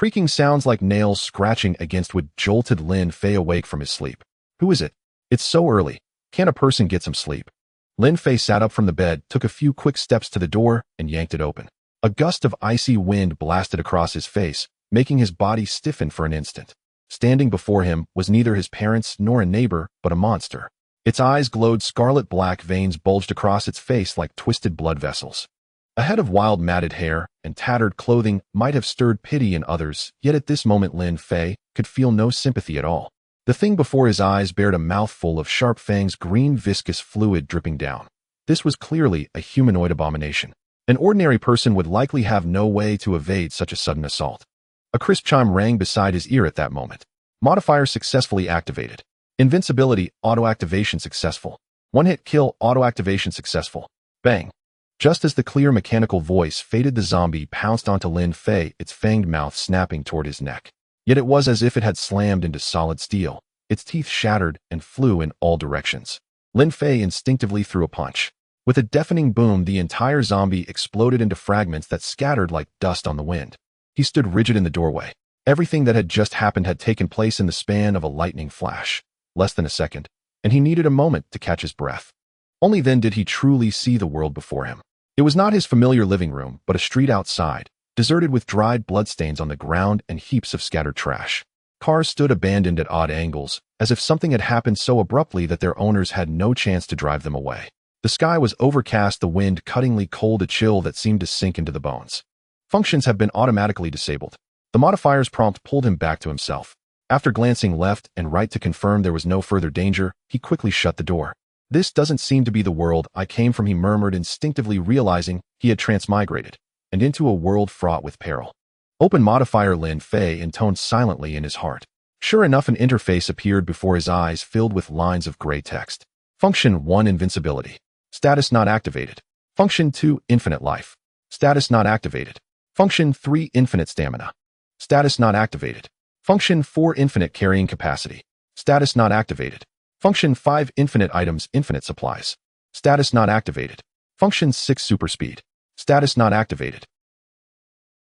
Creaking sounds like nails scratching against wood jolted Lin Fei awake from his sleep. Who is it? It's so early. Can't a person get some sleep? Lin Fei sat up from the bed, took a few quick steps to the door, and yanked it open. A gust of icy wind blasted across his face, making his body stiffen for an instant. Standing before him was neither his parents nor a neighbor, but a monster. Its eyes glowed scarlet, black veins bulged across its face like twisted blood vessels. A head of wild matted hair and tattered clothing might have stirred pity in others, yet at this moment Lin Fei could feel no sympathy at all. The thing before his eyes bared a mouthful of sharp fangs, green viscous fluid dripping down. This was clearly a humanoid abomination. An ordinary person would likely have no way to evade such a sudden assault. A crisp chime rang beside his ear at that moment. Modifier successfully activated. Invincibility, auto-activation successful. One-hit kill, auto-activation successful. Bang. Just as the clear mechanical voice faded, the zombie pounced onto Lin Fei, its fanged mouth snapping toward his neck. Yet it was as if it had slammed into solid steel. Its teeth shattered and flew in all directions. Lin Fei instinctively threw a punch. With a deafening boom, the entire zombie exploded into fragments that scattered like dust on the wind. He stood rigid in the doorway. Everything that had just happened had taken place in the span of a lightning flash. Less than a second, and he needed a moment to catch his breath. Only then did he truly see the world before him. It was not his familiar living room, but a street outside, deserted with dried bloodstains on the ground and heaps of scattered trash. Cars stood abandoned at odd angles, as if something had happened so abruptly that their owners had no chance to drive them away. The sky was overcast, the wind cuttingly cold, a chill that seemed to sink into the bones. Functions have been automatically disabled. The modifier's prompt pulled him back to himself. After glancing left and right to confirm there was no further danger, he quickly shut the door. This doesn't seem to be the world I came from, he murmured, instinctively realizing he had transmigrated, and into a world fraught with peril. Open Modifier, Lin Fei intoned silently in his heart. Sure enough, an interface appeared before his eyes, filled with lines of gray text. Function 1, Invincibility. Status not activated. Function 2, Infinite Life. Status not activated. Function 3, Infinite Stamina. Status not activated. Function 4, Infinite Carrying Capacity. Status not activated. Function 5, Infinite Items, Infinite Supplies. Status not activated. Function 6, Super Speed. Status not activated.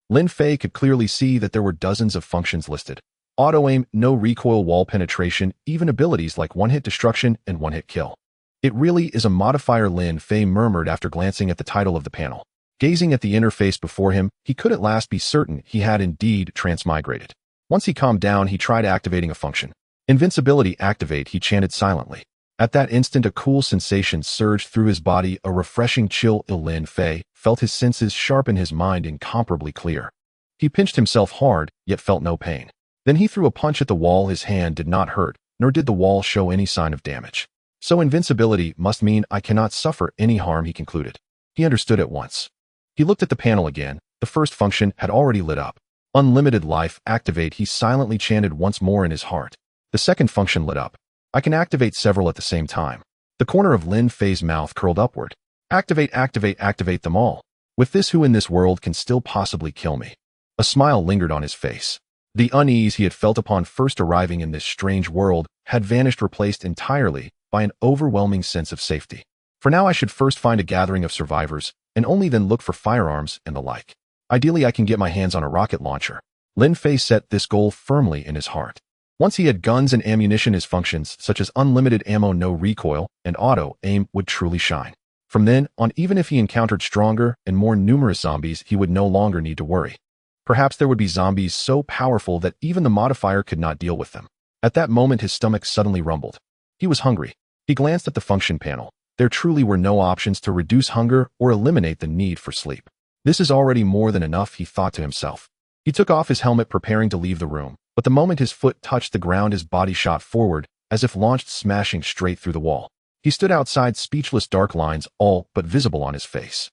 Lin Fei could clearly see that there were dozens of functions listed. Auto-aim, no recoil, wall penetration, even abilities like one-hit destruction and one-hit kill. It really is a modifier, Lin Fei murmured after glancing at the title of the panel. Gazing at the interface before him, he could at last be certain he had indeed transmigrated. Once he calmed down, he tried activating a function. Invincibility activate, he chanted silently. At that instant, a cool sensation surged through his body, a refreshing chill. Lin Fei felt his senses sharpen, his mind incomparably clear. He pinched himself hard, yet felt no pain. Then he threw a punch at the wall. His hand did not hurt, nor did the wall show any sign of damage. So invincibility must mean I cannot suffer any harm, he concluded. He understood at once. He looked at the panel again. The first function had already lit up. Unlimited life, activate, he silently chanted once more in his heart. The second function lit up. I can activate several at the same time. The corner of Lin Fei's mouth curled upward. Activate, activate, activate them all. With this, who in this world can still possibly kill me? A smile lingered on his face. The unease he had felt upon first arriving in this strange world had vanished, replaced entirely by an overwhelming sense of safety. For now, I should first find a gathering of survivors, and only then look for firearms and the like. Ideally, I can get my hands on a rocket launcher. Lin Fei set this goal firmly in his heart. Once he had guns and ammunition, his functions, such as unlimited ammo, no recoil, and auto-aim, would truly shine. From then on, even if he encountered stronger and more numerous zombies, he would no longer need to worry. Perhaps there would be zombies so powerful that even the modifier could not deal with them. At that moment, his stomach suddenly rumbled. He was hungry. He glanced at the function panel. There truly were no options to reduce hunger or eliminate the need for sleep. This is already more than enough, he thought to himself. He took off his helmet, preparing to leave the room. But the moment his foot touched the ground, his body shot forward, as if launched, smashing straight through the wall. He stood outside, speechless, dark lines all but visible on his face.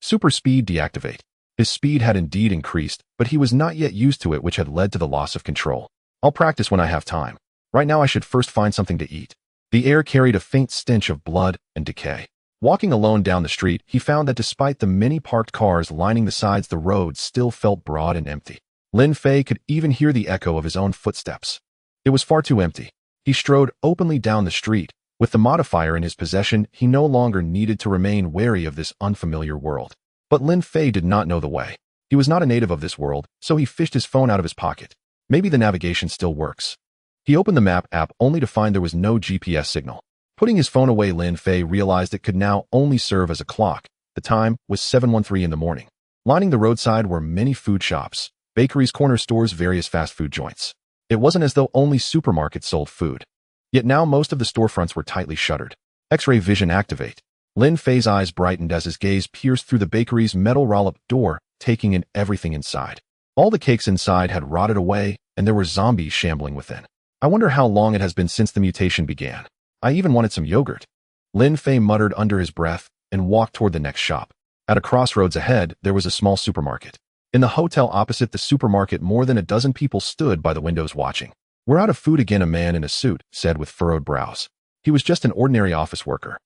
Super speed deactivate. His speed had indeed increased, but he was not yet used to it, which had led to the loss of control. I'll practice when I have time. Right now I should first find something to eat. The air carried a faint stench of blood and decay. Walking alone down the street, he found that despite the many parked cars lining the sides, the road still felt broad and empty. Lin Fei could even hear the echo of his own footsteps. It was far too empty. He strode openly down the street. With the modifier in his possession, he no longer needed to remain wary of this unfamiliar world. But Lin Fei did not know the way. He was not a native of this world, so he fished his phone out of his pocket. Maybe the navigation still works. He opened the map app only to find there was no GPS signal. Putting his phone away, Lin Fei realized it could now only serve as a clock. The time was 7:13 in the morning. Lining the roadside were many food shops, bakeries, corner stores, various fast food joints. It wasn't as though only supermarkets sold food. Yet now most of the storefronts were tightly shuttered. X-ray vision activate. Lin Fei's eyes brightened as his gaze pierced through the bakery's metal roll-up door, taking in everything inside. All the cakes inside had rotted away, and there were zombies shambling within. I wonder how long it has been since the mutation began. I even wanted some yogurt. Lin Fei muttered under his breath and walked toward the next shop. At a crossroads ahead, there was a small supermarket. In the hotel opposite the supermarket, more than a dozen people stood by the windows watching. "We're out of food again," a man in a suit said with furrowed brows. He was just an ordinary office worker.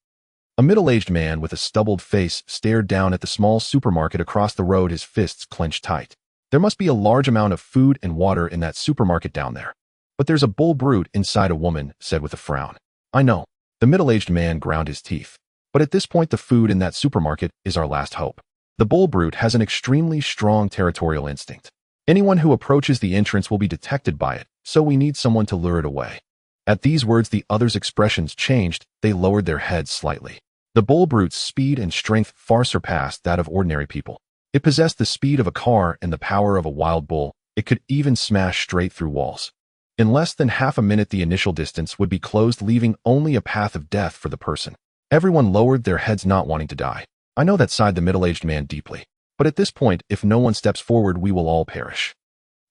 A middle-aged man with a stubbled face stared down at the small supermarket across the road, his fists clenched tight. "There must be a large amount of food and water in that supermarket down there. But there's a bull brute inside," a woman said with a frown. "I know." The middle-aged man ground his teeth. "But at this point, the food in that supermarket is our last hope. The bull brute has an extremely strong territorial instinct. Anyone who approaches the entrance will be detected by it, so we need someone to lure it away." At these words, the others' expressions changed. They lowered their heads slightly. The bull brute's speed and strength far surpassed that of ordinary people. It possessed the speed of a car and the power of a wild bull. It could even smash straight through walls. In less than half a minute, the initial distance would be closed, leaving only a path of death for the person. Everyone lowered their heads, not wanting to die. "I know that," sighed the middle-aged man deeply. "But at this point, if no one steps forward, we will all perish."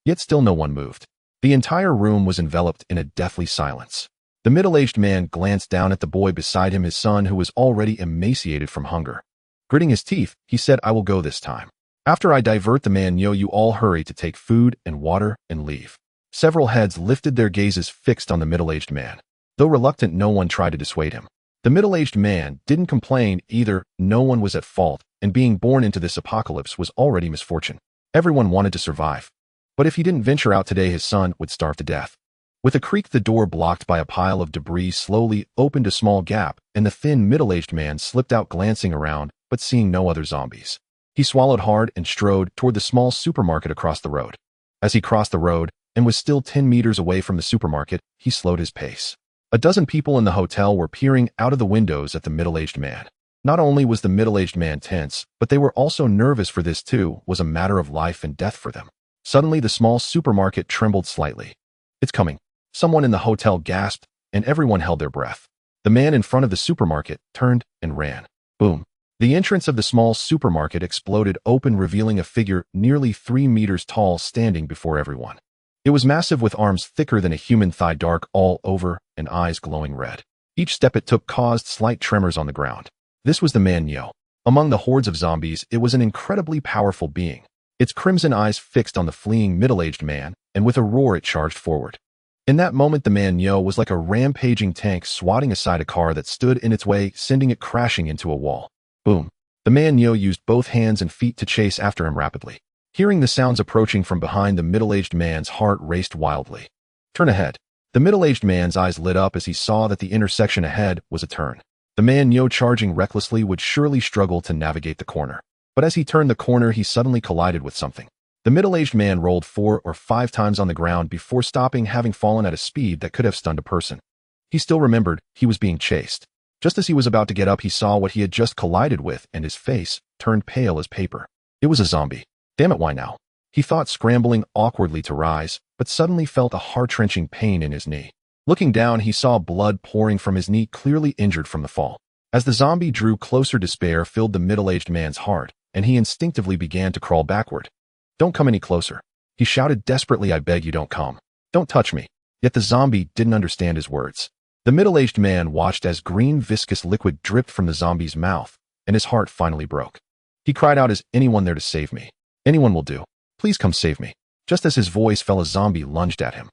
Yet still no one moved. The entire room was enveloped in a deathly silence. The middle-aged man glanced down at the boy beside him, his son, who was already emaciated from hunger. Gritting his teeth, he said, "I will go this time. After I divert the man, you all hurry to take food and water and leave." Several heads lifted, their gazes fixed on the middle-aged man. Though reluctant, no one tried to dissuade him. The middle-aged man didn't complain either. No one was at fault, and being born into this apocalypse was already misfortune. Everyone wanted to survive. But if he didn't venture out today, his son would starve to death. With a creak, the door blocked by a pile of debris slowly opened a small gap, and the thin middle-aged man slipped out, glancing around, but seeing no other zombies. He swallowed hard and strode toward the small supermarket across the road. As he crossed the road, and was still 10 meters away from the supermarket, he slowed his pace. A dozen people in the hotel were peering out of the windows at the middle-aged man. Not only was the middle-aged man tense, but they were also nervous, for this too was a matter of life and death for them. Suddenly, the small supermarket trembled slightly. "It's coming!" Someone in the hotel gasped, and everyone held their breath. The man in front of the supermarket turned and ran. Boom! The entrance of the small supermarket exploded open, revealing a figure nearly 3 meters tall standing before everyone. It was massive, with arms thicker than a human thigh, dark all over, and eyes glowing red. Each step it took caused slight tremors on the ground. This was the man Nyo. Among the hordes of zombies, it was an incredibly powerful being. Its crimson eyes fixed on the fleeing middle-aged man, and with a roar it charged forward. In that moment, the man Nyo was like a rampaging tank swatting aside a car that stood in its way, sending it crashing into a wall. Boom! The man Nyo used both hands and feet to chase after him rapidly. Hearing the sounds approaching from behind, the middle-aged man's heart raced wildly. "Turn ahead." The middle-aged man's eyes lit up as he saw that the intersection ahead was a turn. The man Nyo, charging recklessly, would surely struggle to navigate the corner. But as he turned the corner, he suddenly collided with something. The middle-aged man rolled 4 or 5 times on the ground before stopping, having fallen at a speed that could have stunned a person. He still remembered he was being chased. Just as he was about to get up, he saw what he had just collided with, and his face turned pale as paper. It was a zombie. Damn it, why now? He thought, scrambling awkwardly to rise, but suddenly felt a heart-wrenching pain in his knee. Looking down, he saw blood pouring from his knee, clearly injured from the fall. As the zombie drew closer, despair filled the middle-aged man's heart, and he instinctively began to crawl backward. "Don't come any closer," he shouted desperately. "I beg you, don't come. Don't touch me." Yet the zombie didn't understand his words. The middle-aged man watched as green viscous liquid dripped from the zombie's mouth, and his heart finally broke. He cried out, "Is anyone there to save me? Anyone will do. Please come save me." Just as his voice fell, a zombie lunged at him.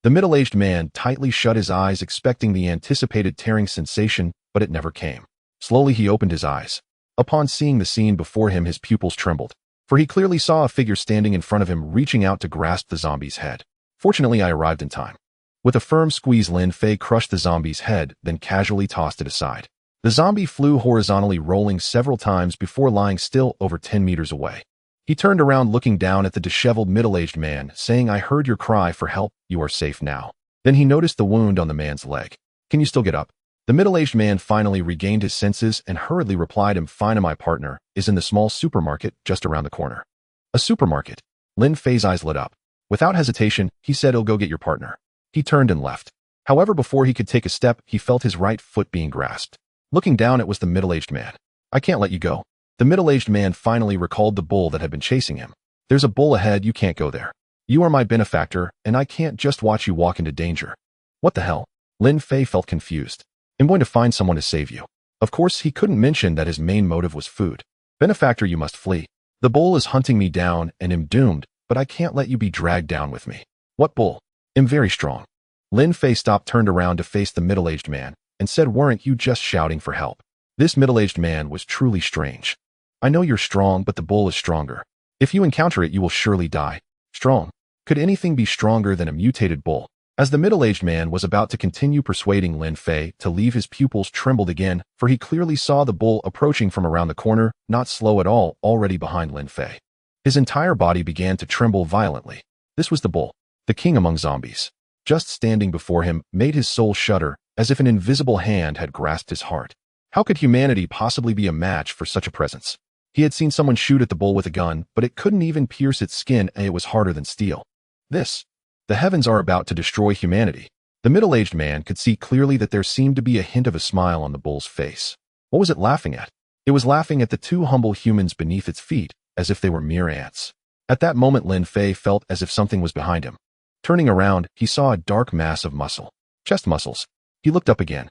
The middle-aged man tightly shut his eyes, expecting the anticipated tearing sensation, but it never came. Slowly he opened his eyes. Upon seeing the scene before him, his pupils trembled, for he clearly saw a figure standing in front of him, reaching out to grasp the zombie's head. Fortunately, I arrived in time. With a firm squeeze, Lin Fei crushed the zombie's head, then casually tossed it aside. The zombie flew horizontally, rolling several times before lying still over 10 meters away. He turned around looking down at the disheveled middle-aged man, saying, "I heard your cry for help, you are safe now." Then he noticed the wound on the man's leg. "Can you still get up?" The middle-aged man finally regained his senses and hurriedly replied, "I'm fine, and my partner is in the small supermarket just around the corner." A supermarket? Lin Fei's eyes lit up. Without hesitation, he said, "I'll go get your partner." He turned and left. However, before he could take a step, he felt his right foot being grasped. Looking down, it was the middle-aged man. "I can't let you go." The middle-aged man finally recalled the bull that had been chasing him. "There's a bull ahead, you can't go there. You are my benefactor, and I can't just watch you walk into danger." What the hell? Lin Fei felt confused. "I'm going to find someone to save you." Of course, he couldn't mention that his main motive was food. "Benefactor, you must flee. The bull is hunting me down and am doomed, but I can't let you be dragged down with me." "What bull?" "I'm very strong." Lin Fei stopped, turned around to face the middle-aged man, and said, "Weren't you just shouting for help?" This middle-aged man was truly strange. "I know you're strong, but the bull is stronger. If you encounter it, you will surely die." Strong? Could anything be stronger than a mutated bull? As the middle-aged man was about to continue persuading Lin Fei to leave, his pupils trembled again, for he clearly saw the bull approaching from around the corner, not slow at all, already behind Lin Fei. His entire body began to tremble violently. This was the bull, the king among zombies. Just standing before him made his soul shudder, as if an invisible hand had grasped his heart. How could humanity possibly be a match for such a presence? He had seen someone shoot at the bull with a gun, but it couldn't even pierce its skin, and it was harder than steel. The heavens are about to destroy humanity. The middle-aged man could see clearly that there seemed to be a hint of a smile on the bull's face. What was it laughing at? It was laughing at the two humble humans beneath its feet, as if they were mere ants. At that moment, Lin Fei felt as if something was behind him. Turning around, he saw a dark mass of muscle. Chest muscles. He looked up again.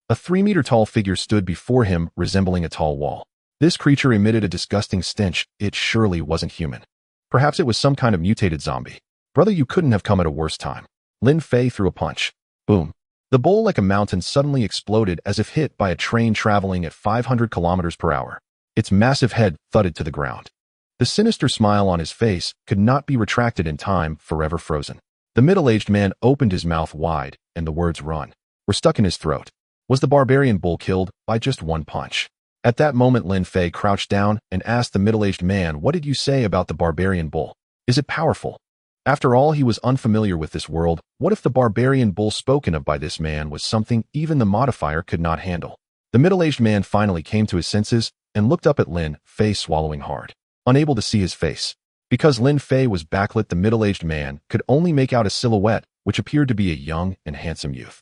A 3-meter-tall figure stood before him, resembling a tall wall. This creature emitted a disgusting stench. It surely wasn't human. Perhaps it was some kind of mutated zombie. "Brother, you couldn't have come at a worse time." Lin Fei threw a punch. Boom. The bull, like a mountain, suddenly exploded as if hit by a train traveling at 500 kilometers per hour. Its massive head thudded to the ground. The sinister smile on his face could not be retracted in time, forever frozen. The middle-aged man opened his mouth wide, and the words "run" were stuck in his throat. Was the barbarian bull killed by just one punch? At that moment, Lin Fei crouched down and asked the middle-aged man, "What did you say about the barbarian bull? Is it powerful?" After all, he was unfamiliar with this world. What if the barbarian bull spoken of by this man was something even the Modifier could not handle? The middle-aged man finally came to his senses and looked up at Lin Fei, swallowing hard, unable to see his face. Because Lin Fei was backlit, the middle-aged man could only make out a silhouette, which appeared to be a young and handsome youth.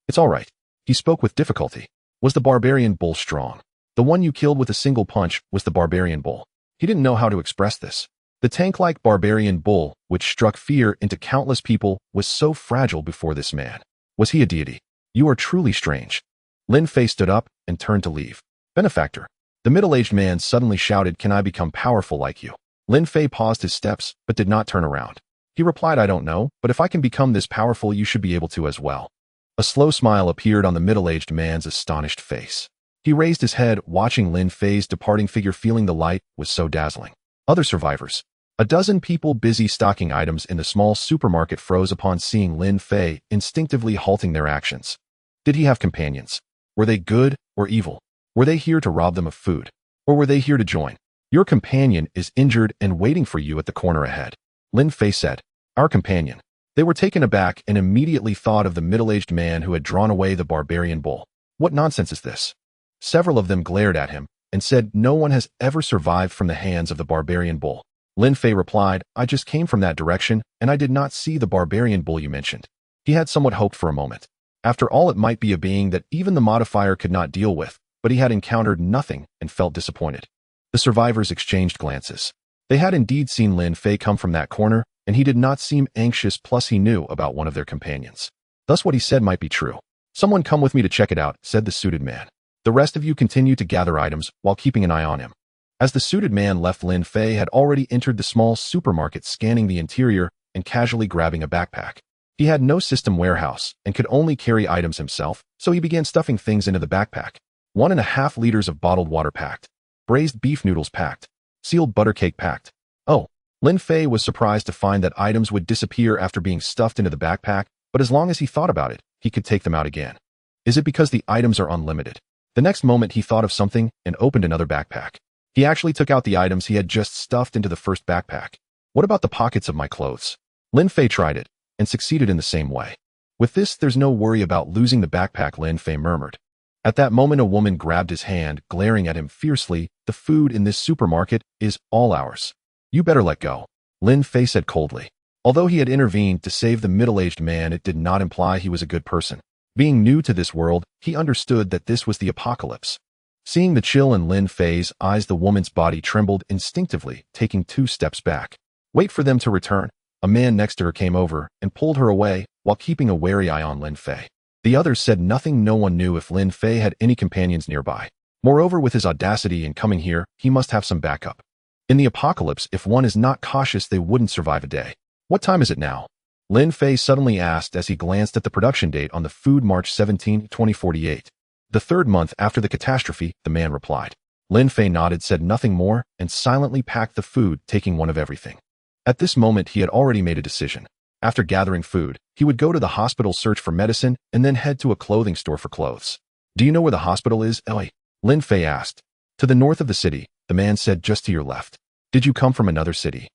"It's all right." He spoke with difficulty. "Was the barbarian bull strong? The one you killed with a single punch was the barbarian bull." He didn't know how to express this. The tank-like barbarian bull, which struck fear into countless people, was so fragile before this man. Was he a deity? "You are truly strange." Lin Fei stood up and turned to leave. "Benefactor." The middle-aged man suddenly shouted, "Can I become powerful like you?" Lin Fei paused his steps, but did not turn around. He replied, "I don't know, but if I can become this powerful, you should be able to as well." A slow smile appeared on the middle-aged man's astonished face. He raised his head, watching Lin Fei's departing figure. Feeling the light was so dazzling. Other survivors. A dozen people busy stocking items in the small supermarket froze upon seeing Lin Fei, instinctively halting their actions. Did he have companions? Were they good or evil? Were they here to rob them of food? Or were they here to join? "Your companion is injured and waiting for you at the corner ahead," Lin Fei said. "Our companion." They were taken aback and immediately thought of the middle-aged man who had drawn away the barbarian bull. What nonsense is this? Several of them glared at him and said, "No one has ever survived from the hands of the barbarian bull." Lin Fei replied, "I just came from that direction, and I did not see the barbarian bull you mentioned." He had somewhat hoped for a moment. After all, it might be a being that even the Modifier could not deal with, but he had encountered nothing and felt disappointed. The survivors exchanged glances. They had indeed seen Lin Fei come from that corner, and he did not seem anxious, plus he knew about one of their companions. Thus what he said might be true. "Someone come with me to check it out," said the suited man. "The rest of you continue to gather items while keeping an eye on him." As the suited man left, Lin Fei had already entered the small supermarket, scanning the interior and casually grabbing a backpack. He had no system warehouse and could only carry items himself, so he began stuffing things into the backpack. 1.5 liters of bottled water packed. Braised beef noodles packed. Sealed butter cake packed. Oh, Lin Fei was surprised to find that items would disappear after being stuffed into the backpack, but as long as he thought about it, he could take them out again. Is it because the items are unlimited? The next moment he thought of something and opened another backpack. He actually took out the items he had just stuffed into the first backpack. What about the pockets of my clothes? Lin Fei tried it, and succeeded in the same way. With this, there's no worry about losing the backpack, Lin Fei murmured. At that moment, a woman grabbed his hand, glaring at him fiercely. The food in this supermarket is all ours. You better let go, Lin Fei said coldly. Although he had intervened to save the middle-aged man, it did not imply he was a good person. Being new to this world, he understood that this was the apocalypse. Seeing the chill in Lin Fei's eyes, the woman's body trembled instinctively, taking 2 steps back. Wait for them to return. A man next to her came over and pulled her away while keeping a wary eye on Lin Fei. The others said nothing. No one knew if Lin Fei had any companions nearby. Moreover, with his audacity in coming here, he must have some backup. In the apocalypse, if one is not cautious, they wouldn't survive a day. What time is it now? Lin Fei suddenly asked as he glanced at the production date on the food, March 17, 2048. The 3rd month after the catastrophe, the man replied. Lin Fei nodded, said nothing more, and silently packed the food, taking one of everything. At this moment, he had already made a decision. After gathering food, he would go to the hospital, search for medicine, and then head to a clothing store for clothes. Do you know where the hospital is, Ellie? Lin Fei asked. To the north of the city, the man said, just to your left. Did you come from another city?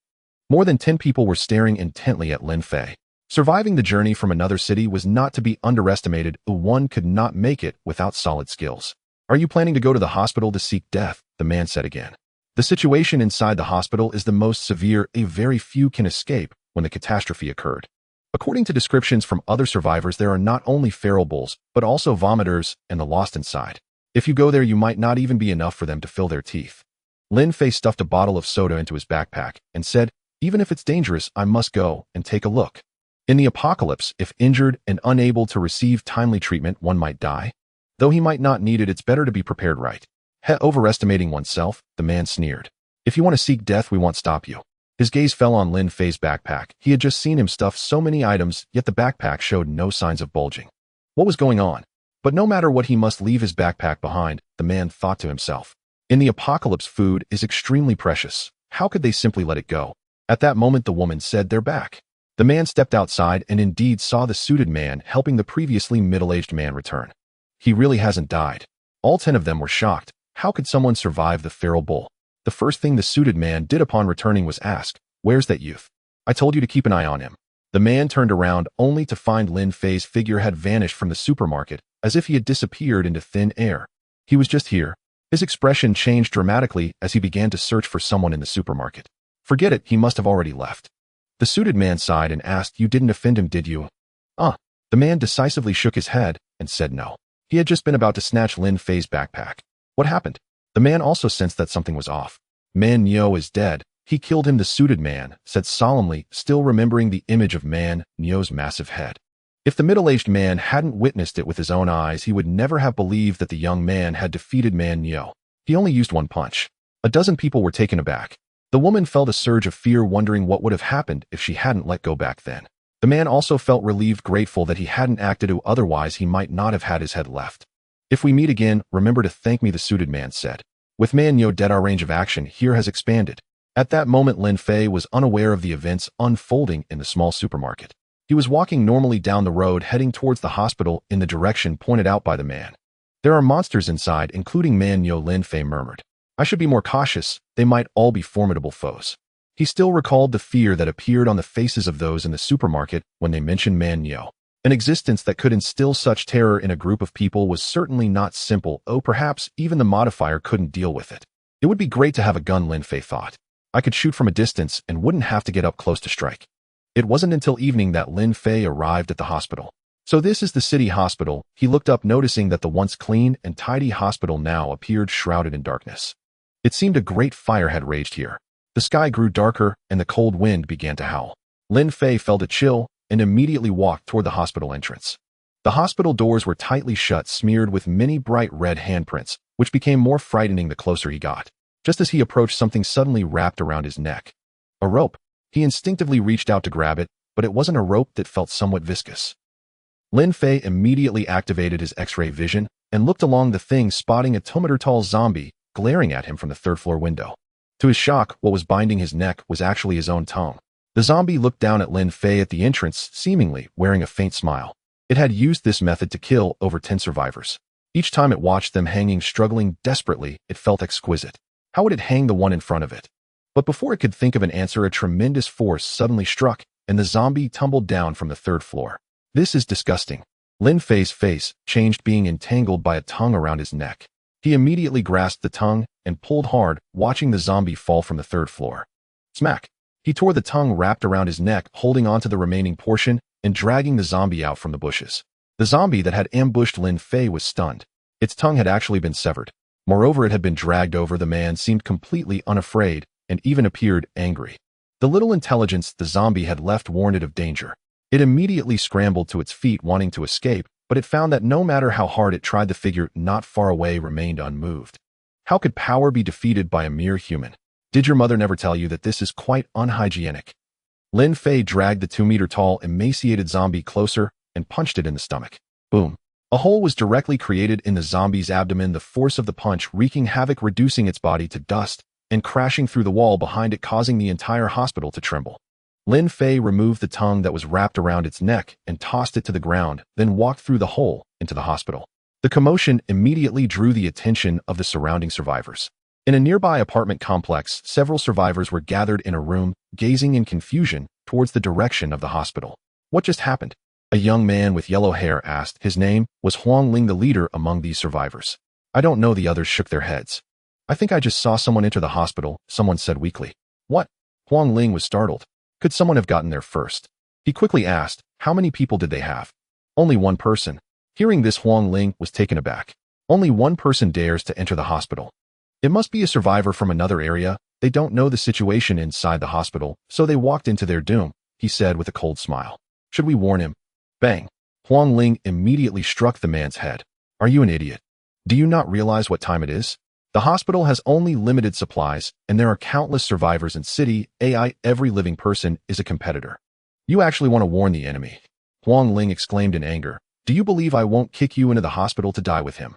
More than 10 people were staring intently at Lin Fei. Surviving the journey from another city was not to be underestimated. One could not make it without solid skills. Are you planning to go to the hospital to seek death? The man said again. The situation inside the hospital is the most severe. A very few can escape when the catastrophe occurred. According to descriptions from other survivors, there are not only feral bulls, but also vomiters and the lost inside. If you go there, you might not even be enough for them to fill their teeth. Lin Fei stuffed a bottle of soda into his backpack and said, even if it's dangerous, I must go and take a look. In the apocalypse, if injured and unable to receive timely treatment, one might die. Though he might not need it, it's better to be prepared, right? Overestimating oneself, the man sneered. If you want to seek death, we won't stop you. His gaze fell on Lin Fei's backpack. He had just seen him stuff so many items, yet the backpack showed no signs of bulging. What was going on? But no matter what, he must leave his backpack behind, the man thought to himself. In the apocalypse, food is extremely precious. How could they simply let it go? At that moment, the woman said, they're back. The man stepped outside and indeed saw the suited man helping the previously middle-aged man return. He really hasn't died. All 10 of them were shocked. How could someone survive the feral bull? The first thing the suited man did upon returning was ask, where's that youth? I told you to keep an eye on him. The man turned around only to find Lin Fei's figure had vanished from the supermarket, as if he had disappeared into thin air. He was just here. His expression changed dramatically as he began to search for someone in the supermarket. Forget it, he must have already left. The suited man sighed and asked, you didn't offend him, did you? The man decisively shook his head and said no. He had just been about to snatch Lin Fei's backpack. What happened? The man also sensed that something was off. Man Nyo is dead. He killed him, the suited man said solemnly, still remembering the image of Man Nyo's massive head. If the middle-aged man hadn't witnessed it with his own eyes, he would never have believed that the young man had defeated Man Nyo. He only used one punch. A dozen people were taken aback. The woman felt a surge of fear, wondering what would have happened if she hadn't let go back then. The man also felt relieved, grateful that he hadn't acted, otherwise he might not have had his head left. If we meet again, remember to thank me, the suited man said. With Man Nyo dead, our range of action here has expanded. At that moment, Lin Fei was unaware of the events unfolding in the small supermarket. He was walking normally down the road, heading towards the hospital in the direction pointed out by the man. There are monsters inside, including Man Nyo, Lin Fei murmured. I should be more cautious. They might all be formidable foes. He still recalled the fear that appeared on the faces of those in the supermarket when they mentioned Man Nyo. An existence that could instill such terror in a group of people was certainly not simple. Perhaps even the Modifier couldn't deal with it. It would be great to have a gun, Lin Fei thought. I could shoot from a distance and wouldn't have to get up close to strike. It wasn't until evening that Lin Fei arrived at the hospital. So this is the city hospital. He looked up, noticing that the once clean and tidy hospital now appeared shrouded in darkness. It seemed a great fire had raged here. The sky grew darker and the cold wind began to howl. Lin Fei felt a chill and immediately walked toward the hospital entrance. The hospital doors were tightly shut, smeared with many bright red handprints, which became more frightening the closer he got. Just as he approached, something suddenly wrapped around his neck. A rope. He instinctively reached out to grab it, but it wasn't a rope that felt somewhat viscous. Lin Fei immediately activated his X-ray vision and looked along the thing, spotting a 2-meter-tall zombie glaring at him from the 3rd-floor window. To his shock, what was binding his neck was actually his own tongue. The zombie looked down at Lin Fei at the entrance, seemingly wearing a faint smile. It had used this method to kill over 10 survivors. Each time it watched them hanging, struggling desperately, it felt exquisite. How would it hang the one in front of it? But before it could think of an answer, a tremendous force suddenly struck, and the zombie tumbled down from the third floor. This is disgusting. Lin Fei's face changed, being entangled by a tongue around his neck. He immediately grasped the tongue and pulled hard, watching the zombie fall from the third floor. Smack! He tore the tongue wrapped around his neck, holding onto the remaining portion and dragging the zombie out from the bushes. The zombie that had ambushed Lin Fei was stunned. Its tongue had actually been severed. Moreover, it had been dragged over. The man seemed completely unafraid and even appeared angry. The little intelligence the zombie had left warned it of danger. It immediately scrambled to its feet, wanting to escape, but it found that no matter how hard it tried, the figure not far away remained unmoved. How could power be defeated by a mere human? Did your mother never tell you that this is quite unhygienic? Lin Fei dragged the 2-meter-tall, emaciated zombie closer and punched it in the stomach. Boom. A hole was directly created in the zombie's abdomen, the force of the punch wreaking havoc, reducing its body to dust and crashing through the wall behind it, causing the entire hospital to tremble. Lin Fei removed the tongue that was wrapped around its neck and tossed it to the ground, then walked through the hole into the hospital. The commotion immediately drew the attention of the surrounding survivors. In a nearby apartment complex, several survivors were gathered in a room, gazing in confusion towards the direction of the hospital. What just happened? A young man with yellow hair asked. His name was Huang Ling, the leader among these survivors. I don't know. The others shook their heads. I think I just saw someone enter the hospital, someone said weakly. What? Huang Ling was startled. Could someone have gotten there first? He quickly asked, how many people did they have? Only one person. Hearing this, Huang Ling was taken aback. Only one person dares to enter the hospital. It must be a survivor from another area. They don't know the situation inside the hospital, so they walked into their doom, he said with a cold smile. Should we warn him? Bang! Huang Ling immediately struck the man's head. Are you an idiot? Do you not realize what time it is? The hospital has only limited supplies, and there are countless survivors in city AI. Every living person is a competitor. You actually want to warn the enemy? Huang Ling exclaimed in anger. Do you believe I won't kick you into the hospital to die with him?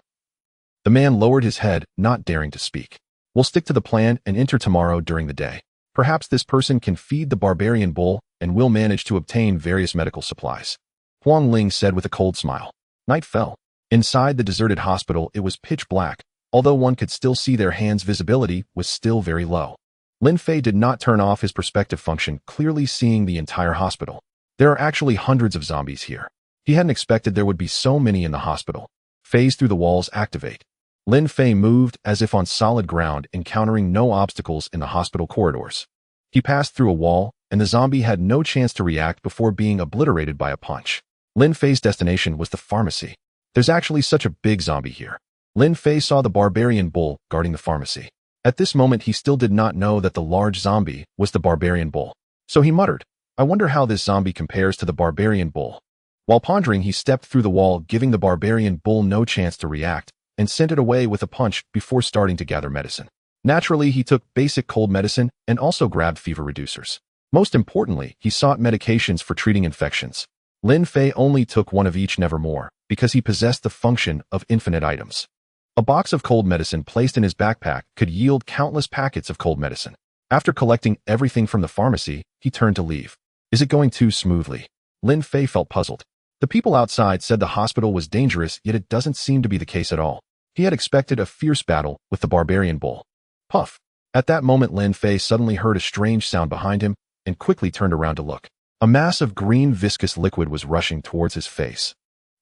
The man lowered his head, not daring to speak. We'll stick to the plan and enter tomorrow during the day. Perhaps this person can feed the barbarian bull, and we'll manage to obtain various medical supplies. Huang Ling said with a cold smile. Night fell. Inside the deserted hospital, it was pitch black. Although one could still see their hands, visibility was still very low. Lin Fei did not turn off his perspective function, clearly seeing the entire hospital. There are actually hundreds of zombies here. He hadn't expected there would be so many in the hospital. Phase through the walls activate. Lin Fei moved as if on solid ground, encountering no obstacles in the hospital corridors. He passed through a wall, and the zombie had no chance to react before being obliterated by a punch. Lin Fei's destination was the pharmacy. There's actually such a big zombie here. Lin Fei saw the barbarian bull guarding the pharmacy. At this moment, he still did not know that the large zombie was the barbarian bull. So he muttered, I wonder how this zombie compares to the barbarian bull. While pondering, he stepped through the wall, giving the barbarian bull no chance to react, and sent it away with a punch before starting to gather medicine. Naturally, he took basic cold medicine and also grabbed fever reducers. Most importantly, he sought medications for treating infections. Lin Fei only took one of each, never more, because he possessed the function of infinite items. A box of cold medicine placed in his backpack could yield countless packets of cold medicine. After collecting everything from the pharmacy, he turned to leave. Is it going too smoothly? Lin Fei felt puzzled. The people outside said the hospital was dangerous, yet it doesn't seem to be the case at all. He had expected a fierce battle with the barbarian bull. Puff! At that moment, Lin Fei suddenly heard a strange sound behind him and quickly turned around to look. A mass of green viscous liquid was rushing towards his face.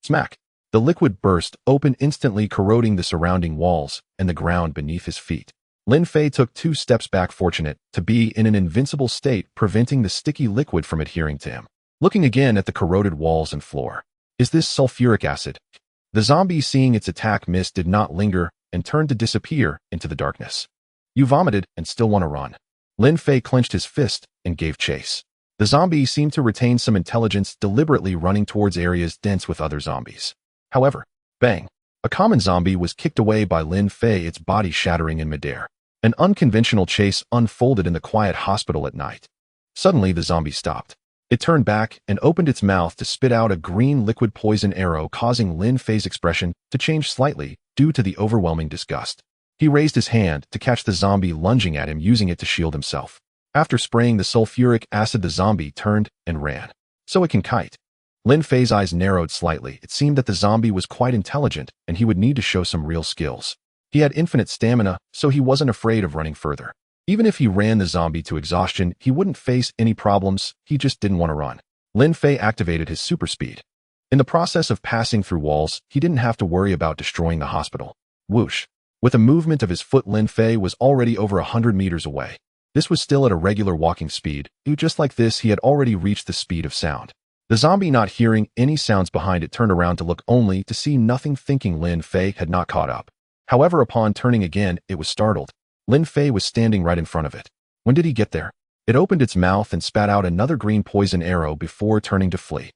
Smack! The liquid burst open, instantly corroding the surrounding walls and the ground beneath his feet. Lin Fei took 2 steps back, fortunate to be in an invincible state, preventing the sticky liquid from adhering to him. Looking again at the corroded walls and floor. Is this sulfuric acid? The zombie, seeing its attack miss, did not linger and turned to disappear into the darkness. You vomited and still want to run. Lin Fei clenched his fist and gave chase. The zombie seemed to retain some intelligence, deliberately running towards areas dense with other zombies. However, bang! A common zombie was kicked away by Lin Fei, its body shattering in midair. An unconventional chase unfolded in the quiet hospital at night. Suddenly, the zombie stopped. It turned back and opened its mouth to spit out a green liquid poison arrow, causing Lin Fei's expression to change slightly due to the overwhelming disgust. He raised his hand to catch the zombie lunging at him, using it to shield himself. After spraying the sulfuric acid, the zombie turned and ran. So it can kite. Lin Fei's eyes narrowed slightly. It seemed that the zombie was quite intelligent, and he would need to show some real skills. He had infinite stamina, so he wasn't afraid of running further. Even if he ran the zombie to exhaustion, he wouldn't face any problems, he just didn't want to run. Lin Fei activated his super speed. In the process of passing through walls, he didn't have to worry about destroying the hospital. Whoosh. With a movement of his foot, Lin Fei was already over 100 meters away. This was still at a regular walking speed. Just like this, he had already reached the speed of sound. The zombie, not hearing any sounds behind it, turned around to look only to see nothing, thinking Lin Fei had not caught up. However, upon turning again, it was startled. Lin Fei was standing right in front of it. When did he get there? It opened its mouth and spat out another green poison arrow before turning to flee.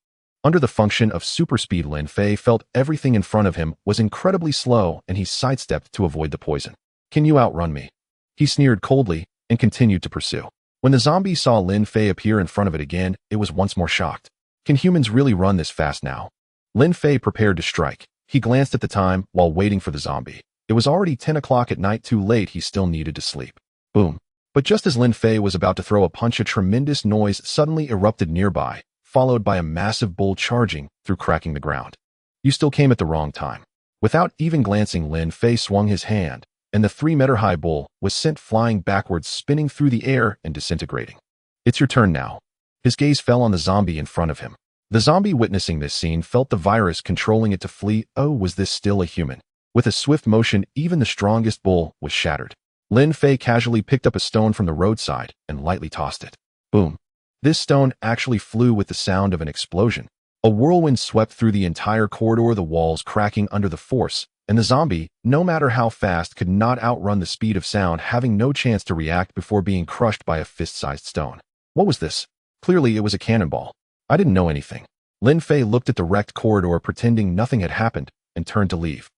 Under the function of super speed, Lin Fei felt everything in front of him was incredibly slow, and he sidestepped to avoid the poison. Can you outrun me? He sneered coldly and continued to pursue. When the zombie saw Lin Fei appear in front of it again, it was once more shocked. Can humans really run this fast now? Lin Fei prepared to strike. He glanced at the time while waiting for the zombie. It was already 10 o'clock at night, too late, he still needed to sleep. Boom. But just as Lin Fei was about to throw a punch, a tremendous noise suddenly erupted nearby, followed by a massive bull charging through, cracking the ground. You still came at the wrong time. Without even glancing, Lin Fei swung his hand, and the 3-meter-high bull was sent flying backwards, spinning through the air and disintegrating. It's your turn now. His gaze fell on the zombie in front of him. The zombie, witnessing this scene, felt the virus controlling it to flee. Oh, was this still a human? With a swift motion, even the strongest bull was shattered. Lin Fei casually picked up a stone from the roadside and lightly tossed it. Boom. This stone actually flew with the sound of an explosion. A whirlwind swept through the entire corridor, the walls cracking under the force, and the zombie, no matter how fast, could not outrun the speed of sound, having no chance to react before being crushed by a fist-sized stone. What was this? Clearly it was a cannonball. I didn't know anything. Lin Fei looked at the wrecked corridor, pretending nothing had happened, and turned to leave.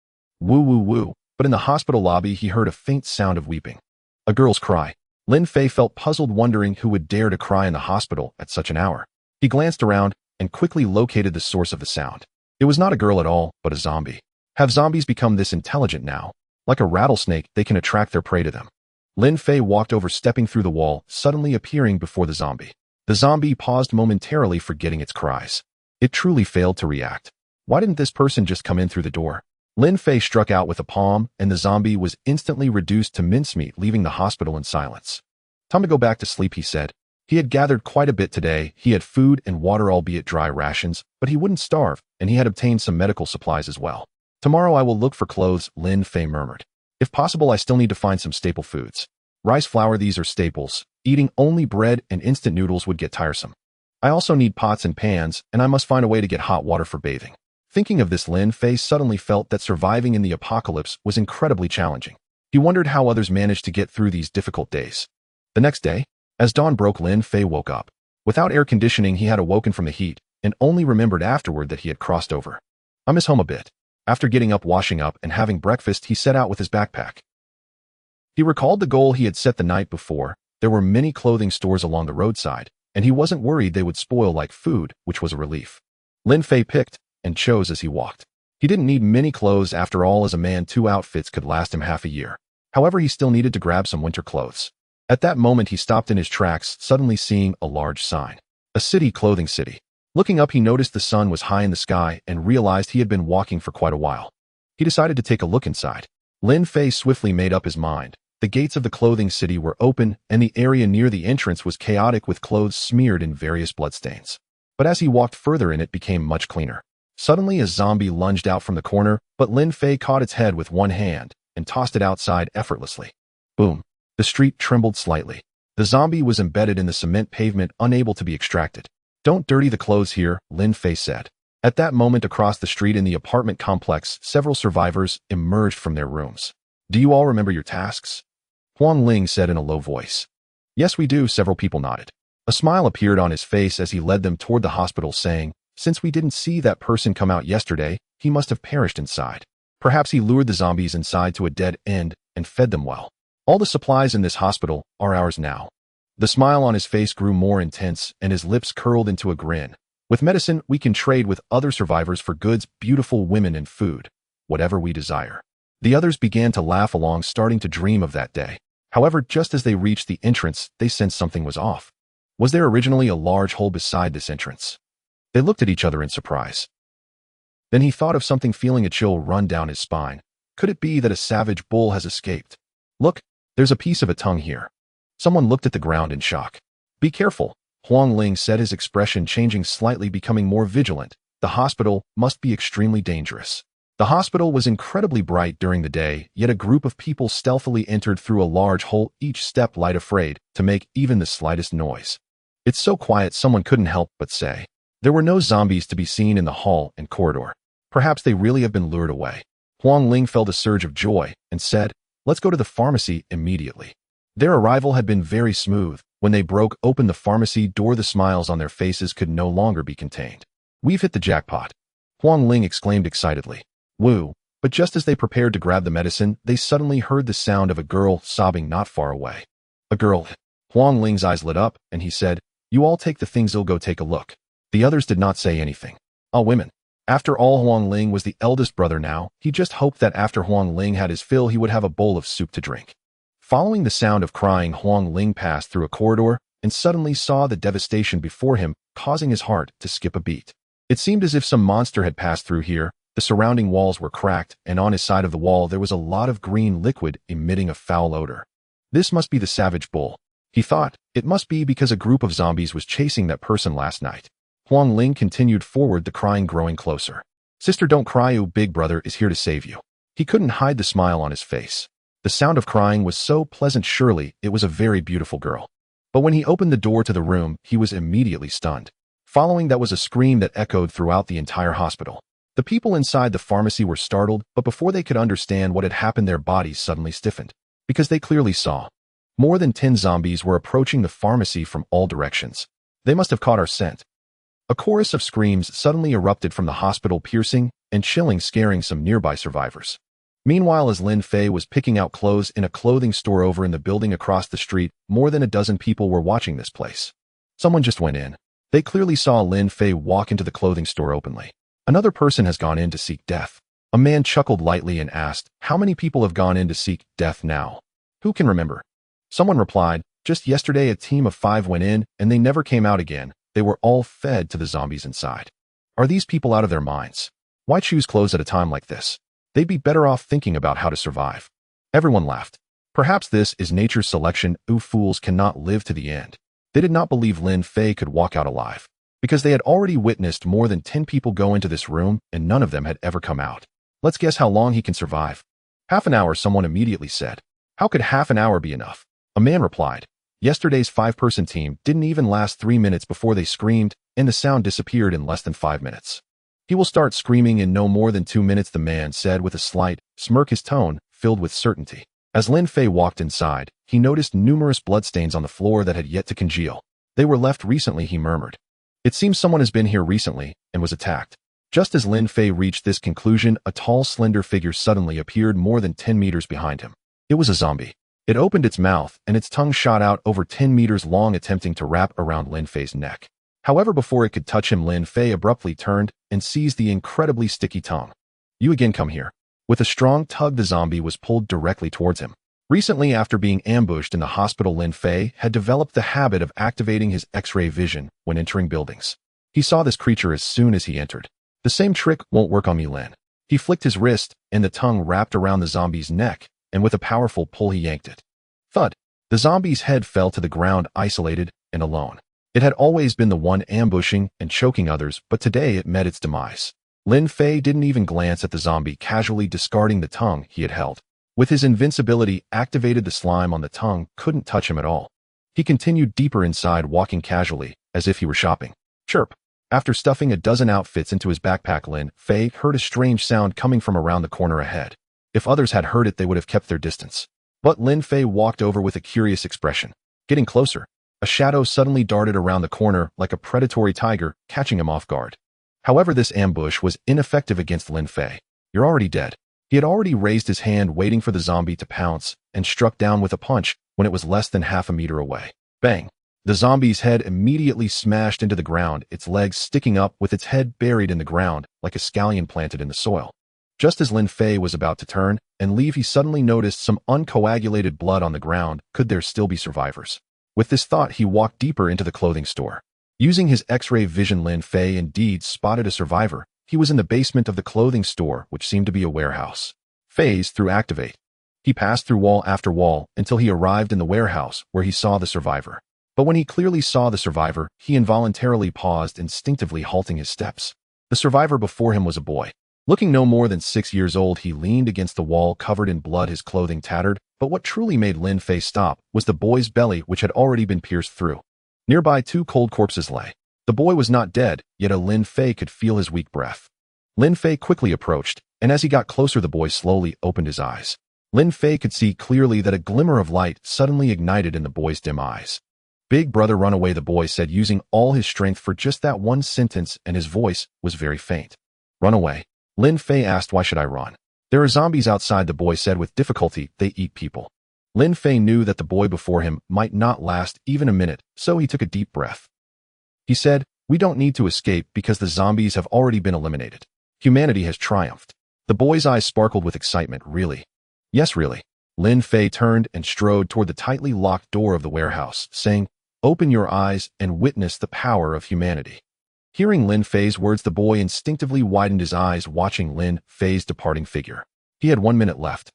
Woo woo woo. But in the hospital lobby, he heard a faint sound of weeping. A girl's cry. Lin Fei felt puzzled, wondering who would dare to cry in the hospital at such an hour. He glanced around and quickly located the source of the sound. It was not a girl at all, but a zombie. Have zombies become this intelligent now? Like a rattlesnake, they can attract their prey to them. Lin Fei walked over, stepping through the wall, suddenly appearing before the zombie. The zombie paused momentarily, forgetting its cries. It truly failed to react. Why didn't this person just come in through the door? Lin Fei struck out with a palm, and the zombie was instantly reduced to mincemeat, leaving the hospital in silence. Time to go back to sleep, he said. He had gathered quite a bit today. He had food and water, albeit dry rations, but he wouldn't starve, and he had obtained some medical supplies as well. Tomorrow I will look for clothes, Lin Fei murmured. If possible, I still need to find some staple foods. Rice, flour, these are staples. Eating only bread and instant noodles would get tiresome. I also need pots and pans, and I must find a way to get hot water for bathing. Thinking of this, Lin Fei suddenly felt that surviving in the apocalypse was incredibly challenging. He wondered how others managed to get through these difficult days. The next day, as dawn broke, Lin Fei woke up. Without air conditioning, he had awoken from the heat, and only remembered afterward that he had crossed over. I miss home a bit. After getting up, washing up, and having breakfast, he set out with his backpack. He recalled the goal he had set the night before. There were many clothing stores along the roadside, and he wasn't worried they would spoil like food, which was a relief. Lin Fei picked and chose as he walked. He didn't need many clothes after all, as a man 2 outfits could last him half a year. However, he still needed to grab some winter clothes. At that moment, he stopped in his tracks, suddenly seeing a large sign. A city, clothing city. Looking up, he noticed the sun was high in the sky and realized he had been walking for quite a while. He decided to take a look inside. Lin Fei swiftly made up his mind. The gates of the clothing city were open, and the area near the entrance was chaotic, with clothes smeared in various bloodstains. But as he walked further in, it became much cleaner. Suddenly, a zombie lunged out from the corner, but Lin Fei caught its head with one hand and tossed it outside effortlessly. Boom. The street trembled slightly. The zombie was embedded in the cement pavement, unable to be extracted. Don't dirty the clothes here, Lin Fei said. At that moment, across the street in the apartment complex, several survivors emerged from their rooms. Do you all remember your tasks? Huang Ling said in a low voice. Yes, we do, several people nodded. A smile appeared on his face as he led them toward the hospital, saying, since we didn't see that person come out yesterday, he must have perished inside. Perhaps he lured the zombies inside to a dead end and fed them well. All the supplies in this hospital are ours now. The smile on his face grew more intense, and his lips curled into a grin. With medicine, we can trade with other survivors for goods, beautiful women, and food. Whatever we desire. The others began to laugh along, starting to dream of that day. However, just as they reached the entrance, they sensed something was off. Was there originally a large hole beside this entrance? They looked at each other in surprise. Then he thought of something, feeling a chill run down his spine. Could it be that a savage bull has escaped? Look, there's a piece of a tongue here. Someone looked at the ground in shock. Be careful, Huang Ling said, his expression changing slightly, becoming more vigilant. The hospital must be extremely dangerous. The hospital was incredibly bright during the day, yet a group of people stealthily entered through a large hole, each step light afraid to make even the slightest noise. It's so quiet, someone couldn't help but say. There were no zombies to be seen in the hall and corridor. Perhaps they really have been lured away. Huang Ling felt a surge of joy and said, let's go to the pharmacy immediately. Their arrival had been very smooth. When they broke open the pharmacy door, the smiles on their faces could no longer be contained. We've hit the jackpot, Huang Ling exclaimed excitedly. Woo! But just as they prepared to grab the medicine, they suddenly heard the sound of a girl sobbing not far away. A girl? Huang Ling's eyes lit up, and he said, you all take the things, I'll go take a look. The others did not say anything. Oh, women. After all, Huang Ling was the eldest brother now. He just hoped that after Huang Ling had his fill, he would have a bowl of soup to drink. Following the sound of crying, Huang Ling passed through a corridor and suddenly saw the devastation before him, causing his heart to skip a beat. It seemed as if some monster had passed through here. The surrounding walls were cracked, and on his side of the wall there was a lot of green liquid emitting a foul odor. This must be the savage bull, he thought. It must be because a group of zombies was chasing that person last night. Huang Ling continued forward, the crying growing closer. Sister, don't cry, your big brother is here to save you. He couldn't hide the smile on his face. The sound of crying was so pleasant, surely it was a very beautiful girl. But when he opened the door to the room, he was immediately stunned. Following that was a scream that echoed throughout the entire hospital. The people inside the pharmacy were startled, but before they could understand what had happened, their bodies suddenly stiffened, because they clearly saw. More than 10 zombies were approaching the pharmacy from all directions. They must have caught our scent. A chorus of screams suddenly erupted from the hospital, piercing and chilling, scaring some nearby survivors. Meanwhile, as Lin Fei was picking out clothes in a clothing store over in the building across the street, more than a dozen people were watching this place. Someone just went in. They clearly saw Lin Fei walk into the clothing store openly. Another person has gone in to seek death. A man chuckled lightly and asked, how many people have gone in to seek death now? Who can remember? Someone replied, just yesterday a team of 5 went in and they never came out again. They were all fed to the zombies inside. Are these people out of their minds? Why choose clothes at a time like this? They'd be better off thinking about how to survive. Everyone laughed. Perhaps this is nature's selection. Fools cannot live to the end. They did not believe Lin Fei could walk out alive, because they had already witnessed more than 10 people go into this room and none of them had ever come out. Let's guess how long he can survive. Half an hour, someone immediately said. How could half an hour be enough? A man replied. Yesterday's 5-person team didn't even last 3 minutes before they screamed, and the sound disappeared in less than 5 minutes. He will start screaming in no more than 2 minutes, the man said with a slight smirk, his tone filled with certainty. As Lin Fei walked inside, he noticed numerous bloodstains on the floor that had yet to congeal. They were left recently, he murmured. It seems someone has been here recently and was attacked. Just as Lin Fei reached this conclusion, a tall, slender figure suddenly appeared more than 10 meters behind him. It was a zombie. It opened its mouth and its tongue shot out over 10 meters long, attempting to wrap around Lin Fei's neck. However, before it could touch him, Lin Fei abruptly turned and seized the incredibly sticky tongue. You again, come here. With a strong tug, the zombie was pulled directly towards him. Recently, after being ambushed in the hospital, Lin Fei had developed the habit of activating his X-ray vision when entering buildings. He saw this creature as soon as he entered. The same trick won't work on me, Lin. He flicked his wrist, and the tongue wrapped around the zombie's neck, and with a powerful pull he yanked it. Thud! The zombie's head fell to the ground, isolated and alone. It had always been the one ambushing and choking others, but today it met its demise. Lin Fei didn't even glance at the zombie, casually discarding the tongue he had held. With his invincibility activated, the slime on the tongue couldn't touch him at all. He continued deeper inside, walking casually, as if he were shopping. Chirp! After stuffing a dozen outfits into his backpack, Lin Fei heard a strange sound coming from around the corner ahead. If others had heard it, they would have kept their distance. But Lin Fei walked over with a curious expression. Getting closer, a shadow suddenly darted around the corner like a predatory tiger, catching him off guard. However, this ambush was ineffective against Lin Fei. You're already dead. He had already raised his hand, waiting for the zombie to pounce, and struck down with a punch when it was less than half a meter away. Bang! The zombie's head immediately smashed into the ground, its legs sticking up with its head buried in the ground like a scallion planted in the soil. Just as Lin Fei was about to turn and leave, he suddenly noticed some uncoagulated blood on the ground. Could there still be survivors? With this thought, he walked deeper into the clothing store. Using his X-ray vision, Lin Fei indeed spotted a survivor. He was in the basement of the clothing store, which seemed to be a warehouse. phase through activate. He passed through wall after wall until he arrived in the warehouse where he saw the survivor. But when he clearly saw the survivor, he involuntarily paused, instinctively halting his steps. The survivor before him was a boy. Looking no more than 6 years old, he leaned against the wall, covered in blood, his clothing tattered. But what truly made Lin Fei stop was the boy's belly, which had already been pierced through. Nearby, 2 cold corpses lay. The boy was not dead, yet Lin Fei could feel his weak breath. Lin Fei quickly approached, and as he got closer, the boy slowly opened his eyes. Lin Fei could see clearly that a glimmer of light suddenly ignited in the boy's dim eyes. "Big brother, run away," the boy said, using all his strength for just that one sentence, and his voice was very faint. "Run away?" Lin Fei asked. "Why should I run?" "There are zombies outside," the boy said with difficulty. "They eat people." Lin Fei knew that the boy before him might not last even a minute, so he took a deep breath. He said, "We don't need to escape because the zombies have already been eliminated. Humanity has triumphed." The boy's eyes sparkled with excitement. "Really?" "Yes, really." Lin Fei turned and strode toward the tightly locked door of the warehouse, saying, "Open your eyes and witness the power of humanity." Hearing Lin Fei's words, the boy instinctively widened his eyes, watching Lin Fei's departing figure. He had 1 minute left.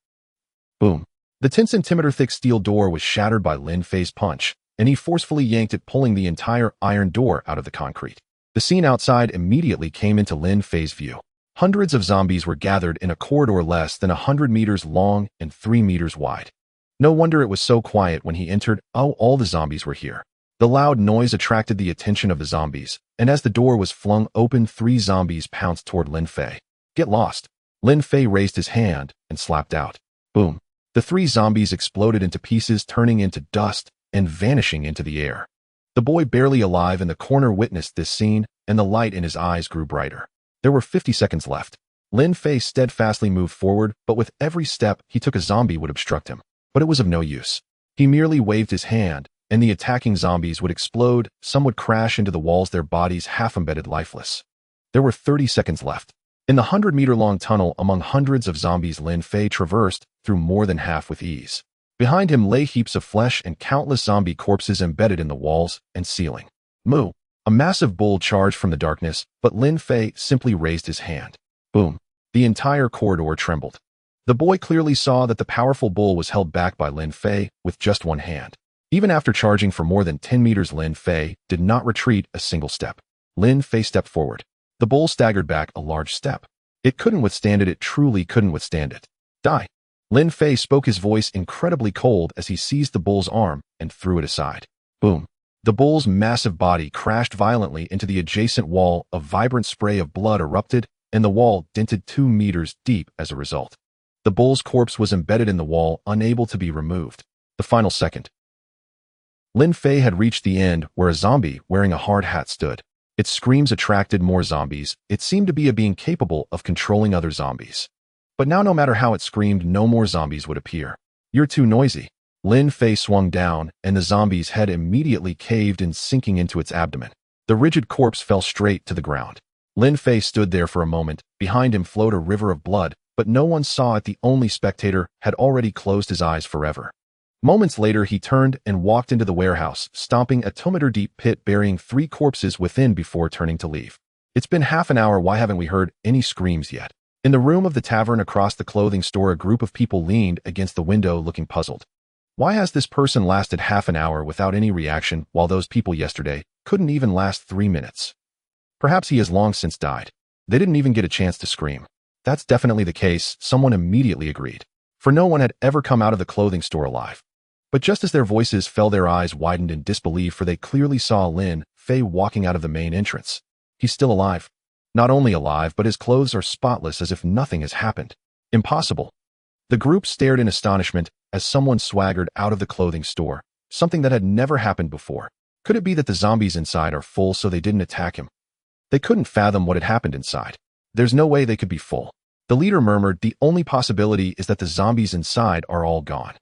Boom. The 10-centimeter thick steel door was shattered by Lin Fei's punch, and he forcefully yanked it, pulling the entire iron door out of the concrete. The scene outside immediately came into Lin Fei's view. Hundreds of zombies were gathered in a corridor less than 100 meters long and 3 meters wide. No wonder it was so quiet when he entered. Oh, all the zombies were here. The loud noise attracted the attention of the zombies, and as the door was flung open, 3 zombies pounced toward Lin Fei. "Get lost." Lin Fei raised his hand and slapped out. Boom. The 3 zombies exploded into pieces, turning into dust and vanishing into the air. The boy, barely alive in the corner, witnessed this scene, and the light in his eyes grew brighter. There were 50 seconds left. Lin Fei steadfastly moved forward, but with every step he took, a zombie would obstruct him. But it was of no use. He merely waved his hand, and the attacking zombies would explode. Some would crash into the walls, their bodies half-embedded, lifeless. There were 30 seconds left. In the 100-meter-long tunnel among hundreds of zombies, Lin Fei traversed through more than half with ease. Behind him lay heaps of flesh and countless zombie corpses embedded in the walls and ceiling. Moo! A massive bull charged from the darkness, but Lin Fei simply raised his hand. Boom! The entire corridor trembled. The boy clearly saw that the powerful bull was held back by Lin Fei with just one hand. Even after charging for more than 10 meters, Lin Fei did not retreat a single step. Lin Fei stepped forward. The bull staggered back a large step. It couldn't withstand it. It truly couldn't withstand it. "Die." Lin Fei spoke, his voice incredibly cold, as he seized the bull's arm and threw it aside. Boom. The bull's massive body crashed violently into the adjacent wall. A vibrant spray of blood erupted, and the wall dented 2 meters deep as a result. The bull's corpse was embedded in the wall, unable to be removed. The final second. Lin Fei had reached the end, where a zombie wearing a hard hat stood. Its screams attracted more zombies. It seemed to be a being capable of controlling other zombies. But now, no matter how it screamed, no more zombies would appear. "You're too noisy." Lin Fei swung down, and the zombie's head immediately caved in, sinking into its abdomen. The rigid corpse fell straight to the ground. Lin Fei stood there for a moment. Behind him flowed a river of blood, but no one saw it. The only spectator had already closed his eyes forever. Moments later, he turned and walked into the warehouse, stomping a 2-meter-deep pit, burying 3 corpses within before turning to leave. "It's been half an hour. Why haven't we heard any screams yet?" In the room of the tavern across the clothing store, a group of people leaned against the window, looking puzzled. Why has this person lasted half an hour without any reaction, while those people yesterday couldn't even last 3 minutes? Perhaps he has long since died. They didn't even get a chance to scream. That's definitely the case, someone immediately agreed. For no one had ever come out of the clothing store alive. But just as their voices fell, their eyes widened in disbelief, for they clearly saw Lin Fei walking out of the main entrance. He's still alive. Not only alive, but his clothes are spotless, as if nothing has happened. Impossible. The group stared in astonishment as someone swaggered out of the clothing store, something that had never happened before. Could it be that the zombies inside are full, so they didn't attack him? They couldn't fathom what had happened inside. There's no way they could be full. The leader murmured, "The only possibility is that the zombies inside are all gone."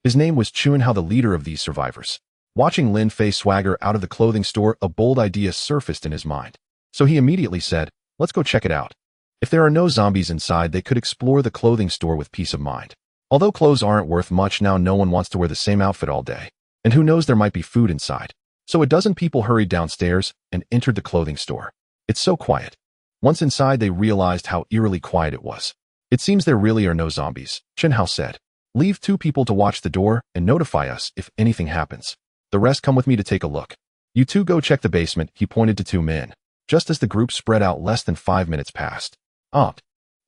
His name was Chun-Hao, the leader of these survivors. Watching Lin Fei swagger out of the clothing store, a bold idea surfaced in his mind. So he immediately said, "Let's go check it out." If there are no zombies inside, they could explore the clothing store with peace of mind. Although clothes aren't worth much now, no one wants to wear the same outfit all day. And who knows, there might be food inside. So a dozen people hurried downstairs and entered the clothing store. It's so quiet. Once inside, they realized how eerily quiet it was. It seems there really are no zombies, Chen Hao said. Leave 2 people to watch the door and notify us if anything happens. The rest come with me to take a look. You 2 go check the basement, he pointed to 2 men. Just as the group spread out, less than 5 minutes passed. A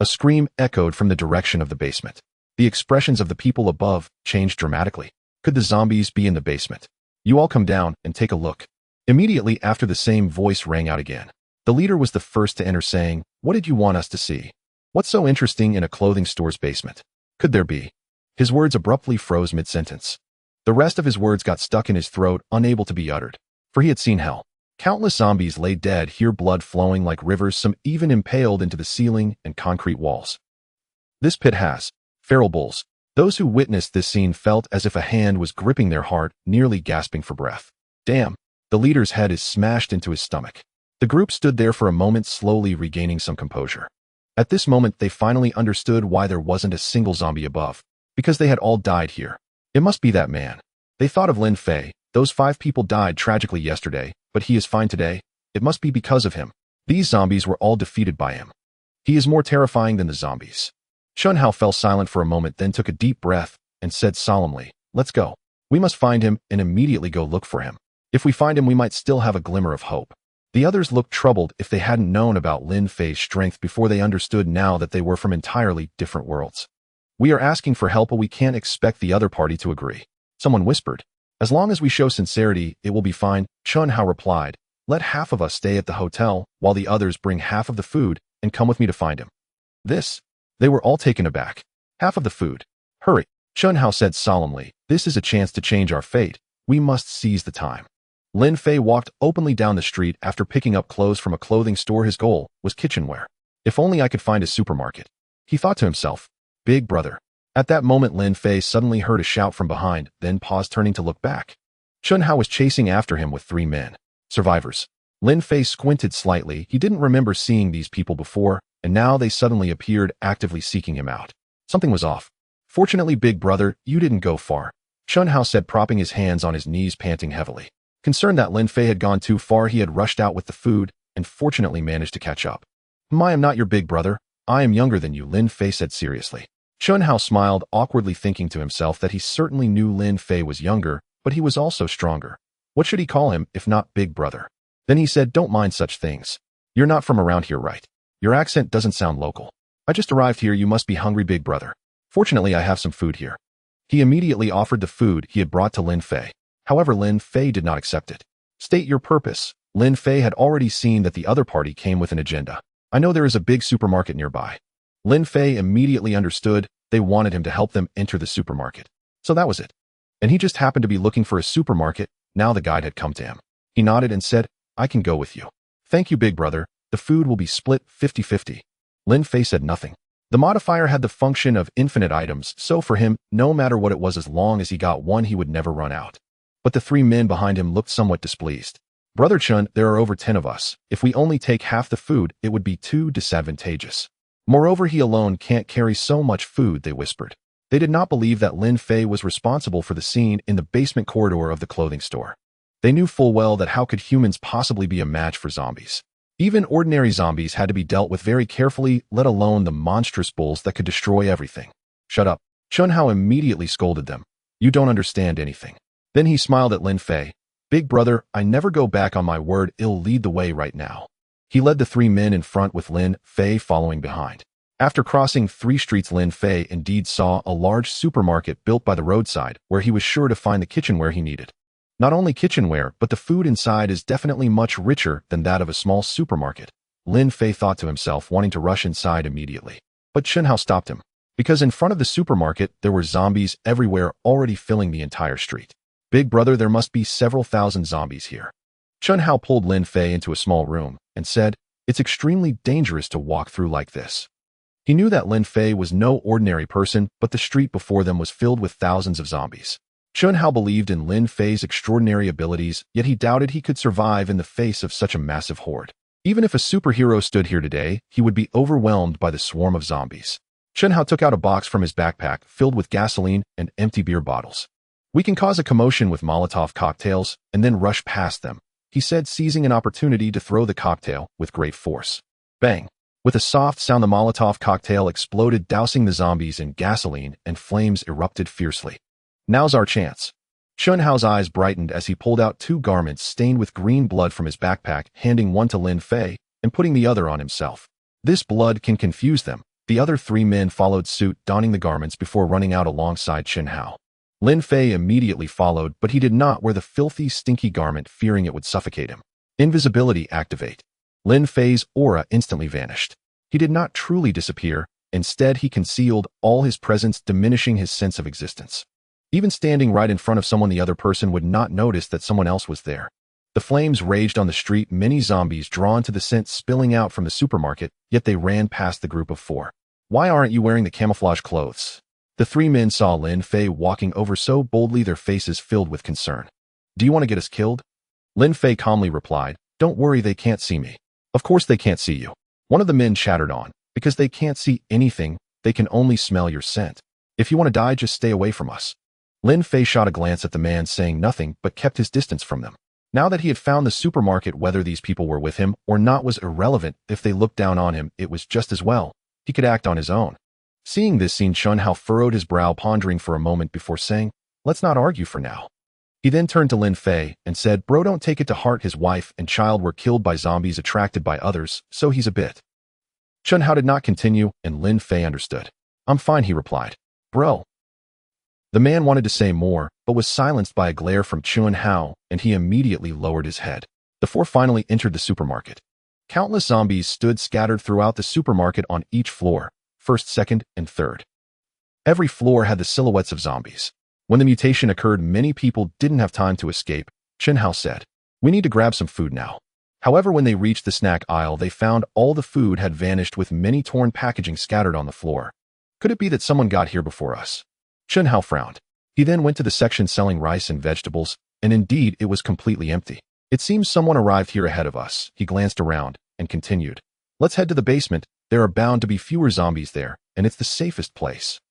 scream echoed from the direction of the basement. The expressions of the people above changed dramatically. Could the zombies be in the basement? You all come down and take a look. Immediately after, the same voice rang out again. The leader was the first to enter, saying, "What did you want us to see? What's so interesting in a clothing store's basement? Could there be?" His words abruptly froze mid-sentence. The rest of his words got stuck in his throat, unable to be uttered. For he had seen hell. Countless zombies lay dead here, blood flowing like rivers, some even impaled into the ceiling and concrete walls. This pit has feral bulls. Those who witnessed this scene felt as if a hand was gripping their heart, nearly gasping for breath. Damn, the leader's head is smashed into his stomach. The group stood there for a moment, slowly regaining some composure. At this moment, they finally understood why there wasn't a single zombie above. Because they had all died here. It must be that man. They thought of Lin Fei. Those 5 people died tragically yesterday, but he is fine today. It must be because of him. These zombies were all defeated by him. He is more terrifying than the zombies. Chen Hao fell silent for a moment, then took a deep breath and said solemnly, "Let's go. We must find him and immediately go look for him. If we find him, we might still have a glimmer of hope." The others looked troubled. If they hadn't known about Lin Fei's strength before, they understood now that they were from entirely different worlds. "We are asking for help, but we can't expect the other party to agree," someone whispered. "As long as we show sincerity, it will be fine," Chen Hao replied. "Let half of us stay at the hotel, while the others bring half of the food and come with me to find him." They were all taken aback. "Half of the food? Hurry," Chen Hao said solemnly. "This is a chance to change our fate. We must seize the time." Lin Fei walked openly down the street after picking up clothes from a clothing store. His goal was kitchenware. "If only I could find a supermarket," he thought to himself. "Big brother." At that moment, Lin Fei suddenly heard a shout from behind, then paused, turning to look back. Chen Hao was chasing after him with 3 men. Survivors. Lin Fei squinted slightly. He didn't remember seeing these people before, and now they suddenly appeared, actively seeking him out. Something was off. "Fortunately, big brother, you didn't go far," Chen Hao said, propping his hands on his knees, panting heavily. Concerned that Lin Fei had gone too far, he had rushed out with the food and fortunately managed to catch up. "I am not your big brother. I am younger than you," Lin Fei said seriously. Chen Hao smiled awkwardly, thinking to himself that he certainly knew Lin Fei was younger, but he was also stronger. What should he call him if not big brother? Then he said, "Don't mind such things. You're not from around here, right? Your accent doesn't sound local. I just arrived here. You must be hungry, big brother. Fortunately, I have some food here." He immediately offered the food he had brought to Lin Fei. However, Lin Fei did not accept it. "State your purpose." Lin Fei had already seen that the other party came with an agenda. "I know there is a big supermarket nearby." Lin Fei immediately understood. They wanted him to help them enter the supermarket. So that was it. And he just happened to be looking for a supermarket. Now the guide had come to him. He nodded and said, "I can go with you." "Thank you, big brother. The food will be split 50-50. Lin Fei said nothing. The modifier had the function of infinite items, so for him, no matter what it was, as long as he got one, he would never run out. But the 3 men behind him looked somewhat displeased. "Brother Chun, there are over 10 of us. If we only take half the food, it would be too disadvantageous. Moreover, he alone can't carry so much food," they whispered. They did not believe that Lin Fei was responsible for the scene in the basement corridor of the clothing store. They knew full well that how could humans possibly be a match for zombies? Even ordinary zombies had to be dealt with very carefully, let alone the monstrous bulls that could destroy everything. "Shut up." Chen Hao immediately scolded them. "You don't understand anything." Then he smiled at Lin Fei. "Big brother, I never go back on my word. I'll lead the way right now." He led the 3 men in front with Lin Fei following behind. After crossing 3 streets, Lin Fei indeed saw a large supermarket built by the roadside, where he was sure to find the kitchenware he needed. Not only kitchenware, but the food inside is definitely much richer than that of a small supermarket. Lin Fei thought to himself, wanting to rush inside immediately. But Chen Hao stopped him. Because in front of the supermarket, there were zombies everywhere, already filling the entire street. "Big brother, there must be several thousand zombies here." Chen Hao pulled Lin Fei into a small room and said, "It's extremely dangerous to walk through like this." He knew that Lin Fei was no ordinary person, but the street before them was filled with thousands of zombies. Chen Hao believed in Lin Fei's extraordinary abilities, yet he doubted he could survive in the face of such a massive horde. Even if a superhero stood here today, he would be overwhelmed by the swarm of zombies. Chen Hao took out a box from his backpack filled with gasoline and empty beer bottles. "We can cause a commotion with Molotov cocktails and then rush past them," he said, seizing an opportunity to throw the cocktail with great force. Bang! With a soft sound, the Molotov cocktail exploded, dousing the zombies in gasoline, and flames erupted fiercely. Now's our chance. Chun Hao's eyes brightened as he pulled out 2 garments stained with green blood from his backpack, handing one to Lin Fei and putting the other on himself. This blood can confuse them. The other 3 men followed suit, donning the garments before running out alongside Chun Hao. Lin Fei immediately followed, but he did not wear the filthy, stinky garment, fearing it would suffocate him. Invisibility activate. Lin Fei's aura instantly vanished. He did not truly disappear. Instead, he concealed all his presence, diminishing his sense of existence. Even standing right in front of someone, the other person would not notice that someone else was there. The flames raged on the street, many zombies drawn to the scent spilling out from the supermarket, yet they ran past the group of 4. Why aren't you wearing the camouflage clothes? The 3 men saw Lin Fei walking over so boldly, their faces filled with concern. Do you want to get us killed? Lin Fei calmly replied, don't worry, they can't see me. Of course they can't see you. One of the men chattered on, because they can't see anything, they can only smell your scent. If you want to die, just stay away from us. Lin Fei shot a glance at the man, saying nothing, but kept his distance from them. Now that he had found the supermarket, whether these people were with him or not was irrelevant. If they looked down on him, it was just as well. He could act on his own. Seeing this scene, Chun Hao furrowed his brow, pondering for a moment before saying, let's not argue for now. He then turned to Lin Fei and said, bro, don't take it to heart. His wife and child were killed by zombies attracted by others, so he's a bit. Chun Hao did not continue, and Lin Fei understood. I'm fine, he replied. Bro. The man wanted to say more, but was silenced by a glare from Chun Hao, and he immediately lowered his head. The 4 finally entered the supermarket. Countless zombies stood scattered throughout the supermarket on each floor, first, second, and third. Every floor had the silhouettes of zombies. When the mutation occurred, many people didn't have time to escape. Chun Hao said, we need to grab some food now. However, when they reached the snack aisle, they found all the food had vanished, with many torn packaging scattered on the floor. Could it be that someone got here before us? Chun Hao frowned. He then went to the section selling rice and vegetables, and indeed, it was completely empty. It seems someone arrived here ahead of us. He glanced around and continued. Let's head to the basement. There are bound to be fewer zombies there, and it's the safest place.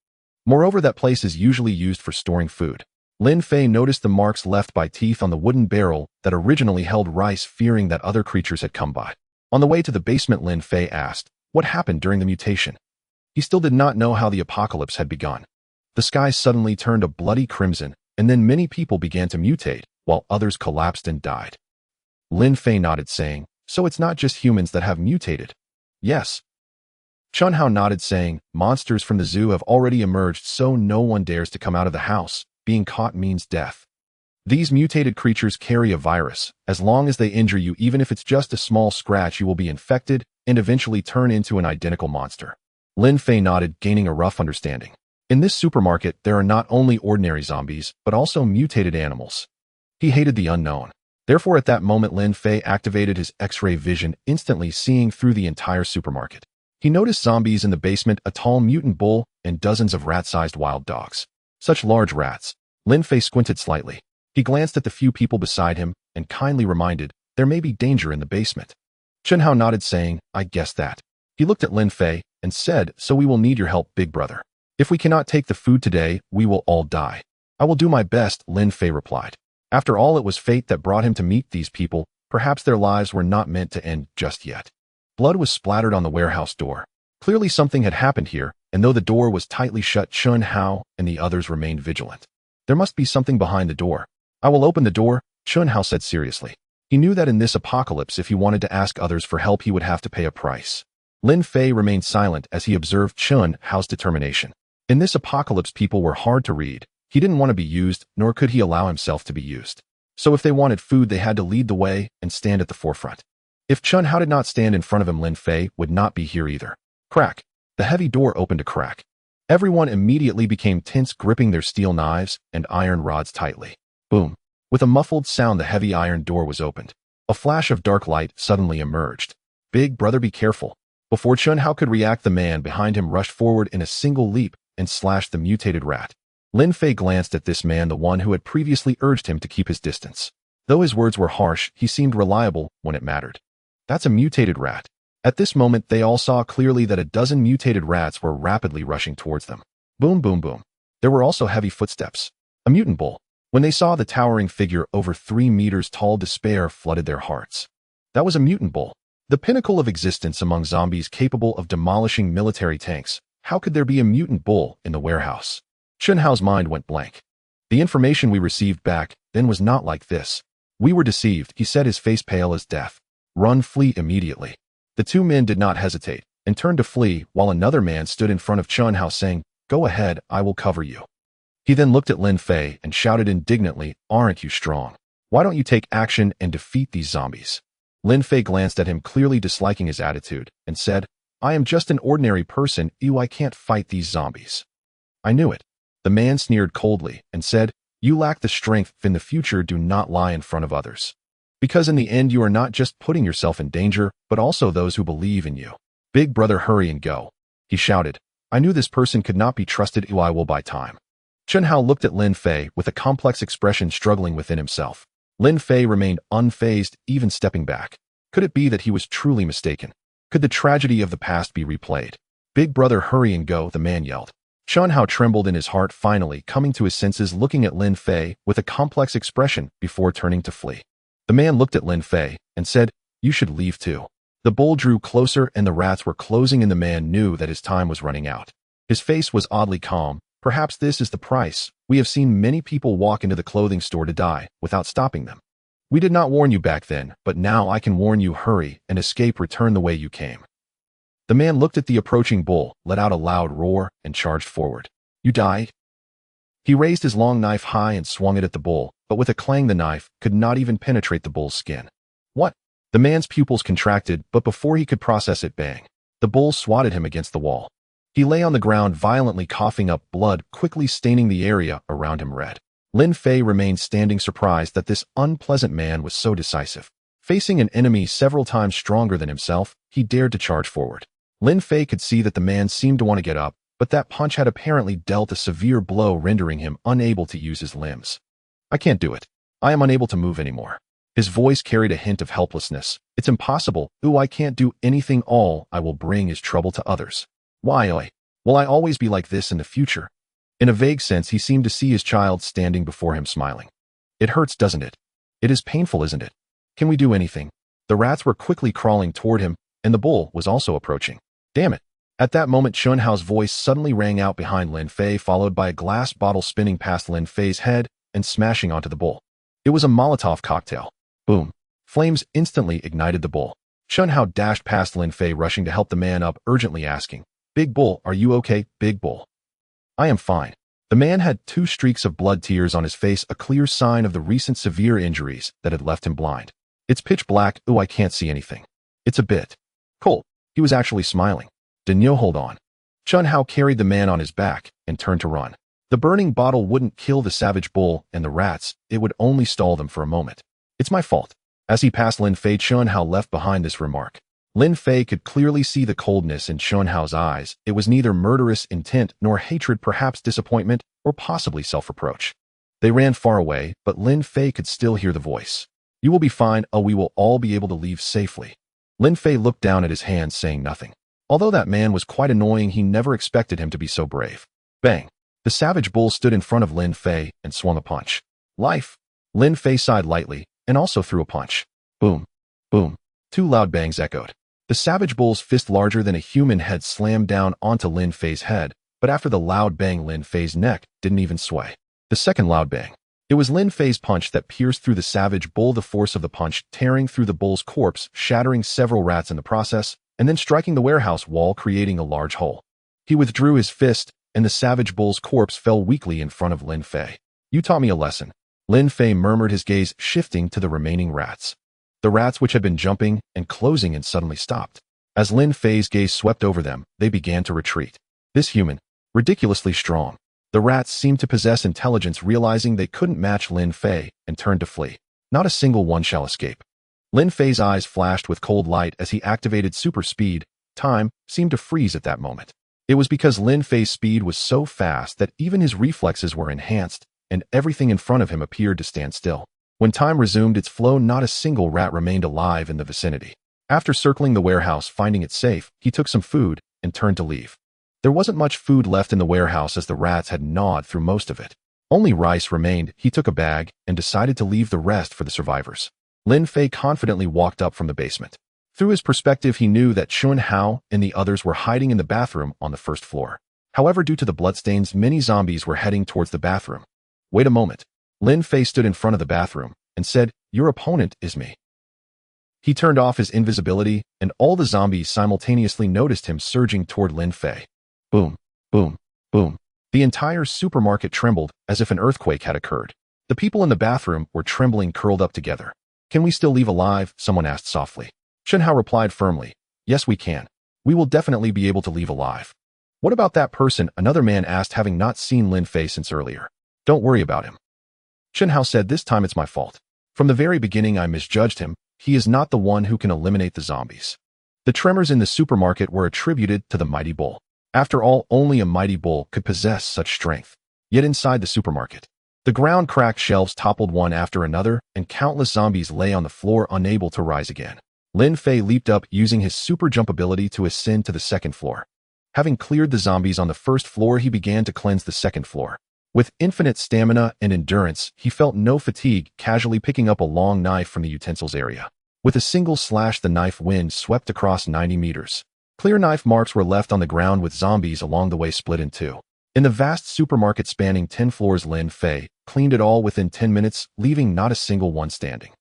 Moreover, that place is usually used for storing food. Lin Fei noticed the marks left by teeth on the wooden barrel that originally held rice, fearing that other creatures had come by. On the way to the basement, Lin Fei asked, what happened during the mutation? He still did not know how the apocalypse had begun. The sky suddenly turned a bloody crimson, and then many people began to mutate, while others collapsed and died. Lin Fei nodded, saying, so it's not just humans that have mutated. Yes. Chun Hao nodded, saying, monsters from the zoo have already emerged, so no one dares to come out of the house. Being caught means death. These mutated creatures carry a virus. As long as they injure you, even if it's just a small scratch, you will be infected and eventually turn into an identical monster. Lin Fei nodded, gaining a rough understanding. In this supermarket, there are not only ordinary zombies, but also mutated animals. He hated the unknown. Therefore, at that moment, Lin Fei activated his X-ray vision, instantly seeing through the entire supermarket. He noticed zombies in the basement, a tall mutant bull, and dozens of rat-sized wild dogs. Such large rats. Lin Fei squinted slightly. He glanced at the few people beside him and kindly reminded, there may be danger in the basement. Chun Hao nodded, saying, I guessed that. He looked at Lin Fei and said, so we will need your help, big brother. If we cannot take the food today, we will all die. I will do my best, Lin Fei replied. After all, it was fate that brought him to meet these people. Perhaps their lives were not meant to end just yet. Blood was splattered on the warehouse door. Clearly something had happened here, and though the door was tightly shut, Chun Hao and the others remained vigilant. There must be something behind the door. I will open the door, Chun Hao said seriously. He knew that in this apocalypse, if he wanted to ask others for help, he would have to pay a price. Lin Fei remained silent as he observed Chun Hao's determination. In this apocalypse, people were hard to read. He didn't want to be used, nor could he allow himself to be used. So if they wanted food, they had to lead the way and stand at the forefront. If Chun Hao did not stand in front of him, Lin Fei would not be here either. Crack. The heavy door opened a crack. Everyone immediately became tense, gripping their steel knives and iron rods tightly. Boom. With a muffled sound, the heavy iron door was opened. A flash of dark light suddenly emerged. Big brother, be careful. Before Chun Hao could react, the man behind him rushed forward in a single leap and slashed the mutated rat. Lin Fei glanced at this man, the one who had previously urged him to keep his distance. Though his words were harsh, he seemed reliable when it mattered. That's a mutated rat. At this moment, they all saw clearly that a dozen mutated rats were rapidly rushing towards them. Boom, boom, boom. There were also heavy footsteps. A mutant bull. When they saw the towering figure over 3 meters tall, despair flooded their hearts. That was a mutant bull. The pinnacle of existence among zombies capable of demolishing military tanks. How could there be a mutant bull in the warehouse? Chunhao's mind went blank. The information we received back then was not like this. We were deceived, he said, his face pale as death. Run, flee immediately. The two men did not hesitate and turned to flee while another man stood in front of Chunhao saying, "Go ahead, I will cover you." He then looked at Lin Fei and shouted indignantly, "Aren't you strong? Why don't you take action and defeat these zombies?" Lin Fei glanced at him, clearly disliking his attitude, and said, "I am just an ordinary person. I can't fight these zombies." "I knew it." The man sneered coldly and said, "You lack the strength. In the future, do not lie in front of others. Because in the end, you are not just putting yourself in danger, but also those who believe in you. Big brother, hurry and go." He shouted. I knew this person could not be trusted. I will buy time. Chunhao looked at Lin Fei with a complex expression, struggling within himself. Lin Fei remained unfazed, even stepping back. Could it be that he was truly mistaken? Could the tragedy of the past be replayed? "Big brother, hurry and go," the man yelled. Chunhao trembled in his heart, finally coming to his senses, looking at Lin Fei with a complex expression before turning to flee. The man looked at Lin Fei and said, "You should leave too." The bull drew closer and the rats were closing in. The man knew that his time was running out. His face was oddly calm. "Perhaps this is the price. We have seen many people walk into the clothing store to die without stopping them. We did not warn you back then, but now I can warn you. Hurry and escape. Return the way you came." The man looked at the approaching bull, let out a loud roar, and charged forward. "You die?" He raised his long knife high and swung it at the bull, but with a clang the knife could not even penetrate the bull's skin. "What?" The man's pupils contracted, but before he could process it, bang. The bull swatted him against the wall. He lay on the ground, violently coughing up blood, quickly staining the area around him red. Lin Fei remained standing, surprised that this unpleasant man was so decisive. Facing an enemy several times stronger than himself, he dared to charge forward. Lin Fei could see that the man seemed to want to get up, but that punch had apparently dealt a severe blow, rendering him unable to use his limbs. "I can't do it. I am unable to move anymore." His voice carried a hint of helplessness. "It's impossible. I can't do anything. All I will bring is trouble to others. Why, will I always be like this in the future?" In a vague sense, he seemed to see his child standing before him, smiling. "It hurts, doesn't it? It is painful, isn't it? Can we do anything?" The rats were quickly crawling toward him, and the bull was also approaching. "Damn it." At that moment, Chunhao's voice suddenly rang out behind Lin Fei, followed by a glass bottle spinning past Lin Fei's head and smashing onto the bull. It was a Molotov cocktail. Boom. Flames instantly ignited the bull. Chunhao dashed past Lin Fei, rushing to help the man up, urgently asking, "Big bull, are you okay, big bull?" "I am fine." The man had 2 streaks of blood tears on his face, a clear sign of the recent severe injuries that had left him blind. "It's pitch black. I can't see anything. It's a bit cold." He was actually smiling. "Daniel, hold on." Chunhao carried the man on his back and turned to run. The burning bottle wouldn't kill the savage bull and the rats, it would only stall them for a moment. "It's my fault." As he passed Lin Fei, Chunhao left behind this remark. Lin Fei could clearly see the coldness in Chunhao's eyes. It was neither murderous intent nor hatred, perhaps disappointment or possibly self-reproach. They ran far away, but Lin Fei could still hear the voice. "You will be fine. We will all be able to leave safely." Lin Fei looked down at his hands, saying nothing. Although that man was quite annoying, he never expected him to be so brave. Bang! The savage bull stood in front of Lin Fei and swung a punch. "Life!" Lin Fei sighed lightly and also threw a punch. Boom! Boom! 2 loud bangs echoed. The savage bull's fist, larger than a human head, slammed down onto Lin Fei's head, but after the loud bang, Lin Fei's neck didn't even sway. The second loud bang. It was Lin Fei's punch that pierced through the savage bull, the force of the punch tearing through the bull's corpse, shattering several rats in the process, and then striking the warehouse wall, creating a large hole. He withdrew his fist, and the savage bull's corpse fell weakly in front of Lin Fei. "You taught me a lesson." Lin Fei murmured, his gaze shifting to the remaining rats. The rats, which had been jumping and closing and suddenly stopped. As Lin Fei's gaze swept over them, they began to retreat. This human, ridiculously strong. The rats seemed to possess intelligence, realizing they couldn't match Lin Fei, and turned to flee. "Not a single one shall escape." Lin Fei's eyes flashed with cold light as he activated super speed. Time seemed to freeze at that moment. It was because Lin Fei's speed was so fast that even his reflexes were enhanced, and everything in front of him appeared to stand still. When time resumed its flow, not a single rat remained alive in the vicinity. After circling the warehouse, finding it safe, he took some food and turned to leave. There wasn't much food left in the warehouse, as the rats had gnawed through most of it. Only rice remained. He took a bag and decided to leave the rest for the survivors. Lin Fei confidently walked up from the basement. Through his perspective, he knew that Chun Hao and the others were hiding in the bathroom on the first floor. However, due to the bloodstains, many zombies were heading towards the bathroom. Wait a moment. Lin Fei stood in front of the bathroom and said, "Your opponent is me." He turned off his invisibility, and all the zombies simultaneously noticed him surging toward Lin Fei. Boom, boom, boom. The entire supermarket trembled as if an earthquake had occurred. The people in the bathroom were trembling, curled up together. "Can we still leave alive?" someone asked softly. Chun Hao replied firmly, "Yes, we can. We will definitely be able to leave alive." "What about that person?" another man asked, having not seen Lin Fei since earlier. "Don't worry about him." Chun Hao said, "This time it's my fault. From the very beginning I misjudged him. He is not the one who can eliminate the zombies." The tremors in the supermarket were attributed to the mighty bull. After all, only a mighty bull could possess such strength. Yet inside the supermarket, the ground cracked, shelves toppled one after another, and countless zombies lay on the floor unable to rise again. Lin Fei leaped up using his super jump ability to ascend to the second floor. Having cleared the zombies on the first floor, he began to cleanse the second floor. With infinite stamina and endurance, he felt no fatigue, casually picking up a long knife from the utensils area. With a single slash, the knife wind swept across 90 meters. Clear knife marks were left on the ground, with zombies along the way split in two. In the vast supermarket spanning 10 floors, Lin Fei cleaned it all within 10 minutes, leaving not a single one standing.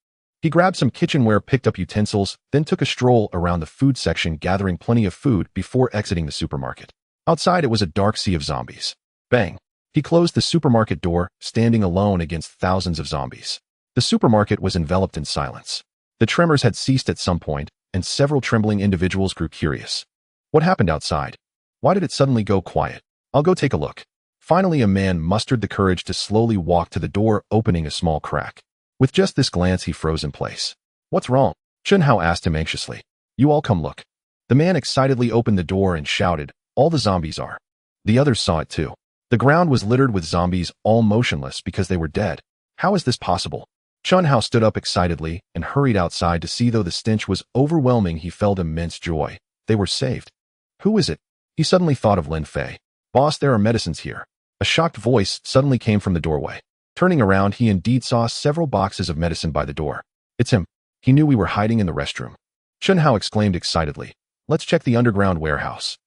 He grabbed some kitchenware, picked up utensils, then took a stroll around the food section, gathering plenty of food before exiting the supermarket. Outside, it was a dark sea of zombies. Bang! He closed the supermarket door, standing alone against thousands of zombies. The supermarket was enveloped in silence. The tremors had ceased at some point, and several trembling individuals grew curious. What happened outside? Why did it suddenly go quiet? I'll go take a look. Finally, a man mustered the courage to slowly walk to the door, opening a small crack. With just this glance, he froze in place. "What's wrong?" Chun Hao asked him anxiously. "You all come look." The man excitedly opened the door and shouted, "All the zombies are." The others saw it too. The ground was littered with zombies, all motionless because they were dead. How is this possible? Chun Hao stood up excitedly and hurried outside to see. Though the stench was overwhelming, he felt immense joy. They were saved. Who is it? He suddenly thought of Lin Fei. "Boss, there are medicines here." A shocked voice suddenly came from the doorway. Turning around, he indeed saw several boxes of medicine by the door. "It's him. He knew we were hiding in the restroom." Chun Hao exclaimed excitedly. "Let's check the underground warehouse."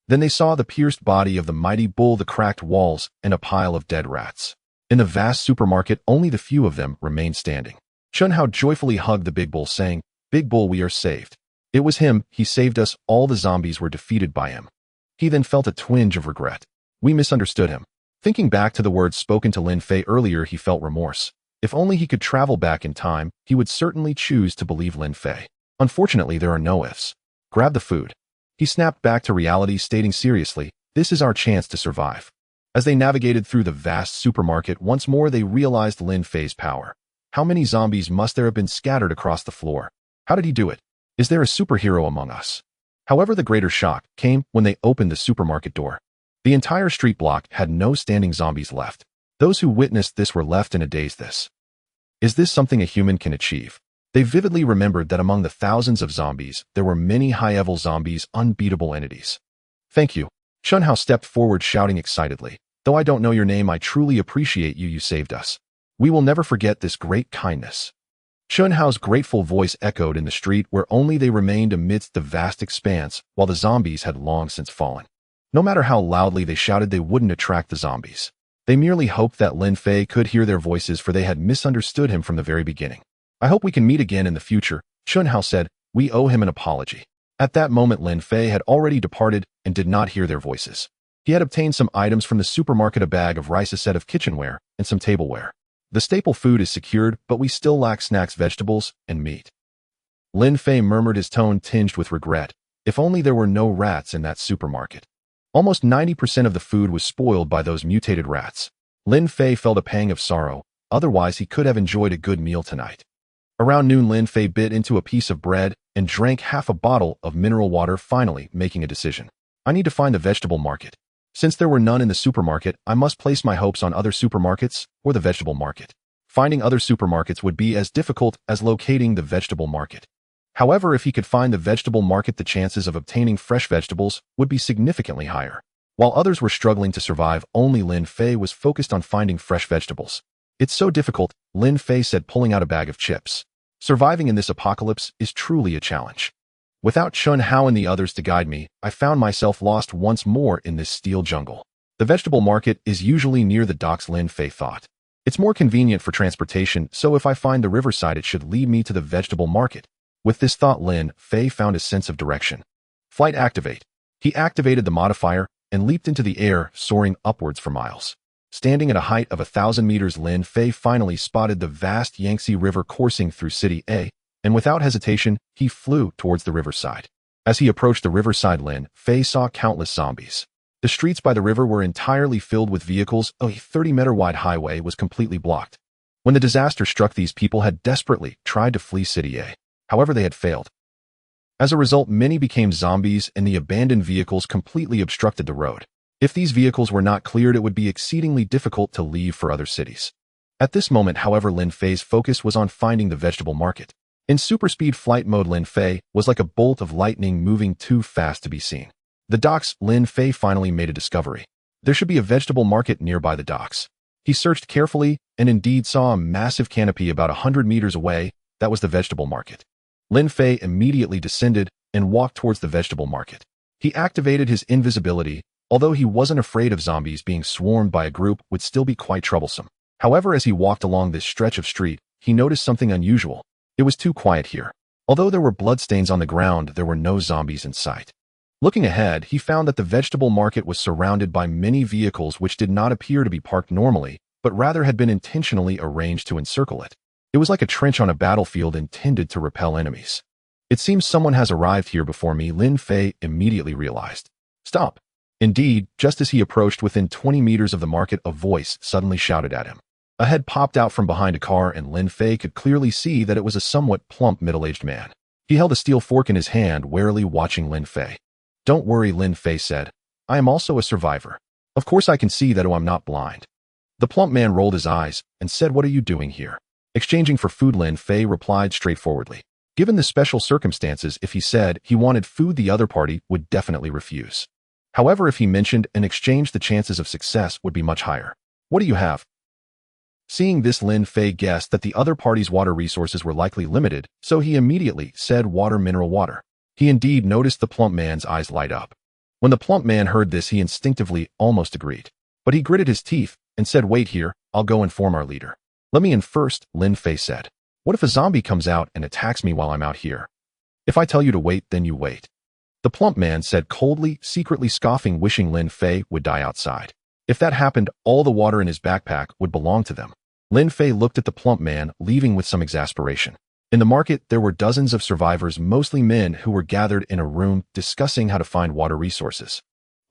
Then they saw the pierced body of the mighty bull, the cracked walls, and a pile of dead rats. In the vast supermarket, only the few of them remained standing. Chun Hao joyfully hugged the big bull, saying, "Big bull, we are saved." It was him. He saved us. All the zombies were defeated by him. He then felt a twinge of regret. We misunderstood him. Thinking back to the words spoken to Lin Fei earlier, he felt remorse. If only he could travel back in time, he would certainly choose to believe Lin Fei. Unfortunately, there are no ifs. Grab the food. He snapped back to reality, stating seriously, "This is our chance to survive." As they navigated through the vast supermarket, once more they realized Lin Fei's power. How many zombies must there have been scattered across the floor? How did he do it? Is there a superhero among us? However, the greater shock came when they opened the supermarket door. The entire street block had no standing zombies left. Those who witnessed this were left in a daze. Is this something a human can achieve? They vividly remembered that among the thousands of zombies, there were many high-level zombies, unbeatable entities. "Thank you." Chun Hao stepped forward, shouting excitedly. "Though I don't know your name, I truly appreciate you. You saved us. We will never forget this great kindness." Chun Hao's grateful voice echoed in the street, where only they remained amidst the vast expanse, while the zombies had long since fallen. No matter how loudly they shouted, they wouldn't attract the zombies. They merely hoped that Lin Fei could hear their voices, for they had misunderstood him from the very beginning. "I hope we can meet again in the future," Chun Hao said. "We owe him an apology." At that moment, Lin Fei had already departed and did not hear their voices. He had obtained some items from the supermarket, a bag of rice, a set of kitchenware, and some tableware. "The staple food is secured, but we still lack snacks, vegetables, and meat." Lin Fei murmured, his tone tinged with regret. If only there were no rats in that supermarket. Almost 90% of the food was spoiled by those mutated rats. Lin Fei felt a pang of sorrow. Otherwise, he could have enjoyed a good meal tonight. Around noon, Lin Fei bit into a piece of bread and drank half a bottle of mineral water, finally making a decision. "I need to find the vegetable market. Since there were none in the supermarket, I must place my hopes on other supermarkets or the vegetable market." Finding other supermarkets would be as difficult as locating the vegetable market. However, if he could find the vegetable market, the chances of obtaining fresh vegetables would be significantly higher. While others were struggling to survive, only Lin Fei was focused on finding fresh vegetables. "It's so difficult," Lin Fei said, pulling out a bag of chips. "Surviving in this apocalypse is truly a challenge." Without Chun Hao and the others to guide me, I found myself lost once more in this steel jungle. The vegetable market is usually near the docks, Lin Fei thought. It's more convenient for transportation, so if I find the riverside it should lead me to the vegetable market. With this thought, Lin Fei found a sense of direction. Flight activate. He activated the modifier and leaped into the air, soaring upwards for miles. Standing at a height of 1,000 meters, Lin Fei finally spotted the vast Yangtze River coursing through City A, and without hesitation, he flew towards the riverside. As he approached the riverside, Lin Fei saw countless zombies. The streets by the river were entirely filled with vehicles. A 30-meter-wide highway was completely blocked. When the disaster struck, these people had desperately tried to flee City A. However, they had failed. As a result, many became zombies, and the abandoned vehicles completely obstructed the road. If these vehicles were not cleared, it would be exceedingly difficult to leave for other cities. At this moment, however, Lin Fei's focus was on finding the vegetable market. In superspeed flight mode, Lin Fei was like a bolt of lightning moving too fast to be seen. The docks. Lin Fei finally made a discovery. There should be a vegetable market nearby the docks. He searched carefully and indeed saw a massive canopy about 100 meters away. That was the vegetable market. Lin Fei immediately descended and walked towards the vegetable market. He activated his invisibility. Although he wasn't afraid of zombies, being swarmed by a group would still be quite troublesome. However, as he walked along this stretch of street, he noticed something unusual. It was too quiet here. Although there were bloodstains on the ground, there were no zombies in sight. Looking ahead, he found that the vegetable market was surrounded by many vehicles which did not appear to be parked normally, but rather had been intentionally arranged to encircle it. It was like a trench on a battlefield intended to repel enemies. It seems someone has arrived here before me, Lin Fei immediately realized. Stop. Indeed, just as he approached within 20 meters of the market, a voice suddenly shouted at him. A head popped out from behind a car, and Lin Fei could clearly see that it was a somewhat plump middle-aged man. He held a steel fork in his hand, warily watching Lin Fei. Don't worry, Lin Fei said. I am also a survivor. Of course I can see that I'm not blind. The plump man rolled his eyes and said, what are you doing here? Exchanging for food, Lin Fei replied straightforwardly. Given the special circumstances, if he said he wanted food, the other party would definitely refuse. However, if he mentioned an exchange, the chances of success would be much higher. What do you have? Seeing this, Lin Fei guessed that the other party's water resources were likely limited, so he immediately said water, mineral water. He indeed noticed the plump man's eyes light up. When the plump man heard this, he instinctively almost agreed. But he gritted his teeth and said, wait here, I'll go inform our leader. Let me in first, Lin Fei said. What if a zombie comes out and attacks me while I'm out here? If I tell you to wait, then you wait. The plump man said coldly, secretly scoffing, wishing Lin Fei would die outside. If that happened, all the water in his backpack would belong to them. Lin Fei looked at the plump man, leaving with some exasperation. In the market, there were dozens of survivors, mostly men, who were gathered in a room discussing how to find water resources.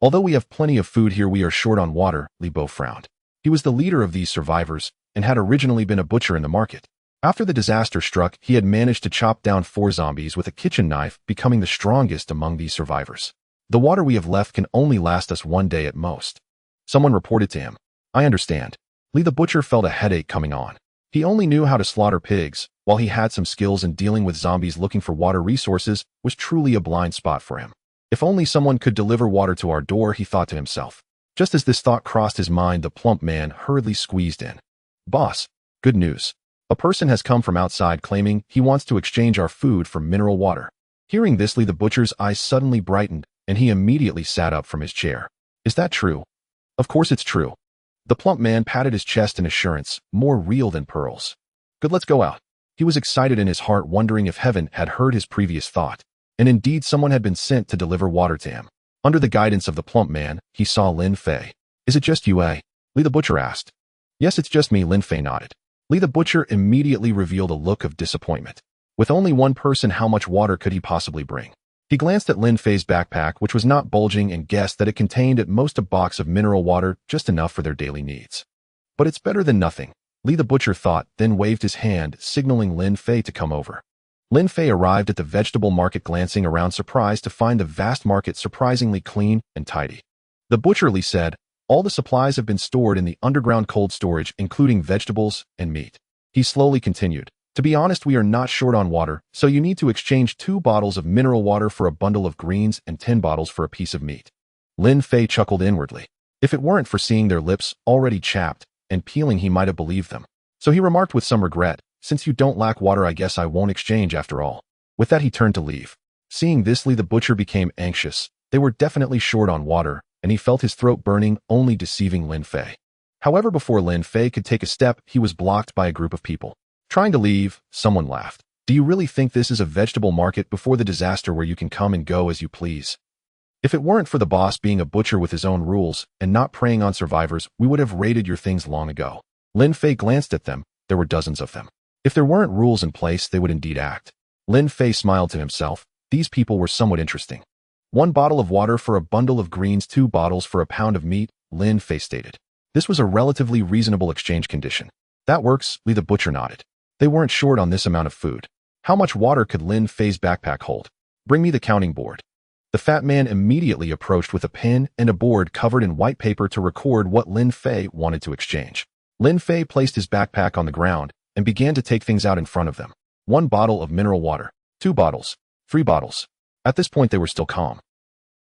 Although we have plenty of food here, we are short on water, Li Bo frowned. He was the leader of these survivors and had originally been a butcher in the market. After the disaster struck, he had managed to chop down 4 zombies with a kitchen knife, becoming the strongest among these survivors. The water we have left can only last us 1 day at most. Someone reported to him. I understand. Li the butcher felt a headache coming on. He only knew how to slaughter pigs, while he had some skills in dealing with zombies. Looking for water resources was truly a blind spot for him. If only someone could deliver water to our door, he thought to himself. Just as this thought crossed his mind, the plump man hurriedly squeezed in. Boss, good news. A person has come from outside claiming he wants to exchange our food for mineral water. Hearing this, Li the butcher's eyes suddenly brightened, and he immediately sat up from his chair. Is that true? Of course it's true. The plump man patted his chest in assurance, more real than pearls. Good, let's go out. He was excited in his heart, wondering if heaven had heard his previous thought, and indeed someone had been sent to deliver water to him. Under the guidance of the plump man, he saw Lin Fei. Is it just you, eh? Li the butcher asked. Yes, it's just me, Lin Fei nodded. Li the butcher immediately revealed a look of disappointment. With only one person, how much water could he possibly bring? He glanced at Lin Fei's backpack, which was not bulging, and guessed that it contained at most a box of mineral water, just enough for their daily needs. But it's better than nothing, Li the butcher thought, then waved his hand, signaling Lin Fei to come over. Lin Fei arrived at the vegetable market, glancing around, surprised to find the vast market surprisingly clean and tidy. The butcher, Li said, all the supplies have been stored in the underground cold storage, including vegetables and meat. He slowly continued. To be honest, we are not short on water, so you need to exchange 2 bottles of mineral water for a bundle of greens and 10 bottles for a piece of meat. Lin Fei chuckled inwardly. If it weren't for seeing their lips already chapped and peeling, he might have believed them. So he remarked with some regret, since you don't lack water, I guess I won't exchange after all. With that, he turned to leave. Seeing this, Li the Butcher became anxious. They were definitely short on water, and he felt his throat burning, only deceiving Lin Fei. However, before Lin Fei could take a step, he was blocked by a group of people. Trying to leave, someone laughed. Do you really think this is a vegetable market before the disaster where you can come and go as you please? If it weren't for the boss being a butcher with his own rules and not preying on survivors, we would have raided your things long ago. Lin Fei glanced at them. There were dozens of them. If there weren't rules in place, they would indeed act. Lin Fei smiled to himself. These people were somewhat interesting. 1 bottle of water for a bundle of greens, 2 bottles for a pound of meat, Lin Fei stated. This was a relatively reasonable exchange condition. That works, Li the Butcher nodded. They weren't short on this amount of food. How much water could Lin Fei's backpack hold? Bring me the counting board. The fat man immediately approached with a pen and a board covered in white paper to record what Lin Fei wanted to exchange. Lin Fei placed his backpack on the ground and began to take things out in front of them. 1 bottle of mineral water, 2 bottles, 3 bottles. At this point, they were still calm.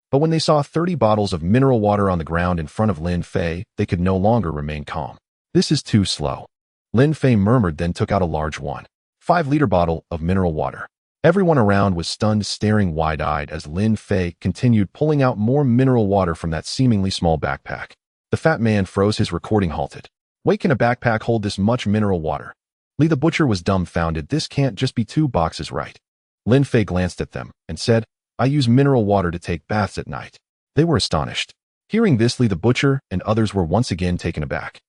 But when they saw 30 bottles of mineral water on the ground in front of Lin Fei, they could no longer remain calm. This is too slow. Lin Fei murmured, then took out a large 1.5-liter bottle of mineral water. Everyone around was stunned, staring wide-eyed as Lin Fei continued pulling out more mineral water from that seemingly small backpack. The fat man froze, his recording halted. Wait, can a backpack hold this much mineral water? Li the Butcher was dumbfounded. This can't just be 2 boxes, right? Lin Fei glanced at them and said, I use mineral water to take baths at night. They were astonished. Hearing this, Li the Butcher and others were once again taken aback.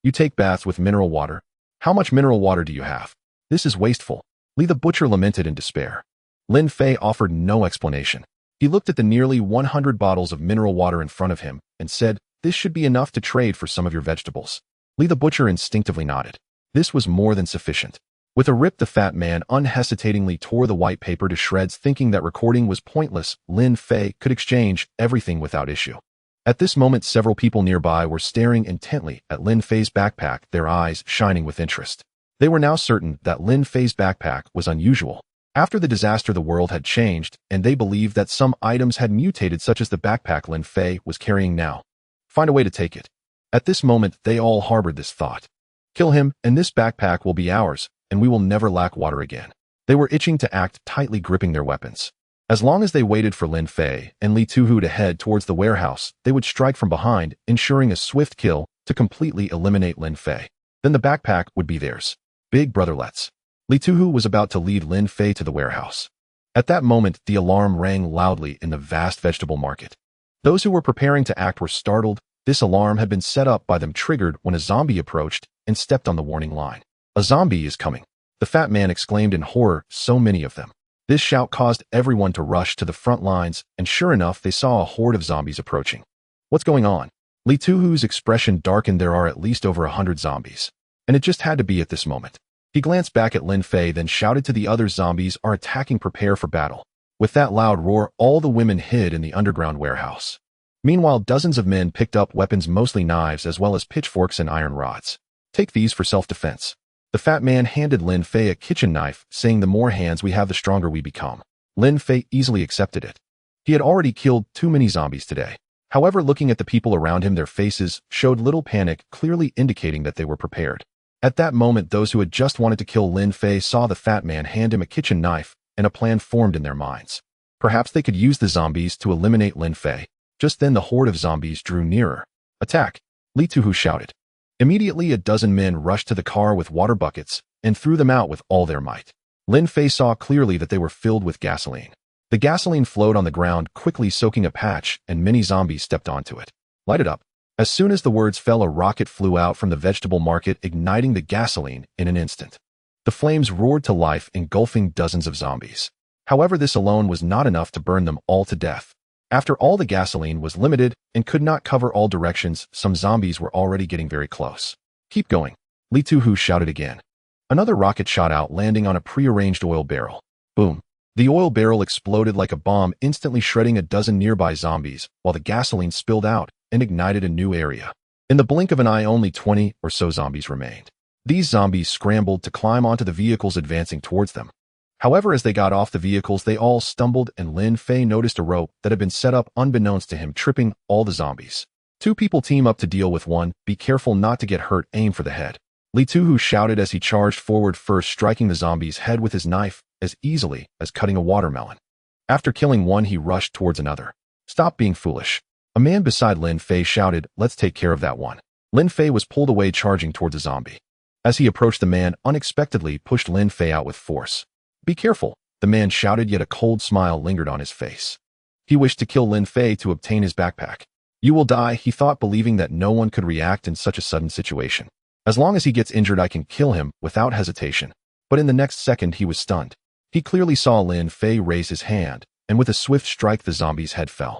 You take baths with mineral water? How much mineral water do you have? This is wasteful. Li the Butcher lamented in despair. Lin Fei offered no explanation. He looked at the nearly 100 bottles of mineral water in front of him and said, this should be enough to trade for some of your vegetables. Li the Butcher instinctively nodded. This was more than sufficient. With a rip, the fat man unhesitatingly tore the white paper to shreds, thinking that recording was pointless. Lin Fei could exchange everything without issue. At this moment, several people nearby were staring intently at Lin Fei's backpack, their eyes shining with interest. They were now certain that Lin Fei's backpack was unusual. After the disaster, the world had changed, and they believed that some items had mutated, such as the backpack Lin Fei was carrying now. Find a way to take it. At this moment, they all harbored this thought. Kill him, and this backpack will be ours, and we will never lack water again. They were itching to act, tightly gripping their weapons. As long as they waited for Lin Fei and Li Tuhu to head towards the warehouse, they would strike from behind, ensuring a swift kill to completely eliminate Lin Fei. Then the backpack would be theirs. Big brother, let's. Li Tuhu was about to lead Lin Fei to the warehouse. At that moment, the alarm rang loudly in the vast vegetable market. Those who were preparing to act were startled. This alarm had been set up by them, triggered when a zombie approached and stepped on the warning line. A zombie is coming, the fat man exclaimed in horror, so many of them. This shout caused everyone to rush to the front lines, and sure enough, they saw a horde of zombies approaching. What's going on? Li Tuhu's expression darkened. There are at least over 100 zombies. And it just had to be at this moment. He glanced back at Lin Fei, then shouted to the others, zombies are attacking, prepare for battle. With that loud roar, all the women hid in the underground warehouse. Meanwhile, dozens of men picked up weapons, mostly knives, as well as pitchforks and iron rods. Take these for self-defense. The fat man handed Lin Fei a kitchen knife, saying, the more hands we have, the stronger we become. Lin Fei easily accepted it. He had already killed too many zombies today. However, looking at the people around him, their faces showed little panic, clearly indicating that they were prepared. At that moment, those who had just wanted to kill Lin Fei saw the fat man hand him a kitchen knife, and a plan formed in their minds. Perhaps they could use the zombies to eliminate Lin Fei. Just then, the horde of zombies drew nearer. Attack! Li Tuhu shouted. Immediately, a dozen men rushed to the car with water buckets and threw them out with all their might. Lin Fei saw clearly that they were filled with gasoline. The gasoline flowed on the ground, quickly soaking a patch, and many zombies stepped onto it. Light it up. As soon as the words fell, a rocket flew out from the vegetable market, igniting the gasoline in an instant. The flames roared to life, engulfing dozens of zombies. However, this alone was not enough to burn them all to death. After all, the gasoline was limited and could not cover all directions. Some zombies were already getting very close. Keep going. Li Tuhu shouted again. Another rocket shot out, landing on a prearranged oil barrel. Boom. The oil barrel exploded like a bomb, instantly shredding a dozen nearby zombies, while the gasoline spilled out and ignited a new area. In the blink of an eye, only 20 or so zombies remained. These zombies scrambled to climb onto the vehicles advancing towards them. However, as they got off the vehicles, they all stumbled, and Lin Fei noticed a rope that had been set up unbeknownst to him, tripping all the zombies. 2 people team up to deal with one. Be careful not to get hurt. Aim for the head. Li Tuhu shouted as he charged forward, first striking the zombie's head with his knife as easily as cutting a watermelon. After killing one, he rushed towards another. Stop being foolish. A man beside Lin Fei shouted, let's take care of that one. Lin Fei was pulled away, charging towards a zombie. As he approached, the man unexpectedly pushed Lin Fei out with force. Be careful, the man shouted, yet a cold smile lingered on his face. He wished to kill Lin Fei to obtain his backpack. You will die, he thought, believing that no one could react in such a sudden situation. As long as he gets injured, I can kill him without hesitation. But in the next second, he was stunned. He clearly saw Lin Fei raise his hand, and with a swift strike, the zombie's head fell.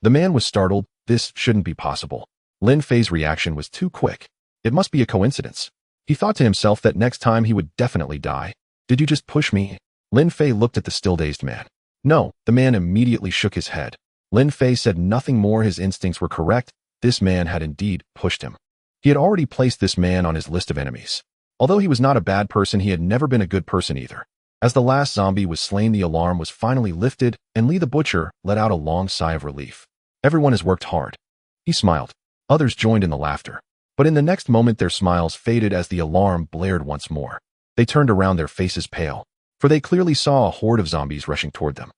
The man was startled. This shouldn't be possible. Lin Fei's reaction was too quick. It must be a coincidence. He thought to himself that next time he would definitely die. Did you just push me? Lin Fei looked at the still dazed man. No, the man immediately shook his head. Lin Fei said nothing more. His instincts were correct. This man had indeed pushed him. He had already placed this man on his list of enemies. Although he was not a bad person, he had never been a good person either. As the last zombie was slain, the alarm was finally lifted, and Li the Butcher let out a long sigh of relief. Everyone has worked hard. He smiled. Others joined in the laughter. But in the next moment, their smiles faded as the alarm blared once more. They turned around, their faces pale, for they clearly saw a horde of zombies rushing toward them.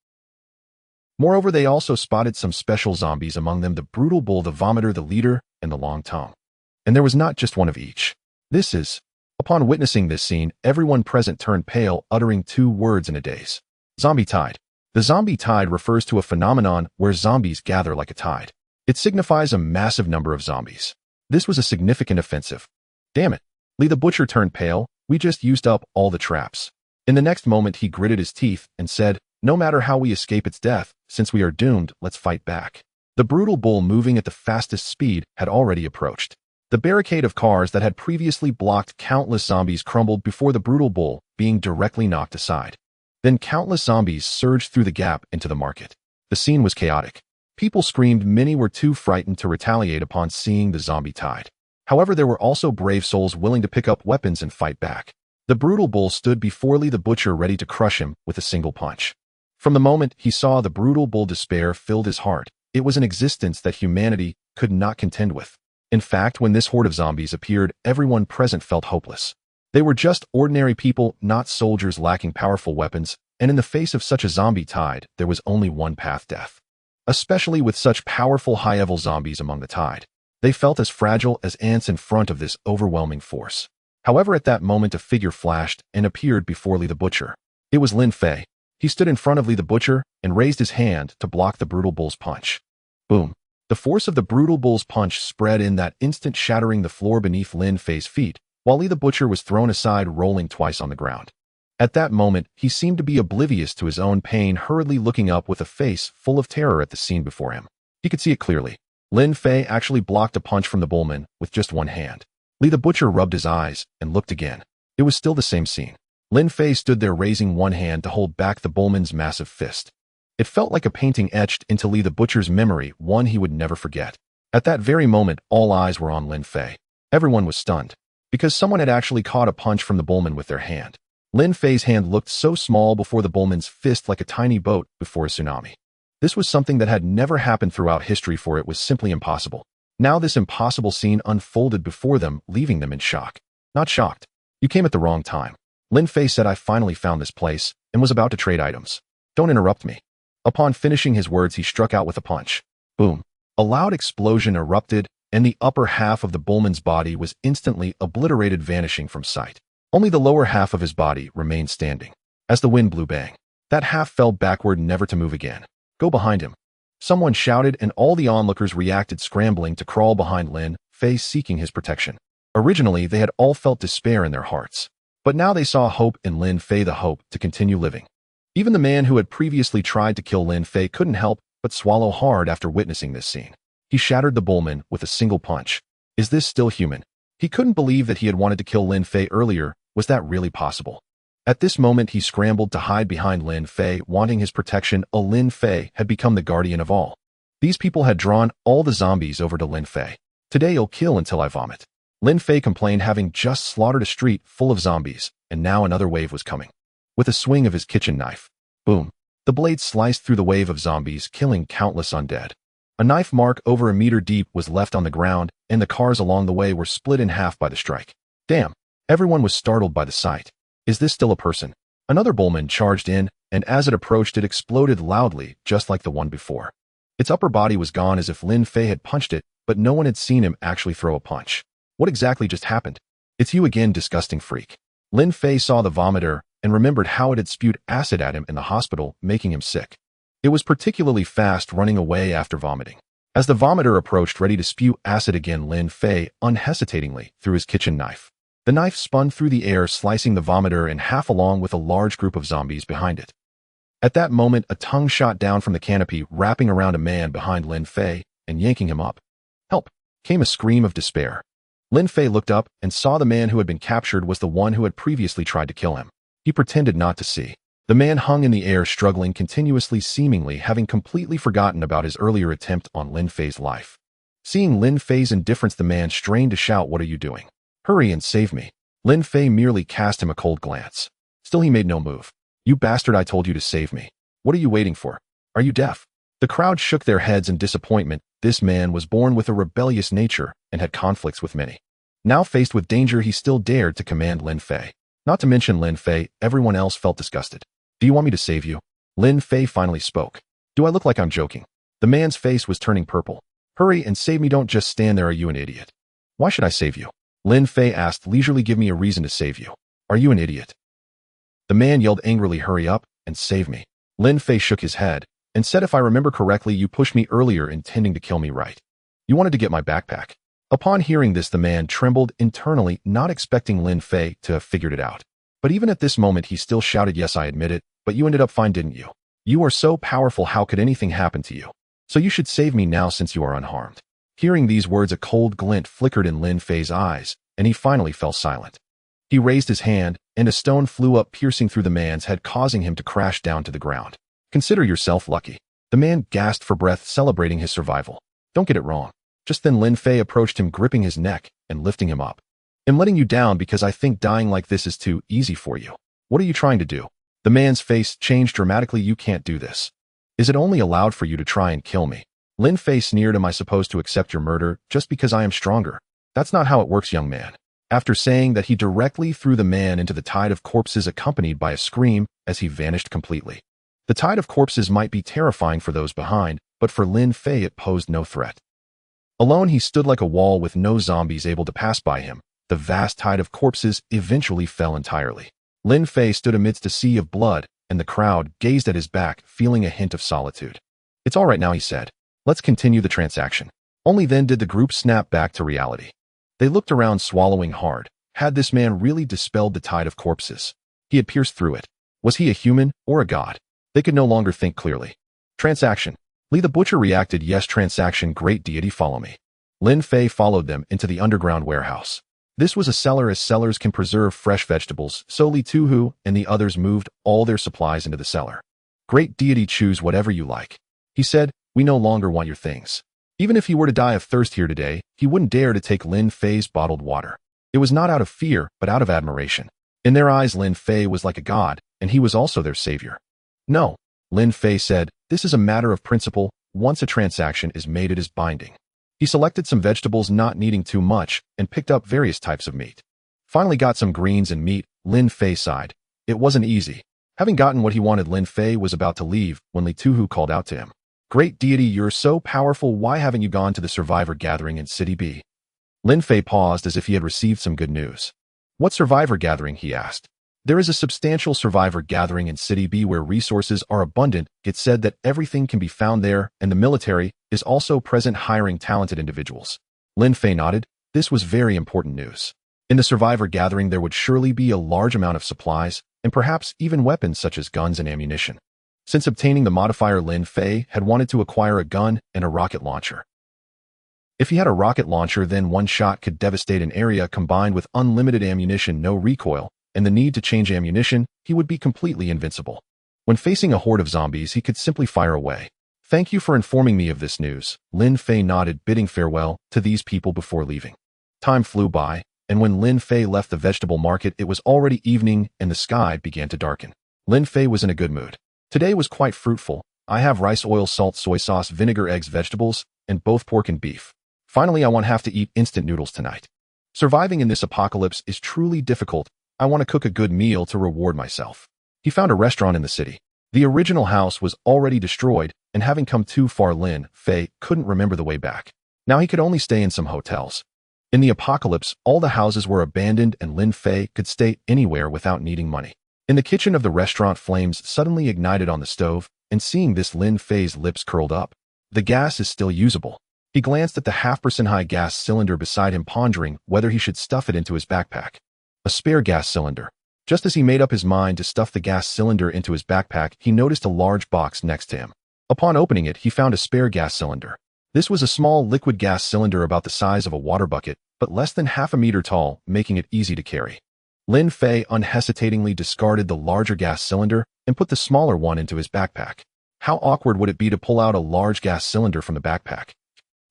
Moreover, they also spotted some special zombies, among them the brutal bull, the vomiter, the leader, and the long tongue. And there was not just one of each. Upon witnessing this scene, everyone present turned pale, uttering two words in a daze. Zombie tide. The zombie tide refers to a phenomenon where zombies gather like a tide. It signifies a massive number of zombies. This was a significant offensive. Damn it. Li the Butcher turned pale. We just used up all the traps. In the next moment, he gritted his teeth and said, no matter how we escape its death, since we are doomed, let's fight back. The brutal bull, moving at the fastest speed, had already approached. The barricade of cars that had previously blocked countless zombies crumbled before the brutal bull, being directly knocked aside. Then countless zombies surged through the gap into the market. The scene was chaotic. People screamed. Many were too frightened to retaliate upon seeing the zombie tide. However, there were also brave souls willing to pick up weapons and fight back. The brutal bull stood before Li the Butcher, ready to crush him with a single punch. From the moment he saw the brutal bull, despair filled his heart. It was an existence that humanity could not contend with. In fact, when this horde of zombies appeared, everyone present felt hopeless. They were just ordinary people, not soldiers lacking powerful weapons, and in the face of such a zombie tide, there was only one path: death. Especially with such powerful high-level zombies among the tide. They felt as fragile as ants in front of this overwhelming force. However, at that moment, a figure flashed and appeared before Li the Butcher. It was Lin Fei. He stood in front of Li the Butcher and raised his hand to block the brutal bull's punch. Boom. The force of the brutal bull's punch spread in that instant, shattering the floor beneath Lin Fei's feet, while Li the Butcher was thrown aside, rolling twice on the ground. At that moment, he seemed to be oblivious to his own pain, hurriedly looking up with a face full of terror at the scene before him. He could see it clearly. Lin Fei actually blocked a punch from the bullman with just one hand. Li the Butcher rubbed his eyes and looked again. It was still the same scene. Lin Fei stood there, raising one hand to hold back the bullman's massive fist. It felt like a painting etched into Li the Butcher's memory, one he would never forget. At that very moment, all eyes were on Lin Fei. Everyone was stunned, because someone had actually caught a punch from the bullman with their hand. Lin Fei's hand looked so small before the bullman's fist, like a tiny boat before a tsunami. This was something that had never happened throughout history, for it was simply impossible. Now this impossible scene unfolded before them, leaving them in shock. Not shocked. You came at the wrong time. Lin Fei said, I finally found this place, and was about to trade items. Don't interrupt me. Upon finishing his words, he struck out with a punch. Boom. A loud explosion erupted, and the upper half of the bullman's body was instantly obliterated, vanishing from sight. Only the lower half of his body remained standing. As the wind blew, bang. That half fell backward, never to move again. Go behind him. Someone shouted, and all the onlookers reacted, scrambling to crawl behind Lin Fei, seeking his protection. Originally, they had all felt despair in their hearts. But now they saw hope in Lin Fei, the hope to continue living. Even the man who had previously tried to kill Lin Fei couldn't help but swallow hard after witnessing this scene. He shattered the bullman with a single punch. Is this still human? He couldn't believe that he had wanted to kill Lin Fei earlier. Was that really possible? At this moment, he scrambled to hide behind Lin Fei, wanting his protection. Lin Fei had become the guardian of all. These people had drawn all the zombies over to Lin Fei. Today you'll kill until I vomit. Lin Fei complained, having just slaughtered a street full of zombies, and now another wave was coming. With a swing of his kitchen knife, boom, the blade sliced through the wave of zombies, killing countless undead. A knife mark over a meter deep was left on the ground, and the cars along the way were split in half by the strike. Damn, everyone was startled by the sight. Is this still a person? Another bullman charged in, and as it approached it exploded loudly, just like the one before. Its upper body was gone as if Lin Fei had punched it, but no one had seen him actually throw a punch. What exactly just happened? It's you again, disgusting freak. Lin Fei saw the vomiter and remembered how it had spewed acid at him in the hospital, making him sick. It was particularly fast, running away after vomiting. As the vomiter approached ready to spew acid again, Lin Fei unhesitatingly threw his kitchen knife. The knife spun through the air, slicing the vomiter in half along with a large group of zombies behind it. At that moment, a tongue shot down from the canopy, wrapping around a man behind Lin Fei and yanking him up. "Help!" came a scream of despair. Lin Fei looked up and saw the man who had been captured was the one who had previously tried to kill him. He pretended not to see. The man hung in the air, struggling continuously, seemingly having completely forgotten about his earlier attempt on Lin Fei's life. Seeing Lin Fei's indifference, the man strained to shout, "What are you doing? Hurry and save me." Lin Fei merely cast him a cold glance. Still he made no move. "You bastard, I told you to save me. What are you waiting for? Are you deaf?" The crowd shook their heads in disappointment. This man was born with a rebellious nature and had conflicts with many. Now faced with danger, he still dared to command Lin Fei. Not to mention Lin Fei, everyone else felt disgusted. "Do you want me to save you?" Lin Fei finally spoke. "Do I look like I'm joking?" The man's face was turning purple. "Hurry and save me, don't just stand there. Are you an idiot?" "Why should I save you?" Lin Fei asked leisurely. "Give me a reason to save you. Are you an idiot?" The man yelled angrily, "Hurry up and save me." Lin Fei shook his head and said, "If I remember correctly, you pushed me earlier intending to kill me, right? You wanted to get my backpack." Upon hearing this, the man trembled internally, not expecting Lin Fei to have figured it out. But even at this moment, he still shouted, "Yes, I admit it, but you ended up fine, didn't you? You are so powerful, how could anything happen to you? So you should save me now since you are unharmed." Hearing these words, a cold glint flickered in Lin Fei's eyes, and he finally fell silent. He raised his hand, and a stone flew up, piercing through the man's head, causing him to crash down to the ground. "Consider yourself lucky." The man gasped for breath, celebrating his survival. "Don't get it wrong." Just then Lin Fei approached him, gripping his neck and lifting him up. "I'm letting you down because I think dying like this is too easy for you. What are you trying to do?" The man's face changed dramatically. "You can't do this. Is it only allowed for you to try and kill me?" Lin Fei sneered. "Am I supposed to accept your murder just because I am stronger? That's not how it works, young man." After saying that, he directly threw the man into the tide of corpses, accompanied by a scream as he vanished completely. The tide of corpses might be terrifying for those behind, but for Lin Fei it posed no threat. Alone, he stood like a wall with no zombies able to pass by him. The vast tide of corpses eventually fell entirely. Lin Fei stood amidst a sea of blood, and the crowd gazed at his back, feeling a hint of solitude. "It's all right now," he said. "Let's continue the transaction." Only then did the group snap back to reality. They looked around, swallowing hard. Had this man really dispelled the tide of corpses? He had pierced through it. Was he a human or a god? They could no longer think clearly. "Transaction." Li the Butcher reacted, "Yes, transaction, great deity, follow me." Lin Fei followed them into the underground warehouse. This was a cellar, as cellars can preserve fresh vegetables, so Li Tuhu and the others moved all their supplies into the cellar. "Great deity, choose whatever you like." He said, "We no longer want your things." Even if he were to die of thirst here today, he wouldn't dare to take Lin Fei's bottled water. It was not out of fear, but out of admiration. In their eyes, Lin Fei was like a god, and he was also their savior. "No," Lin Fei said, "this is a matter of principle. Once a transaction is made, it is binding." He selected some vegetables, not needing too much, and picked up various types of meat. Finally got some greens and meat. Lin Fei sighed. It wasn't easy. Having gotten what he wanted, Lin Fei was about to leave when Li Tuhu called out to him. "Great deity, you're so powerful. Why haven't you gone to the survivor gathering in City B?" Lin Fei paused as if he had received some good news. "What survivor gathering?" he asked. "There is a substantial survivor gathering in City B where resources are abundant. It's said that everything can be found there, and the military is also present, hiring talented individuals." Lin Fei nodded. This was very important news. In the survivor gathering, there would surely be a large amount of supplies, and perhaps even weapons such as guns and ammunition. Since obtaining the modifier, Lin Fei had wanted to acquire a gun and a rocket launcher. If he had a rocket launcher, then one shot could devastate an area. Combined with unlimited ammunition, no recoil, and the need to change ammunition, he would be completely invincible. When facing a horde of zombies, he could simply fire away. "Thank you for informing me of this news." Lin Fei nodded, bidding farewell to these people before leaving. Time flew by, and when Lin Fei left the vegetable market, it was already evening and the sky began to darken. Lin Fei was in a good mood. Today was quite fruitful. I have rice, oil, salt, soy sauce, vinegar, eggs, vegetables, and both pork and beef. Finally, I won't have to eat instant noodles tonight. Surviving in this apocalypse is truly difficult. I want to cook a good meal to reward myself. He found a restaurant in the city. The original house was already destroyed, and having come too far, Lin Fei couldn't remember the way back. Now he could only stay in some hotels. In the apocalypse, all the houses were abandoned and Lin Fei could stay anywhere without needing money. In the kitchen of the restaurant, flames suddenly ignited on the stove, and seeing this, Lin Fei's lips curled up. The gas is still usable. He glanced at the half-percent high gas cylinder beside him, pondering whether he should stuff it into his backpack. A spare gas cylinder. Just as he made up his mind to stuff the gas cylinder into his backpack, he noticed a large box next to him. Upon opening it, he found a spare gas cylinder. This was a small liquid gas cylinder about the size of a water bucket, but less than half a meter tall, making it easy to carry. Lin Fei unhesitatingly discarded the larger gas cylinder and put the smaller one into his backpack. How awkward would it be to pull out a large gas cylinder from the backpack?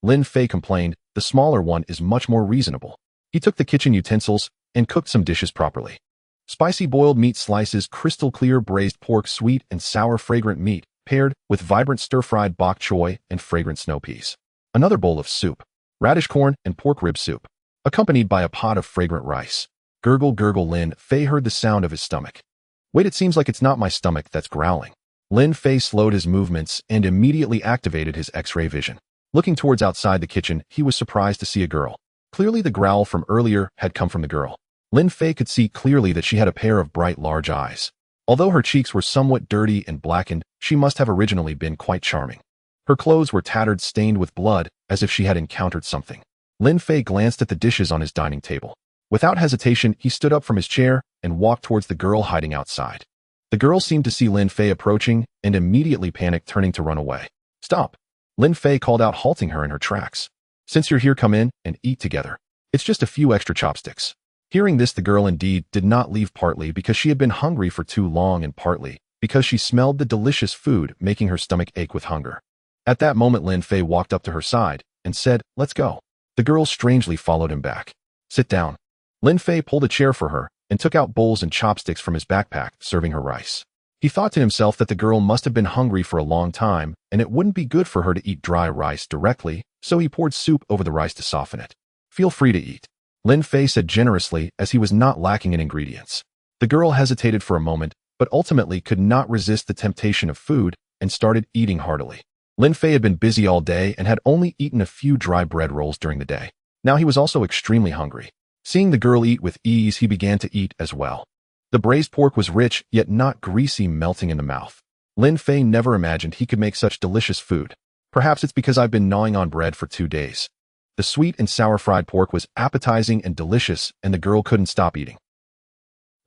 Lin Fei complained, the smaller one is much more reasonable. He took the kitchen utensils and cooked some dishes properly. Spicy boiled meat slices, crystal clear braised pork, sweet and sour fragrant meat, paired with vibrant stir-fried bok choy and fragrant snow peas. Another bowl of soup, radish corn and pork rib soup, accompanied by a pot of fragrant rice. Gurgle, gurgle. Lin Fei heard the sound of his stomach. Wait, it seems like it's not my stomach that's growling. Lin Fei slowed his movements and immediately activated his X-ray vision. Looking towards outside the kitchen, he was surprised to see a girl. Clearly the growl from earlier had come from the girl. Lin Fei could see clearly that she had a pair of bright, large eyes. Although her cheeks were somewhat dirty and blackened, she must have originally been quite charming. Her clothes were tattered, stained with blood, as if she had encountered something. Lin Fei glanced at the dishes on his dining table. Without hesitation, he stood up from his chair and walked towards the girl hiding outside. The girl seemed to see Lin Fei approaching and immediately panicked, turning to run away. Stop! Lin Fei called out, halting her in her tracks. Since you're here, come in and eat together. It's just a few extra chopsticks. Hearing this, the girl indeed did not leave, partly because she had been hungry for too long and partly because she smelled the delicious food, making her stomach ache with hunger. At that moment, Lin Fei walked up to her side and said, let's go. The girl strangely followed him back. Sit down. Lin Fei pulled a chair for her and took out bowls and chopsticks from his backpack, serving her rice. He thought to himself that the girl must have been hungry for a long time, and it wouldn't be good for her to eat dry rice directly, so he poured soup over the rice to soften it. Feel free to eat, Lin Fei said generously, as he was not lacking in ingredients. The girl hesitated for a moment, but ultimately could not resist the temptation of food and started eating heartily. Lin Fei had been busy all day and had only eaten a few dry bread rolls during the day. Now he was also extremely hungry. Seeing the girl eat with ease, he began to eat as well. The braised pork was rich, yet not greasy, melting in the mouth. Lin Fei never imagined he could make such delicious food. Perhaps it's because I've been gnawing on bread for 2 days. The sweet and sour fried pork was appetizing and delicious, and the girl couldn't stop eating.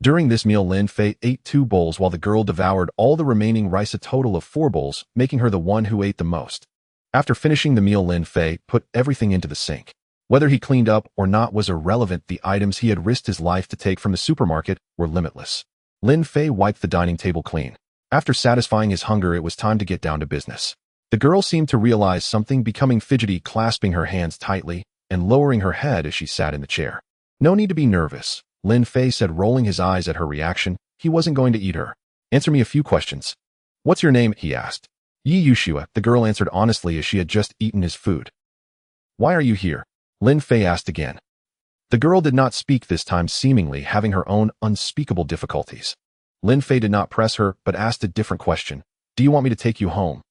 During this meal, Lin Fei ate 2 bowls while the girl devoured all the remaining rice, a total of 4 bowls, making her the one who ate the most. After finishing the meal, Lin Fei put everything into the sink. Whether he cleaned up or not was irrelevant. The items he had risked his life to take from the supermarket were limitless. Lin Fei wiped the dining table clean. After satisfying his hunger, it was time to get down to business. The girl seemed to realize something, becoming fidgety, clasping her hands tightly and lowering her head as she sat in the chair. No need to be nervous, Lin Fei said, rolling his eyes at her reaction. He wasn't going to eat her. Answer me a few questions. What's your name? He asked. Yi Yushua, the girl answered honestly as she had just eaten his food. Why are you here? Lin Fei asked again. The girl did not speak this time, seemingly having her own unspeakable difficulties. Lin Fei did not press her, but asked a different question. Do you want me to take you home?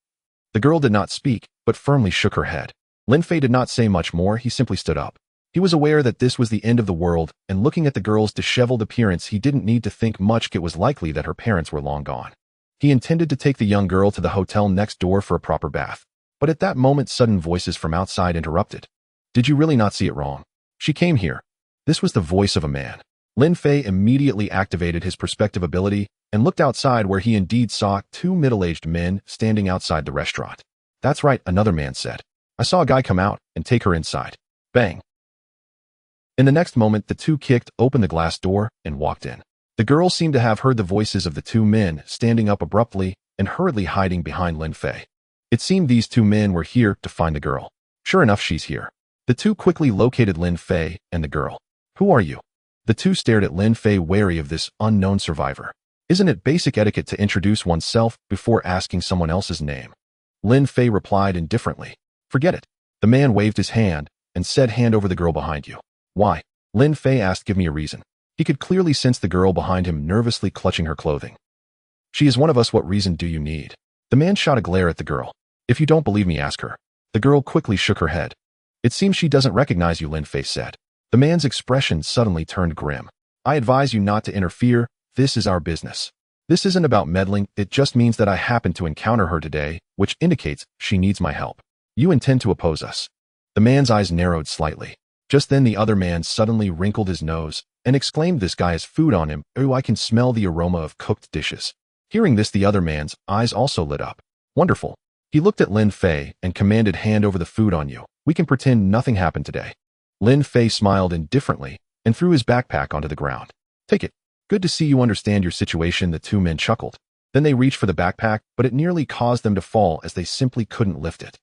The girl did not speak, but firmly shook her head. Lin Fei did not say much more. He simply stood up. He was aware that this was the end of the world, and looking at the girl's disheveled appearance, he didn't need to think much. It was likely that her parents were long gone. He intended to take the young girl to the hotel next door for a proper bath. But at that moment, sudden voices from outside interrupted. Did you really not see it wrong? She came here. This was the voice of a man. Lin Fei immediately activated his perspective ability and looked outside, where he indeed saw 2 middle-aged men standing outside the restaurant. That's right, another man said. I saw a guy come out and take her inside. Bang. In the next moment, the 2 kicked open the glass door and walked in. The girl seemed to have heard the voices of the 2 men, standing up abruptly and hurriedly hiding behind Lin Fei. It seemed these 2 men were here to find the girl. Sure enough, she's here. The 2 quickly located Lin Fei and the girl. Who are you? The 2 stared at Lin Fei, wary of this unknown survivor. Isn't it basic etiquette to introduce oneself before asking someone else's name? Lin Fei replied indifferently. Forget it. The man waved his hand and said, hand over the girl behind you. Why? Lin Fei asked. Give me a reason. He could clearly sense the girl behind him nervously clutching her clothing. She is one of us. What reason do you need? The man shot a glare at the girl. If you don't believe me, ask her. The girl quickly shook her head. It seems she doesn't recognize you, Lin Fei said. The man's expression suddenly turned grim. I advise you not to interfere. This is our business. This isn't about meddling. It just means that I happened to encounter her today, which indicates she needs my help. You intend to oppose us. The man's eyes narrowed slightly. Just then the other man suddenly wrinkled his nose and exclaimed, this guy has food on him. Oh, I can smell the aroma of cooked dishes. Hearing this, the other man's eyes also lit up. Wonderful. He looked at Lin Fei and commanded, hand over the food on you. We can pretend nothing happened today. Lin Fei smiled indifferently and threw his backpack onto the ground. Take it. Good to see you understand your situation, the two men chuckled. Then they reached for the backpack, but it nearly caused them to fall as they simply couldn't lift it.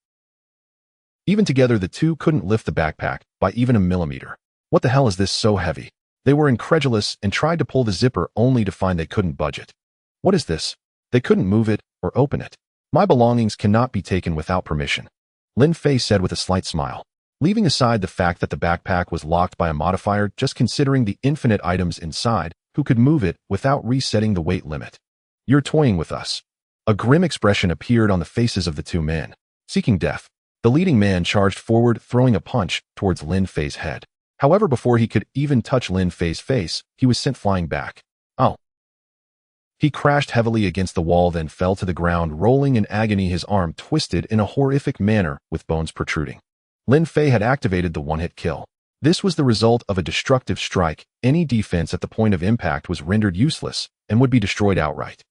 Even together, the two couldn't lift the backpack by even a millimeter. What the hell is this so heavy? They were incredulous and tried to pull the zipper only to find they couldn't budge it. What is this? They couldn't move it or open it. My belongings cannot be taken without permission, Lin Fei said with a slight smile. Leaving aside the fact that the backpack was locked by a modifier, just considering the infinite items inside, who could move it without resetting the weight limit. You're toying with us. A grim expression appeared on the faces of the two men. Seeking death, the leading man charged forward, throwing a punch towards Lin Fei's head. However, before he could even touch Lin Fei's face, he was sent flying back. Oh. He crashed heavily against the wall, then fell to the ground, rolling in agony, his arm twisted in a horrific manner with bones protruding. Lin Fei had activated the one-hit kill. This was the result of a destructive strike. Any defense at the point of impact was rendered useless and would be destroyed outright.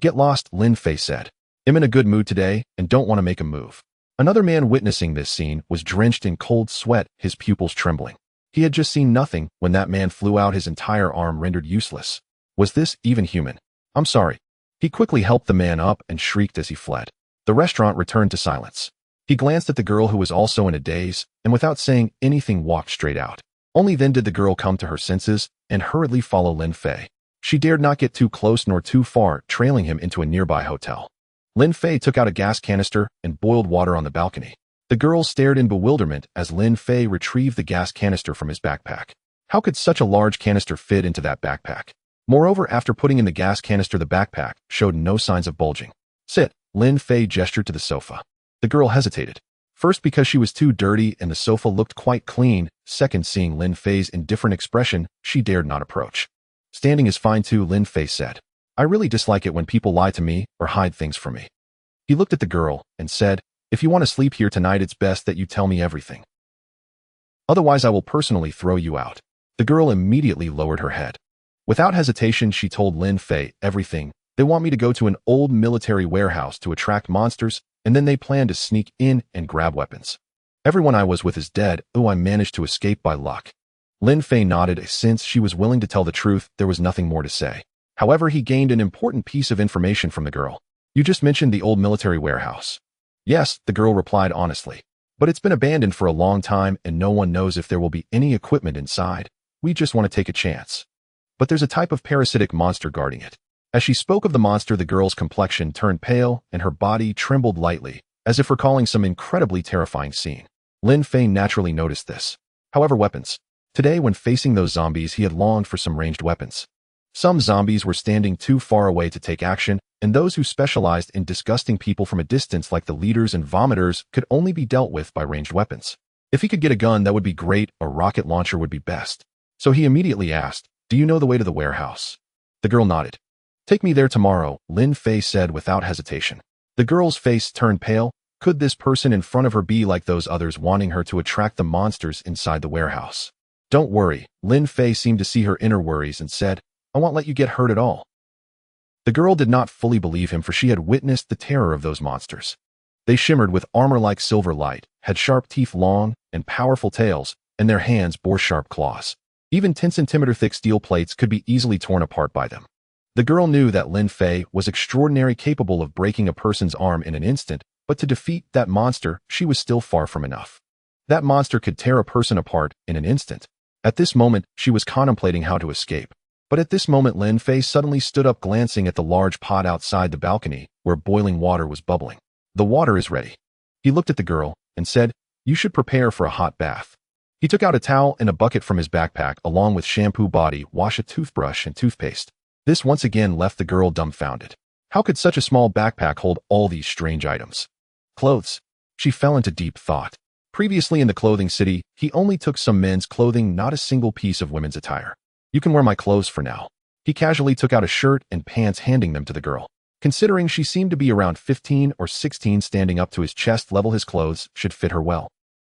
Get lost, Lin Fei said. I'm in a good mood today and don't want to make a move. Another man witnessing this scene was drenched in cold sweat, his pupils trembling. He had just seen nothing when that man flew out, his entire arm rendered useless. Was this even human? I'm sorry. He quickly helped the man up and shrieked as he fled. The restaurant returned to silence. He glanced at the girl, who was also in a daze, and without saying anything walked straight out. Only then did the girl come to her senses and hurriedly follow Lin Fei. She dared not get too close nor too far, trailing him into a nearby hotel. Lin Fei took out a gas canister and boiled water on the balcony. The girl stared in bewilderment as Lin Fei retrieved the gas canister from his backpack. How could such a large canister fit into that backpack? Moreover, after putting in the gas canister, the backpack showed no signs of bulging. Sit, Lin Fei gestured to the sofa. The girl hesitated. First, because she was too dirty and the sofa looked quite clean. Second, seeing Lin Fei's indifferent expression, she dared not approach. Standing is fine too, Lin Fei said. I really dislike it when people lie to me or hide things from me. He looked at the girl and said, if you want to sleep here tonight, it's best that you tell me everything. Otherwise, I will personally throw you out. The girl immediately lowered her head. Without hesitation, she told Lin Fei everything. They want me to go to an old military warehouse to attract monsters, and then they plan to sneak in and grab weapons. Everyone I was with is dead. Oh, I managed to escape by luck. Lin Fei nodded. Since she was willing to tell the truth, there was nothing more to say. However, he gained an important piece of information from the girl. You just mentioned the old military warehouse. Yes, the girl replied honestly. But it's been abandoned for a long time and no one knows if there will be any equipment inside. We just want to take a chance. But there's a type of parasitic monster guarding it. As she spoke of the monster, the girl's complexion turned pale and her body trembled lightly, as if recalling some incredibly terrifying scene. Lin Fei naturally noticed this. However, weapons. Today, when facing those zombies, he had longed for some ranged weapons. Some zombies were standing too far away to take action, and those who specialized in disgusting people from a distance, like the leaders and vomiters, could only be dealt with by ranged weapons. If he could get a gun, that would be great. A rocket launcher would be best. So he immediately asked, do you know the way to the warehouse? The girl nodded. Take me there tomorrow, Lin Fei said without hesitation. The girl's face turned pale. Could this person in front of her be like those others, wanting her to attract the monsters inside the warehouse? Don't worry, Lin Fei seemed to see her inner worries and said, I won't let you get hurt at all. The girl did not fully believe him, for she had witnessed the terror of those monsters. They shimmered with armor-like silver light, had sharp teeth, long and powerful tails, and their hands bore sharp claws. Even 10-centimeter thick steel plates could be easily torn apart by them. The girl knew that Lin Fei was extraordinarily capable of breaking a person's arm in an instant, but to defeat that monster, she was still far from enough. That monster could tear a person apart in an instant. At this moment, she was contemplating how to escape. But at this moment, Lin Fei suddenly stood up, glancing at the large pot outside the balcony, where boiling water was bubbling. The water is ready. He looked at the girl and said, you should prepare for a hot bath. He took out a towel and a bucket from his backpack, along with shampoo, body wash, a toothbrush, and toothpaste. This once again left the girl dumbfounded. How could such a small backpack hold all these strange items? Clothes. She fell into deep thought. Previously in the clothing city, he only took some men's clothing, not a single piece of women's attire. You can wear my clothes for now. He casually took out a shirt and pants, handing them to the girl. Considering she seemed to be around 15 or 16, standing up to his chest level, his clothes should fit her well.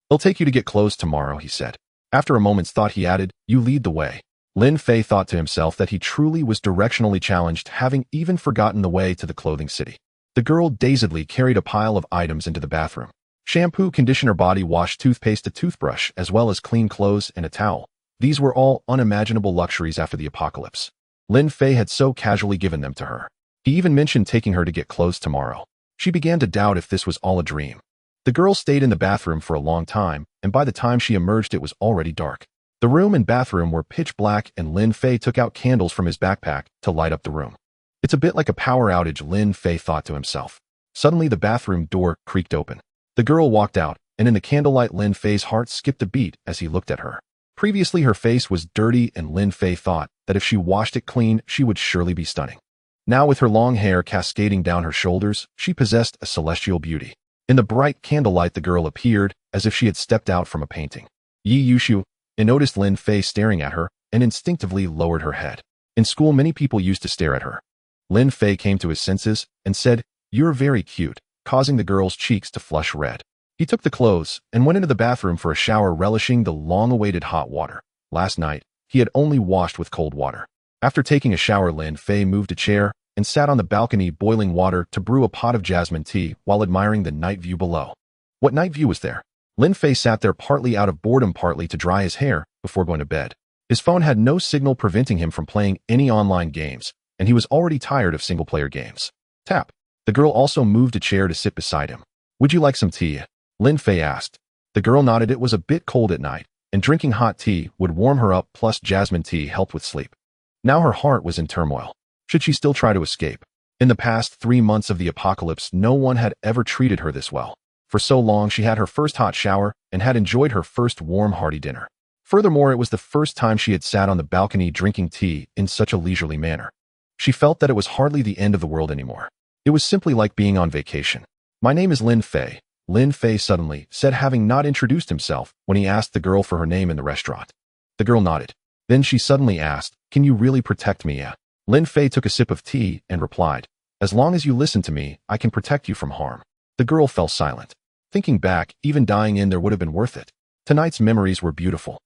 I'll take you to get clothes tomorrow, he said. After a moment's thought, he added, you lead the way. Lin Fei thought to himself that he truly was directionally challenged, having even forgotten the way to the clothing city. The girl dazedly carried a pile of items into the bathroom. Shampoo, conditioner, body wash, toothpaste, a toothbrush, as well as clean clothes and a towel. These were all unimaginable luxuries after the apocalypse. Lin Fei had so casually given them to her. He even mentioned taking her to get clothes tomorrow. She began to doubt if this was all a dream. The girl stayed in the bathroom for a long time, and by the time she emerged it was already dark. The room and bathroom were pitch black, and Lin Fei took out candles from his backpack to light up the room. It's a bit like a power outage, Lin Fei thought to himself. Suddenly the bathroom door creaked open. The girl walked out, and in the candlelight Lin Fei's heart skipped a beat as he looked at her. Previously her face was dirty, and Lin Fei thought that if she washed it clean, she would surely be stunning. Now with her long hair cascading down her shoulders, she possessed a celestial beauty. In the bright candlelight the girl appeared as if she had stepped out from a painting. Yi Yushu noticed Lin Fei staring at her and instinctively lowered her head. In school many people used to stare at her. Lin Fei came to his senses and said, you're very cute, causing the girl's cheeks to flush red. He took the clothes and went into the bathroom for a shower, relishing the long-awaited hot water. Last night, he had only washed with cold water. After taking a shower, Lin Fei moved a chair and sat on the balcony boiling water to brew a pot of jasmine tea while admiring the night view below. What night view was there? Lin Fei sat there partly out of boredom, partly to dry his hair before going to bed. His phone had no signal, preventing him from playing any online games, and he was already tired of single-player games. Tap. The girl also moved a chair to sit beside him. Would you like some tea? Lin Fei asked. The girl nodded. It was a bit cold at night, and drinking hot tea would warm her up, plus jasmine tea helped with sleep. Now her heart was in turmoil. Should she still try to escape? In the past 3 months of the apocalypse, no one had ever treated her this well. For so long she had her first hot shower and had enjoyed her first warm hearty dinner. Furthermore, it was the first time she had sat on the balcony drinking tea in such a leisurely manner. She felt that it was hardly the end of the world anymore. It was simply like being on vacation. My name is Lin Fei, Lin Fei suddenly said, having not introduced himself when he asked the girl for her name in the restaurant. The girl nodded. Then she suddenly asked, can you really protect me? Yeah. Lin Fei took a sip of tea and replied, as long as you listen to me, I can protect you from harm. The girl fell silent. Thinking back, even dying in there would have been worth it. Tonight's memories were beautiful.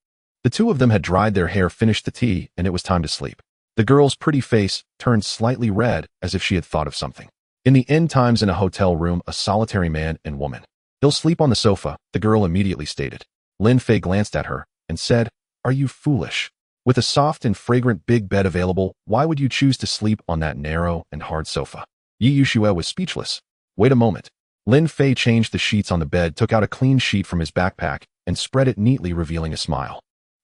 The two of them had dried their hair, finished the tea, and it was time to sleep. The girl's pretty face turned slightly red as if she had thought of something. In the end times, in a hotel room, a solitary man and woman. He'll sleep on the sofa, the girl immediately stated. Lin Fei glanced at her and said, are you foolish? With a soft and fragrant big bed available, why would you choose to sleep on that narrow and hard sofa? Yi Yushue was speechless. Wait a moment. Lin Fei changed the sheets on the bed, took out a clean sheet from his backpack, and spread it neatly, revealing a smile.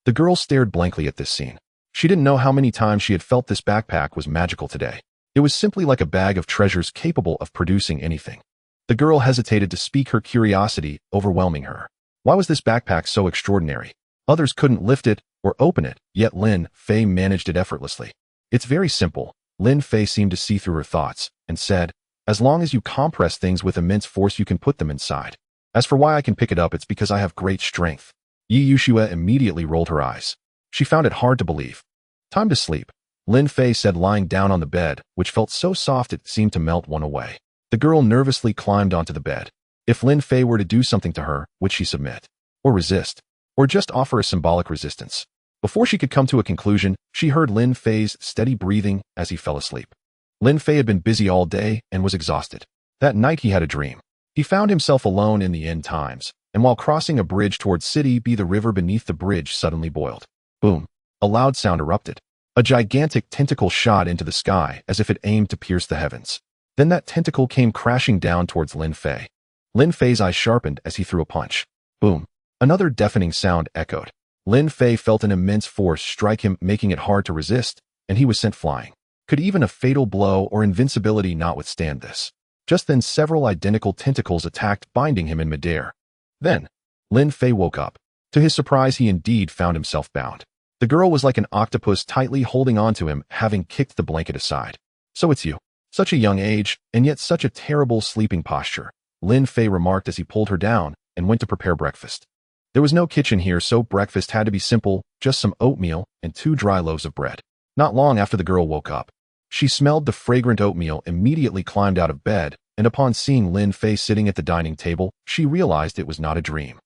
The girl stared blankly at this scene. She didn't know how many times she had felt this backpack was magical today. It was simply like a bag of treasures capable of producing anything. The girl hesitated to speak, her curiosity overwhelming her. Why was this backpack so extraordinary? Others couldn't lift it or open it, yet Lin Fei managed it effortlessly. It's very simple. Lin Fei seemed to see through her thoughts and said, as long as you compress things with immense force, you can put them inside. As for why I can pick it up, it's because I have great strength. Yi Yushue immediately rolled her eyes. She found it hard to believe. Time to sleep, Lin Fei said, lying down on the bed, which felt so soft it seemed to melt one away. The girl nervously climbed onto the bed. If Lin Fei were to do something to her, would she submit? Or resist? Or just offer a symbolic resistance? Before she could come to a conclusion, she heard Lin Fei's steady breathing as he fell asleep. Lin Fei had been busy all day and was exhausted. That night he had a dream. He found himself alone in the end times, and while crossing a bridge towards City B, the river beneath the bridge suddenly boiled. Boom! A loud sound erupted. A gigantic tentacle shot into the sky as if it aimed to pierce the heavens. Then that tentacle came crashing down towards Lin Fei. Lin Fei's eyes sharpened as he threw a punch. Boom! Another deafening sound echoed. Lin Fei felt an immense force strike him, making it hard to resist, and he was sent flying. Could even a fatal blow or invincibility not withstand this? Just then several identical tentacles attacked, binding him in midair. Then, Lin Fei woke up. To his surprise, he indeed found himself bound. The girl was like an octopus tightly holding on to him, having kicked the blanket aside. So it's you. Such a young age, and yet such a terrible sleeping posture, Lin Fei remarked as he pulled her down and went to prepare breakfast. There was no kitchen here, so breakfast had to be simple, just some oatmeal and 2 dry loaves of bread. Not long after the girl woke up, she smelled the fragrant oatmeal, immediately climbed out of bed, and upon seeing Lin Fei sitting at the dining table, she realized it was not a dream.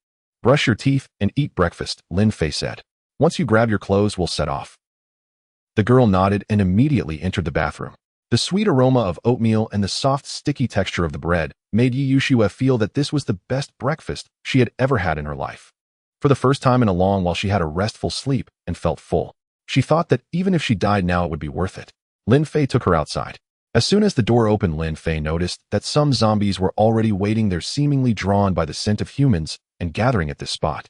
Brush your teeth and eat breakfast, Lin Fei said. Once you grab your clothes, we'll set off. The girl nodded and immediately entered the bathroom. The sweet aroma of oatmeal and the soft, sticky texture of the bread made Yi Yushue feel that this was the best breakfast she had ever had in her life. For the first time in a long while, she had a restful sleep and felt full. She thought that even if she died now, it would be worth it. Lin Fei took her outside. As soon as the door opened, Lin Fei noticed that some zombies were already waiting there, seemingly drawn by the scent of humans and gathering at this spot.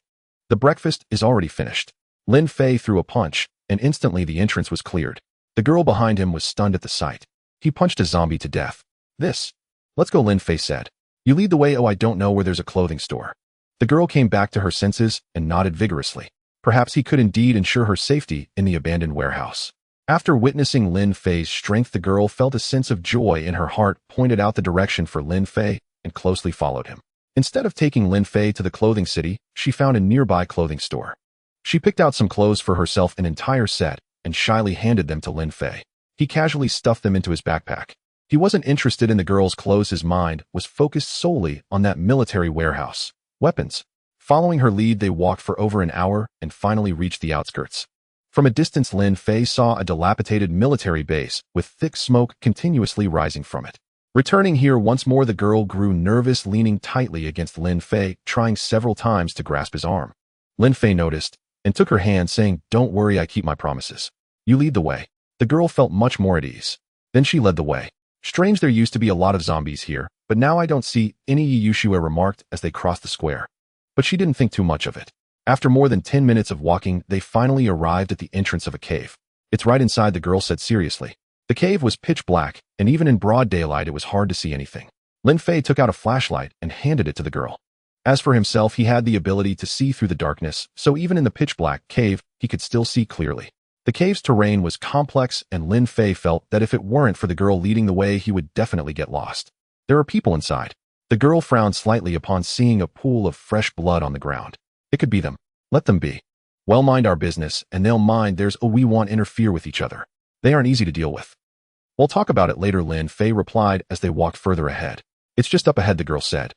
The breakfast is already finished. Lin Fei threw a punch, and instantly the entrance was cleared. The girl behind him was stunned at the sight. He punched a zombie to death. Let's go, Lin Fei said. You lead the way. Oh, I don't know where there's a clothing store. The girl came back to her senses and nodded vigorously. Perhaps he could indeed ensure her safety in the abandoned warehouse. After witnessing Lin Fei's strength, the girl felt a sense of joy in her heart, pointed out the direction for Lin Fei, and closely followed him. Instead of taking Lin Fei to the clothing city, she found a nearby clothing store. She picked out some clothes for herself, an entire set, and shyly handed them to Lin Fei. He casually stuffed them into his backpack. He wasn't interested in the girl's clothes. His mind was focused solely on that military warehouse. Weapons. Following her lead, they walked for over an hour and finally reached the outskirts. From a distance, Lin Fei saw a dilapidated military base with thick smoke continuously rising from it. Returning here once more, the girl grew nervous, leaning tightly against Lin Fei, trying several times to grasp his arm. Lin Fei noticed and took her hand, saying, "Don't worry, I keep my promises. You lead the way." The girl felt much more at ease. Then she led the way. "Strange, there used to be a lot of zombies here, but now I don't see any," Yi Yushue remarked as they crossed the square. But she didn't think too much of it. After more than 10 minutes of walking, they finally arrived at the entrance of a cave. "It's right inside," the girl said seriously. The cave was pitch black, and even in broad daylight it was hard to see anything. Lin Fei took out a flashlight and handed it to the girl. As for himself, he had the ability to see through the darkness, so even in the pitch-black cave, he could still see clearly. The cave's terrain was complex, and Lin Fei felt that if it weren't for the girl leading the way, he would definitely get lost. "There are people inside." The girl frowned slightly upon seeing a pool of fresh blood on the ground. "It could be them. Let them be. We'll mind our business, and they'll mind theirs. Oh, we won't interfere with each other. They aren't easy to deal with." "We'll talk about it later," Lin Fei replied as they walked further ahead. "It's just up ahead," the girl said.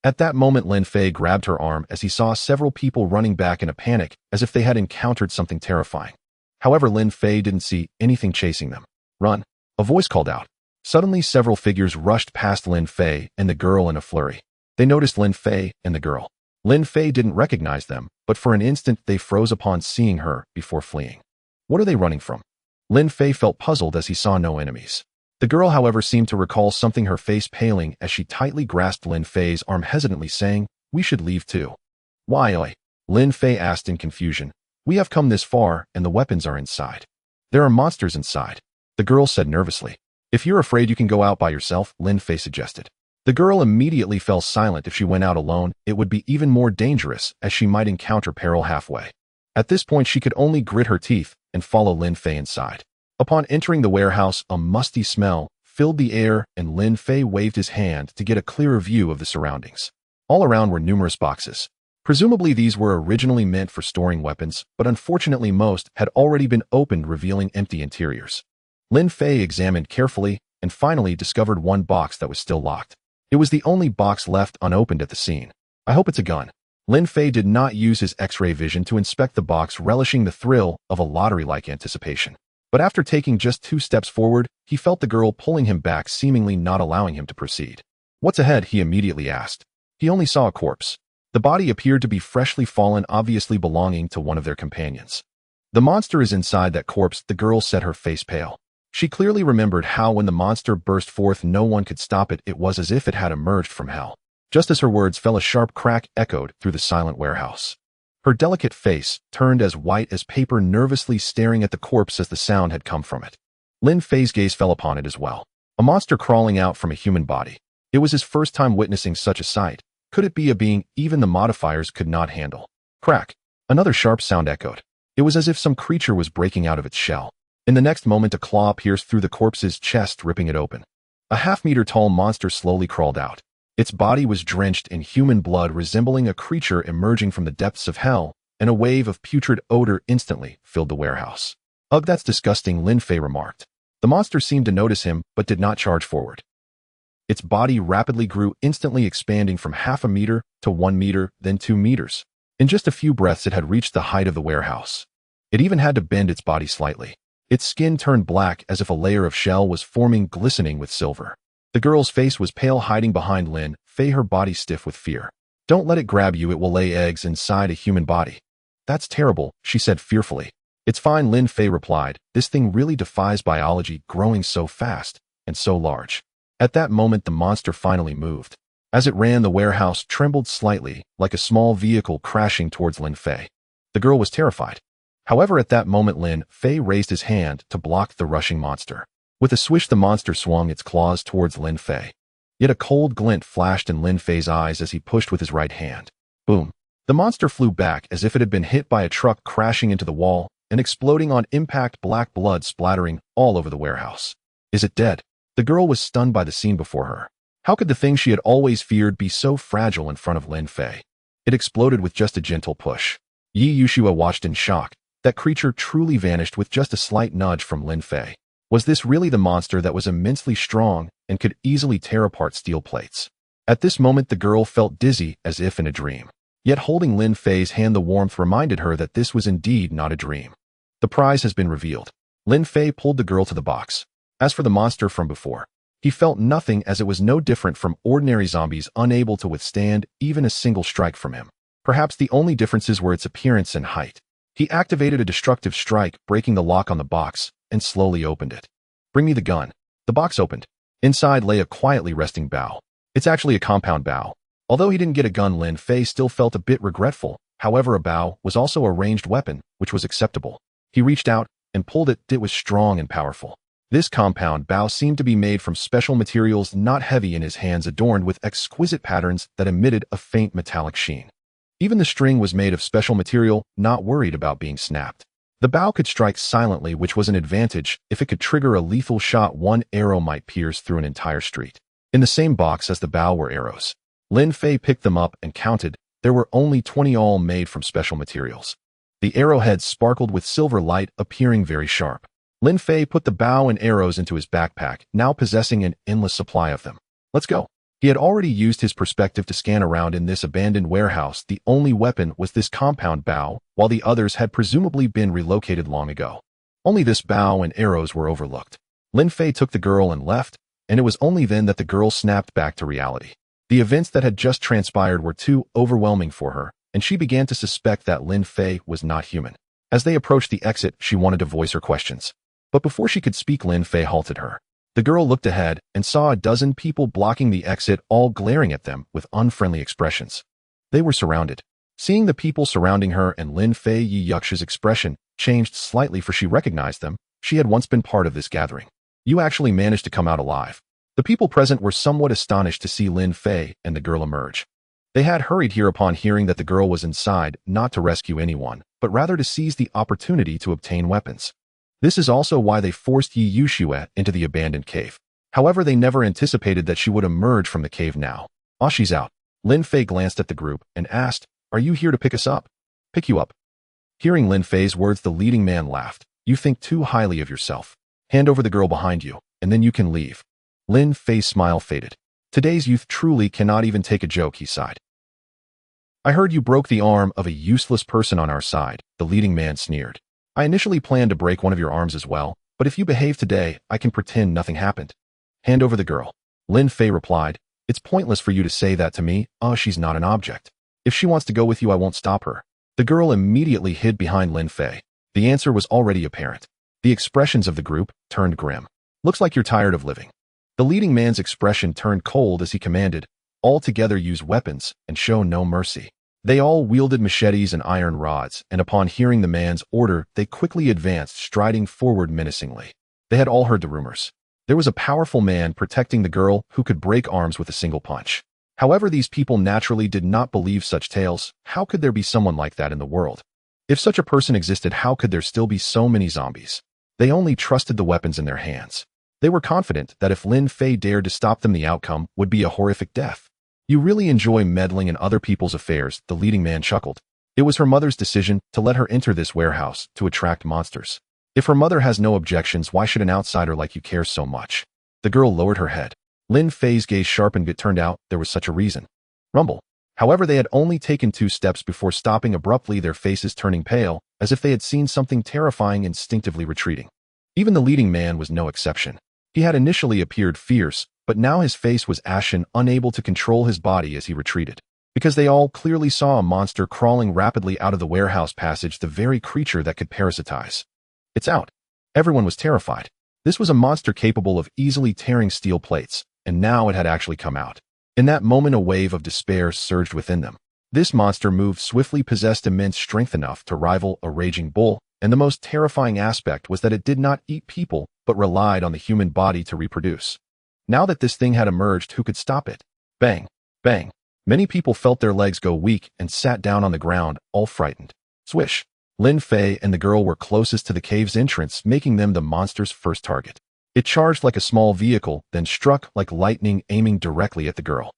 At that moment, Lin Fei grabbed her arm as he saw several people running back in a panic, as if they had encountered something terrifying. However, Lin Fei didn't see anything chasing them. "Run!" a voice called out. Suddenly, several figures rushed past Lin Fei and the girl in a flurry. They noticed Lin Fei and the girl. Lin Fei didn't recognize them, but for an instant they froze upon seeing her before fleeing. What are they running from? Lin Fei felt puzzled as he saw no enemies. The girl, however, seemed to recall something, her face paling as she tightly grasped Lin Fei's arm, hesitantly saying, "We should leave too." "Why, oi?" Lin Fei asked in confusion. "We have come this far, and the weapons are inside." "There are monsters inside," the girl said nervously. "If you're afraid, you can go out by yourself," Lin Fei suggested. The girl immediately fell silent. If she went out alone, it would be even more dangerous, as she might encounter peril halfway. At this point, she could only grit her teeth and follow Lin Fei inside. Upon entering the warehouse, a musty smell filled the air, and Lin Fei waved his hand to get a clearer view of the surroundings. All around were numerous boxes. Presumably these were originally meant for storing weapons, but unfortunately most had already been opened, revealing empty interiors. Lin Fei examined carefully and finally discovered one box that was still locked. It was the only box left unopened at the scene. "I hope it's a gun." Lin Fei did not use his X-ray vision to inspect the box, relishing the thrill of a lottery-like anticipation. But after taking just 2 steps forward, he felt the girl pulling him back, seemingly not allowing him to proceed. "What's ahead?" he immediately asked. He only saw a corpse. The body appeared to be freshly fallen, obviously belonging to one of their companions. "The monster is inside that corpse," the girl said, her face pale. She clearly remembered how when the monster burst forth, no one could stop it. It was as if it had emerged from hell. Just as her words fell, a sharp crack echoed through the silent warehouse. Her delicate face turned as white as paper, nervously staring at the corpse as the sound had come from it. Lin Fei's gaze fell upon it as well. A monster crawling out from a human body. It was his first time witnessing such a sight. Could it be a being even the modifiers could not handle? Crack! Another sharp sound echoed. It was as if some creature was breaking out of its shell. In the next moment, a claw pierced through the corpse's chest, ripping it open. A half-meter-tall monster slowly crawled out. Its body was drenched in human blood, resembling a creature emerging from the depths of hell, and a wave of putrid odor instantly filled the warehouse. "Ugh, that's disgusting," Lin Fei remarked. The monster seemed to notice him, but did not charge forward. Its body rapidly grew, instantly expanding from half a meter to 1 meter, then 2 meters. In just a few breaths, it had reached the height of the warehouse. It even had to bend its body slightly. Its skin turned black as if a layer of shell was forming, glistening with silver. The girl's face was pale, hiding behind Lin Fei, her body stiff with fear. "Don't let it grab you, it will lay eggs inside a human body." "That's terrible," she said fearfully. "It's fine," Lin Fei replied. "This thing really defies biology, growing so fast and so large." At that moment, the monster finally moved. As it ran, the warehouse trembled slightly, like a small vehicle crashing towards Lin Fei. The girl was terrified. However, at that moment, Lin Fei raised his hand to block the rushing monster. With a swish, the monster swung its claws towards Lin Fei. Yet a cold glint flashed in Lin Fei's eyes as he pushed with his right hand. Boom! The monster flew back as if it had been hit by a truck, crashing into the wall and exploding on impact, black blood splattering all over the warehouse. "Is it dead?" The girl was stunned by the scene before her. How could the thing she had always feared be so fragile in front of Lin Fei? It exploded with just a gentle push. Yi Yushua watched in shock. That creature truly vanished with just a slight nudge from Lin Fei. Was this really the monster that was immensely strong and could easily tear apart steel plates? At this moment, the girl felt dizzy as if in a dream. Yet holding Lin Fei's hand, the warmth reminded her that this was indeed not a dream. The prize has been revealed. Lin Fei pulled the girl to the box. As for the monster from before, he felt nothing, as it was no different from ordinary zombies, unable to withstand even a single strike from him. Perhaps the only differences were its appearance and height. He activated a destructive strike, breaking the lock on the box, and slowly opened it. "Bring me the gun." The box opened. Inside lay a quietly resting bow. It's actually a compound bow. Although he didn't get a gun, Lin Fei still felt a bit regretful. However, a bow was also a ranged weapon, which was acceptable. He reached out and pulled it. It was strong and powerful. This compound bow seemed to be made from special materials, not heavy in his hands, adorned with exquisite patterns that emitted a faint metallic sheen. Even the string was made of special material, not worried about being snapped. The bow could strike silently, which was an advantage. If it could trigger a lethal shot, one arrow might pierce through an entire street. In the same box as the bow were arrows. Lin Fei picked them up and counted. There were only 20, all made from special materials. The arrowheads sparkled with silver light, appearing very sharp. Lin Fei put the bow and arrows into his backpack, now possessing an endless supply of them. "Let's go." He had already used his perspective to scan around in this abandoned warehouse. The only weapon was this compound bow, while the others had presumably been relocated long ago. Only this bow and arrows were overlooked. Lin Fei took the girl and left, and it was only then that the girl snapped back to reality. The events that had just transpired were too overwhelming for her, and she began to suspect that Lin Fei was not human. As they approached the exit, she wanted to voice her questions. But before she could speak, Lin Fei halted her. The girl looked ahead and saw a dozen people blocking the exit, all glaring at them with unfriendly expressions. They were surrounded. Seeing the people surrounding her and Lin Fei, Yi Yuxia's expression changed slightly, for she recognized them. She had once been part of this gathering. "You actually managed to come out alive." The people present were somewhat astonished to see Lin Fei and the girl emerge. They had hurried here upon hearing that the girl was inside, not to rescue anyone, but rather to seize the opportunity to obtain weapons. This is also why they forced Yi Yushua into the abandoned cave. However, they never anticipated that she would emerge from the cave now. "Ah, she's out." Lin Fei glanced at the group and asked, "Are you here to pick us up?" "Pick you up." Hearing Lin Fei's words, the leading man laughed. "You think too highly of yourself. Hand over the girl behind you, and then you can leave." Lin Fei's smile faded. "Today's youth truly cannot even take a joke," he sighed. "I heard you broke the arm of a useless person on our side," the leading man sneered. "I initially planned to break one of your arms as well, but if you behave today, I can pretend nothing happened." "Hand over the girl." Lin Fei replied. "It's pointless for you to say that to me. She's not an object. If she wants to go with you, I won't stop her." The girl immediately hid behind Lin Fei. The answer was already apparent. The expressions of the group turned grim. "Looks like you're tired of living." The leading man's expression turned cold as he commanded, "All together use weapons and show no mercy." They all wielded machetes and iron rods, and upon hearing the man's order, they quickly advanced, striding forward menacingly. They had all heard the rumors. There was a powerful man protecting the girl who could break arms with a single punch. However, these people naturally did not believe such tales. How could there be someone like that in the world? If such a person existed, how could there still be so many zombies? They only trusted the weapons in their hands. They were confident that if Lin Fei dared to stop them, the outcome would be a horrific death. You really enjoy meddling in other people's affairs, the leading man chuckled. It was her mother's decision to let her enter this warehouse to attract monsters. If her mother has no objections, why should an outsider like you care so much? The girl lowered her head. Lin Fei's gaze sharpened. It turned out there was such a reason. Rumble. However, they had only taken 2 steps before stopping abruptly, their faces turning pale, as if they had seen something terrifying, instinctively retreating. Even the leading man was no exception. He had initially appeared fierce, but now his face was ashen, unable to control his body as he retreated. Because they all clearly saw a monster crawling rapidly out of the warehouse passage, the very creature that could parasitize. It's out. Everyone was terrified. This was a monster capable of easily tearing steel plates, and now it had actually come out. In that moment, a wave of despair surged within them. This monster moved swiftly, possessed immense strength enough to rival a raging bull, and the most terrifying aspect was that it did not eat people, but relied on the human body to reproduce. Now that this thing had emerged, who could stop it? Bang! Bang! Many people felt their legs go weak and sat down on the ground, all frightened. Swish! Lin Fei and the girl were closest to the cave's entrance, making them the monster's first target. It charged like a small vehicle, then struck like lightning, aiming directly at the girl.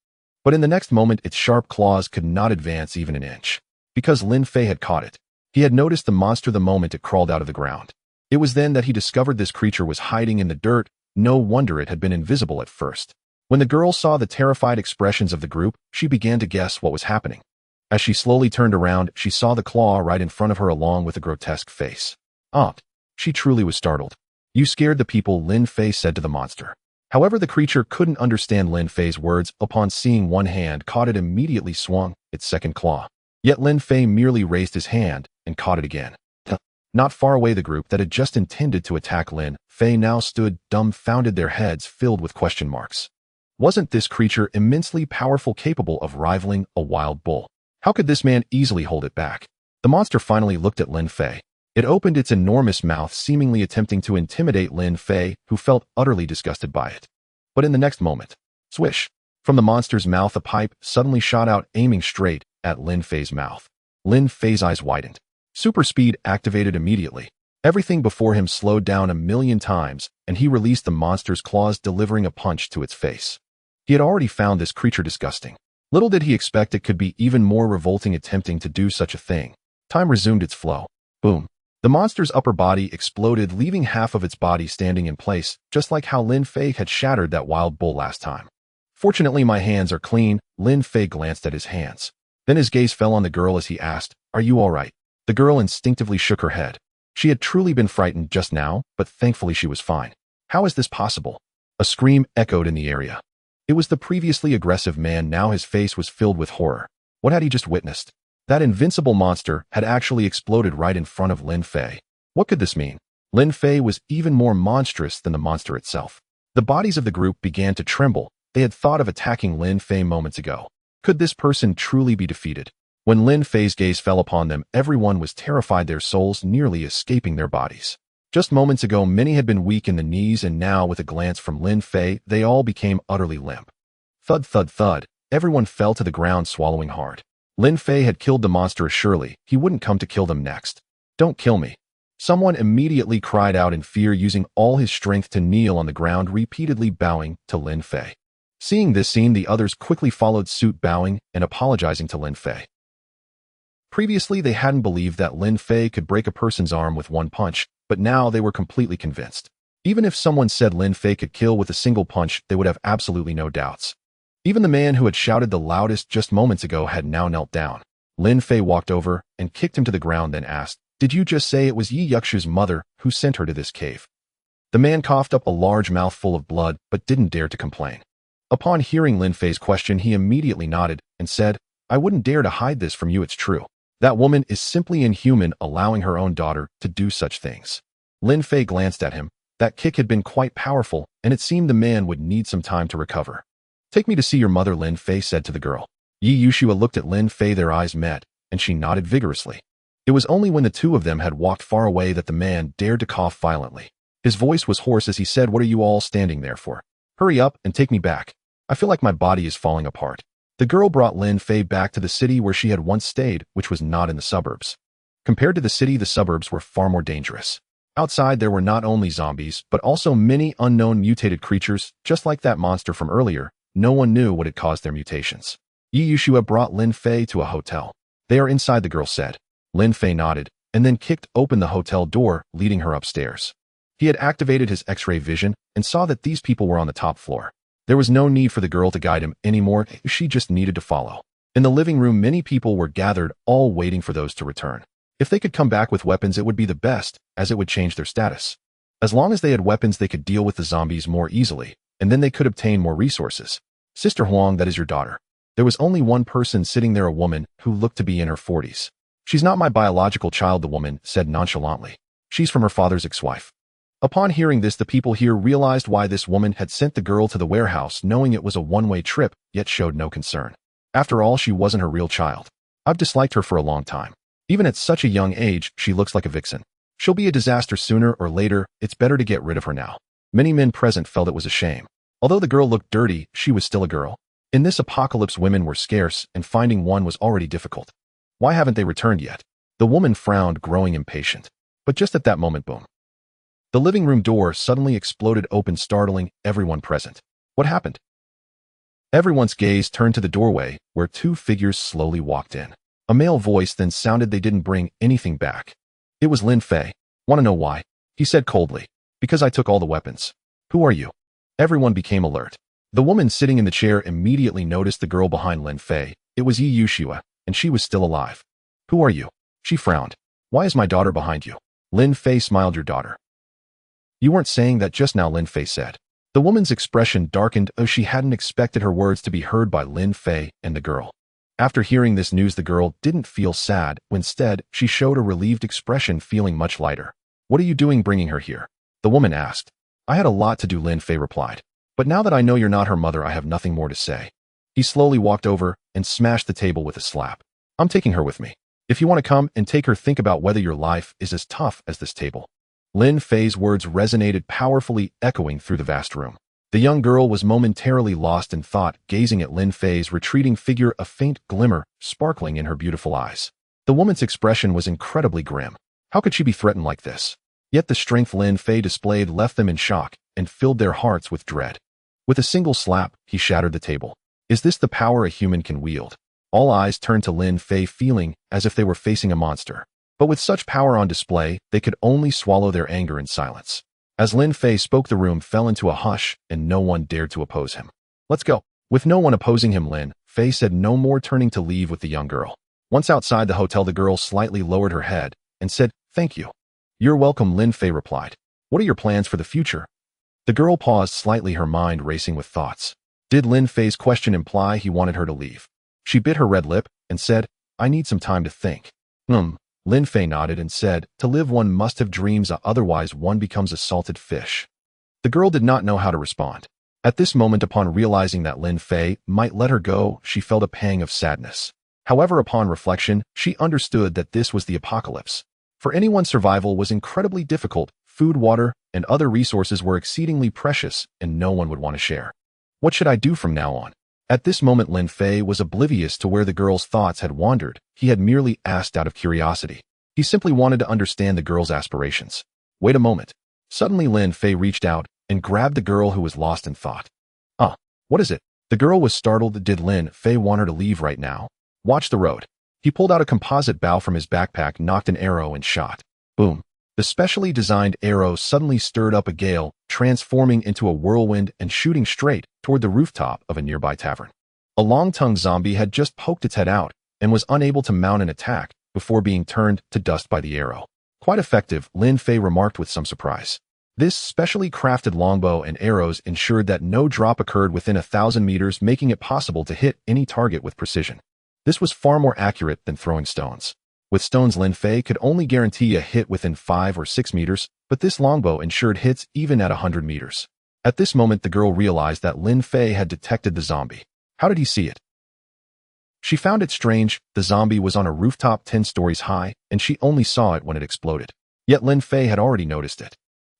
But in the next moment, its sharp claws could not advance even an inch. Because Lin Fei had caught it. He had noticed the monster the moment it crawled out of the ground. It was then that he discovered this creature was hiding in the dirt. No wonder it had been invisible at first. When the girl saw the terrified expressions of the group, she began to guess what was happening. As she slowly turned around, she saw the claw right in front of her along with a grotesque face. She truly was startled. You scared the people, Lin Fei said to the monster. However, the creature couldn't understand Lin Fei's words. Upon seeing one hand caught, it immediately swung its second claw. Yet Lin Fei merely raised his hand and caught it again. Not far away, the group that had just intended to attack Lin Fei now stood dumbfounded, their heads filled with question marks. Wasn't this creature immensely powerful, capable of rivaling a wild bull? How could this man easily hold it back? The monster finally looked at Lin Fei. It opened its enormous mouth, seemingly attempting to intimidate Lin Fei, who felt utterly disgusted by it. But in the next moment, swish! From the monster's mouth, a pipe suddenly shot out, aiming straight at Lin Fei's mouth. Lin Fei's eyes widened. Super speed activated immediately. Everything before him slowed down 1,000,000 times, and he released the monster's claws, delivering a punch to its face. He had already found this creature disgusting. Little did he expect it could be even more revolting, attempting to do such a thing. Time resumed its flow. Boom. The monster's upper body exploded, leaving half of its body standing in place, just like how Lin Fei had shattered that wild bull last time. Fortunately, my hands are clean. Lin Fei glanced at his hands. Then his gaze fell on the girl as he asked, "Are you all right?" The girl instinctively shook her head. She had truly been frightened just now, but thankfully she was fine. How is this possible? A scream echoed in the area. It was the previously aggressive man. Now his face was filled with horror. What had he just witnessed? That invincible monster had actually exploded right in front of Lin Fei. What could this mean? Lin Fei was even more monstrous than the monster itself. The bodies of the group began to tremble. They had thought of attacking Lin Fei moments ago. Could this person truly be defeated? When Lin Fei's gaze fell upon them, everyone was terrified, their souls nearly escaping their bodies. Just moments ago, many had been weak in the knees, and now, with a glance from Lin Fei, they all became utterly limp. Thud, thud, thud. Everyone fell to the ground, swallowing hard. Lin Fei had killed the monster. Surely he wouldn't come to kill them next. Don't kill me. Someone immediately cried out in fear, using all his strength to kneel on the ground, repeatedly bowing to Lin Fei. Seeing this scene, the others quickly followed suit, bowing and apologizing to Lin Fei. Previously, they hadn't believed that Lin Fei could break a person's arm with one punch, but now they were completely convinced. Even if someone said Lin Fei could kill with a single punch, they would have absolutely no doubts. Even the man who had shouted the loudest just moments ago had now knelt down. Lin Fei walked over and kicked him to the ground, then asked, "Did you just say it was Yi Yuxu's mother who sent her to this cave?" The man coughed up a large mouthful of blood, but didn't dare to complain. Upon hearing Lin Fei's question, he immediately nodded and said, "I wouldn't dare to hide this from you. It's true. That woman is simply inhuman, allowing her own daughter to do such things." Lin Fei glanced at him. That kick had been quite powerful, and it seemed the man would need some time to recover. "Take me to see your mother," Lin Fei said to the girl. Yi Yuxua looked at Lin Fei, their eyes met, and she nodded vigorously. It was only when the two of them had walked far away that the man dared to cough violently. His voice was hoarse as he said, "What are you all standing there for? Hurry up and take me back. I feel like my body is falling apart." The girl brought Lin Fei back to the city where she had once stayed, which was not in the suburbs. Compared to the city, the suburbs were far more dangerous. Outside there were not only zombies, but also many unknown mutated creatures, just like that monster from earlier. No one knew what had caused their mutations. Yi Yushua brought Lin Fei to a hotel. They are inside, the girl said. Lin Fei nodded, and then kicked open the hotel door, leading her upstairs. He had activated his X-ray vision and saw that these people were on the top floor. There was no need for the girl to guide him anymore, she just needed to follow. In the living room, many people were gathered, all waiting for those to return. If they could come back with weapons, it would be the best, as it would change their status. As long as they had weapons, they could deal with the zombies more easily, and then they could obtain more resources. Sister Huang, that is your daughter. There was only one person sitting there, a woman who looked to be in her 40s. She's not my biological child, the woman said nonchalantly. She's from her father's ex-wife. Upon hearing this, the people here realized why this woman had sent the girl to the warehouse, knowing it was a one-way trip, yet showed no concern. After all, she wasn't her real child. I've disliked her for a long time. Even at such a young age, she looks like a vixen. She'll be a disaster sooner or later. It's better to get rid of her now. Many men present felt it was a shame. Although the girl looked dirty, she was still a girl. In this apocalypse, women were scarce, and finding one was already difficult. Why haven't they returned yet? The woman frowned, growing impatient. But just at that moment, boom. The living room door suddenly exploded open, startling everyone present. What happened? Everyone's gaze turned to the doorway, where two figures slowly walked in. A male voice then sounded. They didn't bring anything back. It was Lin Fei. Want to know why? He said coldly. Because I took all the weapons. Who are you? Everyone became alert. The woman sitting in the chair immediately noticed the girl behind Lin Fei. It was Yi Yushua, and she was still alive. Who are you? She frowned. Why is my daughter behind you? Lin Fei smiled. Your daughter. You weren't saying that just now, Lin Fei said. The woman's expression darkened as she hadn't expected her words to be heard by Lin Fei and the girl. After hearing this news, the girl didn't feel sad. Instead, she showed a relieved expression, feeling much lighter. What are you doing bringing her here? The woman asked. I had a lot to do, Lin Fei replied. But now that I know you're not her mother, I have nothing more to say. He slowly walked over and smashed the table with a slap. I'm taking her with me. If you want to come and take her, think about whether your life is as tough as this table. Lin Fei's words resonated powerfully, echoing through the vast room. The young girl was momentarily lost in thought, gazing at Lin Fei's retreating figure, a faint glimmer sparkling in her beautiful eyes. The woman's expression was incredibly grim. How could she be threatened like this? Yet the strength Lin Fei displayed left them in shock and filled their hearts with dread. With a single slap, he shattered the table. Is this the power a human can wield? All eyes turned to Lin Fei, feeling as if they were facing a monster. But with such power on display, they could only swallow their anger in silence. As Lin Fei spoke, the room fell into a hush, and no one dared to oppose him. Let's go. With no one opposing him, Lin Fei said no more, turning to leave with the young girl. Once outside the hotel, the girl slightly lowered her head and said, Thank you. You're welcome, Lin Fei replied. What are your plans for the future? The girl paused slightly, her mind racing with thoughts. Did Lin Fei's question imply he wanted her to leave? She bit her red lip and said, I need some time to think. Lin Fei nodded and said, To live one must have dreams, otherwise one becomes a salted fish. The girl did not know how to respond. At this moment, upon realizing that Lin Fei might let her go, she felt a pang of sadness. However, upon reflection, she understood that this was the apocalypse. For anyone, survival was incredibly difficult. Food, water, and other resources were exceedingly precious, and no one would want to share. What should I do from now on? At this moment, Lin Fei was oblivious to where the girl's thoughts had wandered. He had merely asked out of curiosity. He simply wanted to understand the girl's aspirations. Wait a moment. Suddenly, Lin Fei reached out and grabbed the girl, who was lost in thought. What is it? The girl was startled. Did Lin Fei want her to leave right now? Watch the road. He pulled out a composite bow from his backpack, knocked an arrow, and shot. Boom. The specially designed arrow suddenly stirred up a gale, transforming into a whirlwind and shooting straight toward the rooftop of a nearby tavern. A long-tongued zombie had just poked its head out and was unable to mount an attack before being turned to dust by the arrow. Quite effective, Lin Fei remarked with some surprise. This specially crafted longbow and arrows ensured that no drop occurred within 1,000 meters, making it possible to hit any target with precision. This was far more accurate than throwing stones. With stones, Lin Fei could only guarantee a hit within 5 or 6 meters, but this longbow ensured hits even at 100 meters. At this moment, the girl realized that Lin Fei had detected the zombie. How did he see it? She found it strange. The zombie was on a rooftop 10 stories high, and she only saw it when it exploded. Yet Lin Fei had already noticed it.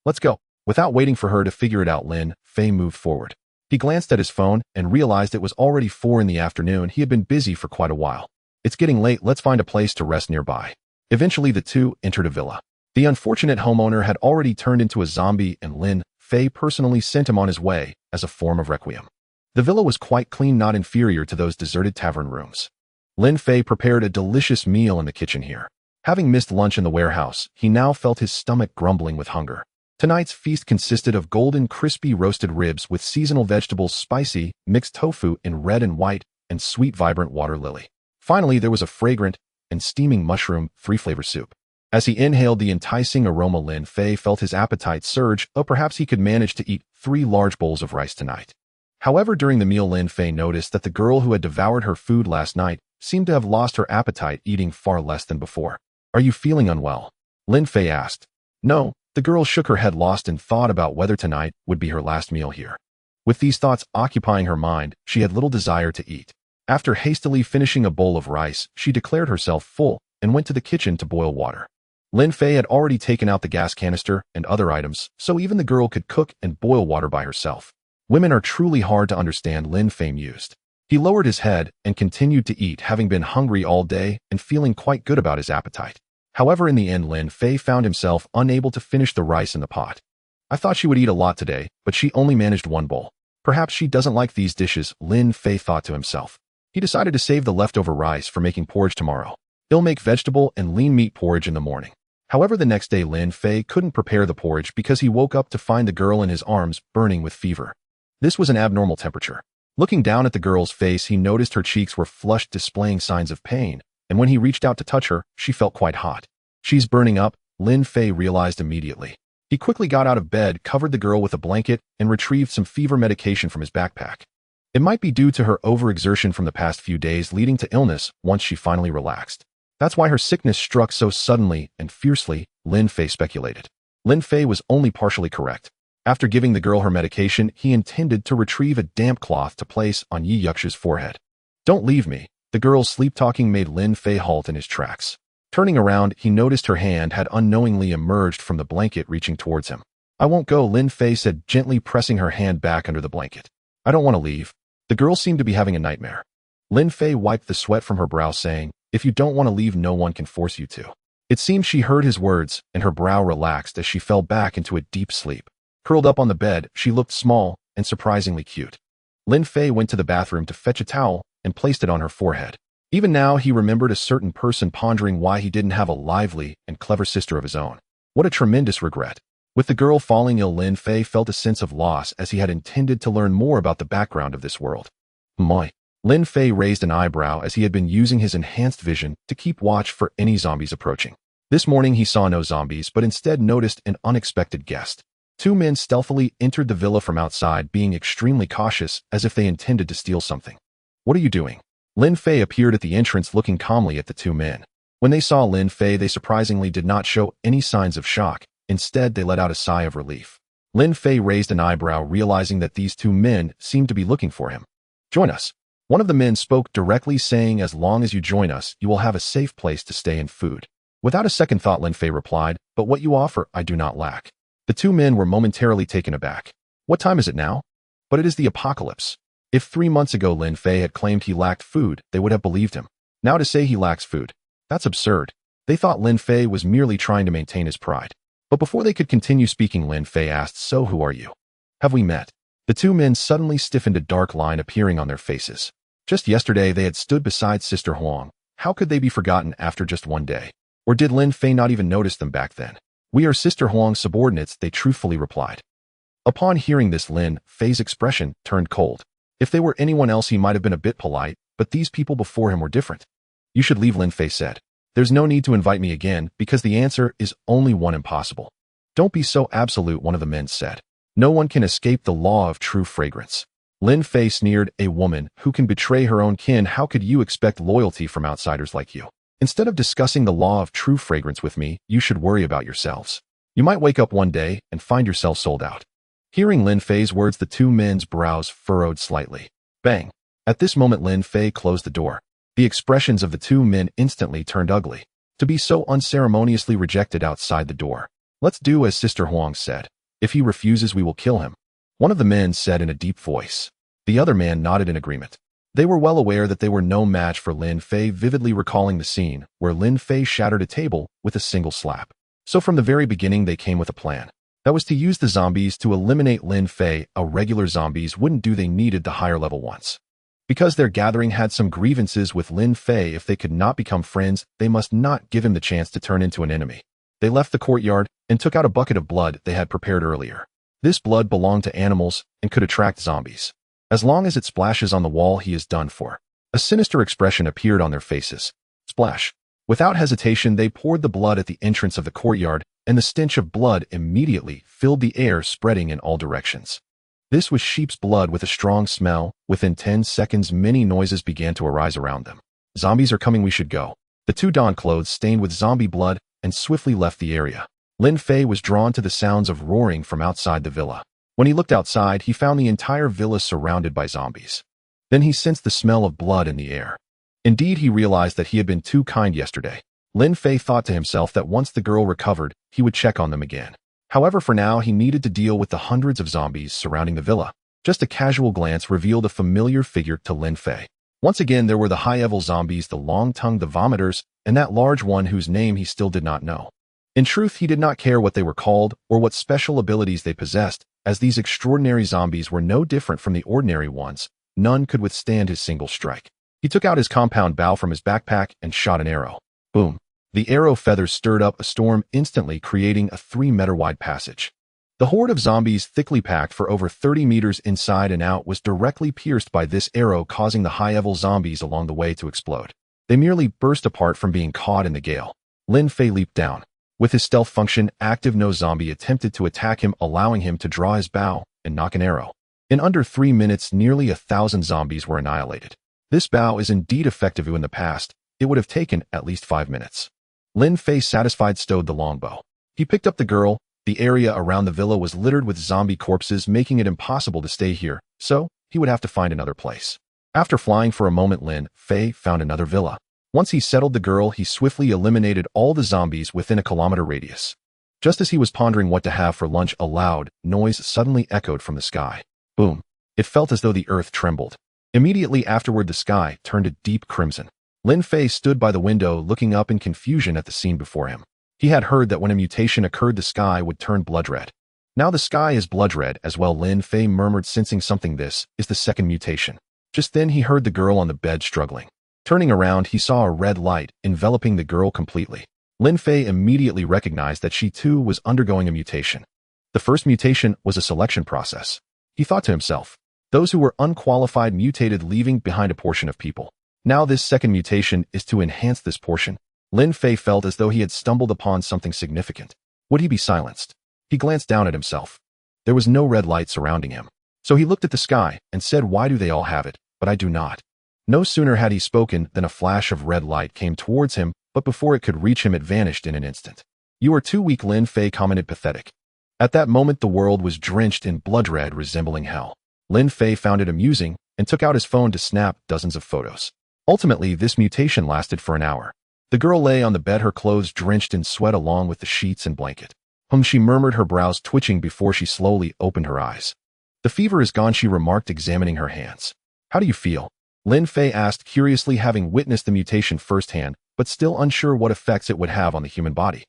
Let's go. Without waiting for her to figure it out, Lin Fei moved forward. He glanced at his phone and realized it was already 4 in the afternoon. He had been busy for quite a while. It's getting late, let's find a place to rest nearby. Eventually, the two entered a villa. The unfortunate homeowner had already turned into a zombie, and Lin Fei personally sent him on his way as a form of requiem. The villa was quite clean, not inferior to those deserted tavern rooms. Lin Fei prepared a delicious meal in the kitchen here. Having missed lunch in the warehouse, he now felt his stomach grumbling with hunger. Tonight's feast consisted of golden, crispy roasted ribs with seasonal vegetables, spicy, mixed tofu in red and white, and sweet, vibrant water lily. Finally, there was a fragrant and steaming mushroom-free flavor soup. As he inhaled the enticing aroma, Lin Fei felt his appetite surge, though perhaps he could manage to eat 3 large bowls of rice tonight. However, during the meal, Lin Fei noticed that the girl who had devoured her food last night seemed to have lost her appetite, eating far less than before. "Are you feeling unwell?" Lin Fei asked. "No." The girl shook her head, lost in thought about whether tonight would be her last meal here. With these thoughts occupying her mind, she had little desire to eat. After hastily finishing a bowl of rice, she declared herself full and went to the kitchen to boil water. Lin Fei had already taken out the gas canister and other items, so even the girl could cook and boil water by herself. Women are truly hard to understand, Lin Fei mused. He lowered his head and continued to eat, having been hungry all day and feeling quite good about his appetite. However, in the end, Lin Fei found himself unable to finish the rice in the pot. "I thought she would eat a lot today, but she only managed 1 bowl. Perhaps she doesn't like these dishes," Lin Fei thought to himself. He decided to save the leftover rice for making porridge tomorrow. He'll make vegetable and lean meat porridge in the morning. However, the next day, Lin Fei couldn't prepare the porridge because he woke up to find the girl in his arms burning with fever. This was an abnormal temperature. Looking down at the girl's face, he noticed her cheeks were flushed, displaying signs of pain, and when he reached out to touch her, she felt quite hot. "She's burning up," Lin Fei realized immediately. He quickly got out of bed, covered the girl with a blanket, and retrieved some fever medication from his backpack. It might be due to her overexertion from the past few days, leading to illness once she finally relaxed. That's why her sickness struck so suddenly and fiercely, Lin Fei speculated. Lin Fei was only partially correct. After giving the girl her medication, he intended to retrieve a damp cloth to place on Yi Yuxia's forehead. "Don't leave me." The girl's sleep-talking made Lin Fei halt in his tracks. Turning around, he noticed her hand had unknowingly emerged from the blanket, reaching towards him. "I won't go," Lin Fei said, gently pressing her hand back under the blanket. "I don't want to leave." The girl seemed to be having a nightmare. Lin Fei wiped the sweat from her brow, saying, "If you don't want to leave, no one can force you to." It seemed she heard his words, and her brow relaxed as she fell back into a deep sleep. Curled up on the bed, she looked small and surprisingly cute. Lin Fei went to the bathroom to fetch a towel and placed it on her forehead. Even now, he remembered a certain person, pondering why he didn't have a lively and clever sister of his own. What a tremendous regret. With the girl falling ill, Lin Fei felt a sense of loss, as he had intended to learn more about the background of this world. "Moi." Lin Fei raised an eyebrow, as he had been using his enhanced vision to keep watch for any zombies approaching. This morning he saw no zombies, but instead noticed an unexpected guest. 2 men stealthily entered the villa from outside, being extremely cautious, as if they intended to steal something. "What are you doing?" Lin Fei appeared at the entrance, looking calmly at the 2 men. When they saw Lin Fei, they surprisingly did not show any signs of shock. Instead, they let out a sigh of relief. Lin Fei raised an eyebrow, realizing that these 2 men seemed to be looking for him. "Join us." One of the men spoke directly, saying, "As long as you join us, you will have a safe place to stay and food." Without a second thought, Lin Fei replied, "But what you offer, I do not lack." The 2 men were momentarily taken aback. "What time is it now?" "But it is the apocalypse." If 3 months ago Lin Fei had claimed he lacked food, they would have believed him. Now to say he lacks food, that's absurd. They thought Lin Fei was merely trying to maintain his pride. But before they could continue speaking, Lin Fei asked, "So who are you? Have we met?" The 2 men suddenly stiffened, a dark line appearing on their faces. Just yesterday they had stood beside Sister Huang. How could they be forgotten after just 1 day? Or did Lin Fei not even notice them back then? "We are Sister Huang's subordinates," they truthfully replied. Upon hearing this, Lin Fei's expression turned cold. If they were anyone else, he might have been a bit polite, but these people before him were different. "You should leave," Lin Fei said. "There's no need to invite me again, because the answer is only one: impossible." "Don't be so absolute," one of the men said. "No one can escape the law of true fragrance." Lin Fei sneered, "A woman who can betray her own kin, how could you expect loyalty from outsiders like you? Instead of discussing the law of true fragrance with me, you should worry about yourselves. You might wake up one day and find yourself sold out." Hearing Lin Fei's words, the 2 men's brows furrowed slightly. Bang! At this moment, Lin Fei closed the door. The expressions of the 2 men instantly turned ugly. To be so unceremoniously rejected outside the door. "Let's do as Sister Huang said. If he refuses, we will kill him," one of the men said in a deep voice. The other man nodded in agreement. They were well aware that they were no match for Lin Fei, vividly recalling the scene where Lin Fei shattered a table with a single slap. So from the very beginning they came with a plan. That was to use the zombies to eliminate Lin Fei. A regular zombies wouldn't do, they needed the higher level ones. Because their gathering had some grievances with Lin Fei, if they could not become friends, they must not give him the chance to turn into an enemy. They left the courtyard and took out a bucket of blood they had prepared earlier. This blood belonged to animals and could attract zombies. As long as it splashes on the wall, he is done for. A sinister expression appeared on their faces. Splash. Without hesitation, they poured the blood at the entrance of the courtyard, and the stench of blood immediately filled the air, spreading in all directions. This was sheep's blood with a strong smell. Within 10 seconds, many noises began to arise around them. Zombies are coming, we should go. The two donned clothes stained with zombie blood and swiftly left the area. Lin Fei was drawn to the sounds of roaring from outside the villa. When he looked outside, he found the entire villa surrounded by zombies. Then he sensed the smell of blood in the air. Indeed, he realized that he had been too kind yesterday. Lin Fei thought to himself that once the girl recovered, he would check on them again. However, for now, he needed to deal with the hundreds of zombies surrounding the villa. Just a casual glance revealed a familiar figure to Lin Fei. Once again, there were the high-level zombies, the long-tongued, the vomiters, and that large one whose name he still did not know. In truth, he did not care what they were called or what special abilities they possessed, as these extraordinary zombies were no different from the ordinary ones. None could withstand his single strike. He took out his compound bow from his backpack and shot an arrow. Boom. The arrow feathers stirred up a storm, instantly creating a 3-meter-wide passage. The horde of zombies, thickly packed for over 30 meters inside and out, was directly pierced by this arrow, causing the high-level zombies along the way to explode. They merely burst apart from being caught in the gale. Lin Fei leaped down. With his stealth function active, no zombie attempted to attack him, allowing him to draw his bow and knock an arrow. In under 3 minutes, nearly 1,000 zombies were annihilated. This bow is indeed effective. In the past, it would have taken at least 5 minutes. Lin Fei, satisfied, stowed the longbow. He picked up the girl. The area around the villa was littered with zombie corpses, making it impossible to stay here, so he would have to find another place. After flying for a moment, Lin Fei found another villa. Once he settled the girl, he swiftly eliminated all the zombies within a kilometer radius. Just as he was pondering what to have for lunch, a loud noise suddenly echoed from the sky. Boom. It felt as though the earth trembled. Immediately afterward, the sky turned a deep crimson. Lin Fei stood by the window, looking up in confusion at the scene before him. He had heard that when a mutation occurred, the sky would turn blood red. Now the sky is blood red as well, Lin Fei murmured, sensing something. This is the second mutation. Just then he heard the girl on the bed struggling. Turning around, he saw a red light enveloping the girl completely. Lin Fei immediately recognized that she too was undergoing a mutation. The first mutation was a selection process. He thought to himself, those who were unqualified mutated, leaving behind a portion of people. Now this second mutation is to enhance this portion. Lin Fei felt as though he had stumbled upon something significant. Would he be silenced? He glanced down at himself. There was no red light surrounding him. So he looked at the sky and said, why do they all have it, but I do not? No sooner had he spoken than a flash of red light came towards him, but before it could reach him, it vanished in an instant. You are too weak, Lin Fei commented, pathetic. At that moment, the world was drenched in blood red, resembling hell. Lin Fei found it amusing and took out his phone to snap dozens of photos. Ultimately, this mutation lasted for an hour. The girl lay on the bed, her clothes drenched in sweat along with the sheets and blanket. She murmured, her brows twitching before she slowly opened her eyes. The fever is gone, she remarked, examining her hands. How do you feel? Lin Fei asked curiously, having witnessed the mutation firsthand, but still unsure what effects it would have on the human body.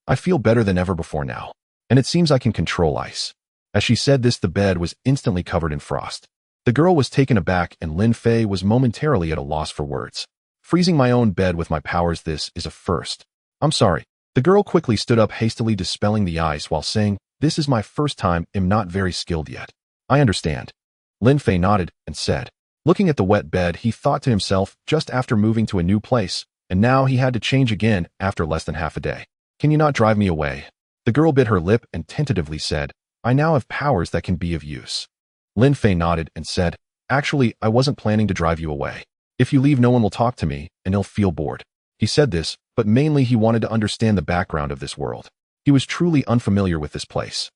I feel better than ever before now, and it seems I can control ice. As she said this, the bed was instantly covered in frost. The girl was taken aback, and Lin Fei was momentarily at a loss for words. Freezing my own bed with my powers, this is a first. I'm sorry. The girl quickly stood up, hastily dispelling the ice while saying, this is my first time, am not very skilled yet. I understand. Lin Fei nodded and said. Looking at the wet bed, he thought to himself, just after moving to a new place, and now he had to change again after less than half a day. Can you not drive me away? The girl bit her lip and tentatively said, I now have powers that can be of use. Lin Fei nodded and said, actually, I wasn't planning to drive you away. If you leave, no one will talk to me, and he'll feel bored. He said this, but mainly he wanted to understand the background of this world. He was truly unfamiliar with this place.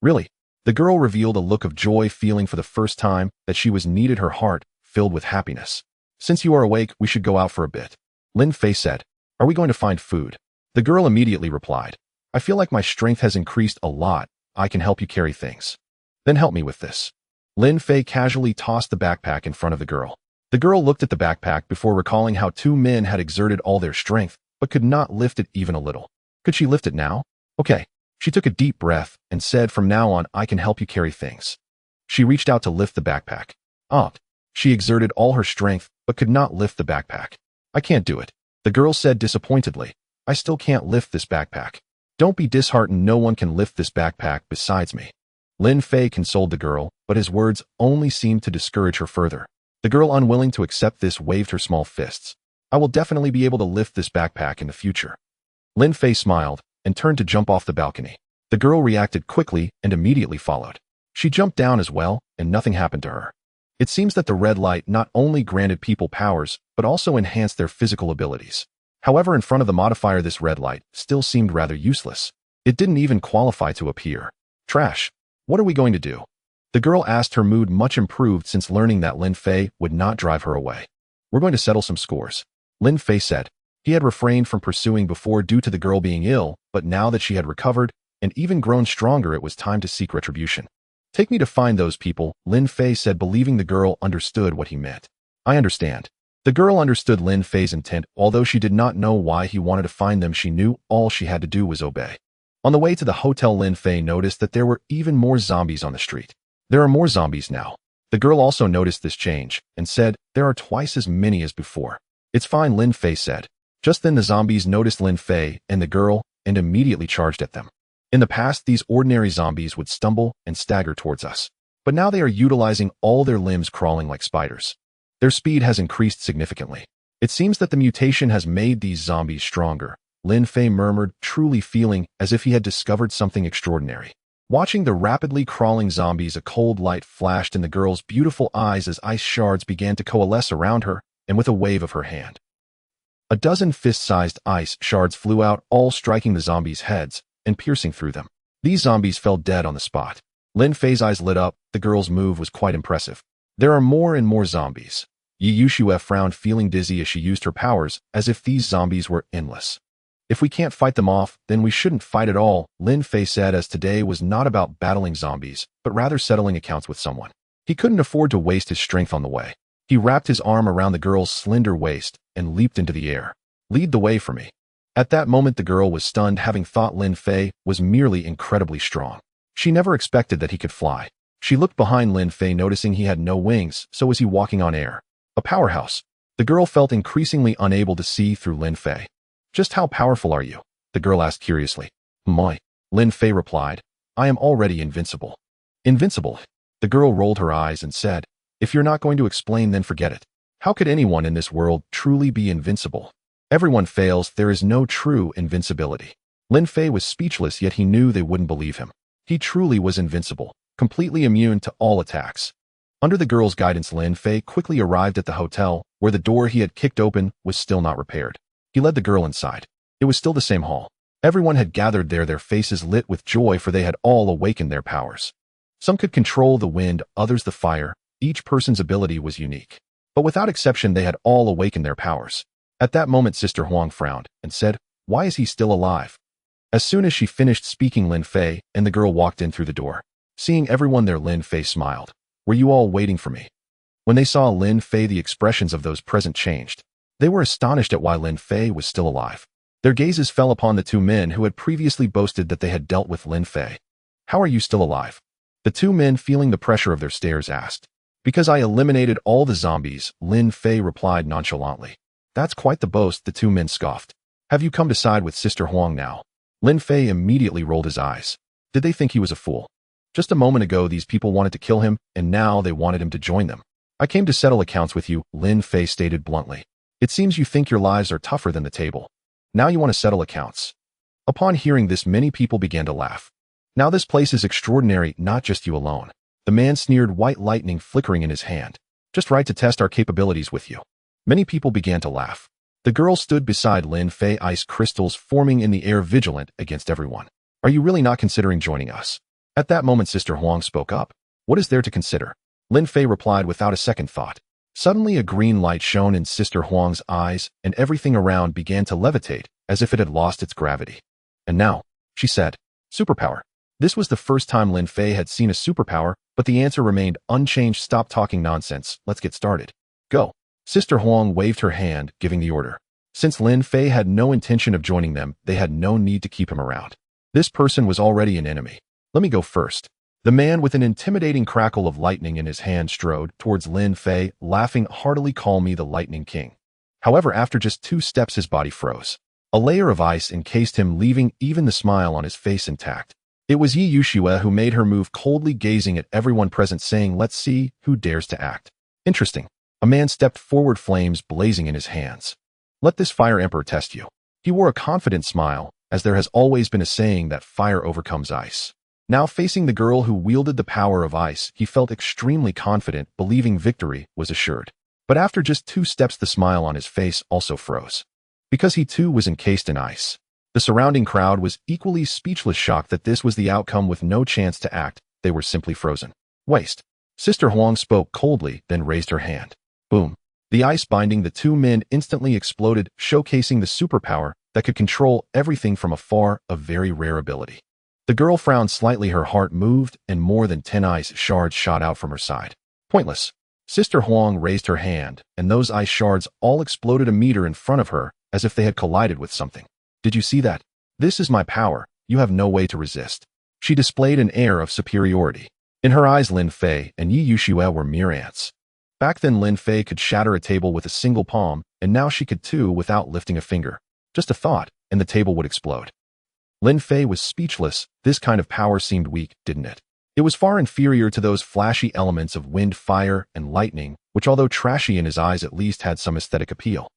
Really? The girl revealed a look of joy, feeling for the first time that she was needed, her heart filled with happiness. Since you are awake, we should go out for a bit. Lin Fei said, are we going to find food? The girl immediately replied, I feel like my strength has increased a lot. I can help you carry things. Then help me with this. Lin Fei casually tossed the backpack in front of the girl. The girl looked at the backpack before recalling how 2 men had exerted all their strength, but could not lift it even a little. Could she lift it now? Okay. She took a deep breath and said, from now on, I can help you carry things. She reached out to lift the backpack. She exerted all her strength, but could not lift the backpack. I can't do it. The girl said disappointedly. I still can't lift this backpack. Don't be disheartened, no one can lift this backpack besides me. Lin Fei consoled the girl, but his words only seemed to discourage her further. The girl, unwilling to accept this, waved her small fists. I will definitely be able to lift this backpack in the future. Lin Fei smiled and turned to jump off the balcony. The girl reacted quickly and immediately followed. She jumped down as well, and nothing happened to her. It seems that the red light not only granted people powers, but also enhanced their physical abilities. However, in front of the modifier, this red light still seemed rather useless. It didn't even qualify to appear. Trash. What are we going to do? The girl asked, her mood much improved since learning that Lin Fei would not drive her away. We're going to settle some scores, Lin Fei said. He had refrained from pursuing before due to the girl being ill, but now that she had recovered and even grown stronger, it was time to seek retribution. Take me to find those people, Lin Fei said, believing the girl understood what he meant. I understand. The girl understood Lin Fei's intent, although she did not know why he wanted to find them. She knew all she had to do was obey. On the way to the hotel, Lin Fei noticed that there were even more zombies on the street. There are more zombies now. The girl also noticed this change and said, there are twice as many as before. It's fine, Lin Fei said. Just then the zombies noticed Lin Fei and the girl and immediately charged at them. In the past, these ordinary zombies would stumble and stagger towards us. But now they are utilizing all their limbs, crawling like spiders. Their speed has increased significantly. It seems that the mutation has made these zombies stronger, Lin Fei murmured, truly feeling as if he had discovered something extraordinary. Watching the rapidly crawling zombies, a cold light flashed in the girl's beautiful eyes as ice shards began to coalesce around her, and with a wave of her hand, a dozen fist-sized ice shards flew out, all striking the zombies' heads and piercing through them. These zombies fell dead on the spot. Lin Fei's eyes lit up. The girl's move was quite impressive. There are more and more zombies. Yi Yushue frowned, feeling dizzy as she used her powers, as if these zombies were endless. If we can't fight them off, then we shouldn't fight at all, Lin Fei said, as today was not about battling zombies, but rather settling accounts with someone. He couldn't afford to waste his strength on the way. He wrapped his arm around the girl's slender waist and leaped into the air. Lead the way for me. At that moment, the girl was stunned, having thought Lin Fei was merely incredibly strong. She never expected that he could fly. She looked behind Lin Fei, noticing he had no wings, so was he walking on air? A powerhouse. The girl felt increasingly unable to see through Lin Fei. Just how powerful are you? The girl asked curiously. Moi. Lin Fei replied. I am already invincible. Invincible? The girl rolled her eyes and said, if you're not going to explain, then forget it. How could anyone in this world truly be invincible? Everyone fails. There is no true invincibility. Lin Fei was speechless, yet he knew they wouldn't believe him. He truly was invincible, completely immune to all attacks. Under the girl's guidance, Lin Fei quickly arrived at the hotel, where the door he had kicked open was still not repaired. He led the girl inside. It was still the same hall. Everyone had gathered there, their faces lit with joy, for they had all awakened their powers. Some could control the wind, others the fire. Each person's ability was unique. But without exception, they had all awakened their powers. At that moment, Sister Huang frowned and said, why is he still alive? As soon as she finished speaking, Lin Fei and the girl walked in through the door. Seeing everyone there, Lin Fei smiled. Were you all waiting for me? When they saw Lin Fei, the expressions of those present changed. They were astonished at why Lin Fei was still alive. Their gazes fell upon the two men who had previously boasted that they had dealt with Lin Fei. How are you still alive? The two men, feeling the pressure of their stares, asked. Because I eliminated all the zombies, Lin Fei replied nonchalantly. That's quite the boast, the two men scoffed. Have you come to side with Sister Huang now? Lin Fei immediately rolled his eyes. Did they think he was a fool? Just a moment ago, these people wanted to kill him, and now they wanted him to join them. I came to settle accounts with you, Lin Fei stated bluntly. It seems you think your lives are tougher than the table. Now you want to settle accounts. Upon hearing this, many people began to laugh. Now this place is extraordinary, not just you alone. The man sneered, white lightning flickering in his hand. Just right to test our capabilities with you. Many people began to laugh. The girl stood beside Lin Fei, ice crystals forming in the air, vigilant against everyone. Are you really not considering joining us? At that moment, Sister Huang spoke up. What is there to consider? Lin Fei replied without a second thought. Suddenly a green light shone in Sister Huang's eyes, and everything around began to levitate, as if it had lost its gravity. And now, she said, superpower. This was the first time Lin Fei had seen a superpower, but the answer remained unchanged. Stop talking nonsense, let's get started. Go. Sister Huang waved her hand, giving the order. Since Lin Fei had no intention of joining them, they had no need to keep him around. This person was already an enemy. Let me go first. The man with an intimidating crackle of lightning in his hand strode towards Lin Fei, laughing heartily. Call me the Lightning King. However, after just 2 steps his body froze. A layer of ice encased him, leaving even the smile on his face intact. It was Yi Yuxue who made her move, coldly gazing at everyone present, saying, "Let's see who dares to act." Interesting. A man stepped forward, flames blazing in his hands. "Let this Fire Emperor test you." He wore a confident smile, as there has always been a saying that fire overcomes ice. Now facing the girl who wielded the power of ice, he felt extremely confident, believing victory was assured. But after just 2 steps, the smile on his face also froze. Because he too was encased in ice. The surrounding crowd was equally speechless, shocked that this was the outcome. With no chance to act, they were simply frozen. Waste. Sister Huang spoke coldly, then raised her hand. Boom. The ice binding the 2 men instantly exploded, showcasing the superpower that could control everything from afar, a very rare ability. The girl frowned slightly, her heart moved, and more than 10 ice shards shot out from her side. Pointless. Sister Huang raised her hand, and those ice shards all exploded a meter in front of her, as if they had collided with something. Did you see that? This is my power. You have no way to resist. She displayed an air of superiority. In her eyes, Lin Fei and Yi Yuxue were mere ants. Back then, Lin Fei could shatter a table with a single palm, and now she could too without lifting a finger. Just a thought, and the table would explode. Lin Fei was speechless. This kind of power seemed weak, didn't it? It was far inferior to those flashy elements of wind, fire, and lightning, which, although trashy in his eyes, at least had some aesthetic appeal.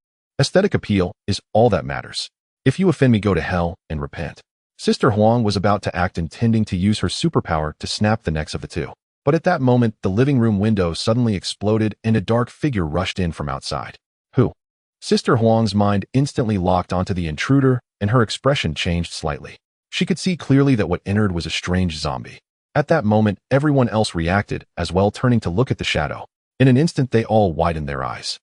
Aesthetic appeal is all that matters. If you offend me, go to hell and repent. Sister Huang was about to act, intending to use her superpower to snap the necks of the 2. But at that moment, the living room window suddenly exploded and a dark figure rushed in from outside. Who? Sister Huang's mind instantly locked onto the intruder, and her expression changed slightly. She could see clearly that what entered was a strange zombie. At that moment, everyone else reacted as well, turning to look at the shadow. In an instant, they all widened their eyes,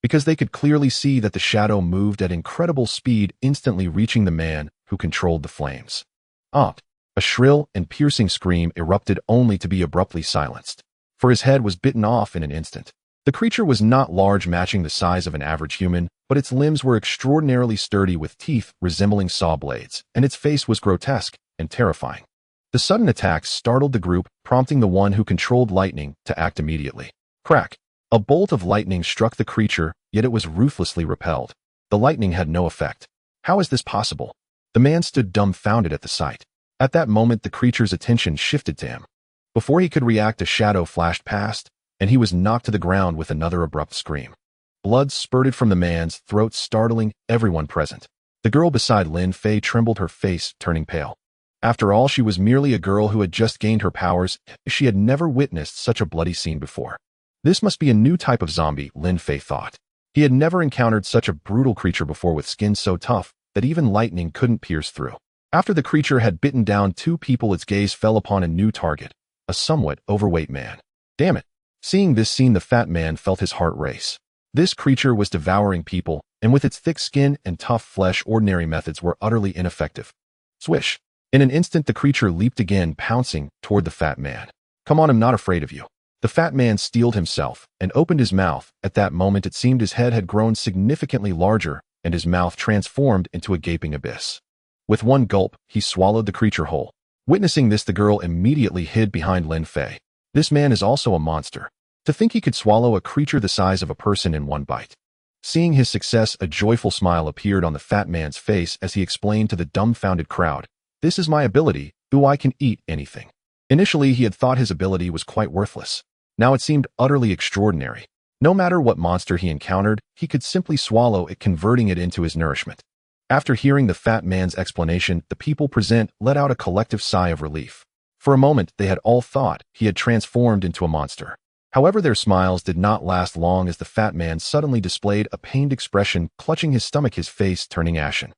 because they could clearly see that the shadow moved at incredible speed, instantly reaching the man who controlled the flames. Ah! A shrill and piercing scream erupted, only to be abruptly silenced, for his head was bitten off in an instant. The creature was not large, matching the size of an average human, but its limbs were extraordinarily sturdy, with teeth resembling saw blades, and its face was grotesque and terrifying. The sudden attack startled the group, prompting the one who controlled lightning to act immediately. Crack! A bolt of lightning struck the creature, yet it was ruthlessly repelled. The lightning had no effect. How is this possible? The man stood dumbfounded at the sight. At that moment, the creature's attention shifted to him. Before he could react, a shadow flashed past, and he was knocked to the ground with another abrupt scream. Blood spurted from the man's throat, startling everyone present. The girl beside Lin Fei trembled, her face turning pale. After all, she was merely a girl who had just gained her powers. She had never witnessed such a bloody scene before. This must be a new type of zombie, Lin Fei thought. He had never encountered such a brutal creature before, with skin so tough that even lightning couldn't pierce through. After the creature had bitten down 2 people, its gaze fell upon a new target, a somewhat overweight man. Damn it! Seeing this scene, the fat man felt his heart race. This creature was devouring people, and with its thick skin and tough flesh, ordinary methods were utterly ineffective. Swish! In an instant, the creature leaped again, pouncing toward the fat man. Come on, I'm not afraid of you. The fat man steeled himself and opened his mouth. At that moment, it seemed his head had grown significantly larger, and his mouth transformed into a gaping abyss. With one gulp, he swallowed the creature whole. Witnessing this, the girl immediately hid behind Lin Fei. This man is also a monster. To think he could swallow a creature the size of a person in one bite. Seeing his success, a joyful smile appeared on the fat man's face as he explained to the dumbfounded crowd, "This is my ability. I can eat anything." Initially, he had thought his ability was quite worthless. Now it seemed utterly extraordinary. No matter what monster he encountered, he could simply swallow it, converting it into his nourishment. After hearing the fat man's explanation, the people present let out a collective sigh of relief. For a moment, they had all thought he had transformed into a monster. However, their smiles did not last long, as the fat man suddenly displayed a pained expression, clutching his stomach, his face turning ashen.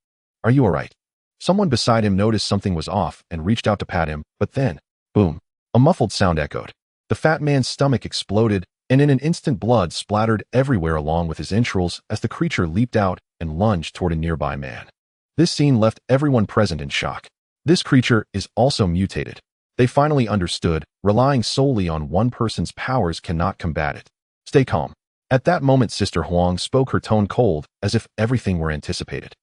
"Are you all right?" Someone beside him noticed something was off and reached out to pat him, but then, boom, a muffled sound echoed. The fat man's stomach exploded, and in an instant blood splattered everywhere along with his entrails as the creature leaped out and lunged toward a nearby man. This scene left everyone present in shock. This creature is also mutated. They finally understood, relying solely on one person's powers cannot combat it. Stay calm. At that moment, Sister Huang spoke, her tone cold, as if everything were anticipated.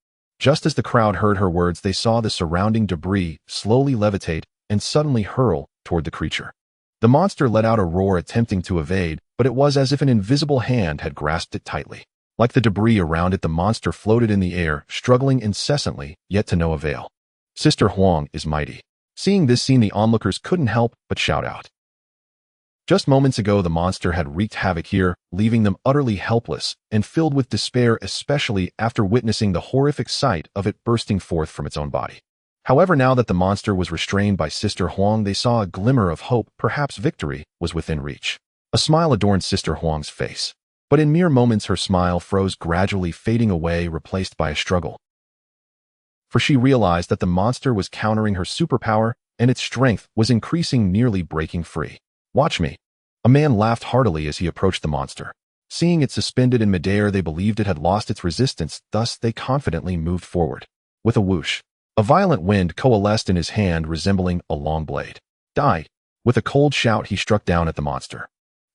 Just as the crowd heard her words, they saw the surrounding debris slowly levitate and suddenly hurl toward the creature. The monster let out a roar attempting to evade, but it was as if an invisible hand had grasped it tightly. Like the debris around it, the monster floated in the air, struggling incessantly, yet to no avail. Sister Huang is mighty. Seeing this scene, the onlookers couldn't help but shout out. Just moments ago, the monster had wreaked havoc here, leaving them utterly helpless and filled with despair, especially after witnessing the horrific sight of it bursting forth from its own body. However, now that the monster was restrained by Sister Huang, they saw a glimmer of hope. Perhaps victory was within reach. A smile adorned Sister Huang's face. But in mere moments, her smile froze, gradually fading away, replaced by a struggle. For she realized that the monster was countering her superpower, and its strength was increasing, nearly breaking free. "Watch me." A man laughed heartily as he approached the monster. Seeing it suspended in midair, they believed it had lost its resistance, thus they confidently moved forward. With a whoosh, a violent wind coalesced in his hand, resembling a long blade. "Die!" With a cold shout, he struck down at the monster.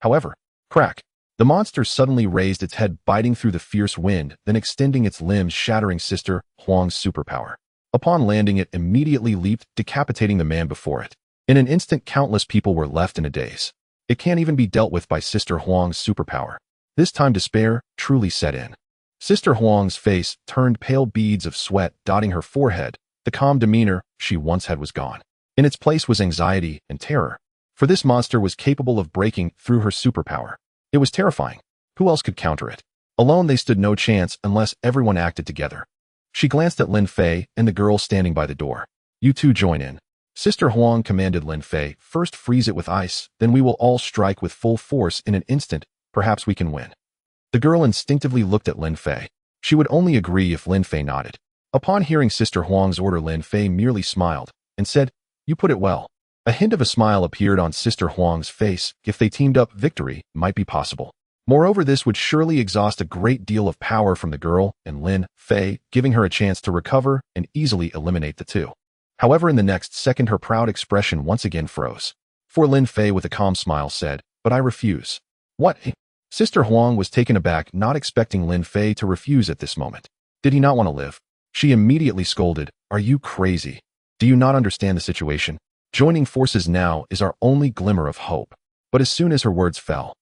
However, crack! The monster suddenly raised its head, biting through the fierce wind, then extending its limbs, shattering Sister Huang's superpower. Upon landing, it immediately leaped, decapitating the man before it. In an instant, countless people were left in a daze. It can't even be dealt with by Sister Huang's superpower. This time despair truly set in. Sister Huang's face turned pale, beads of sweat dotting her forehead. The calm demeanor she once had was gone. In its place was anxiety and terror. For this monster was capable of breaking through her superpower. It was terrifying. Who else could counter it? Alone they stood no chance unless everyone acted together. She glanced at Lin Fei and the girl standing by the door. "You two join in." Sister Huang commanded Lin Fei. "First freeze it with ice, then we will all strike with full force in an instant. Perhaps we can win." The girl instinctively looked at Lin Fei. She would only agree if Lin Fei nodded. Upon hearing Sister Huang's order, Lin Fei merely smiled and said, "You put it well." A hint of a smile appeared on Sister Huang's face. If they teamed up, victory might be possible. Moreover, this would surely exhaust a great deal of power from the girl and Lin Fei, giving her a chance to recover and easily eliminate the two. However, in the next second, her proud expression once again froze. For Lin Fei, with a calm smile, said, "But I refuse." "What?" Sister Huang was taken aback, not expecting Lin Fei to refuse at this moment. Did he not want to live? She immediately scolded, "Are you crazy? Do you not understand the situation? Joining forces now is our only glimmer of hope." But as soon as her words fell,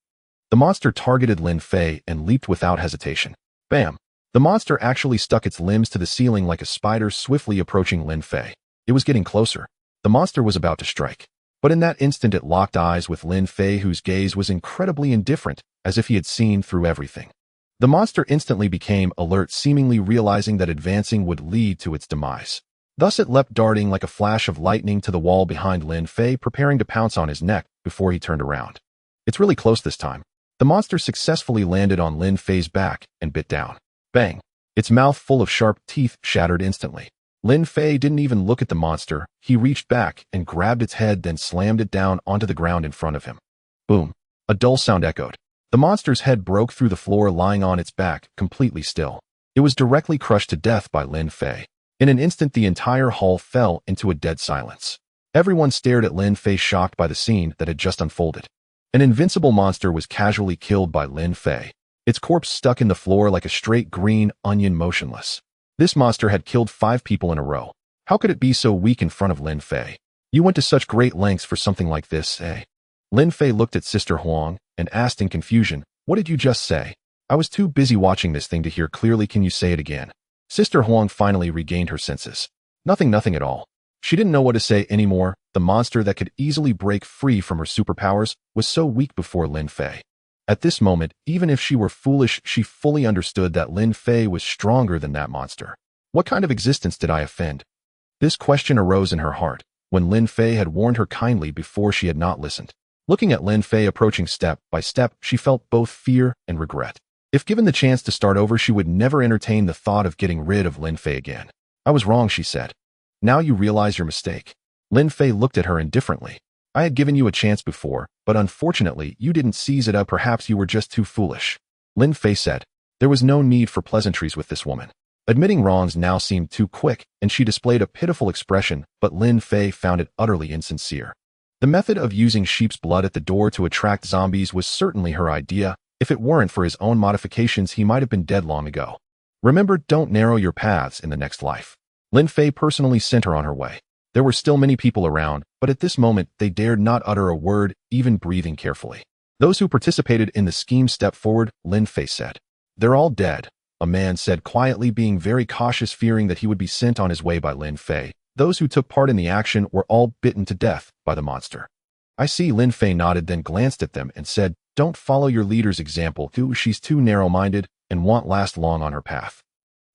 the monster targeted Lin Fei and leaped without hesitation. Bam! The monster actually stuck its limbs to the ceiling like a spider, swiftly approaching Lin Fei. It was getting closer. The monster was about to strike. But in that instant, it locked eyes with Lin Fei, whose gaze was incredibly indifferent, as if he had seen through everything. The monster instantly became alert, seemingly realizing that advancing would lead to its demise. Thus it leapt, darting like a flash of lightning to the wall behind Lin Fei, preparing to pounce on his neck before he turned around. "It's really close this time." The monster successfully landed on Lin Fei's back and bit down. Bang! Its mouth, full of sharp teeth, shattered instantly. Lin Fei didn't even look at the monster. He reached back and grabbed its head, then slammed it down onto the ground in front of him. Boom! A dull sound echoed. The monster's head broke through the floor, lying on its back, completely still. It was directly crushed to death by Lin Fei. In an instant, the entire hall fell into a dead silence. Everyone stared at Lin Fei, shocked by the scene that had just unfolded. An invincible monster was casually killed by Lin Fei. Its corpse stuck in the floor like a straight green onion, motionless. This monster had killed 5 people in a row. How could it be so weak in front of Lin Fei? "You went to such great lengths for something like this, eh?" Lin Fei looked at Sister Huang and asked in confusion, "What did you just say?" "I was too busy watching this thing to hear clearly. Can you say it again?" Sister Huang finally regained her senses. Nothing at all. She didn't know what to say anymore. The monster that could easily break free from her superpowers was so weak before Lin Fei. At this moment, even if she were foolish, she fully understood that Lin Fei was stronger than that monster. What kind of existence did I offend? This question arose in her heart when Lin Fei had warned her kindly before. She had not listened. Looking at Lin Fei approaching step by step, she felt both fear and regret. If given the chance to start over, she would never entertain the thought of getting rid of Lin Fei again. "I was wrong," she said. "Now you realize your mistake." Lin Fei looked at her indifferently. "I had given you a chance before, but unfortunately you didn't seize it up. Perhaps you were just too foolish." Lin Fei said. There was no need for pleasantries with this woman. Admitting wrongs now seemed too quick, and she displayed a pitiful expression, but Lin Fei found it utterly insincere. The method of using sheep's blood at the door to attract zombies was certainly her idea. If it weren't for his own modifications, he might have been dead long ago. Remember, don't narrow your paths in the next life. Lin Fei personally sent her on her way. There were still many people around, but at this moment they dared not utter a word, even breathing carefully. Those who participated in the scheme stepped forward, Lin Fei said. They're all dead, a man said quietly, being very cautious, fearing that he would be sent on his way by Lin Fei. Those who took part in the action were all bitten to death by the monster. I see. Lin Fei nodded, then glanced at them and said, don't follow your leader's example, she's too narrow-minded and won't last long on her path.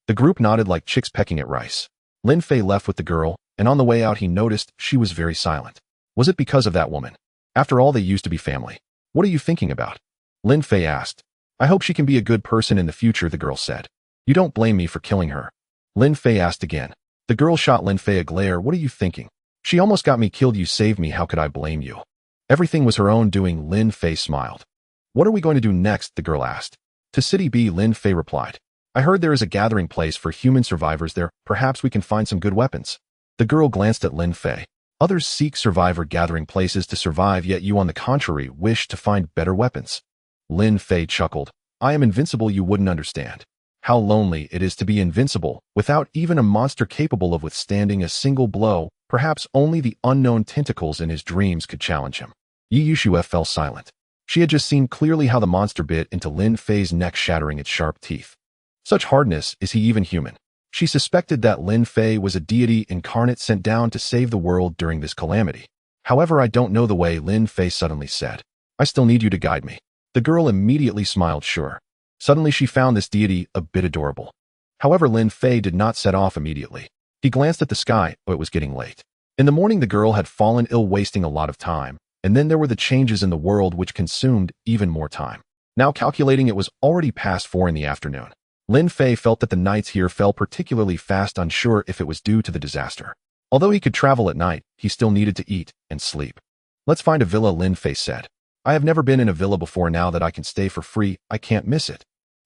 The group nodded like chicks pecking at rice. Lin Fei left with the girl, and on the way out he noticed she was very silent. Was it because of that woman? After all, they used to be family. What are you thinking about? Lin Fei asked. I hope she can be a good person in the future, the girl said. You don't blame me for killing her? Lin Fei asked again. The girl shot Lin Fei a glare. What are you thinking? She almost got me killed. You saved me. How could I blame you? Everything was her own doing. Lin Fei smiled. What are we going to do next? The girl asked. To City B, Lin Fei replied. I heard there is a gathering place for human survivors there. Perhaps we can find some good weapons. The girl glanced at Lin Fei. Others seek survivor gathering places to survive, yet you on the contrary wish to find better weapons. Lin Fei chuckled. I am invincible. You wouldn't understand how lonely it is to be invincible, without even a monster capable of withstanding a single blow. Perhaps only the unknown tentacles in his dreams could challenge him. Yi Yushue fell silent. She had just seen clearly how the monster bit into Lin Fei's neck, shattering its sharp teeth. Such hardness, is he even human? She suspected that Lin Fei was a deity incarnate sent down to save the world during this calamity. However, I don't know the way, Lin Fei suddenly said. I still need you to guide me. The girl immediately smiled, sure. Suddenly she found this deity a bit adorable. However, Lin Fei did not set off immediately. He glanced at the sky, but it was getting late. In the morning the girl had fallen ill, wasting a lot of time, and then there were the changes in the world which consumed even more time. Now calculating, it was already past 4 in the afternoon. Lin Fei felt that the nights here fell particularly fast, unsure if it was due to the disaster. Although he could travel at night, he still needed to eat and sleep. Let's find a villa, Lin Fei said. I have never been in a villa before. Now that I can stay for free, I can't miss it.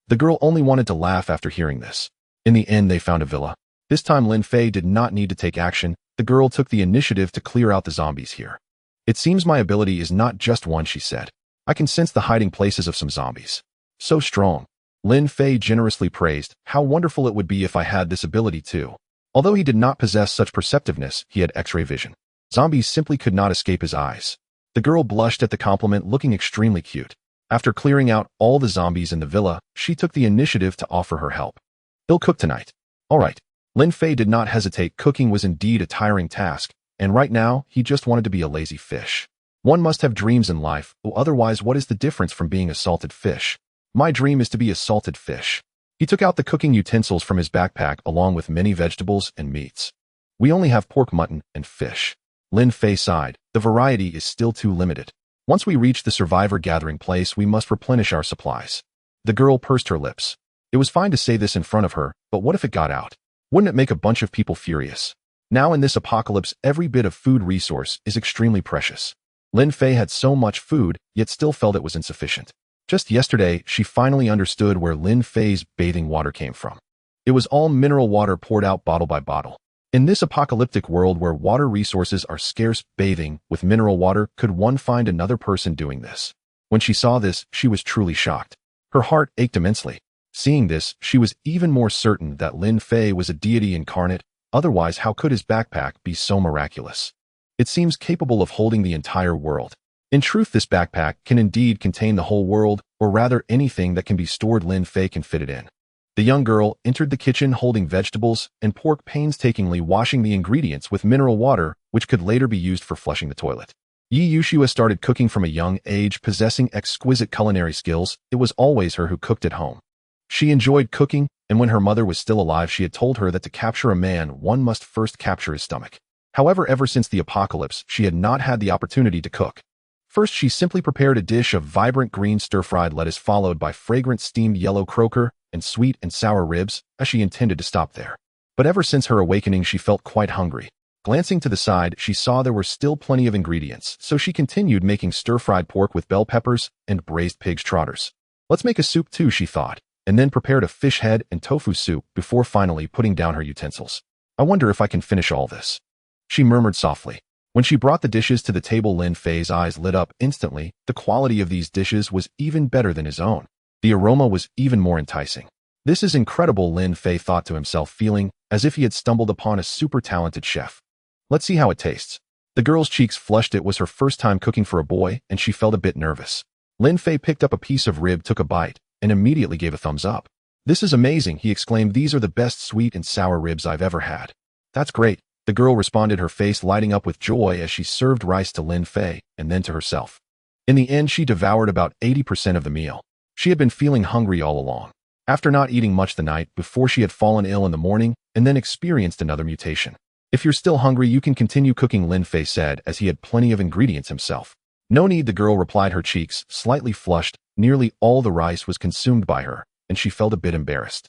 The girl only wanted to laugh after hearing this. In the end, they found a villa. This time Lin Fei did not need to take action. The girl took the initiative to clear out the zombies here. It seems my ability is not just one, she said. I can sense the hiding places of some zombies. So strong. Lin Fei generously praised. How wonderful it would be if I had this ability too. Although he did not possess such perceptiveness, he had X-ray vision. Zombies simply could not escape his eyes. The girl blushed at the compliment, looking extremely cute. After clearing out all the zombies in the villa, she took the initiative to offer her help. He'll cook tonight. All right. Lin Fei did not hesitate. Cooking was indeed a tiring task, and right now, he just wanted to be a lazy fish. One must have dreams in life, or otherwise what is the difference from being a salted fish? My dream is to be a salted fish. He took out the cooking utensils from his backpack along with many vegetables and meats. We only have pork, mutton, and fish. Lin Fei sighed. The variety is still too limited. Once we reach the survivor gathering place, we must replenish our supplies. The girl pursed her lips. It was fine to say this in front of her, but what if it got out? Wouldn't it make a bunch of people furious? Now in this apocalypse, every bit of food resource is extremely precious. Lin Fei had so much food, yet still felt it was insufficient. Just yesterday, she finally understood where Lin Fei's bathing water came from. It was all mineral water poured out bottle by bottle. In this apocalyptic world where water resources are scarce, bathing with mineral water, could one find another person doing this? When she saw this, she was truly shocked. Her heart ached immensely. Seeing this, she was even more certain that Lin Fei was a deity incarnate. Otherwise, how could his backpack be so miraculous? It seems capable of holding the entire world. In truth, this backpack can indeed contain the whole world, or rather anything that can be stored. Lin Fei can fit it in. The young girl entered the kitchen holding vegetables and pork, painstakingly washing the ingredients with mineral water, which could later be used for flushing the toilet. Yi Yushue started cooking from a young age, possessing exquisite culinary skills. It was always her who cooked at home. She enjoyed cooking, and when her mother was still alive, she had told her that to capture a man, one must first capture his stomach. However, ever since the apocalypse, she had not had the opportunity to cook. First, she simply prepared a dish of vibrant green stir-fried lettuce, followed by fragrant steamed yellow croaker and sweet and sour ribs, as she intended to stop there. But ever since her awakening, she felt quite hungry. Glancing to the side, she saw there were still plenty of ingredients, so she continued making stir-fried pork with bell peppers and braised pig's trotters. Let's make a soup too, she thought, and then prepared a fish head and tofu soup before finally putting down her utensils. I wonder if I can finish all this, she murmured softly. When she brought the dishes to the table, Lin Fei's eyes lit up instantly. The quality of these dishes was even better than his own. The aroma was even more enticing. This is incredible, Lin Fei thought to himself, feeling as if he had stumbled upon a super talented chef. Let's see how it tastes. The girl's cheeks flushed. It was her first time cooking for a boy, and she felt a bit nervous. Lin Fei picked up a piece of rib, took a bite, and immediately gave a thumbs up. This is amazing, he exclaimed. These are the best sweet and sour ribs I've ever had. That's great, the girl responded, her face lighting up with joy as she served rice to Lin Fei and then to herself. In the end, she devoured about 80% of the meal. She had been feeling hungry all along. After not eating much the night before, she had fallen ill in the morning and then experienced another mutation. If you're still hungry, you can continue cooking, Lin Fei said, as he had plenty of ingredients himself. No need, the girl replied, her cheeks slightly flushed. Nearly all the rice was consumed by her, and she felt a bit embarrassed.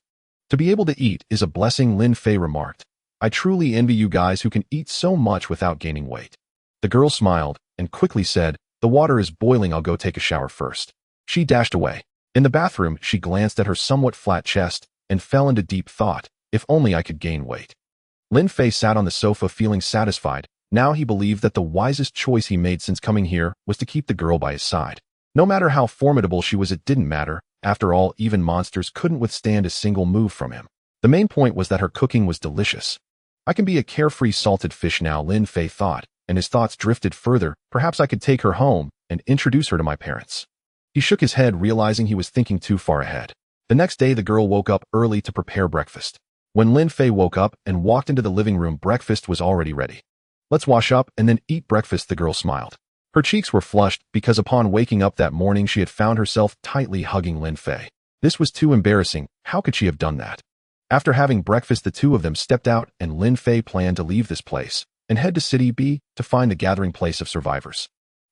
To be able to eat is a blessing, Lin Fei remarked. I truly envy you guys who can eat so much without gaining weight. The girl smiled and quickly said, the water is boiling, I'll go take a shower first. She dashed away. In the bathroom, she glanced at her somewhat flat chest and fell into deep thought. If only I could gain weight. Lin Fei sat on the sofa feeling satisfied. Now he believed that the wisest choice he made since coming here was to keep the girl by his side. No matter how formidable she was, it didn't matter. After all, even monsters couldn't withstand a single move from him. The main point was that her cooking was delicious. I can be a carefree salted fish now, Lin Fei thought, and his thoughts drifted further. Perhaps I could take her home and introduce her to my parents. He shook his head, realizing he was thinking too far ahead. The next day, the girl woke up early to prepare breakfast. When Lin Fei woke up and walked into the living room, breakfast was already ready. Let's wash up and then eat breakfast, the girl smiled. Her cheeks were flushed because upon waking up that morning, she had found herself tightly hugging Lin Fei. This was too embarrassing. How could she have done that? After having breakfast, the two of them stepped out, and Lin Fei planned to leave this place and head to City B to find the gathering place of survivors.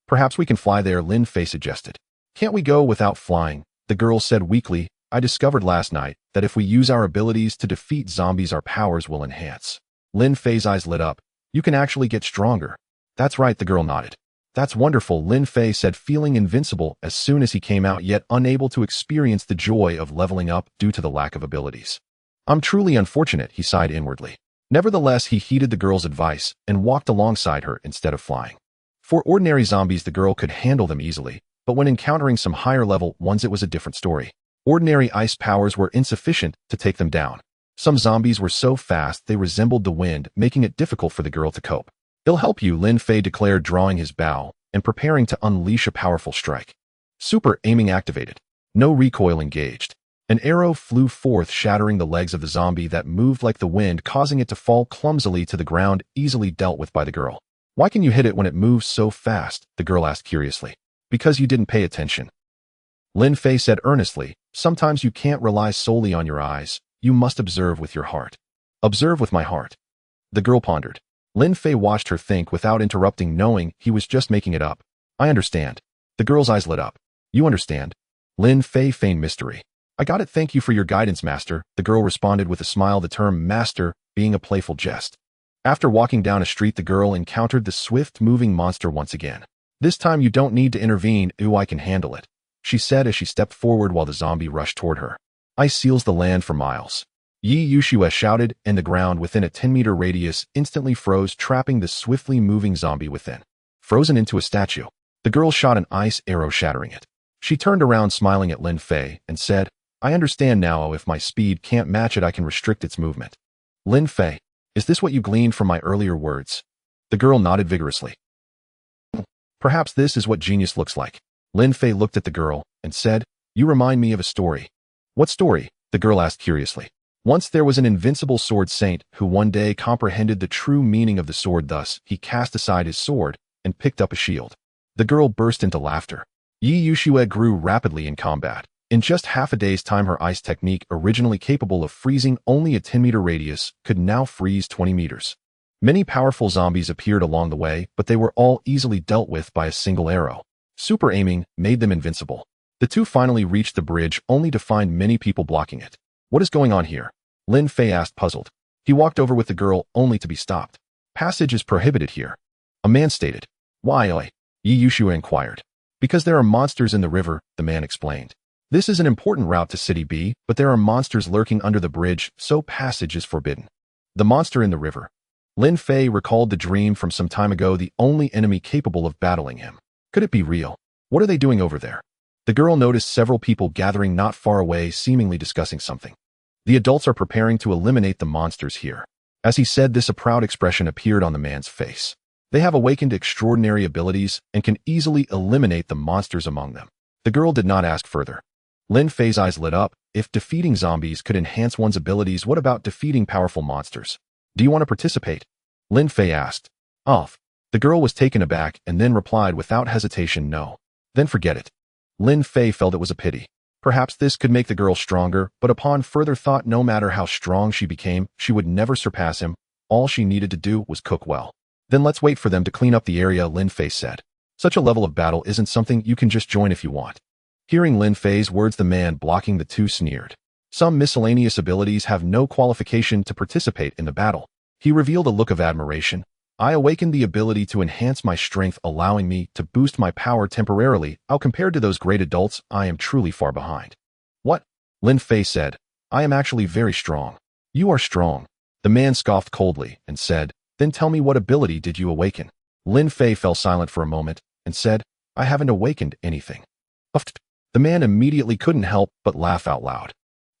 Perhaps we can fly there, Lin Fei suggested. Can't we go without flying? The girl said weakly. I discovered last night that if we use our abilities to defeat zombies, our powers will enhance. Lin Fei's eyes lit up. You can actually get stronger. That's right, the girl nodded. That's wonderful, Lin Fei said, feeling invincible as soon as he came out, yet unable to experience the joy of leveling up due to the lack of abilities. I'm truly unfortunate, he sighed inwardly. Nevertheless, he heeded the girl's advice and walked alongside her instead of flying. For ordinary zombies, the girl could handle them easily, but when encountering some higher-level ones, it was a different story. Ordinary ice powers were insufficient to take them down. Some zombies were so fast they resembled the wind, making it difficult for the girl to cope. He'll help you, Lin Fei declared, drawing his bow and preparing to unleash a powerful strike. Super aiming activated. No recoil engaged. An arrow flew forth, shattering the legs of the zombie that moved like the wind, causing it to fall clumsily to the ground, easily dealt with by the girl. Why can you hit it when it moves so fast? The girl asked curiously. Because you didn't pay attention. Lin Fei said earnestly. Sometimes you can't rely solely on your eyes. You must observe with your heart. Observe with my heart. The girl pondered. Lin Fei watched her think without interrupting, knowing he was just making it up. I understand. The girl's eyes lit up. You understand? Lin Fei feigned mystery. I got it. Thank you for your guidance, master. The girl responded with a smile, the term master being a playful jest. After walking down a street, the girl encountered the swift-moving monster once again. This time you don't need to intervene. Ooh, I can handle it, she said as she stepped forward while the zombie rushed toward her. Ice seals the land for miles. Yi Yushue shouted, and the ground within a 10-meter radius instantly froze, trapping the swiftly moving zombie within. Frozen into a statue. The girl shot an ice arrow, shattering it. She turned around, smiling at Lin Fei, and said, I understand now. If my speed can't match it, I can restrict its movement. Lin Fei, is this what you gleaned from my earlier words? The girl nodded vigorously. Perhaps this is what genius looks like. Lin Fei looked at the girl and said, You remind me of a story. What story? The girl asked curiously. Once there was an invincible sword saint who one day comprehended the true meaning of the sword. Thus, he cast aside his sword and picked up a shield. The girl burst into laughter. Yi Yushue grew rapidly in combat. In just half a day's time, her ice technique, originally capable of freezing only a 10-meter radius, could now freeze 20 meters. Many powerful zombies appeared along the way, but they were all easily dealt with by a single arrow. Super aiming made them invincible. The two finally reached the bridge, only to find many people blocking it. What is going on here? Lin Fei asked, puzzled. He walked over with the girl, only to be stopped. Passage is prohibited here, a man stated. Why? Yi Yushue inquired. Because there are monsters in the river, the man explained. This is an important route to City B, but there are monsters lurking under the bridge, so passage is forbidden. The monster in the river. Lin Fei recalled the dream from some time ago, the only enemy capable of battling him. Could it be real? What are they doing over there? The girl noticed several people gathering not far away, seemingly discussing something. The adults are preparing to eliminate the monsters here. As he said this, a proud expression appeared on the man's face. They have awakened extraordinary abilities and can easily eliminate the monsters among them. The girl did not ask further. Lin Fei's eyes lit up. If defeating zombies could enhance one's abilities, what about defeating powerful monsters? Do you want to participate? Lin Fei asked. Off. The girl was taken aback and then replied without hesitation, no. Then forget it. Lin Fei felt it was a pity. Perhaps this could make the girl stronger, but upon further thought, no matter how strong she became, she would never surpass him. All she needed to do was cook well. Then let's wait for them to clean up the area, Lin Fei said. Such a level of battle isn't something you can just join if you want. Hearing Lin Fei's words, the man blocking the two sneered. Some miscellaneous abilities have no qualification to participate in the battle. He revealed a look of admiration. I awakened the ability to enhance my strength, allowing me to boost my power temporarily. How compared to those great adults, I am truly far behind. What? Lin Fei said. I am actually very strong. You are strong. The man scoffed coldly and said, then tell me, what ability did you awaken? Lin Fei fell silent for a moment and said, I haven't awakened anything. The man immediately couldn't help but laugh out loud.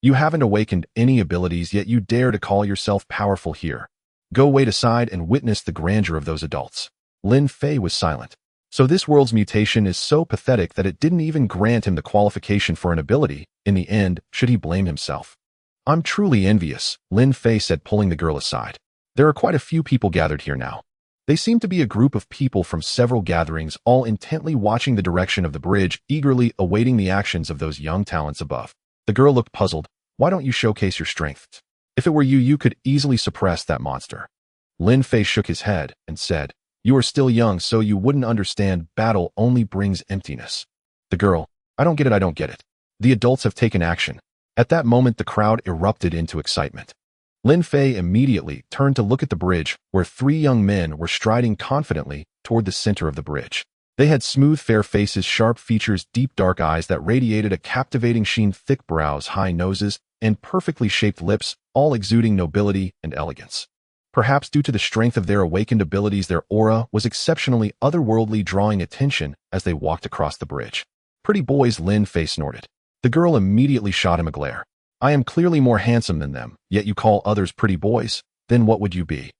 You haven't awakened any abilities, yet you dare to call yourself powerful here. Go wait aside and witness the grandeur of those adults. Lin Fei was silent. So this world's mutation is so pathetic that it didn't even grant him the qualification for an ability. In the end, should he blame himself? I'm truly envious, Lin Fei said, pulling the girl aside. There are quite a few people gathered here now. They seem to be a group of people from several gatherings, all intently watching the direction of the bridge, eagerly awaiting the actions of those young talents above. The girl looked puzzled. Why don't you showcase your strength? If it were you, you could easily suppress that monster. Lin Fei shook his head and said, you are still young, so you wouldn't understand. Battle only brings emptiness. The girl, I don't get it. The adults have taken action. At that moment, the crowd erupted into excitement. Lin Fei immediately turned to look at the bridge, where three young men were striding confidently toward the center of the bridge. They had smooth, fair faces, sharp features, deep dark eyes that radiated a captivating sheen, thick brows, high noses, and perfectly shaped lips, all exuding nobility and elegance. Perhaps due to the strength of their awakened abilities, their aura was exceptionally otherworldly, drawing attention as they walked across the bridge. Pretty boys, Lin Fei snorted. The girl immediately shot him a glare. I am clearly more handsome than them, yet you call others pretty boys? Then what would you be?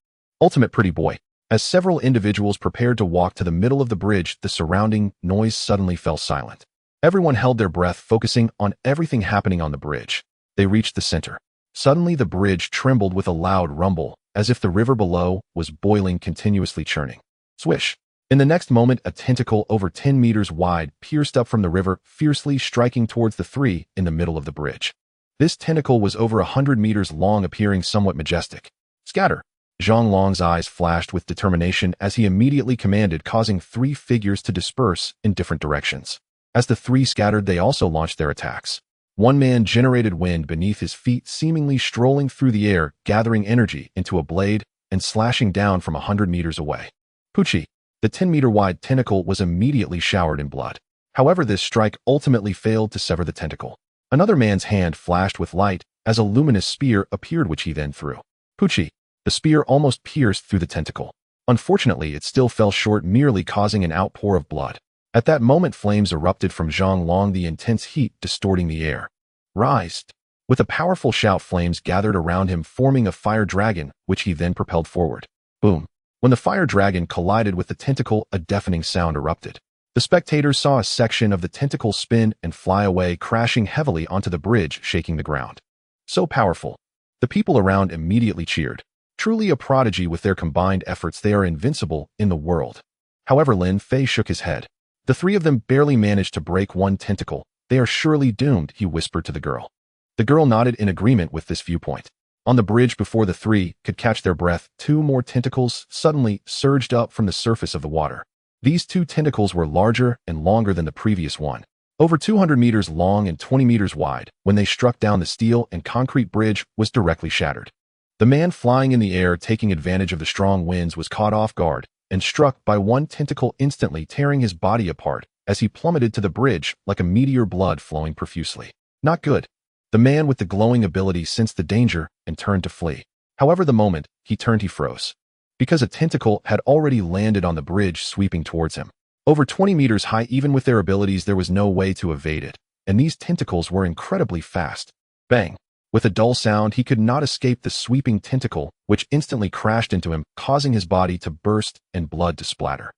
Ultimate pretty boy. As several individuals prepared to walk to the middle of the bridge, the surrounding noise suddenly fell silent. Everyone held their breath, focusing on everything happening on the bridge. They reached the center. Suddenly the bridge trembled with a loud rumble, as if the river below was boiling, continuously churning. Swish! In the next moment, a tentacle over 10 meters wide pierced up from the river, fiercely striking towards the three in the middle of the bridge. This tentacle was over 100 meters long, appearing somewhat majestic. Scatter! Zhang Long's eyes flashed with determination as he immediately commanded, causing three figures to disperse in different directions. As the three scattered, they also launched their attacks. One man generated wind beneath his feet, seemingly strolling through the air, gathering energy into a blade and slashing down from 100 meters away. Pucci! The 10-meter-wide tentacle was immediately showered in blood. However, this strike ultimately failed to sever the tentacle. Another man's hand flashed with light as a luminous spear appeared, which he then threw. Pucci! The spear almost pierced through the tentacle. Unfortunately, it still fell short, merely causing an outpour of blood. At that moment, flames erupted from Zhang Long, the intense heat distorting the air. Rise! With a powerful shout, flames gathered around him, forming a fire dragon, which he then propelled forward. Boom! When the fire dragon collided with the tentacle, a deafening sound erupted. The spectators saw a section of the tentacle spin and fly away, crashing heavily onto the bridge, shaking the ground. So powerful. The people around immediately cheered. Truly a prodigy. With their combined efforts, they are invincible in the world. However, Lin Fei shook his head. The three of them barely managed to break one tentacle. They are surely doomed, he whispered to the girl. The girl nodded in agreement with this viewpoint. On the bridge, before the three could catch their breath, two more tentacles suddenly surged up from the surface of the water. These two tentacles were larger and longer than the previous one, over 200 meters long and 20 meters wide. When they struck down, the steel and concrete bridge was directly shattered. The man flying in the air, taking advantage of the strong winds, was caught off guard and struck by one tentacle, instantly tearing his body apart as he plummeted to the bridge like a meteor, blood flowing profusely. Not good. The man with the glowing ability sensed the danger and turned to flee. However, the moment he turned, he froze, because a tentacle had already landed on the bridge, sweeping towards him. Over 20 meters high, even with their abilities, there was no way to evade it, and these tentacles were incredibly fast. Bang! With a dull sound, he could not escape the sweeping tentacle, which instantly crashed into him, causing his body to burst and blood to splatter.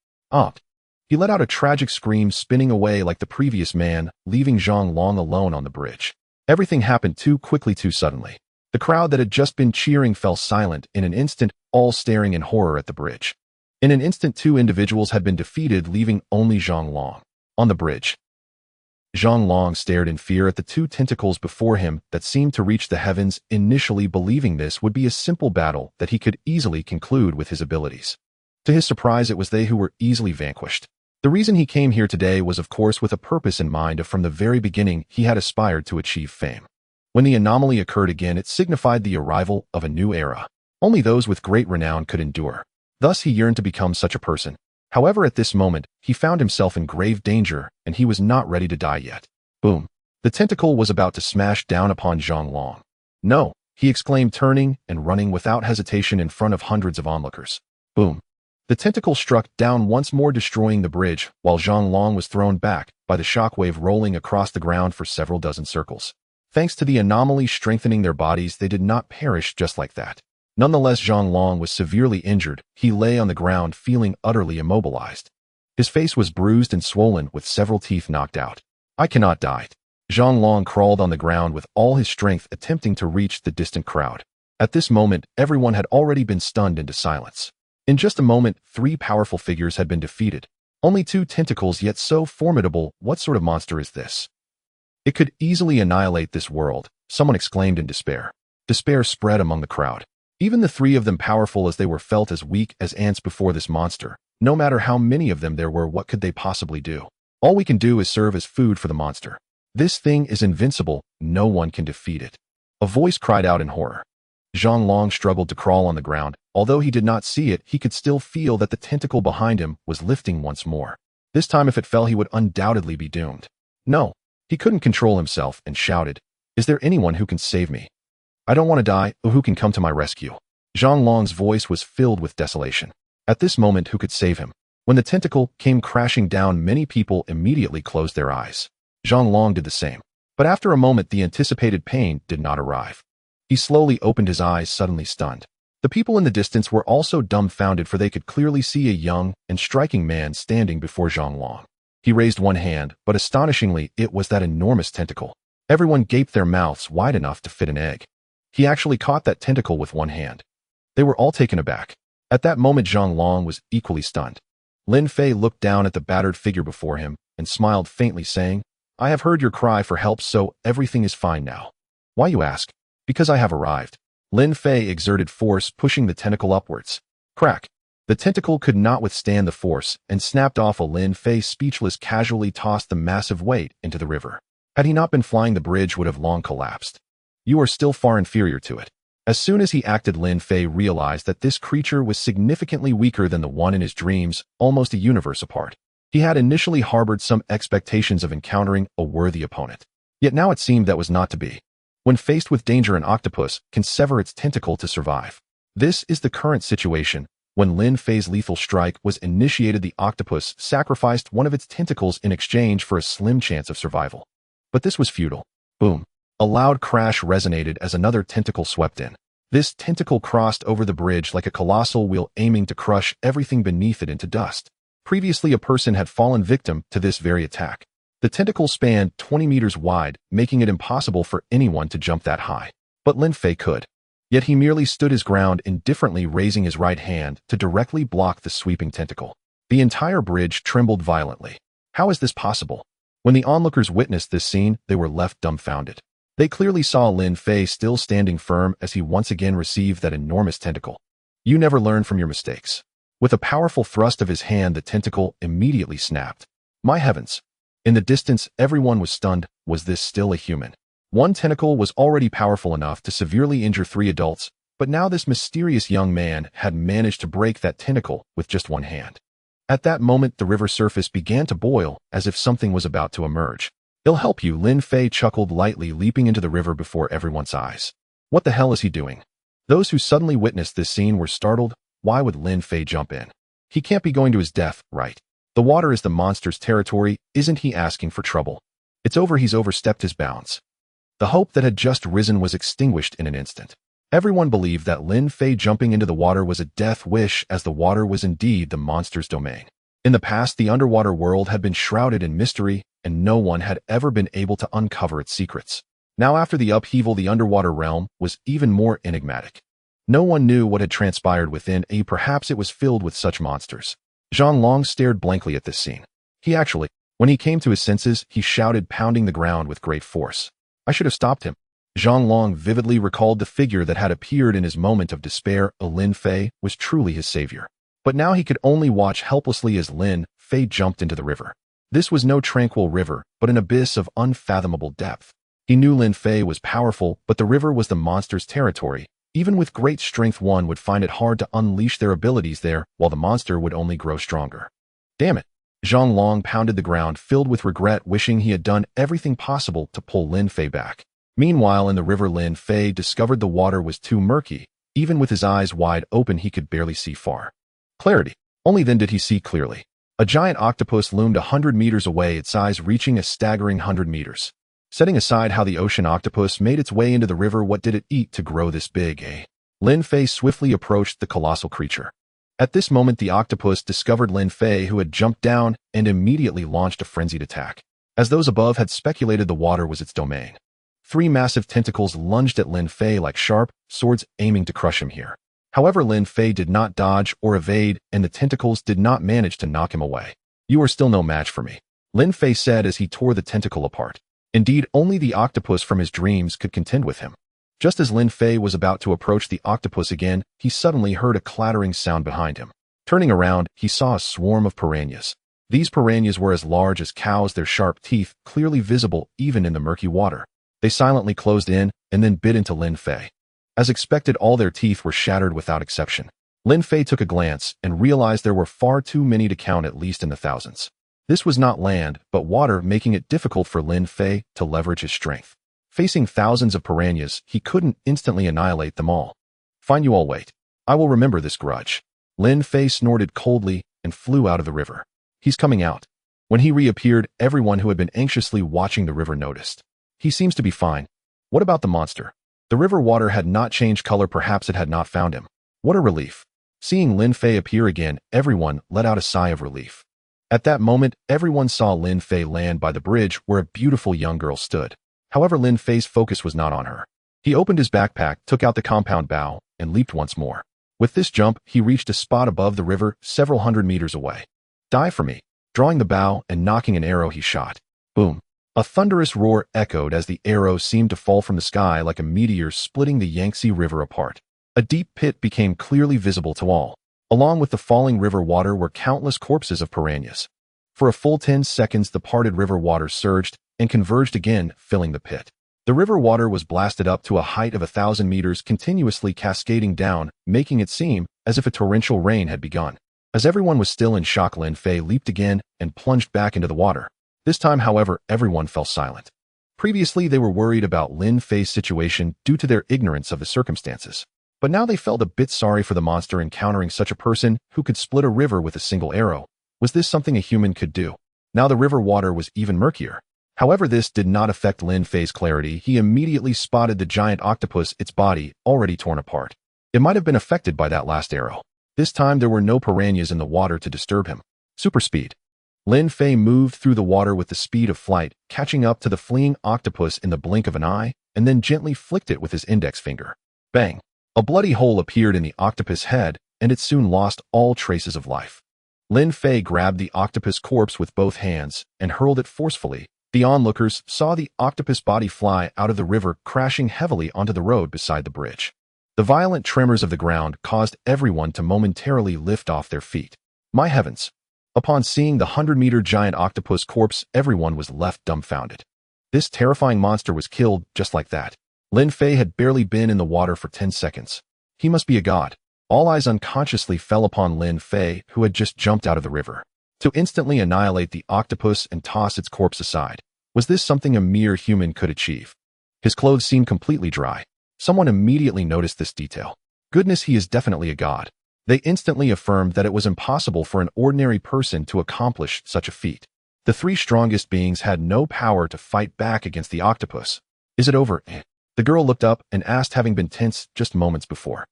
He let out a tragic scream, spinning away like the previous man, leaving Zhang Long alone on the bridge. Everything happened too quickly, too suddenly. The crowd that had just been cheering fell silent in an instant, all staring in horror at the bridge. In an instant, two individuals had been defeated, leaving only Zhang Long. On the bridge, Zhang Long stared in fear at the two tentacles before him that seemed to reach the heavens, initially believing this would be a simple battle that he could easily conclude with his abilities. To his surprise, it was they who were easily vanquished. The reason he came here today was, of course, with a purpose in mind. From the very beginning, he had aspired to achieve fame. When the anomaly occurred again, it signified the arrival of a new era. Only those with great renown could endure. Thus, he yearned to become such a person. However, at this moment, he found himself in grave danger, and he was not ready to die yet. Boom! The tentacle was about to smash down upon Zhang Long. No! He exclaimed, turning and running without hesitation in front of hundreds of onlookers. Boom! The tentacle struck down once more, destroying the bridge, while Zhang Long was thrown back by the shockwave, rolling across the ground for several dozen circles. Thanks to the anomaly strengthening their bodies, they did not perish just like that. Nonetheless, Zhang Long was severely injured. He lay on the ground, feeling utterly immobilized. His face was bruised and swollen, with several teeth knocked out. I cannot die. Zhang Long crawled on the ground with all his strength, attempting to reach the distant crowd. At this moment, everyone had already been stunned into silence. In just a moment, three powerful figures had been defeated. Only two tentacles, yet so formidable. What sort of monster is this? It could easily annihilate this world, someone exclaimed in despair. Despair spread among the crowd. Even the three of them, powerful as they were, felt as weak as ants before this monster. No matter how many of them there were, what could they possibly do? All we can do is serve as food for the monster. This thing is invincible. No one can defeat it. A voice cried out in horror. Zhang Long struggled to crawl on the ground. Although he did not see it, he could still feel that the tentacle behind him was lifting once more. This time, if it fell, he would undoubtedly be doomed. No, he couldn't control himself and shouted, "Is there anyone who can save me? I don't want to die. Who can come to my rescue?" Zhang Long's voice was filled with desolation. At this moment, who could save him? When the tentacle came crashing down, many people immediately closed their eyes. Zhang Long did the same. But after a moment, the anticipated pain did not arrive. He slowly opened his eyes, suddenly stunned. The people in the distance were also dumbfounded, for they could clearly see a young and striking man standing before Zhang Long. He raised one hand, but astonishingly, it was that enormous tentacle. Everyone gaped, their mouths wide enough to fit an egg. He actually caught that tentacle with one hand. They were all taken aback. At that moment, Zhang Long was equally stunned. Lin Fei looked down at the battered figure before him and smiled faintly, saying, "I have heard your cry for help, so everything is fine now." "Why, you ask?" "Because I have arrived." Lin Fei exerted force, pushing the tentacle upwards. Crack! The tentacle could not withstand the force and snapped off. Lin Fei, speechless, casually tossed the massive weight into the river. Had he not been flying, the bridge would have long collapsed. "You are still far inferior to it." As soon as he acted, Lin Fei realized that this creature was significantly weaker than the one in his dreams, almost a universe apart. He had initially harbored some expectations of encountering a worthy opponent. Yet now it seemed that was not to be. When faced with danger, an octopus can sever its tentacle to survive. This is the current situation. When Lin Fei's lethal strike was initiated, the octopus sacrificed one of its tentacles in exchange for a slim chance of survival. But this was futile. Boom! A loud crash resonated as another tentacle swept in. This tentacle crossed over the bridge like a colossal wheel, aiming to crush everything beneath it into dust. Previously, a person had fallen victim to this very attack. The tentacle spanned 20 meters wide, making it impossible for anyone to jump that high. But Lin Fei could. Yet he merely stood his ground, indifferently raising his right hand to directly block the sweeping tentacle. The entire bridge trembled violently. How is this possible? When the onlookers witnessed this scene, they were left dumbfounded. They clearly saw Lin Fei still standing firm as he once again received that enormous tentacle. You never learn from your mistakes. With a powerful thrust of his hand, the tentacle immediately snapped. My heavens! In the distance, everyone was stunned. Was this still a human? One tentacle was already powerful enough to severely injure 3 adults, but now this mysterious young man had managed to break that tentacle with just one hand. At that moment, the river surface began to boil, as if something was about to emerge. "He'll help you," Lin Fei chuckled lightly, leaping into the river before everyone's eyes. What the hell is he doing? Those who suddenly witnessed this scene were startled. Why would Lin Fei jump in? He can't be going to his death, right? The water is the monster's territory. Isn't he asking for trouble? It's over. He's overstepped his bounds. The hope that had just risen was extinguished in an instant. Everyone believed that Lin Fei jumping into the water was a death wish, as the water was indeed the monster's domain. In the past, the underwater world had been shrouded in mystery, and no one had ever been able to uncover its secrets. Now, after the upheaval, the underwater realm was even more enigmatic. No one knew what had transpired within, perhaps it was filled with such monsters. Zhang Long stared blankly at this scene. When he came to his senses, he shouted, pounding the ground with great force. I should have stopped him. Zhang Long vividly recalled the figure that had appeared in his moment of despair. Lin Fei was truly his savior. But now he could only watch helplessly as Lin Fei jumped into the river. This was no tranquil river, but an abyss of unfathomable depth. He knew Lin Fei was powerful, but the river was the monster's territory. Even with great strength, one would find it hard to unleash their abilities there, while the monster would only grow stronger. Damn it! Zhang Long pounded the ground, filled with regret, wishing he had done everything possible to pull Lin Fei back. Meanwhile, in the river, Lin Fei discovered the water was too murky. Even with his eyes wide open, he could barely see far. Clarity. Only then did he see clearly. A giant octopus loomed 100 meters away, its size reaching a staggering 100 meters. Setting aside how the ocean octopus made its way into the river, what did it eat to grow this big, Lin Fei swiftly approached the colossal creature. At this moment, the octopus discovered Lin Fei, who had jumped down and immediately launched a frenzied attack. As those above had speculated, the water was its domain. 3 massive tentacles lunged at Lin Fei like sharp swords, aiming to crush him here. However, Lin Fei did not dodge or evade, and the tentacles did not manage to knock him away. You are still no match for me, Lin Fei said as he tore the tentacle apart. Indeed, only the octopus from his dreams could contend with him. Just as Lin Fei was about to approach the octopus again, he suddenly heard a clattering sound behind him. Turning around, he saw a swarm of piranhas. These piranhas were as large as cows, their sharp teeth clearly visible even in the murky water. They silently closed in and then bit into Lin Fei. As expected, all their teeth were shattered without exception. Lin Fei took a glance and realized there were far too many to count, at least in the thousands. This was not land, but water, making it difficult for Lin Fei to leverage his strength. Facing thousands of piranhas, he couldn't instantly annihilate them all. Fine, you all wait. I will remember this grudge. Lin Fei snorted coldly and flew out of the river. He's coming out. When he reappeared, everyone who had been anxiously watching the river noticed. He seems to be fine. What about the monster? The river water had not changed color, perhaps it had not found him. What a relief. Seeing Lin Fei appear again, everyone let out a sigh of relief. At that moment, everyone saw Lin Fei land by the bridge where a beautiful young girl stood. However, Lin Fei's focus was not on her. He opened his backpack, took out the compound bow, and leaped once more. With this jump, he reached a spot above the river, several hundred meters away. Die for me. Drawing the bow and knocking an arrow, he shot. Boom. A thunderous roar echoed as the arrow seemed to fall from the sky like a meteor, splitting the Yangtze River apart. A deep pit became clearly visible to all. Along with the falling river water were countless corpses of piranhas. For a full 10 seconds, the parted river water surged and converged again, filling the pit. The river water was blasted up to a height of 1,000 meters, continuously cascading down, making it seem as if a torrential rain had begun. As everyone was still in shock, Lin Fei leaped again and plunged back into the water. This time, however, everyone fell silent. Previously, they were worried about Lin Fei's situation due to their ignorance of the circumstances. But now they felt a bit sorry for the monster encountering such a person who could split a river with a single arrow. Was this something a human could do? Now the river water was even murkier. However, this did not affect Lin Fei's clarity. He immediately spotted the giant octopus, its body already torn apart. It might have been affected by that last arrow. This time there were no piranhas in the water to disturb him. Super speed. Lin Fei moved through the water with the speed of flight, catching up to the fleeing octopus in the blink of an eye, and then gently flicked it with his index finger. Bang! A bloody hole appeared in the octopus head, and it soon lost all traces of life. Lin Fei grabbed the octopus corpse with both hands and hurled it forcefully. The onlookers saw the octopus body fly out of the river, crashing heavily onto the road beside the bridge. The violent tremors of the ground caused everyone to momentarily lift off their feet. My heavens! Upon seeing the 100-meter giant octopus corpse, everyone was left dumbfounded. This terrifying monster was killed just like that. Lin Fei had barely been in the water for 10 seconds. He must be a god. All eyes unconsciously fell upon Lin Fei, who had just jumped out of the river. To instantly annihilate the octopus and toss its corpse aside. Was this something a mere human could achieve? His clothes seemed completely dry. Someone immediately noticed this detail. Goodness, he is definitely a god. They instantly affirmed that it was impossible for an ordinary person to accomplish such a feat. The 3 strongest beings had no power to fight back against the octopus. Is it over? The girl looked up and asked, having been tense just moments before.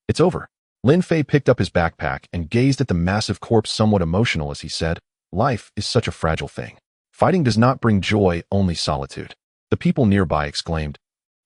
It's over. Lin Fei picked up his backpack and gazed at the massive corpse, somewhat emotional as he said, life is such a fragile thing. Fighting does not bring joy, only solitude. The people nearby exclaimed,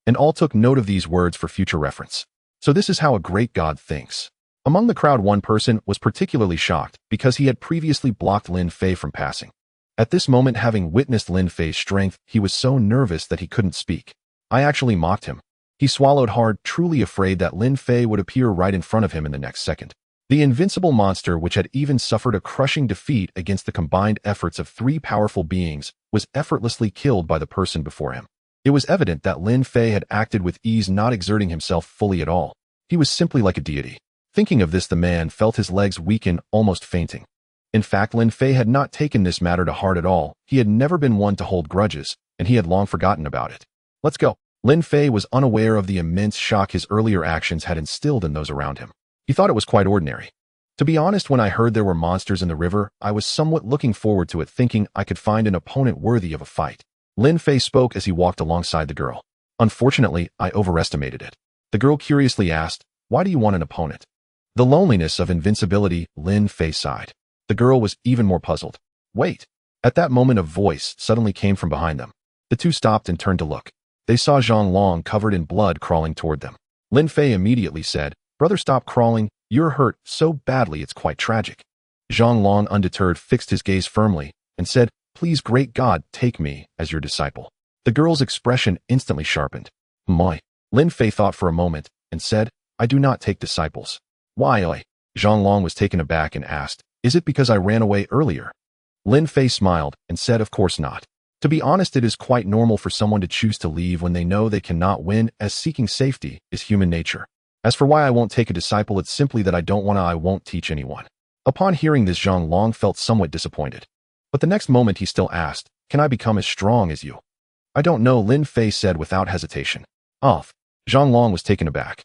and all took note of these words for future reference. So this is how a great god thinks. Among the crowd, one person was particularly shocked because he had previously blocked Lin Fei from passing. At this moment, having witnessed Lin Fei's strength, he was so nervous that he couldn't speak. I actually mocked him. He swallowed hard, truly afraid that Lin Fei would appear right in front of him in the next second. The invincible monster, which had even suffered a crushing defeat against the combined efforts of three powerful beings, was effortlessly killed by the person before him. It was evident that Lin Fei had acted with ease, not exerting himself fully at all. He was simply like a deity. Thinking of this, the man felt his legs weaken, almost fainting. In fact, Lin Fei had not taken this matter to heart at all. He had never been one to hold grudges, and he had long forgotten about it. Let's go. Lin Fei was unaware of the immense shock his earlier actions had instilled in those around him. He thought it was quite ordinary. To be honest, when I heard there were monsters in the river, I was somewhat looking forward to it, thinking I could find an opponent worthy of a fight. Lin Fei spoke as he walked alongside the girl. Unfortunately, I overestimated it. The girl curiously asked, why do you want an opponent? The loneliness of invincibility, Lin Fei sighed. The girl was even more puzzled. Wait. At that moment, a voice suddenly came from behind them. The two stopped and turned to look. They saw Zhang Long covered in blood crawling toward them. Lin Fei immediately said, brother, stop crawling. You're hurt so badly it's quite tragic. Zhang Long, undeterred, fixed his gaze firmly and said, please, great God, take me as your disciple. The girl's expression instantly sharpened. Moi. Lin Fei thought for a moment and said, I do not take disciples. Why? Zhang Long was taken aback and asked, is it because I ran away earlier? Lin Fei smiled and said, of course not. To be honest, it is quite normal for someone to choose to leave when they know they cannot win, as seeking safety is human nature. As for why I won't take a disciple, it's simply that I won't teach anyone. Upon hearing this, Zhang Long felt somewhat disappointed. But the next moment he still asked, can I become as strong as you? I don't know, Lin Fei said without hesitation. Off. Zhang Long was taken aback.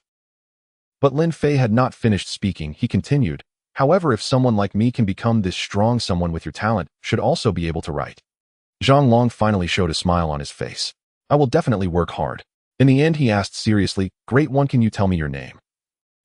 But Lin Fei had not finished speaking. He continued, however, if someone like me can become this strong, someone with your talent should also be able to write. Zhang Long finally showed a smile on his face. I will definitely work hard. In the end, he asked seriously, great one, can you tell me your name?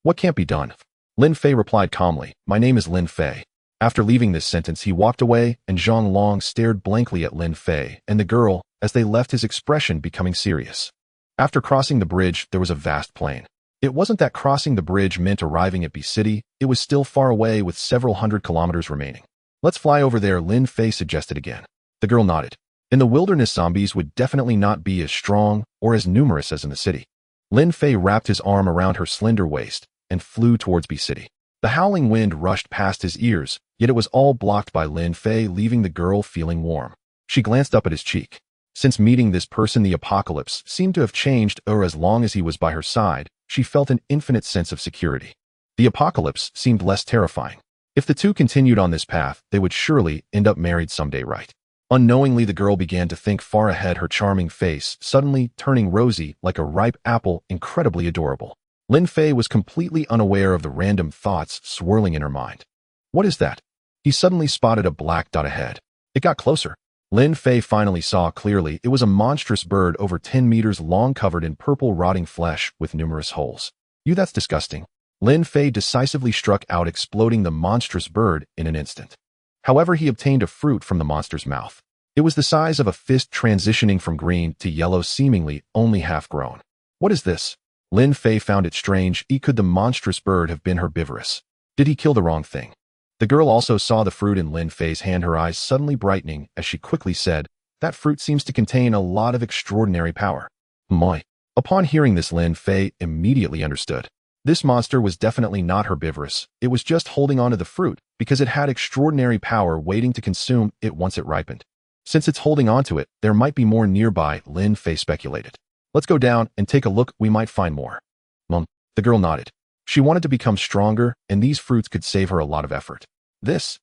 What can't be done? Lin Fei replied calmly, my name is Lin Fei. After leaving this sentence, he walked away, and Zhang Long stared blankly at Lin Fei and the girl as they left, his expression becoming serious. After crossing the bridge, there was a vast plain. It wasn't that crossing the bridge meant arriving at B City, it was still far away with several hundred kilometers remaining. Let's fly over there, Lin Fei suggested again. The girl nodded. In the wilderness, zombies would definitely not be as strong or as numerous as in the city. Lin Fei wrapped his arm around her slender waist and flew towards B City. The howling wind rushed past his ears, yet it was all blocked by Lin Fei, leaving the girl feeling warm. She glanced up at his cheek. Since meeting this person, the apocalypse seemed to have changed, or as long as he was by her side, she felt an infinite sense of security. The apocalypse seemed less terrifying. If the two continued on this path, they would surely end up married someday, right? Unknowingly, the girl began to think far ahead, her charming face suddenly turning rosy like a ripe apple, incredibly adorable. Lin Fei was completely unaware of the random thoughts swirling in her mind. What is that? He suddenly spotted a black dot ahead. It got closer. Lin Fei finally saw clearly. It was a monstrous bird over 10 meters long, covered in purple rotting flesh with numerous holes. That's disgusting. Lin Fei decisively struck out, exploding the monstrous bird in an instant. However, he obtained a fruit from the monster's mouth. It was the size of a fist, transitioning from green to yellow, seemingly only half grown. What is this? Lin Fei found it strange. Could the monstrous bird have been herbivorous? Did he kill the wrong thing? The girl also saw the fruit in Lin Fei's hand, her eyes suddenly brightening as she quickly said, that fruit seems to contain a lot of extraordinary power. Moi. Upon hearing this, Lin Fei immediately understood. This monster was definitely not herbivorous. It was just holding on to the fruit because it had extraordinary power waiting to consume it once it ripened. Since it's holding on to it, there might be more nearby, Lin Fei speculated. Let's go down and take a look, we might find more. The girl nodded. She wanted to become stronger, and these fruits could save her a lot of effort. This.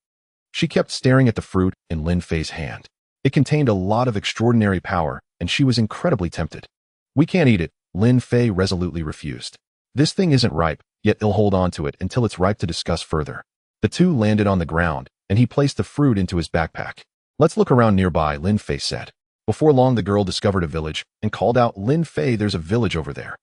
She kept staring at the fruit in Lin Fei's hand. It contained a lot of extraordinary power, and she was incredibly tempted. We can't eat it, Lin Fei resolutely refused. This thing isn't ripe, yet he'll hold on to it until it's ripe to discuss further. The two landed on the ground, and he placed the fruit into his backpack. Let's look around nearby, Lin Fei said. Before long, the girl discovered a village and called out, "Lin Fei, there's a village over there."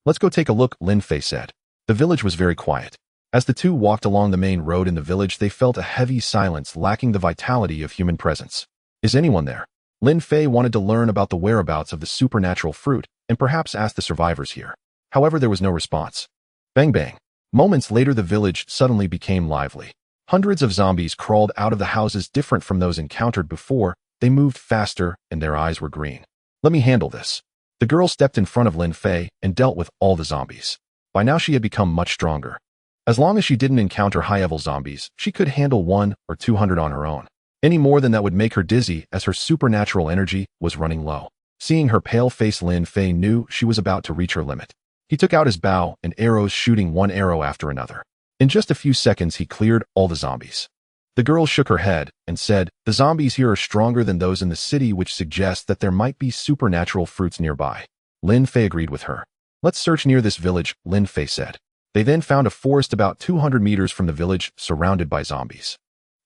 "Let's go take a look," Lin Fei said. The village was very quiet. As the two walked along the main road in the village, they felt a heavy silence lacking the vitality of human presence. "Is anyone there?" Lin Fei wanted to learn about the whereabouts of the supernatural fruit and perhaps ask the survivors here. However, there was no response. Bang bang. Moments later, the village suddenly became lively. Hundreds of zombies crawled out of the houses different from those encountered before. They moved faster and their eyes were green. "Let me handle this." The girl stepped in front of Lin Fei and dealt with all the zombies. By now she had become much stronger. As long as she didn't encounter high-level zombies, she could handle 100 or 200 on her own. Any more than that would make her dizzy, as her supernatural energy was running low. Seeing her pale face, Lin Fei knew she was about to reach her limit. He took out his bow and arrows, shooting one arrow after another. In just a few seconds, he cleared all the zombies. The girl shook her head and said, "The zombies here are stronger than those in the city, which suggests that there might be supernatural fruits nearby." Lin Fei agreed with her. "Let's search near this village," Lin Fei said. They then found a forest about 200 meters from the village, surrounded by zombies.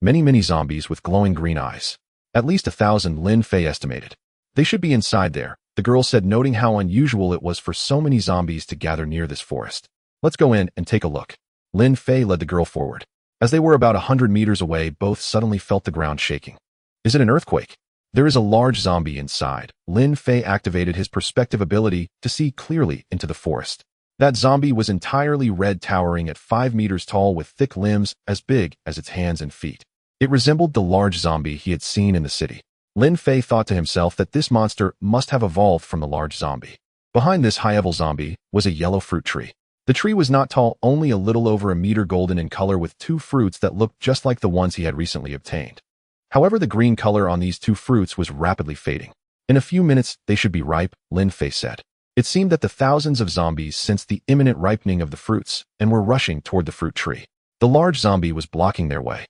Many zombies with glowing green eyes. At least 1,000, Lin Fei estimated. "They should be inside there," the girl said, noting how unusual it was for so many zombies to gather near this forest. "Let's go in and take a look." Lin Fei led the girl forward. As they were about 100 meters away, both suddenly felt the ground shaking. "Is it an earthquake?" "There is a large zombie inside." Lin Fei activated his perspective ability to see clearly into the forest. That zombie was entirely red, towering at 5 meters tall with thick limbs as big as its hands and feet. It resembled the large zombie he had seen in the city. Lin Fei thought to himself that this monster must have evolved from the large zombie. Behind this high-level zombie was a yellow fruit tree. The tree was not tall, only a little over a meter, golden in color, with 2 fruits that looked just like the ones he had recently obtained. However, the green color on these 2 fruits was rapidly fading. "In a few minutes, they should be ripe," Lin Fei said. It seemed that the thousands of zombies sensed the imminent ripening of the fruits and were rushing toward the fruit tree. The large zombie was blocking their way.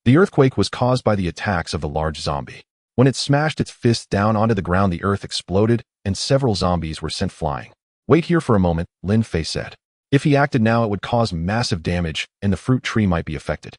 The earthquake was caused by the attacks of the large zombie. When it smashed its fist down onto the ground, the earth exploded and several zombies were sent flying. "Wait here for a moment," Lin Fei said. If he acted now, it would cause massive damage and the fruit tree might be affected.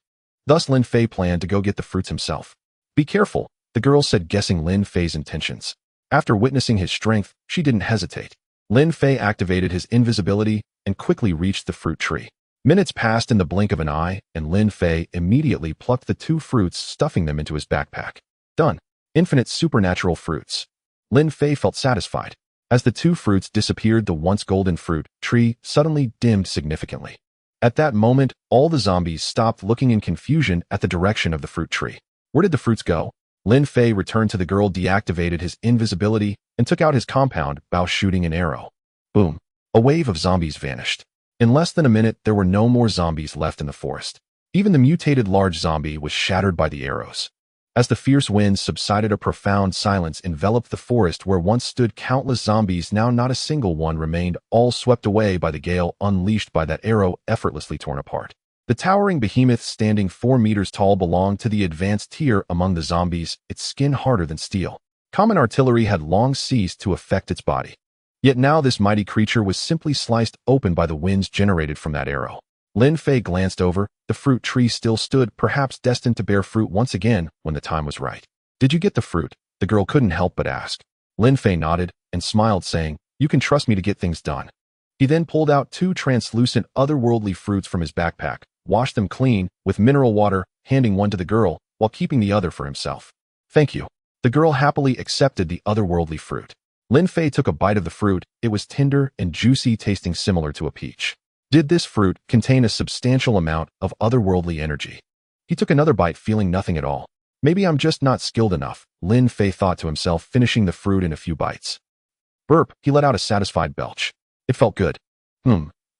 Thus, Lin Fei planned to go get the fruits himself. "Be careful," the girl said, guessing Lin Fei's intentions. After witnessing his strength, she didn't hesitate. Lin Fei activated his invisibility and quickly reached the fruit tree. Minutes passed in the blink of an eye, and Lin Fei immediately plucked the 2 fruits, stuffing them into his backpack. Done. Infinite supernatural fruits. Lin Fei felt satisfied. As the 2 fruits disappeared, the once golden fruit tree suddenly dimmed significantly. At that moment, all the zombies stopped, looking in confusion at the direction of the fruit tree. Where did the fruits go? Lin Fei returned to the girl, deactivated his invisibility, and took out his compound bow, shooting an arrow. Boom. A wave of zombies vanished. In less than a minute, there were no more zombies left in the forest. Even the mutated large zombie was shattered by the arrows. As the fierce winds subsided, a profound silence enveloped the forest where once stood countless zombies. Now not a single one remained, all swept away by the gale unleashed by that arrow, effortlessly torn apart. The towering behemoth, standing 4 meters tall, belonged to the advanced tier among the zombies, its skin harder than steel. Common artillery had long ceased to affect its body. Yet now this mighty creature was simply sliced open by the winds generated from that arrow. Lin Fei glanced over. The fruit tree still stood, perhaps destined to bear fruit once again when the time was right. "Did you get the fruit?" the girl couldn't help but ask. Lin Fei nodded and smiled, saying, "You can trust me to get things done." He then pulled out 2 translucent otherworldly fruits from his backpack, washed them clean with mineral water, handing one to the girl while keeping the other for himself. "Thank you." The girl happily accepted the otherworldly fruit. Lin Fei took a bite of the fruit. It was tender and juicy, tasting similar to a peach. Did this fruit contain a substantial amount of otherworldly energy? He took another bite, feeling nothing at all. "Maybe I'm just not skilled enough," Lin Fei thought to himself, finishing the fruit in a few bites. Burp, he let out a satisfied belch. It felt good.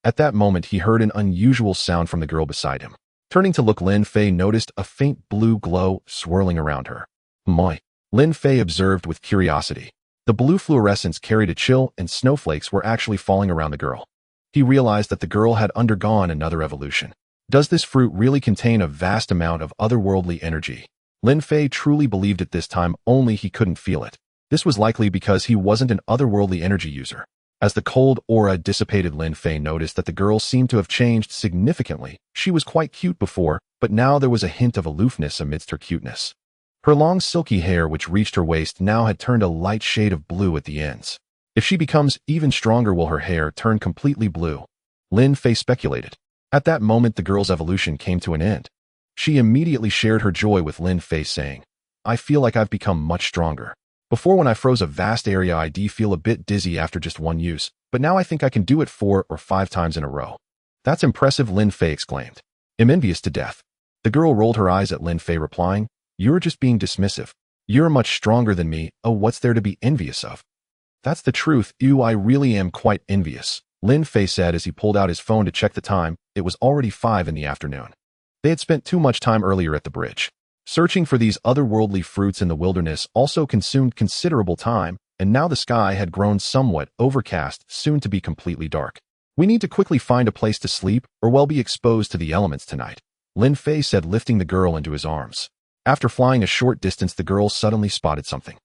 At that moment, he heard an unusual sound from the girl beside him. Turning to look, Lin Fei noticed a faint blue glow swirling around her. "Moi," Lin Fei observed with curiosity. The blue fluorescence carried a chill, and snowflakes were actually falling around the girl. He realized that the girl had undergone another evolution. Does this fruit really contain a vast amount of otherworldly energy? Lin Fei truly believed it this time, only he couldn't feel it. This was likely because he wasn't an otherworldly energy user. As the cold aura dissipated, Lin Fei noticed that the girl seemed to have changed significantly. She was quite cute before, but now there was a hint of aloofness amidst her cuteness. Her long silky hair, which reached her waist, now had turned a light shade of blue at the ends. If she becomes even stronger, will her hair turn completely blue? Lin Fei speculated. At that moment, the girl's evolution came to an end. She immediately shared her joy with Lin Fei, saying, I feel like I've become much stronger. Before, when I froze a vast area, I did feel a bit dizzy after just one use, but now I think I can do it 4 or 5 times in a row. That's impressive, Lin Fei exclaimed. I'm envious to death. The girl rolled her eyes at Lin Fei, replying, You're just being dismissive. You're much stronger than me. Oh, what's there to be envious of? That's the truth. I really am quite envious, Lin Fei said as he pulled out his phone to check the time. It was already 5 in the afternoon. They had spent too much time earlier at the bridge. Searching for these otherworldly fruits in the wilderness also consumed considerable time, and now the sky had grown somewhat overcast, soon to be completely dark. We need to quickly find a place to sleep, or we'll be exposed to the elements tonight, Lin Fei said, lifting the girl into his arms. After flying a short distance, the girl suddenly spotted something.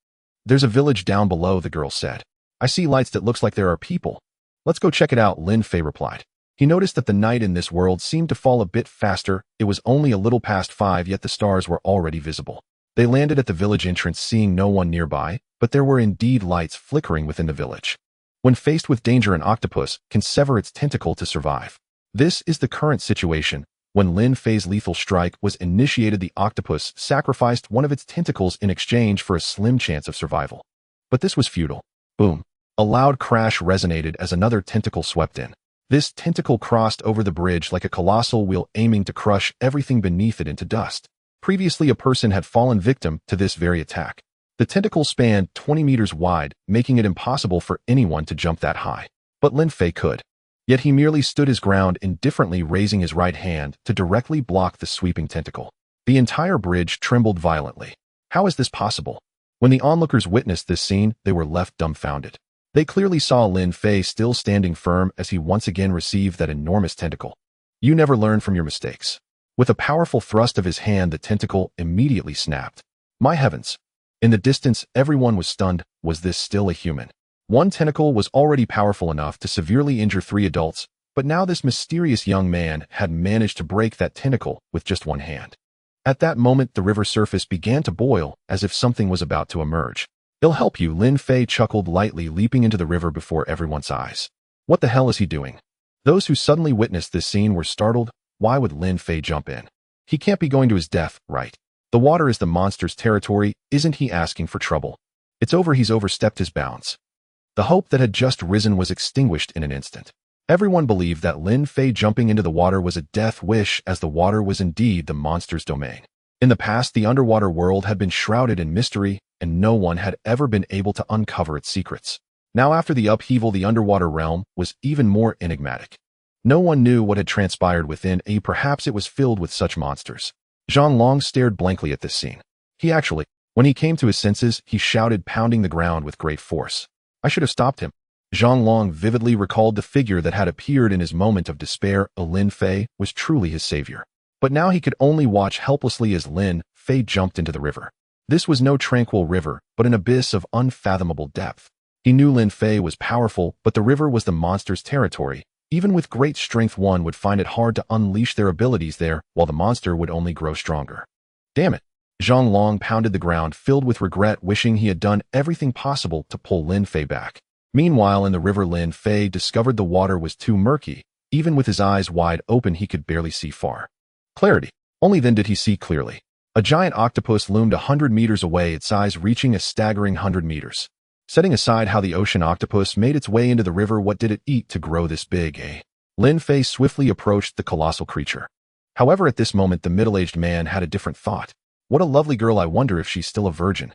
There's a village down below, the girl said. I see lights that looks like there are people. Let's go check it out, Lin Fei replied. He noticed that the night in this world seemed to fall a bit faster. It was only a little past 5, yet the stars were already visible. They landed at the village entrance, seeing no one nearby, but there were indeed lights flickering within the village. When faced with danger, an octopus can sever its tentacle to survive. This is the current situation. When Lin Fei's lethal strike was initiated, the octopus sacrificed one of its tentacles in exchange for a slim chance of survival. But this was futile. Boom. A loud crash resonated as another tentacle swept in. This tentacle crossed over the bridge like a colossal wheel, aiming to crush everything beneath it into dust. Previously, a person had fallen victim to this very attack. The tentacle spanned 20 meters wide, making it impossible for anyone to jump that high. But Lin Fei could. Yet he merely stood his ground, indifferently raising his right hand to directly block the sweeping tentacle. The entire bridge trembled violently. How is this possible? When the onlookers witnessed this scene, they were left dumbfounded. They clearly saw Lin Fei still standing firm as he once again received that enormous tentacle. You never learn from your mistakes. With a powerful thrust of his hand, the tentacle immediately snapped. My heavens! In the distance, everyone was stunned. Was this still a human? One tentacle was already powerful enough to severely injure 3 adults, but now this mysterious young man had managed to break that tentacle with just one hand. At that moment, the river surface began to boil, as if something was about to emerge. It'll help you, Lin Fei chuckled lightly, leaping into the river before everyone's eyes. What the hell is he doing? Those who suddenly witnessed this scene were startled. Why would Lin Fei jump in? He can't be going to his death, right? The water is the monster's territory. Isn't he asking for trouble? It's over. He's overstepped his bounds. The hope that had just risen was extinguished in an instant. Everyone believed that Lin Fei jumping into the water was a death wish, as the water was indeed the monster's domain. In the past, the underwater world had been shrouded in mystery, and no one had ever been able to uncover its secrets. Now, after the upheaval, the underwater realm was even more enigmatic. No one knew what had transpired within. Perhaps it was filled with such monsters. Zhang Long stared blankly at this scene. When he came to his senses, he shouted, pounding the ground with great force. I should have stopped him. Zhang Long vividly recalled the figure that had appeared in his moment of despair. Lin Fei was truly his savior. But now he could only watch helplessly as Lin Fei jumped into the river. This was no tranquil river, but an abyss of unfathomable depth. He knew Lin Fei was powerful, but the river was the monster's territory. Even with great strength, one would find it hard to unleash their abilities there, while the monster would only grow stronger. Damn it! Zhang Long pounded the ground, filled with regret, wishing he had done everything possible to pull Lin Fei back. Meanwhile, in the river, Lin Fei discovered the water was too murky. Even with his eyes wide open, he could barely see far. Clarity. Only then did he see clearly. A giant octopus loomed 100 meters away, its size reaching a staggering 100 meters. Setting aside how the ocean octopus made its way into the river, what did it eat to grow this big, Lin Fei swiftly approached the colossal creature. However, at this moment, the middle-aged man had a different thought. What a lovely girl. I wonder if she's still a virgin.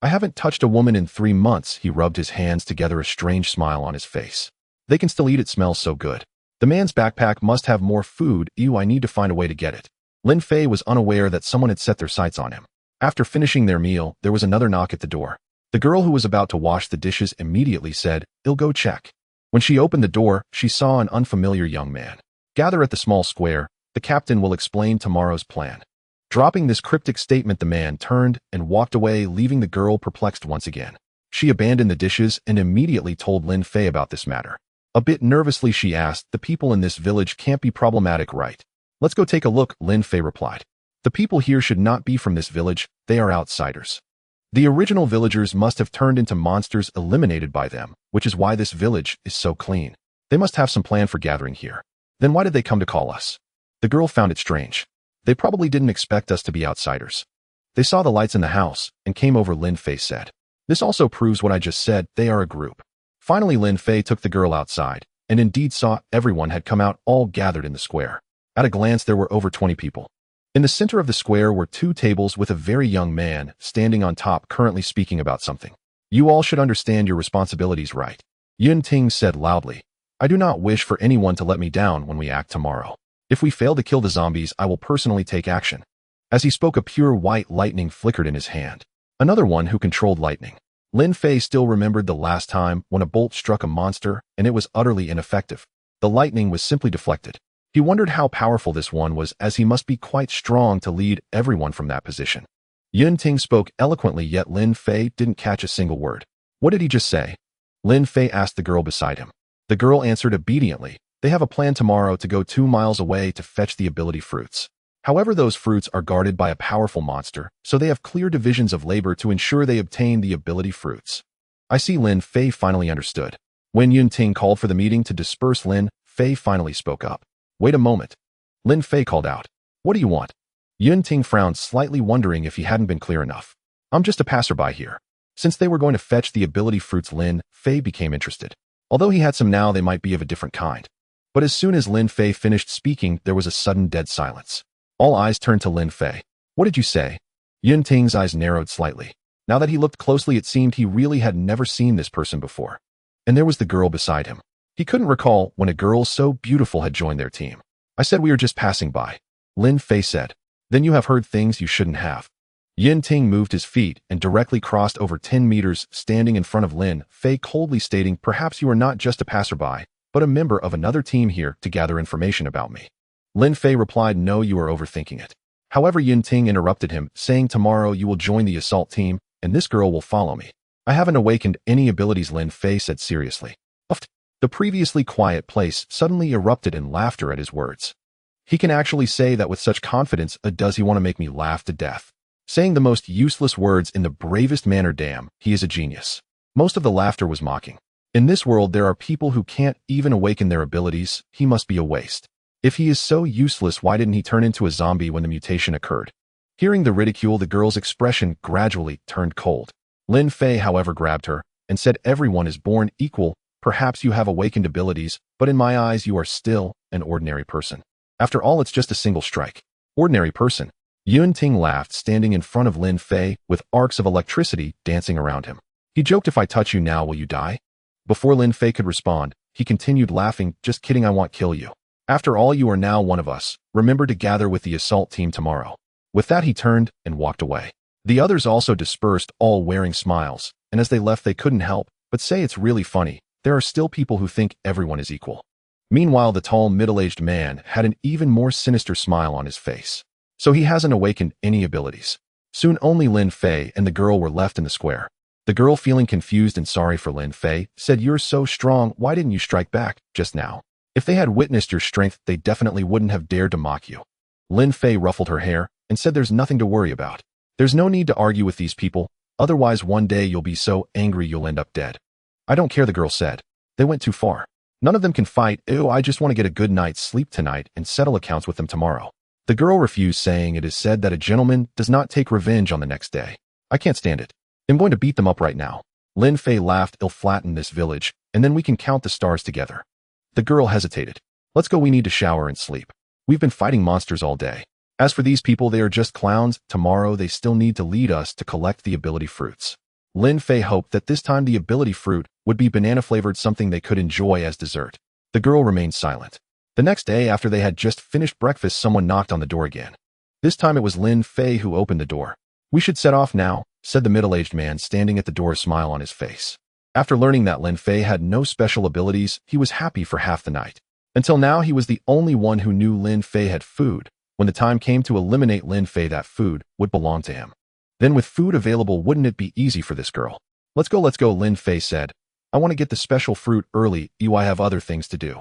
I haven't touched a woman in 3 months. He rubbed his hands together, a strange smile on his face. They can still eat it. Smells so good. The man's backpack must have more food. I need to find a way to get it. Lin Fei was unaware that someone had set their sights on him. After finishing their meal, there was another knock at the door. The girl who was about to wash the dishes immediately said, I'll go check. When she opened the door, she saw an unfamiliar young man. Gather at the small square. The captain will explain tomorrow's plan. Dropping this cryptic statement, the man turned and walked away, leaving the girl perplexed once again. She abandoned the dishes and immediately told Lin Fei about this matter. A bit nervously, she asked, the people in this village can't be problematic, right? Let's go take a look, Lin Fei replied. The people here should not be from this village, they are outsiders. The original villagers must have turned into monsters eliminated by them, which is why this village is so clean. They must have some plan for gathering here. Then why did they come to call us? The girl found it strange. They probably didn't expect us to be outsiders. They saw the lights in the house and came over, Lin Fei said. This also proves what I just said, they are a group. Finally, Lin Fei took the girl outside and indeed saw everyone had come out, all gathered in the square. At a glance, there were over 20 people. In the center of the square were 2 tables with a very young man standing on top, currently speaking about something. You all should understand your responsibilities, right? Yun Ting said loudly. I do not wish for anyone to let me down when we act tomorrow. If we fail to kill the zombies, I will personally take action. As he spoke, a pure white lightning flickered in his hand. Another one who controlled lightning. Lin Fei still remembered the last time when a bolt struck a monster and it was utterly ineffective. The lightning was simply deflected. He wondered how powerful this one was, as he must be quite strong to lead everyone from that position. Yun Ting spoke eloquently, yet Lin Fei didn't catch a single word. What did he just say? Lin Fei asked the girl beside him. The girl answered obediently. They have a plan tomorrow to go 2 miles away to fetch the ability fruits. However, those fruits are guarded by a powerful monster, so they have clear divisions of labor to ensure they obtain the ability fruits. I see. Lin Fei finally understood. When Yun Ting called for the meeting to disperse, Lin Fei finally spoke up. Wait a moment. Lin Fei called out. What do you want? Yun Ting frowned slightly, wondering if he hadn't been clear enough. I'm just a passerby here. Since they were going to fetch the ability fruits, Lin Fei became interested. Although he had some now, they might be of a different kind. But as soon as Lin Fei finished speaking, there was a sudden dead silence. All eyes turned to Lin Fei. What did you say? Yun Ting's eyes narrowed slightly. Now that he looked closely, it seemed he really had never seen this person before. And there was the girl beside him. He couldn't recall when a girl so beautiful had joined their team. I said we were just passing by. Lin Fei said. Then you have heard things you shouldn't have. Yun Ting moved his feet and directly crossed over 10 meters, standing in front of Lin Fei, coldly stating, perhaps you are not just a passerby, but a member of another team here to gather information about me. Lin Fei replied, no, you are overthinking it. However, Yun Ting interrupted him, saying, tomorrow you will join the assault team, and this girl will follow me. I haven't awakened any abilities, Lin Fei said seriously. The previously quiet place suddenly erupted in laughter at his words. He can actually say that with such confidence, does he want to make me laugh to death? Saying the most useless words in the bravest manner, damn, he is a genius. Most of the laughter was mocking. In this world, there are people who can't even awaken their abilities. He must be a waste. If he is so useless, why didn't he turn into a zombie when the mutation occurred? Hearing the ridicule, the girl's expression gradually turned cold. Lin Fei, however, grabbed her and said, everyone is born equal. Perhaps you have awakened abilities, but in my eyes, you are still an ordinary person. After all, it's just a single strike. Ordinary person. Yun Ting laughed, standing in front of Lin Fei with arcs of electricity dancing around him. He joked, if I touch you now, will you die? Before Lin Fei could respond, he continued laughing, just kidding, I won't kill you. After all, you are now one of us. Remember to gather with the assault team tomorrow. With that, he turned and walked away. The others also dispersed, all wearing smiles, and as they left, they couldn't help but say, it's really funny. There are still people who think everyone is equal. Meanwhile, the tall, middle-aged man had an even more sinister smile on his face. So he hasn't awakened any abilities. Soon only Lin Fei and the girl were left in the square. The girl, feeling confused and sorry for Lin Fei, said, you're so strong, why didn't you strike back just now? If they had witnessed your strength, they definitely wouldn't have dared to mock you. Lin Fei ruffled her hair and said, there's nothing to worry about. There's no need to argue with these people, otherwise one day you'll be so angry you'll end up dead. I don't care, the girl said. They went too far. None of them can fight. Ew, I just want to get a good night's sleep tonight and settle accounts with them tomorrow. The girl refused, saying, it is said that a gentleman does not take revenge on the next day. I can't stand it. I'm going to beat them up right now. Lin Fei laughed, it'll flatten this village, and then we can count the stars together. The girl hesitated. Let's go, we need to shower and sleep. We've been fighting monsters all day. As for these people, they are just clowns. Tomorrow they still need to lead us to collect the ability fruits. Lin Fei hoped that this time the ability fruit would be banana-flavored, something they could enjoy as dessert. The girl remained silent. The next day, after they had just finished breakfast, someone knocked on the door again. This time it was Lin Fei who opened the door. We should set off now, said the middle-aged man standing at the door, a smile on his face. After learning that Lin Fei had no special abilities, he was happy for half the night. Until now, he was the only one who knew Lin Fei had food. When the time came to eliminate Lin Fei, that food would belong to him. Then with food available, wouldn't it be easy for this girl? Let's go, Lin Fei said. I want to get the special fruit early, I have other things to do.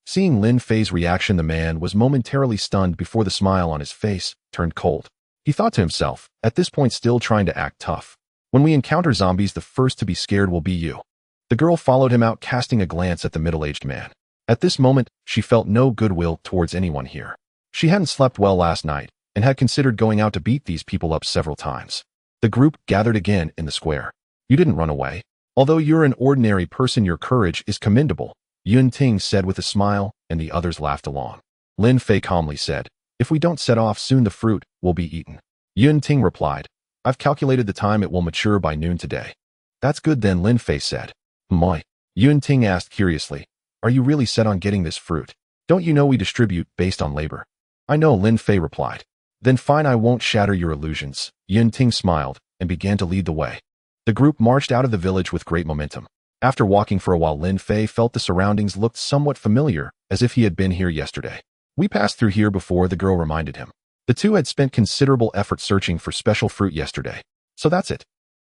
Seeing Lin Fei's reaction, the man was momentarily stunned before the smile on his face turned cold. He thought to himself, at this point still trying to act tough. When we encounter zombies, the first to be scared will be you. The girl followed him out, casting a glance at the middle-aged man. At this moment, she felt no goodwill towards anyone here. She hadn't slept well last night and had considered going out to beat these people up several times. The group gathered again in the square. You didn't run away. Although you're an ordinary person, your courage is commendable, Yun Ting said with a smile, and the others laughed along. Lin Fei calmly said, if we don't set off soon, the fruit will be eaten. Yun Ting replied, I've calculated the time it will mature by noon today. That's good then, Lin Fei said. Moi. Yun Ting asked curiously, are you really set on getting this fruit? Don't you know we distribute based on labor? I know, Lin Fei replied. Then fine, I won't shatter your illusions. Yun Ting smiled and began to lead the way. The group marched out of the village with great momentum. After walking for a while, Lin Fei felt the surroundings looked somewhat familiar, as if he had been here yesterday. We passed through here before, the girl reminded him. The two had spent considerable effort searching for special fruit yesterday. So that's it.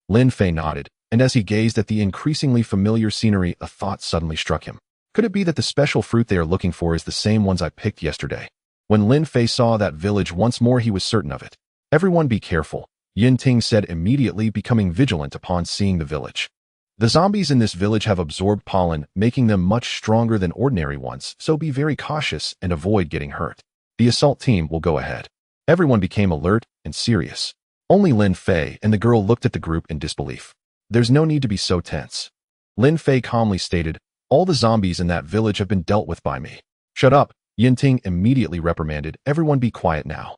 Lin Fei nodded, and as he gazed at the increasingly familiar scenery, a thought suddenly struck him. Could it be that the special fruit they are looking for is the same ones I picked yesterday? When Lin Fei saw that village once more, he was certain of it. Everyone be careful, Yun Ting said, immediately becoming vigilant upon seeing the village. The zombies in this village have absorbed pollen, making them much stronger than ordinary ones, so be very cautious and avoid getting hurt. The assault team will go ahead. Everyone became alert and serious. Only Lin Fei and the girl looked at the group in disbelief. There's no need to be so tense. Lin Fei calmly stated, all the zombies in that village have been dealt with by me. Shut up, Yun Ting immediately reprimanded, everyone be quiet now.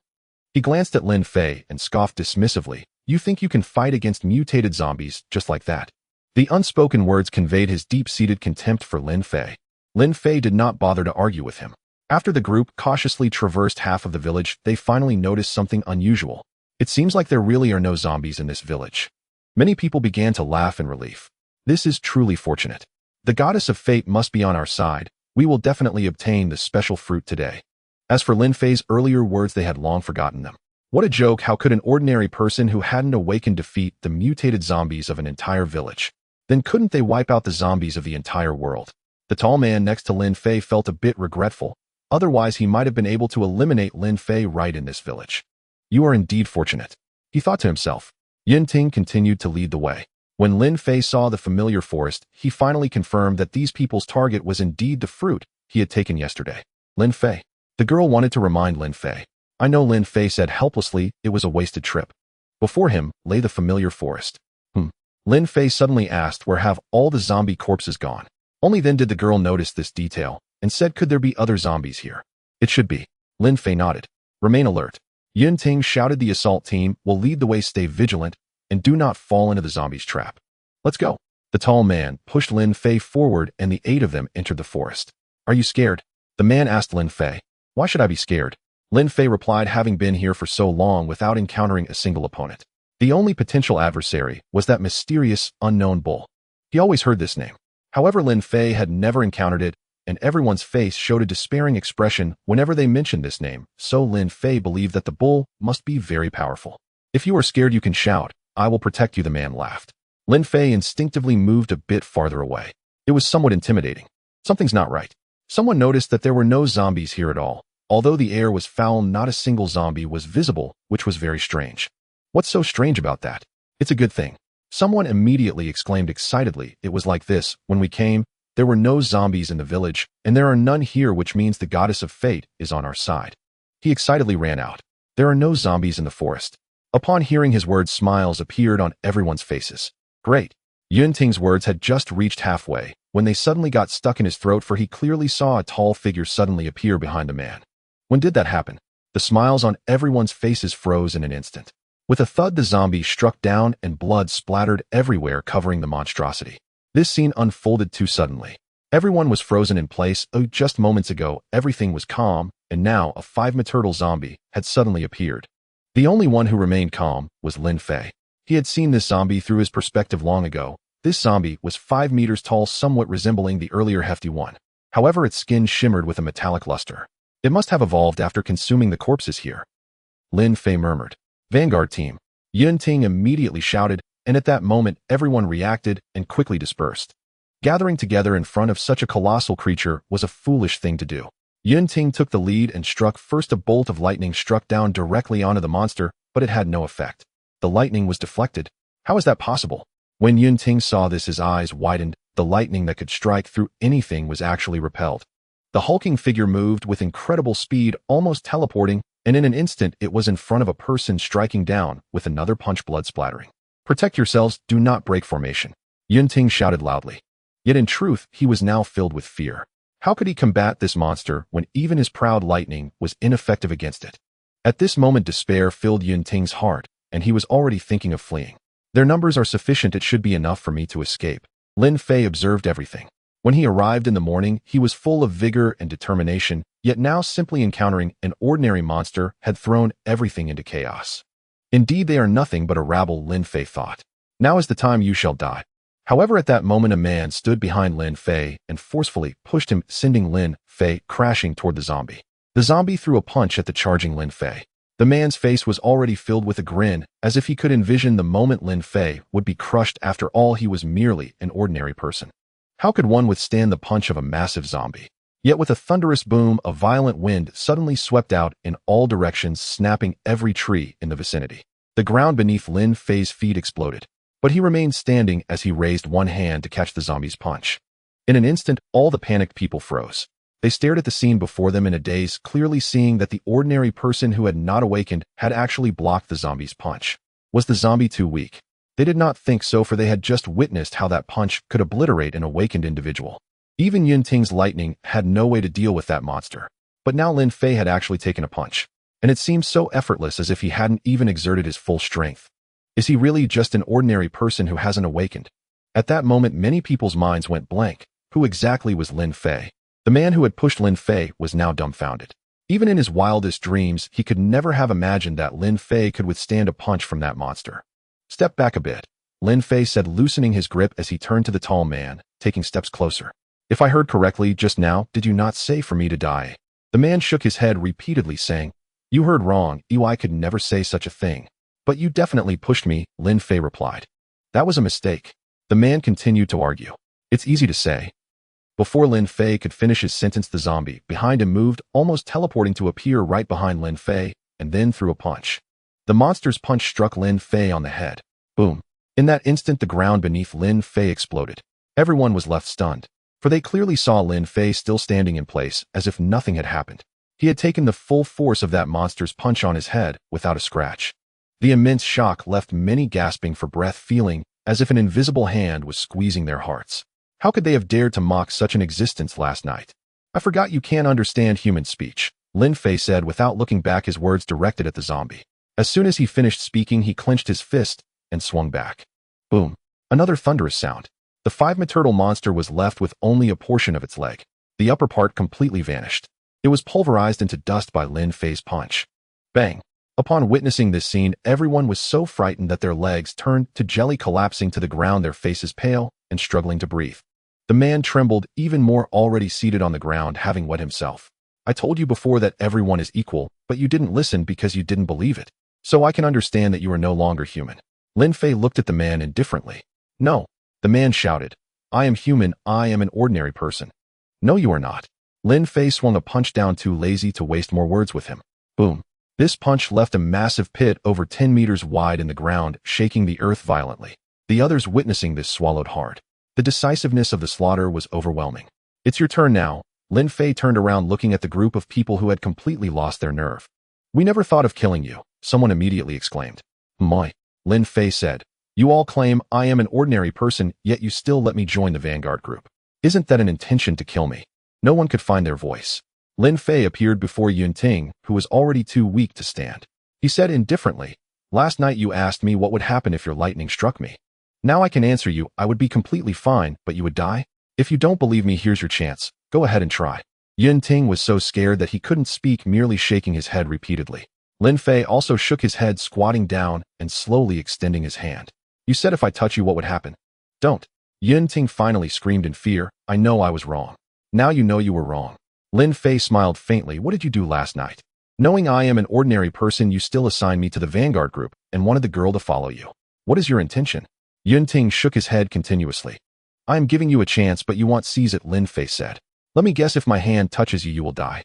He glanced at Lin Fei and scoffed dismissively, you think you can fight against mutated zombies just like that? The unspoken words conveyed his deep-seated contempt for Lin Fei. Lin Fei did not bother to argue with him. After the group cautiously traversed half of the village, they finally noticed something unusual. It seems like there really are no zombies in this village. Many people began to laugh in relief. This is truly fortunate. The goddess of fate must be on our side. We will definitely obtain the special fruit today. As for Lin Fei's earlier words, they had long forgotten them. What a joke! How could an ordinary person who hadn't awakened defeat the mutated zombies of an entire village? Then couldn't they wipe out the zombies of the entire world? The tall man next to Lin Fei felt a bit regretful. Otherwise, he might have been able to eliminate Lin Fei right in this village. You are indeed fortunate, he thought to himself. Yun Ting continued to lead the way. When Lin Fei saw the familiar forest, he finally confirmed that these people's target was indeed the fruit he had taken yesterday. Lin Fei. The girl wanted to remind Lin Fei. I know, Lin Fei said helplessly, it was a wasted trip. Before him lay the familiar forest. Lin Fei suddenly asked, where have all the zombie corpses gone? Only then did the girl notice this detail and said, could there be other zombies here? It should be. Lin Fei nodded. Remain alert. Yun Ting shouted, the assault team will lead the way, stay vigilant, and do not fall into the zombies' trap. Let's go. The tall man pushed Lin Fei forward and the 8 of them entered the forest. Are you scared? The man asked Lin Fei. Why should I be scared? Lin Fei replied, having been here for so long without encountering a single opponent. The only potential adversary was that mysterious, unknown bull. He always heard this name. However, Lin Fei had never encountered it, and everyone's face showed a despairing expression whenever they mentioned this name, so Lin Fei believed that the bull must be very powerful. If you are scared, you can shout. I will protect you, the man laughed. Lin Fei instinctively moved a bit farther away. It was somewhat intimidating. Something's not right. Someone noticed that there were no zombies here at all. Although the air was foul, not a single zombie was visible, which was very strange. What's so strange about that? It's a good thing. Someone immediately exclaimed excitedly. It was like this. When we came, there were no zombies in the village, and there are none here, which means the goddess of fate is on our side. He excitedly ran out. There are no zombies in the forest. Upon hearing his words, smiles appeared on everyone's faces. Great. Yun Ting's words had just reached halfway when they suddenly got stuck in his throat, for he clearly saw a tall figure suddenly appear behind the man. When did that happen? The smiles on everyone's faces froze in an instant. With a thud, the zombie struck down and blood splattered everywhere, covering the monstrosity. This scene unfolded too suddenly. Everyone was frozen in place. Just moments ago, everything was calm, and now a 5-meter turtle zombie had suddenly appeared. The only one who remained calm was Lin Fei. He had seen this zombie through his perspective long ago. This zombie was 5 meters tall, somewhat resembling the earlier hefty one. However, its skin shimmered with a metallic luster. It must have evolved after consuming the corpses here. Lin Fei murmured. Vanguard team. Yun Ting immediately shouted, and at that moment everyone reacted and quickly dispersed. Gathering together in front of such a colossal creature was a foolish thing to do. Yunting took the lead and struck first. A bolt of lightning struck down directly onto the monster, but it had no effect. The lightning was deflected. How is that possible? When Yunting saw this, his eyes widened. The lightning that could strike through anything was actually repelled. The hulking figure moved with incredible speed, almost teleporting, and in an instant it was in front of a person, striking down with another punch, blood splattering. "Protect yourselves, do not break formation," Yunting shouted loudly. Yet in truth, he was now filled with fear. How could he combat this monster when even his proud lightning was ineffective against it? At this moment, despair filled Yunting's heart, and he was already thinking of fleeing. "Their numbers are sufficient, it should be enough for me to escape." Lin Fei observed everything. When he arrived in the morning, he was full of vigor and determination, yet now simply encountering an ordinary monster had thrown everything into chaos. "Indeed, they are nothing but a rabble," Lin Fei thought. "Now is the time you shall die." However, at that moment a man stood behind Lin Fei and forcefully pushed him, sending Lin Fei crashing toward the zombie. The zombie threw a punch at the charging Lin Fei. The man's face was already filled with a grin, as if he could envision the moment Lin Fei would be crushed. After all, he was merely an ordinary person. How could one withstand the punch of a massive zombie? Yet with a thunderous boom, a violent wind suddenly swept out in all directions, snapping every tree in the vicinity. The ground beneath Lin Fei's feet exploded, but he remained standing as he raised one hand to catch the zombie's punch. In an instant, all the panicked people froze. They stared at the scene before them in a daze, clearly seeing that the ordinary person who had not awakened had actually blocked the zombie's punch. Was the zombie too weak? They did not think so, for they had just witnessed how that punch could obliterate an awakened individual. Even Yunting's lightning had no way to deal with that monster. But now Lin Fei had actually taken a punch, and it seemed so effortless, as if he hadn't even exerted his full strength. Is he really just an ordinary person who hasn't awakened? At that moment, many people's minds went blank. Who exactly was Lin Fei? The man who had pushed Lin Fei was now dumbfounded. Even in his wildest dreams, he could never have imagined that Lin Fei could withstand a punch from that monster. "Step back a bit," Lin Fei said, loosening his grip as he turned to the tall man, taking steps closer. "If I heard correctly just now, did you not say for me to die?" The man shook his head repeatedly, saying, "You heard wrong, I could never say such a thing." "But you definitely pushed me," Lin Fei replied. "That was a mistake." The man continued to argue. "It's easy to say." Before Lin Fei could finish his sentence, the zombie behind him moved, almost teleporting to appear right behind Lin Fei, and then threw a punch. The monster's punch struck Lin Fei on the head. Boom. In that instant, the ground beneath Lin Fei exploded. Everyone was left stunned, for they clearly saw Lin Fei still standing in place, as if nothing had happened. He had taken the full force of that monster's punch on his head without a scratch. The immense shock left many gasping for breath, feeling as if an invisible hand was squeezing their hearts. How could they have dared to mock such an existence last night? "I forgot you can't understand human speech," Lin Fei said without looking back, his words directed at the zombie. As soon as he finished speaking, he clenched his fist and swung back. Boom. Another thunderous sound. The five-meter monster was left with only a portion of its leg. The upper part completely vanished. It was pulverized into dust by Lin Fei's punch. Bang. Upon witnessing this scene, everyone was so frightened that their legs turned to jelly, collapsing to the ground, their faces pale and struggling to breathe. The man trembled even more, already seated on the ground, having wet himself. "I told you before that everyone is equal, but you didn't listen because you didn't believe it. So I can understand that you are no longer human." Lin Fei looked at the man indifferently. "No," the man shouted. "I am human. I am an ordinary person." "No, you are not." Lin Fei swung a punch down, too lazy to waste more words with him. Boom. This punch left a massive pit over 10 meters wide in the ground, shaking the earth violently. The others witnessing this swallowed hard. The decisiveness of the slaughter was overwhelming. "It's your turn now." Lin Fei turned around, looking at the group of people who had completely lost their nerve. "We never thought of killing you," someone immediately exclaimed. "My," Lin Fei said. "You all claim I am an ordinary person, yet you still let me join the vanguard group. Isn't that an intention to kill me?" No one could find their voice. Lin Fei appeared before Yunting, who was already too weak to stand. He said indifferently, "Last night you asked me what would happen if your lightning struck me. Now I can answer you, I would be completely fine, but you would die? If you don't believe me, here's your chance. Go ahead and try." Yunting was so scared that he couldn't speak, merely shaking his head repeatedly. Lin Fei also shook his head, squatting down and slowly extending his hand. "You said if I touch you, what would happen?" "Don't." Yunting finally screamed in fear. "I know I was wrong." "Now you know you were wrong." Lin Fei smiled faintly. "What did you do last night? Knowing I am an ordinary person, you still assigned me to the vanguard group and wanted the girl to follow you. What is your intention?" Yunting shook his head continuously. I am giving you a chance, but you won't seize it, Lin Fei said. Let me guess, if my hand touches you, you will die.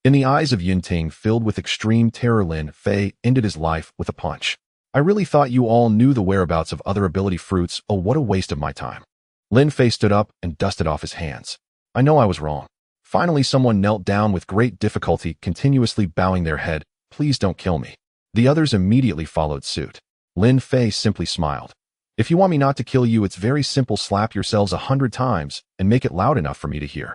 In the eyes of Yunting, filled with extreme terror, Lin Fei ended his life with a punch. I really thought you all knew the whereabouts of other ability fruits. Oh, what a waste of my time. Lin Fei stood up and dusted off his hands. I know I was wrong. Finally, someone knelt down with great difficulty, continuously bowing their head. Please don't kill me. The others immediately followed suit. Lin Fei simply smiled. If you want me not to kill you, it's very simple. Slap yourselves 100 times and make it loud enough for me to hear.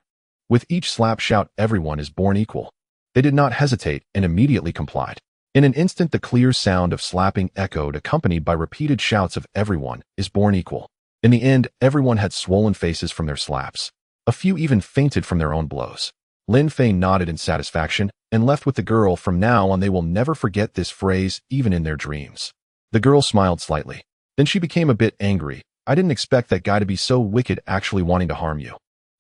With each slap, shout, everyone is born equal. They did not hesitate and immediately complied. In an instant, the clear sound of slapping echoed, accompanied by repeated shouts of everyone is born equal. In the end, everyone had swollen faces from their slaps. A few even fainted from their own blows. Lin Fei nodded in satisfaction and left with the girl. From now on, they will never forget this phrase, even in their dreams. The girl smiled slightly. Then she became a bit angry. I didn't expect that guy to be so wicked, actually wanting to harm you.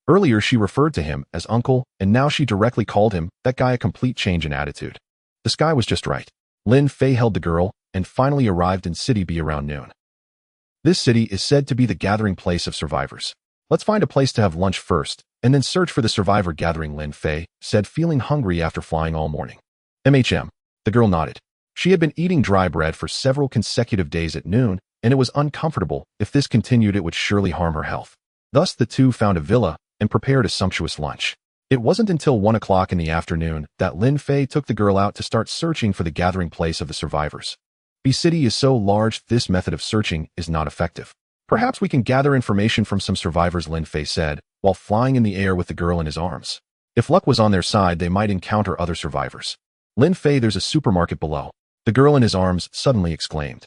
Earlier, she referred to him as uncle, and now she directly called him that guy. A complete change in attitude. The sky was just right. Lin Fei held the girl and finally arrived in City B around noon. This city is said to be the gathering place of survivors. Let's find a place to have lunch first, and then search for the survivor gathering, Lin Fei said, feeling hungry after flying all morning. The girl nodded. She had been eating dry bread for several consecutive days at noon, and it was uncomfortable. If this continued, it would surely harm her health. Thus, the two found a villa and prepared a sumptuous lunch. It wasn't until 1 o'clock in the afternoon that Lin Fei took the girl out to start searching for the gathering place of the survivors. B city is so large, this method of searching is not effective. Perhaps we can gather information from some survivors, Lin Fei said, while flying in the air with the girl in his arms. If luck was on their side, they might encounter other survivors. Lin Fei, there's a supermarket below. The girl in his arms suddenly exclaimed.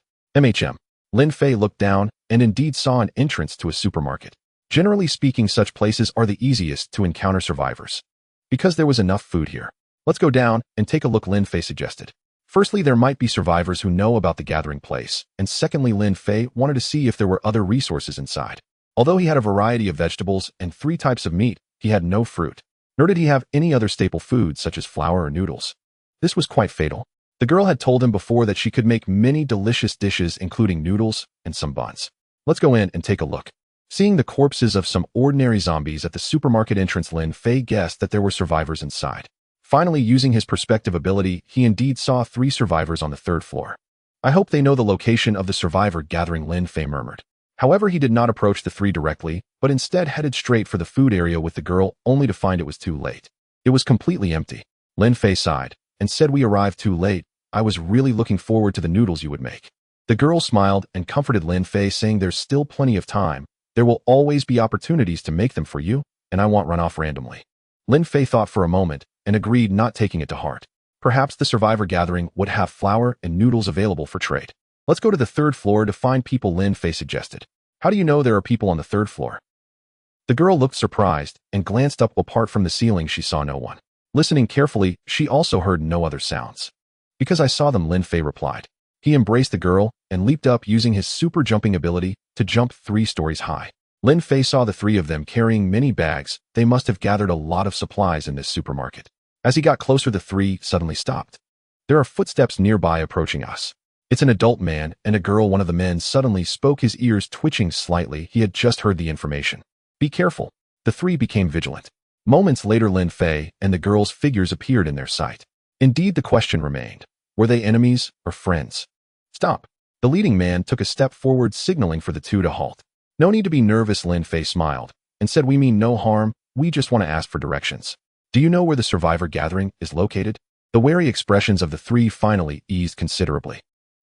Lin Fei looked down and indeed saw an entrance to a supermarket. Generally speaking, such places are the easiest to encounter survivors. Because there was enough food here. Let's go down and take a look, Lin Fei suggested. Firstly, there might be survivors who know about the gathering place, and secondly, Lin Fei wanted to see if there were other resources inside. Although he had a variety of vegetables and 3 types of meat, he had no fruit. Nor did he have any other staple foods such as flour or noodles. This was quite fatal. The girl had told him before that she could make many delicious dishes, including noodles and some buns. Let's go in and take a look. Seeing the corpses of some ordinary zombies at the supermarket entrance, Lin Fei guessed that there were survivors inside. Finally, using his perspective ability, he indeed saw 3 survivors on the 3rd floor. I hope they know the location of the survivor gathering, Lin Fei murmured. However, he did not approach the 3 directly, but instead headed straight for the food area with the girl, only to find it was too late. It was completely empty. Lin Fei sighed and said, we arrived too late. I was really looking forward to the noodles you would make. The girl smiled and comforted Lin Fei, saying, there's still plenty of time. There will always be opportunities to make them for you, and I won't run off randomly. Lin Fei thought for a moment and agreed, not taking it to heart. Perhaps the survivor gathering would have flour and noodles available for trade. Let's go to the 3rd floor to find people, Lin Fei suggested. How do you know there are people on the 3rd floor? The girl looked surprised and glanced up. Apart from the ceiling, she saw no one. Listening carefully, she also heard no other sounds. Because I saw them, Lin Fei replied. He embraced the girl and leaped up, using his super jumping ability to jump 3 stories high. Lin Fei saw the 3 of them carrying many bags. They must have gathered a lot of supplies in this supermarket. As he got closer, the 3 suddenly stopped. There are footsteps nearby approaching us. It's an adult man and a girl. One of the men suddenly spoke, his ears twitching slightly. He had just heard the information. Be careful. The 3 became vigilant. Moments later, Lin Fei and the girl's figures appeared in their sight. Indeed, the question remained. Were they enemies or friends? Stop. The leading man took a step forward, signaling for the 2 to halt. No need to be nervous, Lin Fei smiled and said, we mean no harm. We just want to ask for directions. Do you know where the survivor gathering is located? The wary expressions of the 3 finally eased considerably.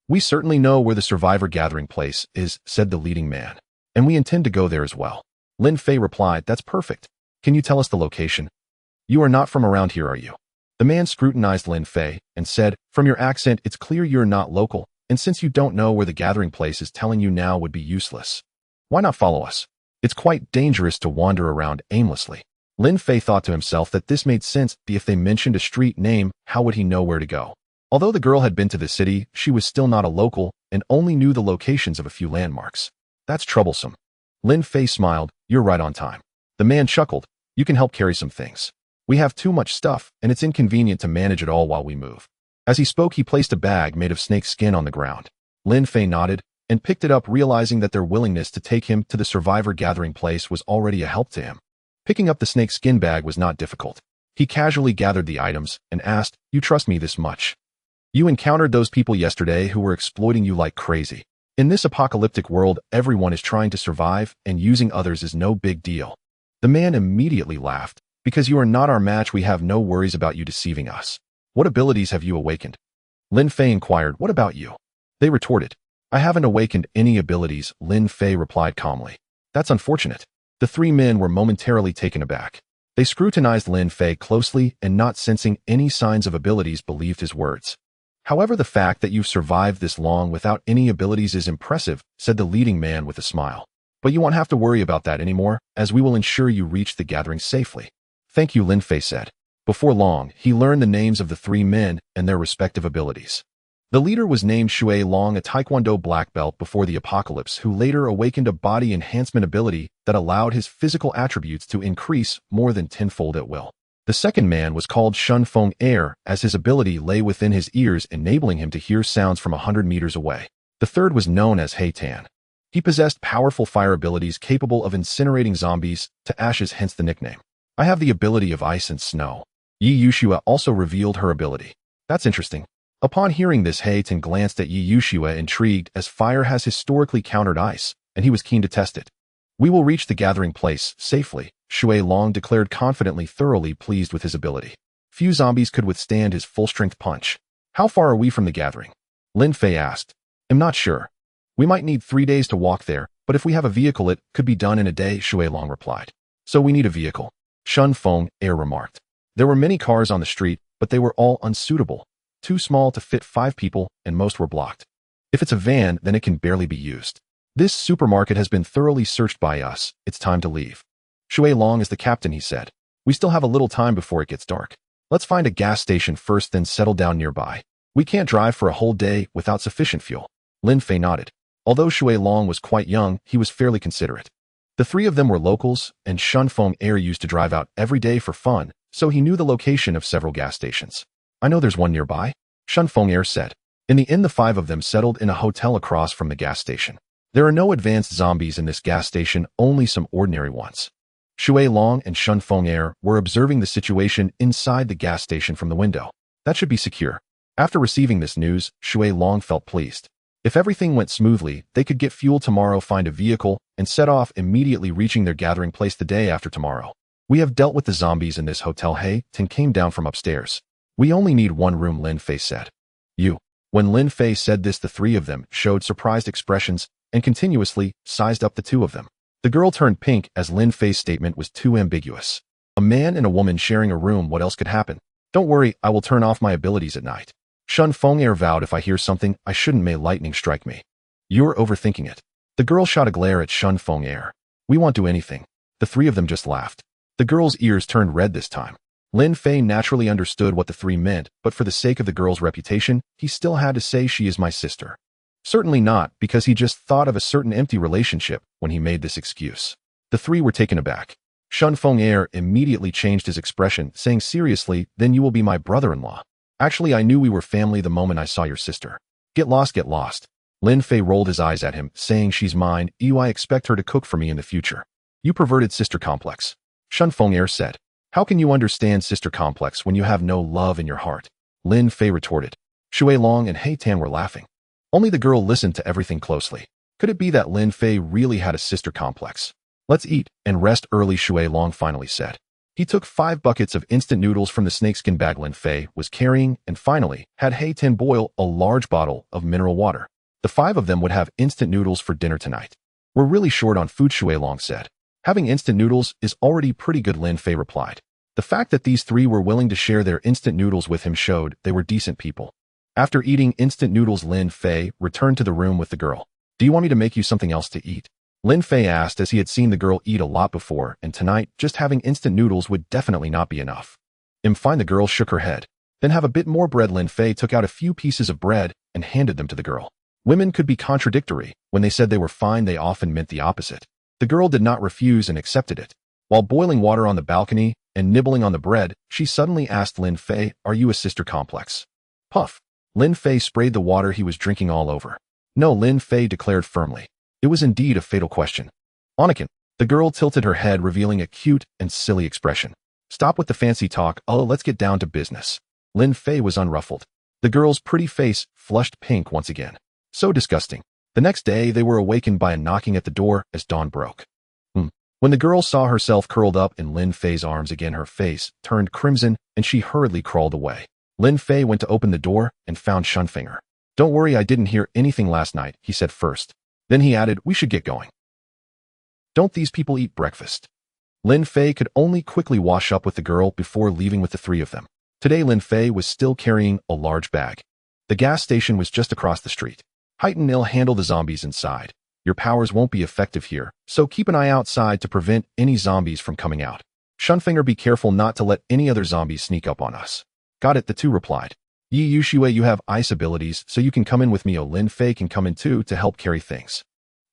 We certainly know where the survivor gathering place is, said the leading man. And we intend to go there as well. Lin Fei replied, that's perfect. Can you tell us the location? You are not from around here, are you? The man scrutinized Lin Fei and said, from your accent, it's clear you're not local, and since you don't know where the gathering place is, telling you now would be useless. Why not follow us? It's quite dangerous to wander around aimlessly. Lin Fei thought to himself that this made sense. If they mentioned a street name, how would he know where to go? Although the girl had been to the city, she was still not a local and only knew the locations of a few landmarks. That's troublesome. Lin Fei smiled. You're right on time. The man chuckled. You can help carry some things. We have too much stuff, and it's inconvenient to manage it all while we move. As he spoke, he placed a bag made of snake skin on the ground. Lin Fei nodded and picked it up, realizing that their willingness to take him to the survivor gathering place was already a help to him. Picking up the snake skin bag was not difficult. He casually gathered the items and asked, "You trust me this much? You encountered those people yesterday who were exploiting you like crazy. In this apocalyptic world, everyone is trying to survive, and using others is no big deal." The man immediately laughed. "Because you are not our match, we have no worries about you deceiving us. What abilities have you awakened?" Lin Fei inquired. "What about you?" They retorted. "I haven't awakened any abilities," Lin Fei replied calmly. "That's unfortunate." The three men were momentarily taken aback. They scrutinized Lin Fei closely and, not sensing any signs of abilities, believed his words. "However, the fact that you've survived this long without any abilities is impressive," said the leading man with a smile. "But you won't have to worry about that anymore, as we will ensure you reach the gathering safely." "Thank you," Lin Fei said. Before long, he learned the names of the three men and their respective abilities. The leader was named Shui Long, a Taekwondo black belt before the apocalypse, who later awakened a body enhancement ability that allowed his physical attributes to increase more than tenfold at will. The second man was called Shun Feng Air, as his ability lay within his ears, enabling him to hear sounds from 100 meters away. The third was known as Hei Tan. He possessed powerful fire abilities capable of incinerating zombies to ashes, hence the nickname. "I have the ability of ice and snow." Yi Yushua also revealed her ability. "That's interesting." Upon hearing this, Hei Tan glanced at Yi Yushua, intrigued, as fire has historically countered ice, and he was keen to test it. "We will reach the gathering place safely," Shui Long declared confidently, thoroughly pleased with his ability. Few zombies could withstand his full-strength punch. "How far are we from the gathering?" Lin Fei asked. "I'm not sure. We might need 3 days to walk there, but if we have a vehicle it could be done in a day," Shui Long replied. "So we need a vehicle," Shun Feng Air remarked. There were many cars on the street, but they were all unsuitable. Too small to fit 5 people, and most were blocked. "If it's a van, then it can barely be used. This supermarket has been thoroughly searched by us. It's time to leave." Shui Long is the captain, he said. "We still have a little time before it gets dark. Let's find a gas station first, then settle down nearby. We can't drive for a whole day without sufficient fuel." Lin Fei nodded. Although Shui Long was quite young, he was fairly considerate. The three of them were locals, and Shun Feng Air used to drive out every day for fun, so he knew the location of several gas stations. "I know there's one nearby," Shun Feng Air said. In the end, the 5 of them settled in a hotel across from the gas station. There are no advanced zombies in this gas station, only some ordinary ones. Shui Long and Shun Feng Air were observing the situation inside the gas station from the window. That should be secure. After receiving this news, Shui Long felt pleased. If everything went smoothly, they could get fuel tomorrow, find a vehicle, and set off, immediately reaching their gathering place the day after tomorrow. "We have dealt with the zombies in this hotel." Hei Tan came down from upstairs. "We only need 1 room," Lin Fei said. "You." When Lin Fei said this, the 3 of them showed surprised expressions and continuously sized up the 2 of them. The girl turned pink as Lin Fei's statement was too ambiguous. A man and a woman sharing a room, what else could happen? "Don't worry, I will turn off my abilities at night." Shun Feng Air vowed, "If I hear something, I shouldn't may lightning strike me." "You're overthinking it." The girl shot a glare at Shun Feng Air. "We won't do anything." The 3 of them just laughed. The girl's ears turned red this time. Lin Fei naturally understood what the 3 meant, but for the sake of the girl's reputation, he still had to say, "She is my sister." Certainly not, because he just thought of a certain empty relationship when he made this excuse. The 3 were taken aback. Shun Feng Air immediately changed his expression, saying seriously, "Then you will be my brother-in-law." "Actually, I knew we were family the moment I saw your sister." Get lost, get lost." Lin Fei rolled his eyes at him, saying, "She's mine. I expect her to cook for me in the future." "You perverted sister complex," Shun Feng Air said. "How can you understand sister complex when you have no love in your heart?" Lin Fei retorted. Shui Long and Hei Tan were laughing. Only the girl listened to everything closely. Could it be that Lin Fei really had a sister complex? "Let's eat and rest early," Shui Long finally said. He took 5 buckets of instant noodles from the snakeskin bag Lin Fei was carrying and finally had Hei Tan boil a large bottle of mineral water. The 5 of them would have instant noodles for dinner tonight. "We're really short on food," Shui Long said. "Having instant noodles is already pretty good," Lin Fei replied. The fact that these 3 were willing to share their instant noodles with him showed they were decent people. After eating instant noodles, Lin Fei returned to the room with the girl. "Do you want me to make you something else to eat?" Lin Fei asked, as he had seen the girl eat a lot before, and tonight, just having instant noodles would definitely not be enough. Fine." The girl shook her head. "Then have a bit more bread." Lin Fei took out a few pieces of bread and handed them to the girl. Women could be contradictory. When they said they were fine, they often meant the opposite. The girl did not refuse and accepted it. While boiling water on the balcony and nibbling on the bread, she suddenly asked Lin Fei, "Are you a sister complex?" Puff. Lin Fei sprayed the water he was drinking all over. No, Lin Fei declared firmly. It was indeed a fatal question. Anakin. The girl tilted her head, revealing a cute and silly expression. Stop with the fancy talk, let's get down to business. Lin Fei was unruffled. The girl's pretty face flushed pink once again. So disgusting. The next day, they were awakened by a knocking at the door as dawn broke. When the girl saw herself curled up in Lin Fei's arms again, her face turned crimson and she hurriedly crawled away. Lin Fei went to open the door and found Shunfinger. Don't worry, I didn't hear anything last night, he said first. Then he added, we should get going. Don't these people eat breakfast? Lin Fei could only quickly wash up with the girl before leaving with the three of them. Today Lin Fei was still carrying a large bag. The gas station was just across the street. Heighten will handle the zombies inside. Your powers won't be effective here, so keep an eye outside to prevent any zombies from coming out. Shunfinger, be careful not to let any other zombies sneak up on us. Got it, the two replied. Yi Yuxue, you have ice abilities, so you can come in with me. Lin Fei can come in too to help carry things.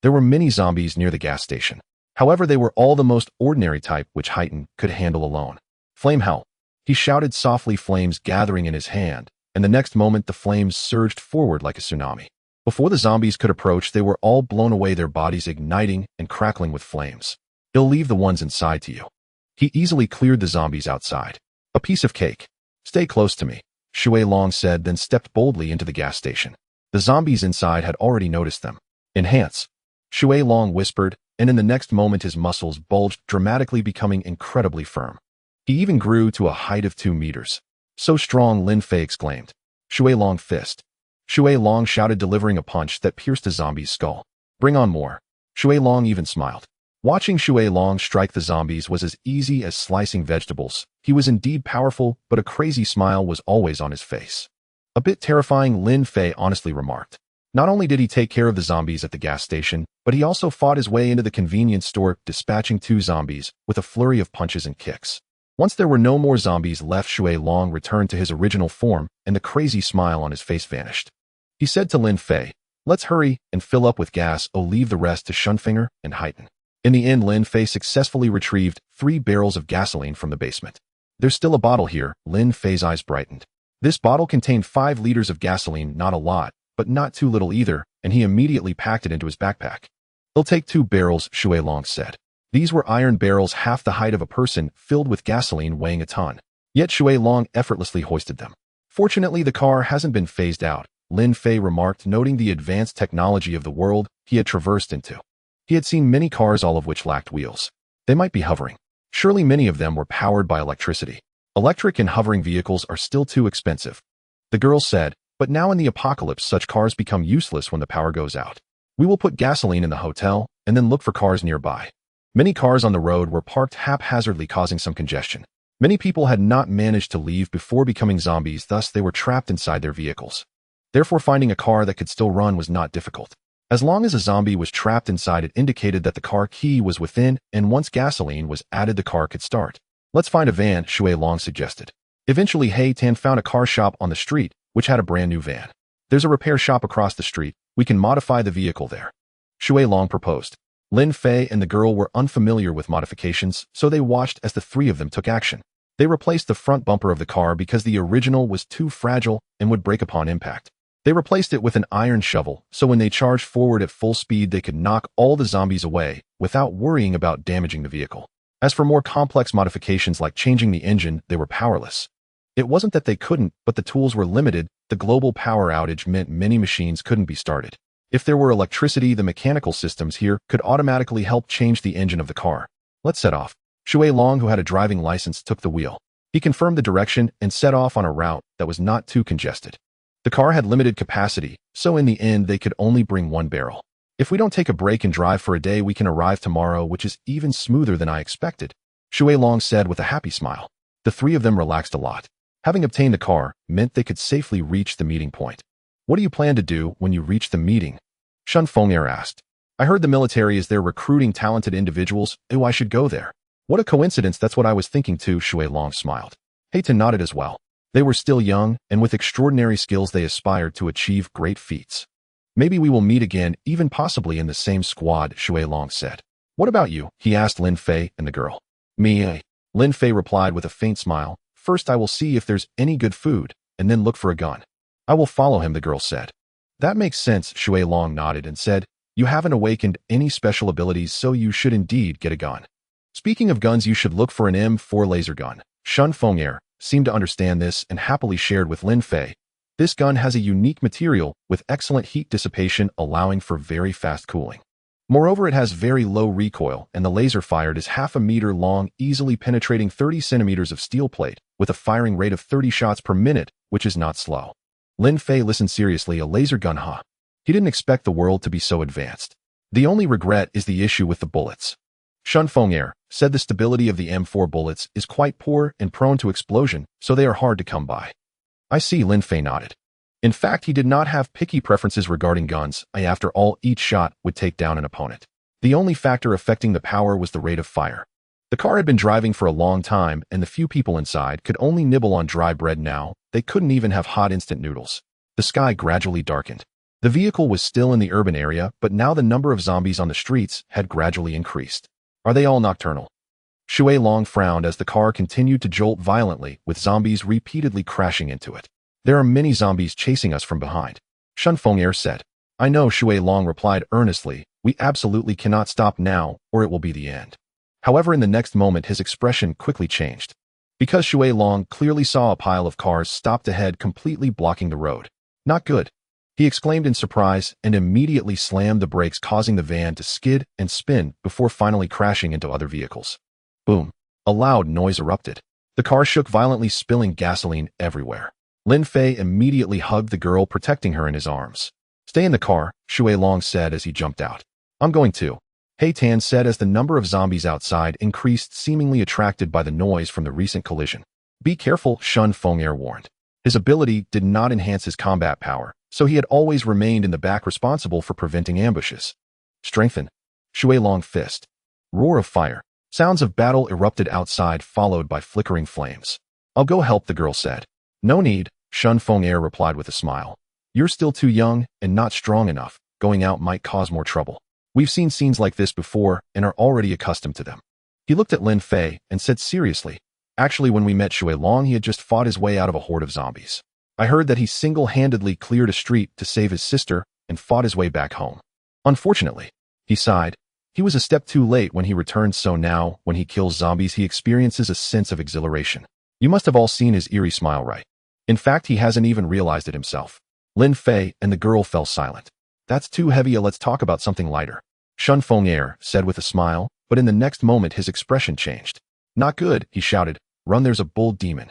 There were many zombies near the gas station. However, they were all the most ordinary type which Heighten could handle alone. Flame hell. He shouted softly, flames gathering in his hand, and the next moment the flames surged forward like a tsunami. Before the zombies could approach, they were all blown away, their bodies igniting and crackling with flames. He'll leave the ones inside to you. He easily cleared the zombies outside. A piece of cake. Stay close to me, Shui Long said, then stepped boldly into the gas station. The zombies inside had already noticed them. Enhance, Shui Long whispered, and in the next moment his muscles bulged dramatically, becoming incredibly firm. He even grew to a height of 2 meters. So strong, Lin Fei exclaimed. Shui Long fist. Shui Long shouted, delivering a punch that pierced the zombie's skull. Bring on more. Shui Long even smiled. Watching Shui Long strike the zombies was as easy as slicing vegetables. He was indeed powerful, but a crazy smile was always on his face. A bit terrifying, Lin Fei honestly remarked. Not only did he take care of the zombies at the gas station, but he also fought his way into the convenience store, dispatching 2 zombies with a flurry of punches and kicks. Once there were no more zombies left, Shui Long returned to his original form, and the crazy smile on his face vanished. He said to Lin Fei, let's hurry and fill up with gas, leave the rest to Shunfinger and Heighten. In the end, Lin Fei successfully retrieved 3 barrels of gasoline from the basement. There's still a bottle here, Lin Fei's eyes brightened. This bottle contained 5 liters of gasoline, not a lot, but not too little either, and he immediately packed it into his backpack. He'll take 2 barrels, Shui Long said. These were iron barrels half the height of a person, filled with gasoline weighing a ton. Yet Shui Long effortlessly hoisted them. Fortunately, the car hasn't been phased out, Lin Fei remarked, noting the advanced technology of the world he had traversed into. He had seen many cars, all of which lacked wheels. They might be hovering. Surely many of them were powered by electricity. Electric and hovering vehicles are still too expensive. The girl said, but now in the apocalypse such cars become useless when the power goes out. We will put gasoline in the hotel and then look for cars nearby. Many cars on the road were parked haphazardly, causing some congestion. Many people had not managed to leave before becoming zombies, thus they were trapped inside their vehicles. Therefore, finding a car that could still run was not difficult. As long as a zombie was trapped inside, it indicated that the car key was within, and once gasoline was added, the car could start. Let's find a van, Shui Long suggested. Eventually, Hei Tan found a car shop on the street, which had a brand new van. There's a repair shop across the street. We can modify the vehicle there, Shui Long proposed. Lin Fei and the girl were unfamiliar with modifications, so they watched as the 3 of them took action. They replaced the front bumper of the car because the original was too fragile and would break upon impact. They replaced it with an iron shovel, so when they charged forward at full speed, they could knock all the zombies away without worrying about damaging the vehicle. As for more complex modifications like changing the engine, they were powerless. It wasn't that they couldn't, but the tools were limited. The global power outage meant many machines couldn't be started. If there were electricity, the mechanical systems here could automatically help change the engine of the car. Let's set off. Shui Long, who had a driving license, took the wheel. He confirmed the direction and set off on a route that was not too congested. The car had limited capacity, so in the end they could only bring 1 barrel. If we don't take a break and drive for a day, we can arrive tomorrow, which is even smoother than I expected, Shui Long said with a happy smile. The 3 of them relaxed a lot. Having obtained the car meant they could safely reach the meeting point. What do you plan to do when you reach the meeting? Shun Feng'er asked. I heard the military is there recruiting talented individuals. Oh, I should go there. What a coincidence, that's what I was thinking too, Shui Long smiled. Hei Tan nodded as well. They were still young, and with extraordinary skills they aspired to achieve great feats. Maybe we will meet again, even possibly in the same squad, Shui Long said. What about you? He asked Lin Fei and the girl. Me. Lin Fei replied with a faint smile. First I will see if there's any good food, and then look for a gun. I will follow him, the girl said. That makes sense, Shui Long nodded and said, you haven't awakened any special abilities, so you should indeed get a gun. Speaking of guns, you should look for an M4 laser gun. Shun Feng'er seemed to understand this and happily shared with Lin Fei. This gun has a unique material with excellent heat dissipation, allowing for very fast cooling. Moreover, it has very low recoil, and the laser fired is half a meter long, easily penetrating 30 centimeters of steel plate, with a firing rate of 30 shots per minute, which is not slow. Lin Fei listened seriously. A laser gun, huh? He didn't expect the world to be so advanced. The only regret is the issue with the bullets. Shun Feng'er said the stability of the M4 bullets is quite poor and prone to explosion, so they are hard to come by. I see, Lin Fei nodded. In fact, he did not have picky preferences regarding guns. After all, each shot would take down an opponent. The only factor affecting the power was the rate of fire. The car had been driving for a long time, and the few people inside could only nibble on dry bread now. They couldn't even have hot instant noodles. The sky gradually darkened. The vehicle was still in the urban area, but now the number of zombies on the streets had gradually increased. Are they all nocturnal? Shui Long frowned as the car continued to jolt violently, with zombies repeatedly crashing into it. There are many zombies chasing us from behind. Shun Feng'er said. I know, Shui Long replied earnestly. We absolutely cannot stop now, or it will be the end. However, in the next moment his expression quickly changed. Because Shui Long clearly saw a pile of cars stopped ahead, completely blocking the road. Not good. He exclaimed in surprise and immediately slammed the brakes, causing the van to skid and spin before finally crashing into other vehicles. Boom. A loud noise erupted. The car shook violently, spilling gasoline everywhere. Lin Fei immediately hugged the girl, protecting her in his arms. Stay in the car, Shui Long said as he jumped out. I'm going to. He Tan said as the number of zombies outside increased, seemingly attracted by the noise from the recent collision. Be careful, Shun Feng'er warned. His ability did not enhance his combat power, so he had always remained in the back, responsible for preventing ambushes. Strengthen. Shui Long fist. Roar of fire. Sounds of battle erupted outside, followed by flickering flames. I'll go help, the girl said. No need, Shun Feng'er replied with a smile. You're still too young and not strong enough. Going out might cause more trouble. We've seen scenes like this before and are already accustomed to them. He looked at Lin Fei and said seriously, actually, when we met Shui Long, he had just fought his way out of a horde of zombies. I heard that he single-handedly cleared a street to save his sister and fought his way back home. Unfortunately, he sighed, he was a step too late when he returned, so now, when he kills zombies, he experiences a sense of exhilaration. You must have all seen his eerie smile, right? In fact, he hasn't even realized it himself. Lin Fei and the girl fell silent. That's too heavy, let's talk about something lighter. Shun Feng'er said with a smile, but in the next moment his expression changed. Not good, he shouted. Run, there's a bull demon.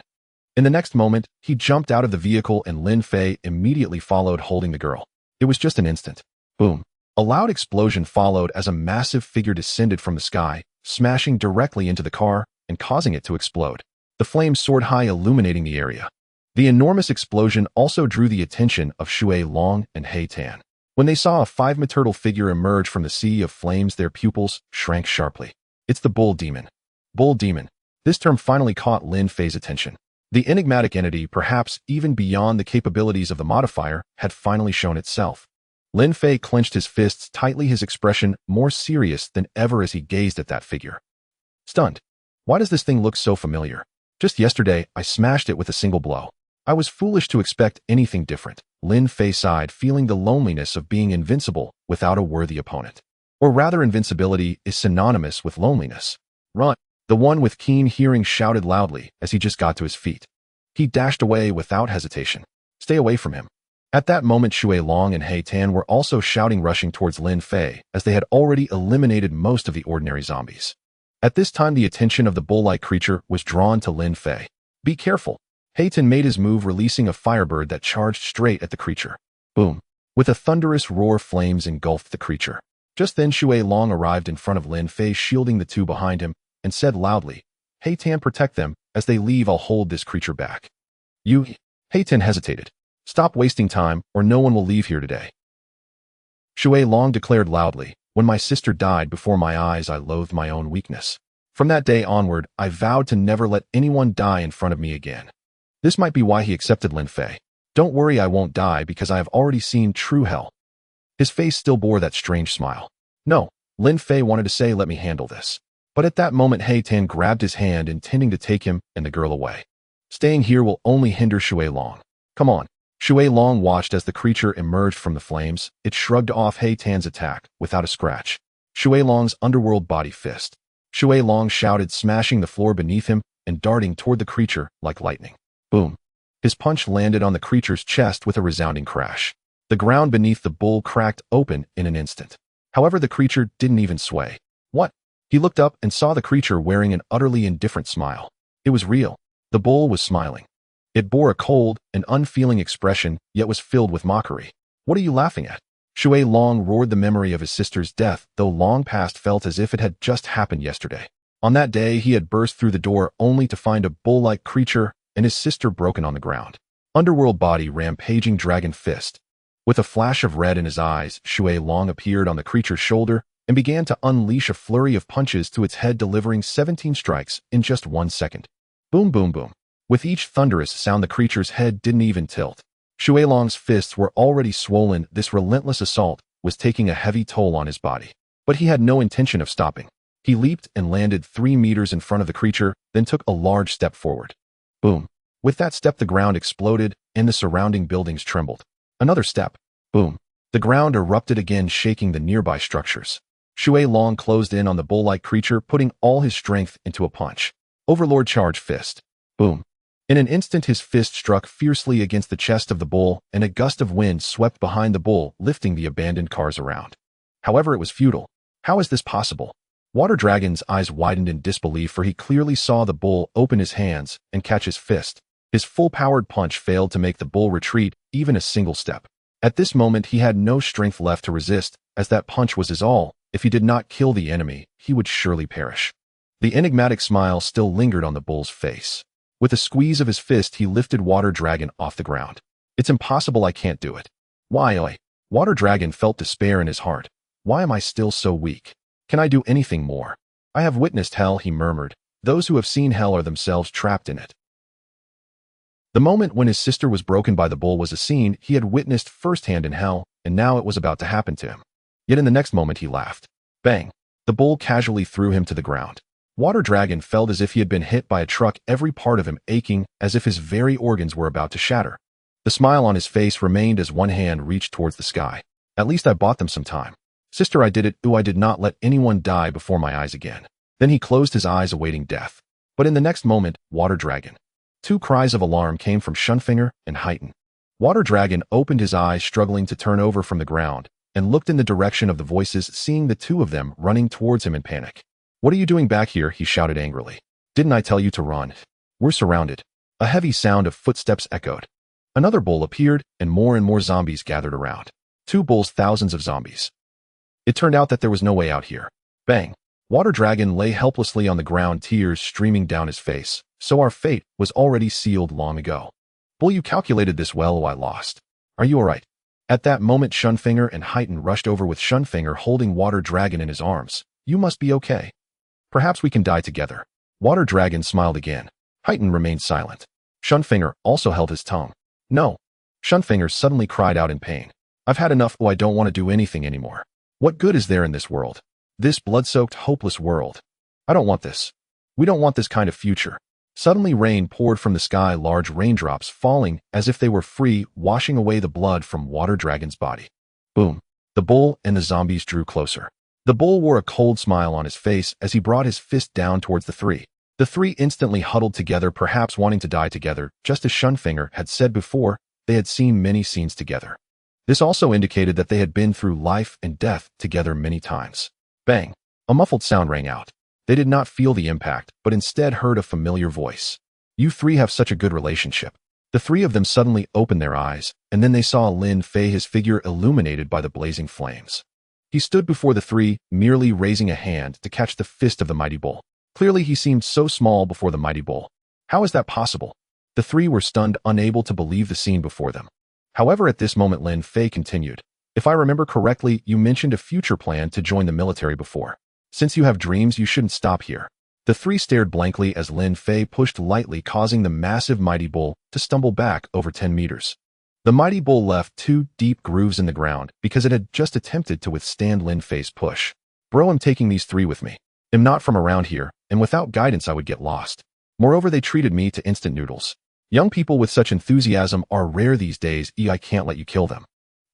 In the next moment, he jumped out of the vehicle and Lin Fei immediately followed, holding the girl. It was just an instant. Boom. A loud explosion followed as a massive figure descended from the sky, smashing directly into the car and causing it to explode. The flames soared high, illuminating the area. The enormous explosion also drew the attention of Shui Long and He Tan. When they saw a 5-meter figure emerge from the sea of flames, their pupils shrank sharply. It's the bull demon. Bull demon. This term finally caught Lin Fei's attention. The enigmatic entity, perhaps even beyond the capabilities of the modifier, had finally shown itself. Lin Fei clenched his fists tightly, his expression more serious than ever as he gazed at that figure. Stunned. Why does this thing look so familiar? Just yesterday, I smashed it with a single blow. I was foolish to expect anything different. Lin Fei sighed, feeling the loneliness of being invincible without a worthy opponent. Or rather, invincibility is synonymous with loneliness. Run! The one with keen hearing shouted loudly as he just got to his feet. He dashed away without hesitation. Stay away from him. At that moment, Shui Long and He Tan were also shouting, rushing towards Lin Fei, as they had already eliminated most of the ordinary zombies. At this time, the attention of the bull-like creature was drawn to Lin Fei. Be careful. He Tan made his move, releasing a firebird that charged straight at the creature. Boom. With a thunderous roar, flames engulfed the creature. Just then, Shui Long arrived in front of Lin Fei, shielding the two behind him, and said loudly, He Tan, protect them. As they leave, I'll hold this creature back. You... He Tan hesitated. Stop wasting time, or no one will leave here today. Shui Long declared loudly, when my sister died before my eyes, I loathed my own weakness. From that day onward, I vowed to never let anyone die in front of me again. This might be why he accepted Lin Fei. Don't worry, I won't die because I have already seen true hell. His face still bore that strange smile. No, Lin Fei wanted to say, let me handle this. But at that moment, He Tan grabbed his hand, intending to take him and the girl away. Staying here will only hinder Shui Long. Come on. Shui Long watched as the creature emerged from the flames. It shrugged off He Tan's attack without a scratch. Shui Long's underworld body fist. Shui Long shouted, smashing the floor beneath him and darting toward the creature like lightning. Boom. His punch landed on the creature's chest with a resounding crash. The ground beneath the bull cracked open in an instant. However, the creature didn't even sway. What? He looked up and saw the creature wearing an utterly indifferent smile. It was real. The bull was smiling. It bore a cold and unfeeling expression, yet was filled with mockery. What are you laughing at? Shui Long roared. The memory of his sister's death, though long past, felt as if it had just happened yesterday. On that day, he had burst through the door only to find a bull-like creature and his sister broken on the ground. Underworld body, rampaging dragon fist. With a flash of red in his eyes, Shui Long appeared on the creature's shoulder and began to unleash a flurry of punches to its head, delivering 17 strikes in just 1 second. Boom, boom, boom. With each thunderous sound, the creature's head didn't even tilt. Shui Long's fists were already swollen. This relentless assault was taking a heavy toll on his body. But he had no intention of stopping. He leaped and landed 3 meters in front of the creature, then took a large step forward. Boom. With that step, the ground exploded and the surrounding buildings trembled. Another step. Boom. The ground erupted again, shaking the nearby structures. Shui Long closed in on the bull-like creature, putting all his strength into a punch. Overlord charge fist. Boom. In an instant, his fist struck fiercely against the chest of the bull, and a gust of wind swept behind the bull, lifting the abandoned cars around. However, it was futile. How is this possible? Water Dragon's eyes widened in disbelief, for he clearly saw the bull open his hands and catch his fist. His full-powered punch failed to make the bull retreat even a single step. At this moment, he had no strength left to resist, as that punch was his all. If he did not kill the enemy, he would surely perish. The enigmatic smile still lingered on the bull's face. With a squeeze of his fist, he lifted Water Dragon off the ground. It's impossible, I can't do it. Why? Water Dragon felt despair in his heart. Why am I still so weak? Can I do anything more? I have witnessed hell, he murmured. Those who have seen hell are themselves trapped in it. The moment when his sister was broken by the bull was a scene he had witnessed firsthand in hell, and now it was about to happen to him. Yet in the next moment he laughed. Bang! The bull casually threw him to the ground. Water Dragon felt as if he had been hit by a truck, every part of him aching, as if his very organs were about to shatter. The smile on his face remained as one hand reached towards the sky. At least I bought them some time. Sister, I did it. I did not let anyone die before my eyes again. Then he closed his eyes, awaiting death. But in the next moment, Water Dragon. 2 cries of alarm came from Shunfinger and Heighten. Water Dragon opened his eyes, struggling to turn over from the ground, and looked in the direction of the voices, seeing the 2 of them running towards him in panic. What are you doing back here? He shouted angrily. Didn't I tell you to run? We're surrounded. A heavy sound of footsteps echoed. Another bull appeared, and more zombies gathered around. 2 bulls, thousands of zombies. It turned out that there was no way out here. Bang! Water Dragon lay helplessly on the ground, tears streaming down his face. So our fate was already sealed long ago. Bull, you calculated this well. I lost. Are you alright? At that moment, Shunfinger and Heighten rushed over, with Shunfinger holding Water Dragon in his arms. You must be okay. Perhaps we can die together. Water Dragon smiled again. Heighten remained silent. Shunfinger also held his tongue. No. Shunfinger suddenly cried out in pain. I've had enough. I don't want to do anything anymore. What good is there in this world? This blood-soaked, hopeless world. I don't want this. We don't want this kind of future. Suddenly rain poured from the sky, large raindrops falling as if they were free, washing away the blood from Water Dragon's body. Boom. The bull and the zombies drew closer. The bull wore a cold smile on his face as he brought his fist down towards the 3. The 3 instantly huddled together, perhaps wanting to die together. Just as Shunfinger had said before, they had seen many scenes together. This also indicated that they had been through life and death together many times. Bang! A muffled sound rang out. They did not feel the impact, but instead heard a familiar voice. You 3 have such a good relationship. The 3 of them suddenly opened their eyes, and then they saw Lin Fei, his figure illuminated by the blazing flames. He stood before the 3, merely raising a hand to catch the fist of the mighty bull. Clearly he seemed so small before the mighty bull. How is that possible? The 3 were stunned, unable to believe the scene before them. However, at this moment Lin Fei continued. If I remember correctly, you mentioned a future plan to join the military before. Since you have dreams, you shouldn't stop here. The 3 stared blankly as Lin Fei pushed lightly, causing the massive mighty bull to stumble back over 10 meters. The mighty bull left 2 deep grooves in the ground because it had just attempted to withstand Lin Fei's push. Bro, I'm taking these 3 with me. I'm not from around here, and without guidance I would get lost. Moreover, they treated me to instant noodles. Young people with such enthusiasm are rare these days. I can't let you kill them.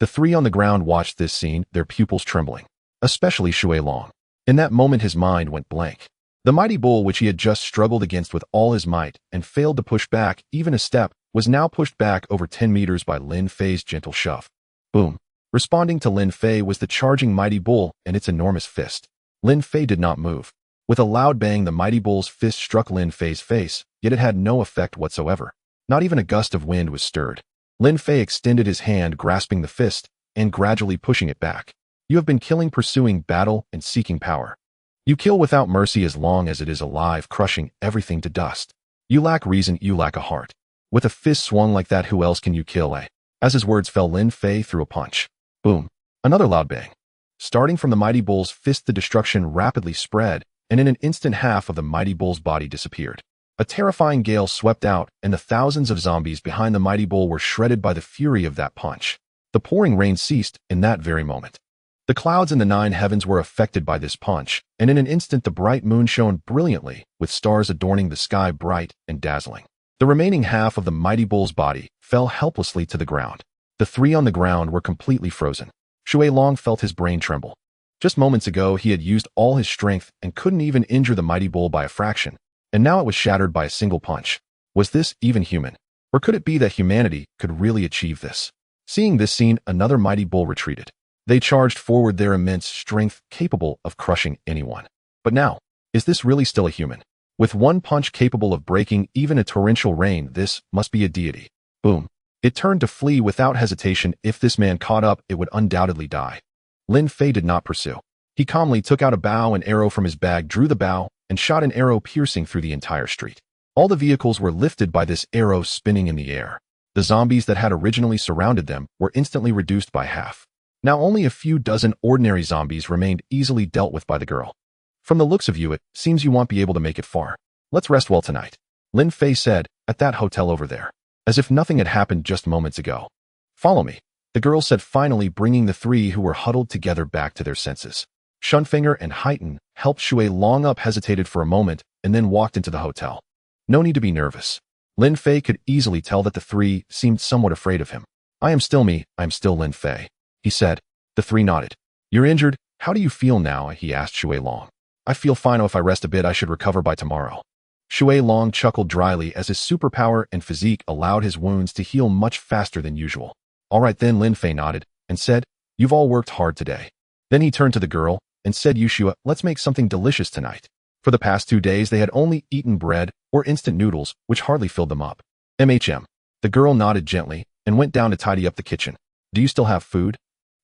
The three on the ground watched this scene, their pupils trembling. Especially Shui Long. In that moment his mind went blank. The mighty bull which he had just struggled against with all his might and failed to push back even a step was now pushed back over 10 meters by Lin Fei's gentle shove. Boom. Responding to Lin Fei was the charging mighty bull and its enormous fist. Lin Fei did not move. With a loud bang the mighty bull's fist struck Lin Fei's face, yet it had no effect whatsoever. Not even a gust of wind was stirred. Lin Fei extended his hand grasping the fist and gradually pushing it back. You have been killing, pursuing battle, and seeking power. You kill without mercy as long as it is alive, crushing everything to dust. You lack reason, you lack a heart. With a fist swung like that, who else can you kill, eh? As his words fell, Lin Fei threw a punch. Boom. Another loud bang. Starting from the mighty bull's fist, the destruction rapidly spread, and in an instant half of the mighty bull's body disappeared. A terrifying gale swept out, and the thousands of zombies behind the mighty bull were shredded by the fury of that punch. The pouring rain ceased in that very moment. The clouds in the 9 heavens were affected by this punch, and in an instant the bright moon shone brilliantly, with stars adorning the sky bright and dazzling. The remaining half of the mighty bull's body fell helplessly to the ground. The three on the ground were completely frozen. Shui Long felt his brain tremble. Just moments ago he had used all his strength and couldn't even injure the mighty bull by a fraction, and now it was shattered by a single punch. Was this even human? Or could it be that humanity could really achieve this? Seeing this scene, another mighty bull retreated. They charged forward, their immense strength capable of crushing anyone. But now, is this really still a human? With one punch capable of breaking even a torrential rain, this must be a deity. Boom. It turned to flee without hesitation. If this man caught up, it would undoubtedly die. Lin Fei did not pursue. He calmly took out a bow and arrow from his bag, drew the bow, and shot an arrow piercing through the entire street. All the vehicles were lifted by this arrow spinning in the air. The zombies that had originally surrounded them were instantly reduced by half. Now only a few dozen ordinary zombies remained, easily dealt with by the girl. From the looks of you, it seems you won't be able to make it far. Let's rest well tonight, Lin Fei said, at that hotel over there, as if nothing had happened just moments ago. Follow me, the girl said, finally bringing the three who were huddled together back to their senses. Shunfinger and Heighten helped Shui Long up, hesitated for a moment, and then walked into the hotel. No need to be nervous. Lin Fei could easily tell that the three seemed somewhat afraid of him. I am still me, I am still Lin Fei, he said. The three nodded. You're injured? How do you feel now? He asked Shui Long. I feel fine. If I rest a bit, I should recover by tomorrow. Shui Long chuckled dryly as his superpower and physique allowed his wounds to heal much faster than usual. All right then, Lin Fei nodded and said, you've all worked hard today. Then he turned to the girl and said, Yushua, let's make something delicious tonight. For the past 2 days they had only eaten bread or instant noodles, which hardly filled them up. The girl nodded gently and went down to tidy up the kitchen. Do you still have food?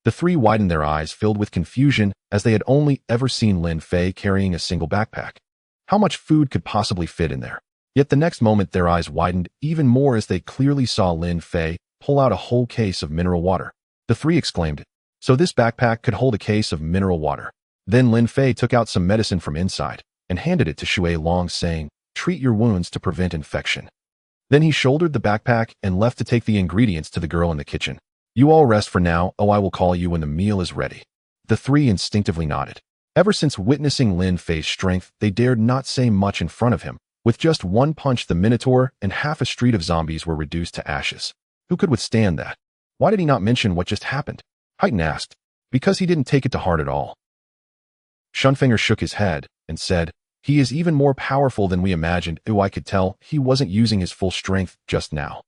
The three widened their eyes, filled with confusion, as they had only ever seen Lin Fei carrying a single backpack. How much food could possibly fit in there? Yet the next moment their eyes widened even more as they clearly saw Lin Fei pull out a whole case of mineral water. The three exclaimed, so this backpack could hold a case of mineral water. Then Lin Fei took out some medicine from inside and handed it to Shui Long, saying, treat your wounds to prevent infection. Then he shouldered the backpack and left to take the ingredients to the girl in the kitchen. You all rest for now. I will call you when the meal is ready. The three instinctively nodded. Ever since witnessing Lin Fei's strength, they dared not say much in front of him. With just one punch, the Minotaur and half a street of zombies were reduced to ashes. Who could withstand that? Why did he not mention what just happened? Heighten asked. Because he didn't take it to heart at all. Shunfinger shook his head and said, he is even more powerful than we imagined. I could tell he wasn't using his full strength just now.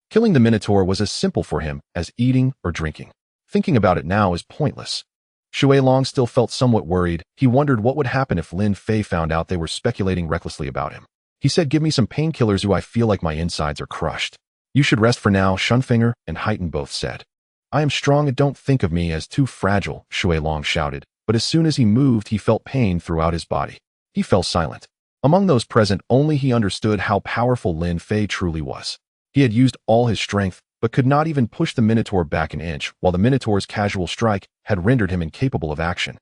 Killing the Minotaur was as simple for him as eating or drinking. Thinking about it now is pointless. Shui Long still felt somewhat worried. He wondered what would happen if Lin Fei found out they were speculating recklessly about him. He said, give me some painkillers. I feel like my insides are crushed. You should rest for now, Shunfinger and Heighten both said. I am strong and don't think of me as too fragile, Shui Long shouted, but as soon as he moved he felt pain throughout his body. He fell silent. Among those present, only he understood how powerful Lin Fei truly was. He had used all his strength, but could not even push the Minotaur back an inch, while the Minotaur's casual strike had rendered him incapable of action.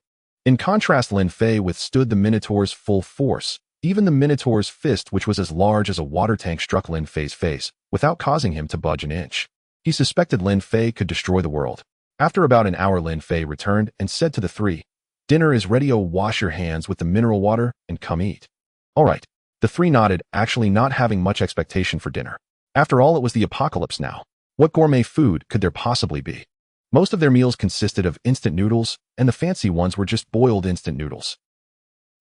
In contrast, Lin Fei withstood the Minotaur's full force. Even the Minotaur's fist, which was as large as a water tank, struck Lin Fei's face, without causing him to budge an inch. He suspected Lin Fei could destroy the world. After about an hour, Lin Fei returned and said to the three, dinner is ready. Wash your hands with the mineral water and come eat. All right. The three nodded, actually not having much expectation for dinner. After all, it was the apocalypse now. What gourmet food could there possibly be? Most of their meals consisted of instant noodles, and the fancy ones were just boiled instant noodles.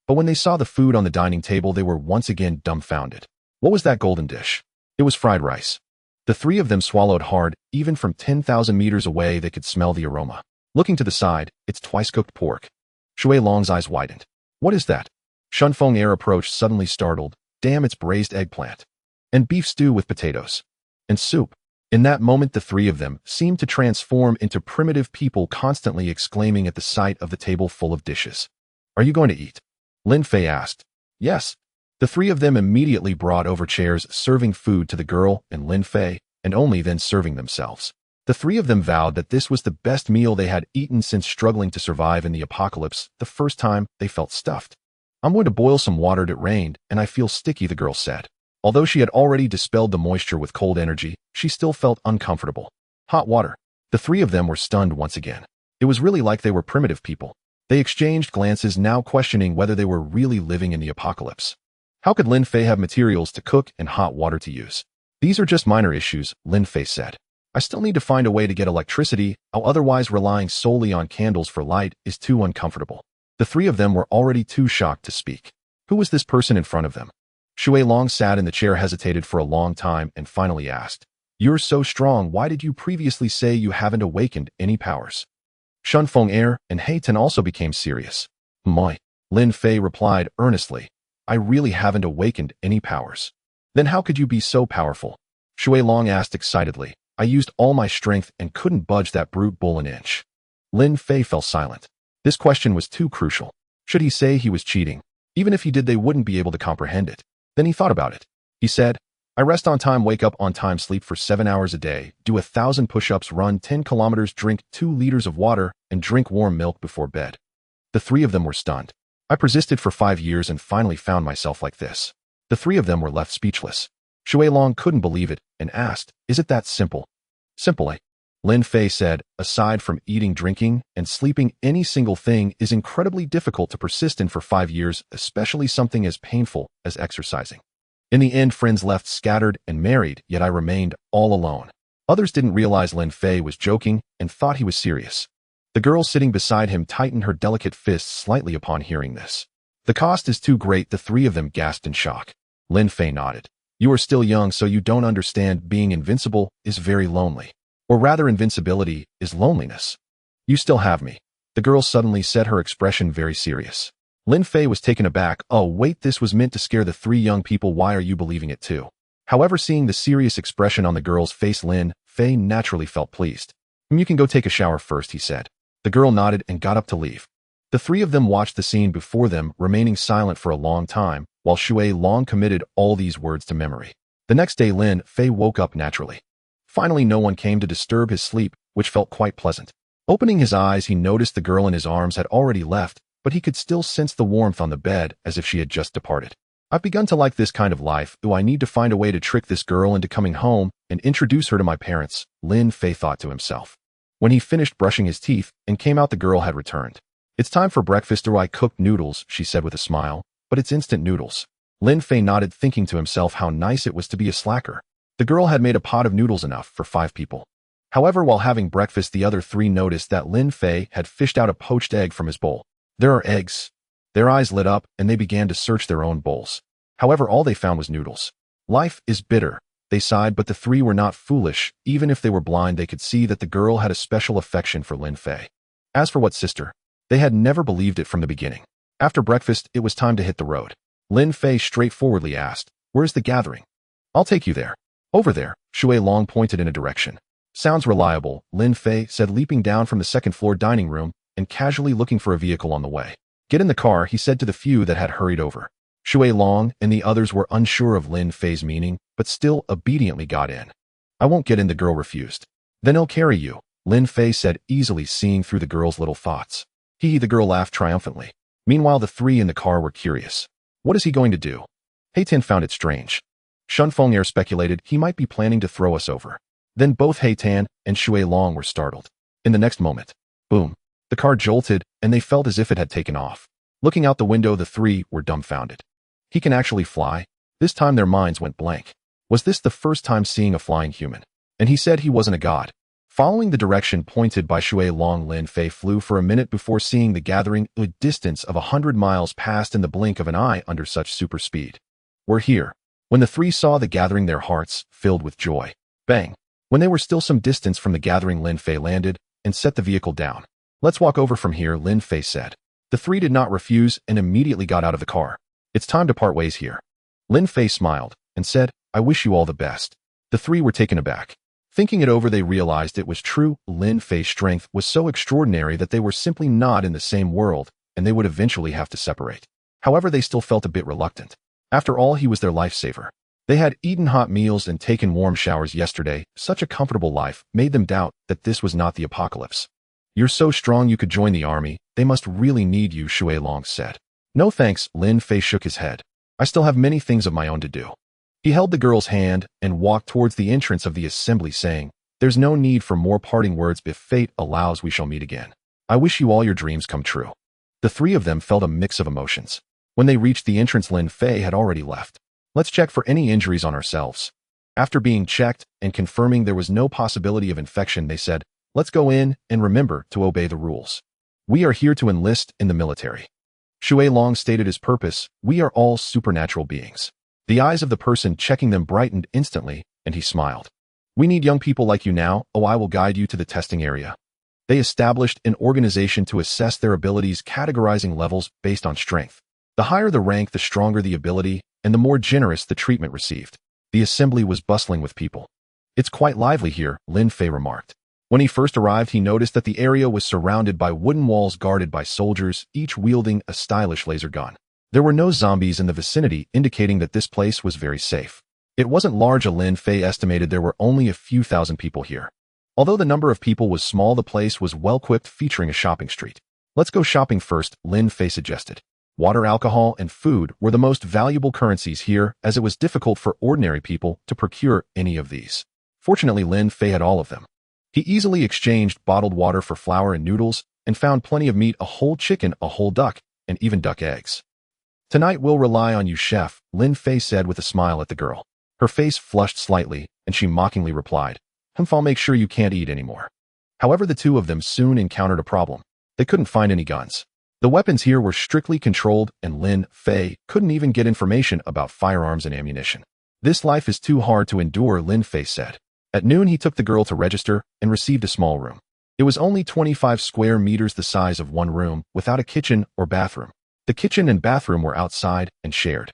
But when they saw the food on the dining table, they were once again dumbfounded. What was that golden dish? It was fried rice. The three of them swallowed hard. Even from 10,000 meters away, they could smell the aroma. Looking to the side, it's twice-cooked pork. Shui Long's eyes widened. What is that? Shunfeng Air approached, suddenly startled. Damn, it's braised eggplant. And beef stew with potatoes. And soup. In that moment, the three of them seemed to transform into primitive people, constantly exclaiming at the sight of the table full of dishes. Are you going to eat? Lin Fei asked. Yes. The three of them immediately brought over chairs, serving food to the girl and Lin Fei, and only then serving themselves. The three of them vowed that this was the best meal they had eaten since struggling to survive in the apocalypse. The first time, they felt stuffed. I'm going to boil some water. It rained, and I feel sticky, the girl said. Although she had already dispelled the moisture with cold energy, she still felt uncomfortable. Hot water. The three of them were stunned once again. It was really like they were primitive people. They exchanged glances, now questioning whether they were really living in the apocalypse. How could Lin Fei have materials to cook and hot water to use? These are just minor issues, Lin Fei said. I still need to find a way to get electricity, otherwise relying solely on candles for light is too uncomfortable. The three of them were already too shocked to speak. Who was this person in front of them? Shui Long sat in the chair, hesitated for a long time, and finally asked, You're so strong, why did you previously say you haven't awakened any powers? Shunfeng Air and He Ten also became serious. Moi, Lin Fei replied earnestly. I really haven't awakened any powers. Then how could you be so powerful? Shui Long asked excitedly. I used all my strength and couldn't budge that brute bull an inch. Lin Fei fell silent. This question was too crucial. Should he say he was cheating? Even if he did, they wouldn't be able to comprehend it. Then he thought about it. He said, I rest on time, wake up on time, sleep for 7 hours a day, do 1,000 push-ups, run 10 kilometers, drink 2 liters of water, and drink warm milk before bed. The three of them were stunned. I persisted for 5 years and finally found myself like this. The three of them were left speechless. Shui Long couldn't believe it and asked, Is it that simple? Simple, eh? Lin Fei said, aside from eating, drinking, and sleeping, any single thing is incredibly difficult to persist in for 5 years, especially something as painful as exercising. In the end, friends left scattered and married, yet I remained all alone. Others didn't realize Lin Fei was joking and thought he was serious. The girl sitting beside him tightened her delicate fists slightly upon hearing this. The cost is too great, the three of them gasped in shock. Lin Fei nodded. You are still young, so you don't understand. Being invincible is very lonely. Or rather, invincibility is loneliness. You still have me. The girl suddenly said, her expression very serious. Lin Fei was taken aback. Oh, wait, this was meant to scare the three young people. Why are you believing it too? However, seeing the serious expression on the girl's face, Lin Fei naturally felt pleased. You can go take a shower first, he said. The girl nodded and got up to leave. The three of them watched the scene before them, remaining silent for a long time, while Shui Long committed all these words to memory. The next day, Lin Fei woke up naturally. Finally, no one came to disturb his sleep, which felt quite pleasant. Opening his eyes, he noticed the girl in his arms had already left, but he could still sense the warmth on the bed as if she had just departed. I've begun to like this kind of life. I need to find a way to trick this girl into coming home and introduce her to my parents, Lin Fei thought to himself. When he finished brushing his teeth and came out, the girl had returned. It's time for breakfast. I cooked noodles, she said with a smile, but it's instant noodles. Lin Fei nodded, thinking to himself how nice it was to be a slacker. The girl had made a pot of noodles enough for 5 people. However, while having breakfast, the other three noticed that Lin Fei had fished out a poached egg from his bowl. There are eggs. Their eyes lit up and they began to search their own bowls. However, all they found was noodles. Life is bitter, they sighed, but the three were not foolish. Even if they were blind, they could see that the girl had a special affection for Lin Fei. As for what sister, they had never believed it from the beginning. After breakfast, it was time to hit the road. Lin Fei straightforwardly asked, Where's the gathering? I'll take you there. Over there, Shui Long pointed in a direction. Sounds reliable, Lin Fei said, leaping down from the second-floor dining room and casually looking for a vehicle on the way. Get in the car, he said to the few that had hurried over. Shui Long and the others were unsure of Lin Fei's meaning, but still obediently got in. I won't get in, the girl refused. Then he'll carry you, Lin Fei said, easily seeing through the girl's little thoughts. The girl laughed triumphantly. Meanwhile, the three in the car were curious. What is he going to do? He Ten found it strange. Shunfeng Air speculated he might be planning to throw us over. Then both He Ten and Shui Long were startled. In the next moment, boom, the car jolted and they felt as if it had taken off. Looking out the window, the three were dumbfounded. He can actually fly? This time their minds went blank. Was this the first time seeing a flying human? And he said he wasn't a god. Following the direction pointed by Shui Long, Lin Fei flew for a minute before seeing the gathering a distance of 100 miles passed in the blink of an eye under such super speed. We're here. When the three saw the gathering, their hearts filled with joy. Bang! When they were still some distance from the gathering, Lin Fei landed and set the vehicle down. Let's walk over from here, Lin Fei said. The three did not refuse and immediately got out of the car. It's time to part ways here. Lin Fei smiled and said, I wish you all the best. The three were taken aback. Thinking it over, they realized it was true. Lin Fei's strength was so extraordinary that they were simply not in the same world, and they would eventually have to separate. However, they still felt a bit reluctant. After all, he was their lifesaver. They had eaten hot meals and taken warm showers yesterday. Such a comfortable life made them doubt that this was not the apocalypse. You're so strong you could join the army. They must really need you, Shui Long said. No thanks, Lin Fei shook his head. I still have many things of my own to do. He held the girl's hand and walked towards the entrance of the assembly, saying, There's no need for more parting words. If fate allows, we shall meet again. I wish you all your dreams come true. The three of them felt a mix of emotions. When they reached the entrance, Lin Fei had already left. Let's check for any injuries on ourselves. After being checked and confirming there was no possibility of infection, they said, Let's go in and remember to obey the rules. We are here to enlist in the military. Shui Long stated his purpose. We are all supernatural beings. The eyes of the person checking them brightened instantly, and he smiled. We need young people like you now. Oh, I will guide you to the testing area. They established an organization to assess their abilities, categorizing levels based on strength. The higher the rank, the stronger the ability, and the more generous the treatment received. The assembly was bustling with people. It's quite lively here, Lin Fei remarked. When he first arrived, he noticed that the area was surrounded by wooden walls guarded by soldiers, each wielding a stylish laser gun. There were no zombies in the vicinity, indicating that this place was very safe. It wasn't large. Lin Fei estimated there were only a few thousand people here. Although the number of people was small, the place was well-equipped, featuring a shopping street. Let's go shopping first, Lin Fei suggested. Water, alcohol, and food were the most valuable currencies here, as it was difficult for ordinary people to procure any of these. Fortunately, Lin Fei had all of them. He easily exchanged bottled water for flour and noodles, and found plenty of meat, a whole chicken, a whole duck, and even duck eggs. Tonight we'll rely on you, chef, Lin Fei said with a smile at the girl. Her face flushed slightly, and she mockingly replied, I'll make sure you can't eat anymore. However, the two of them soon encountered a problem. They couldn't find any guns. The weapons here were strictly controlled, and Lin Fei couldn't even get information about firearms and ammunition. This life is too hard to endure, Lin Fei said. At noon, he took the girl to register and received a small room. It was only 25 square meters, the size of one room, without a kitchen or bathroom. The kitchen and bathroom were outside and shared.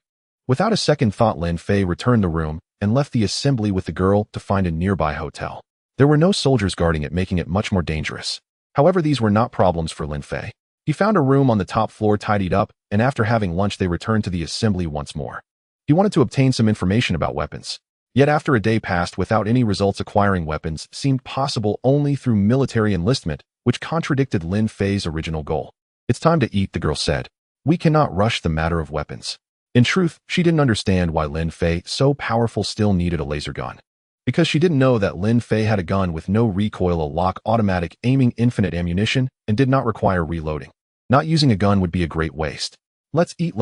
Without a second thought, Lin Fei returned the room and left the assembly with the girl to find a nearby hotel. There were no soldiers guarding it, making it much more dangerous. However, these were not problems for Lin Fei. He found a room on the top floor tidied up, and after having lunch, they returned to the assembly once more. He wanted to obtain some information about weapons. Yet after a day passed without any results, acquiring weapons seemed possible only through military enlistment, which contradicted Lin Fei's original goal. It's time to eat, the girl said. We cannot rush the matter of weapons. In truth, she didn't understand why Lin Fei, so powerful, still needed a laser gun. Because she didn't know that Lin Fei had a gun with no recoil, a lock, automatic aiming, infinite ammunition, and did not require reloading. Not using a gun would be a great waste. Let's eat,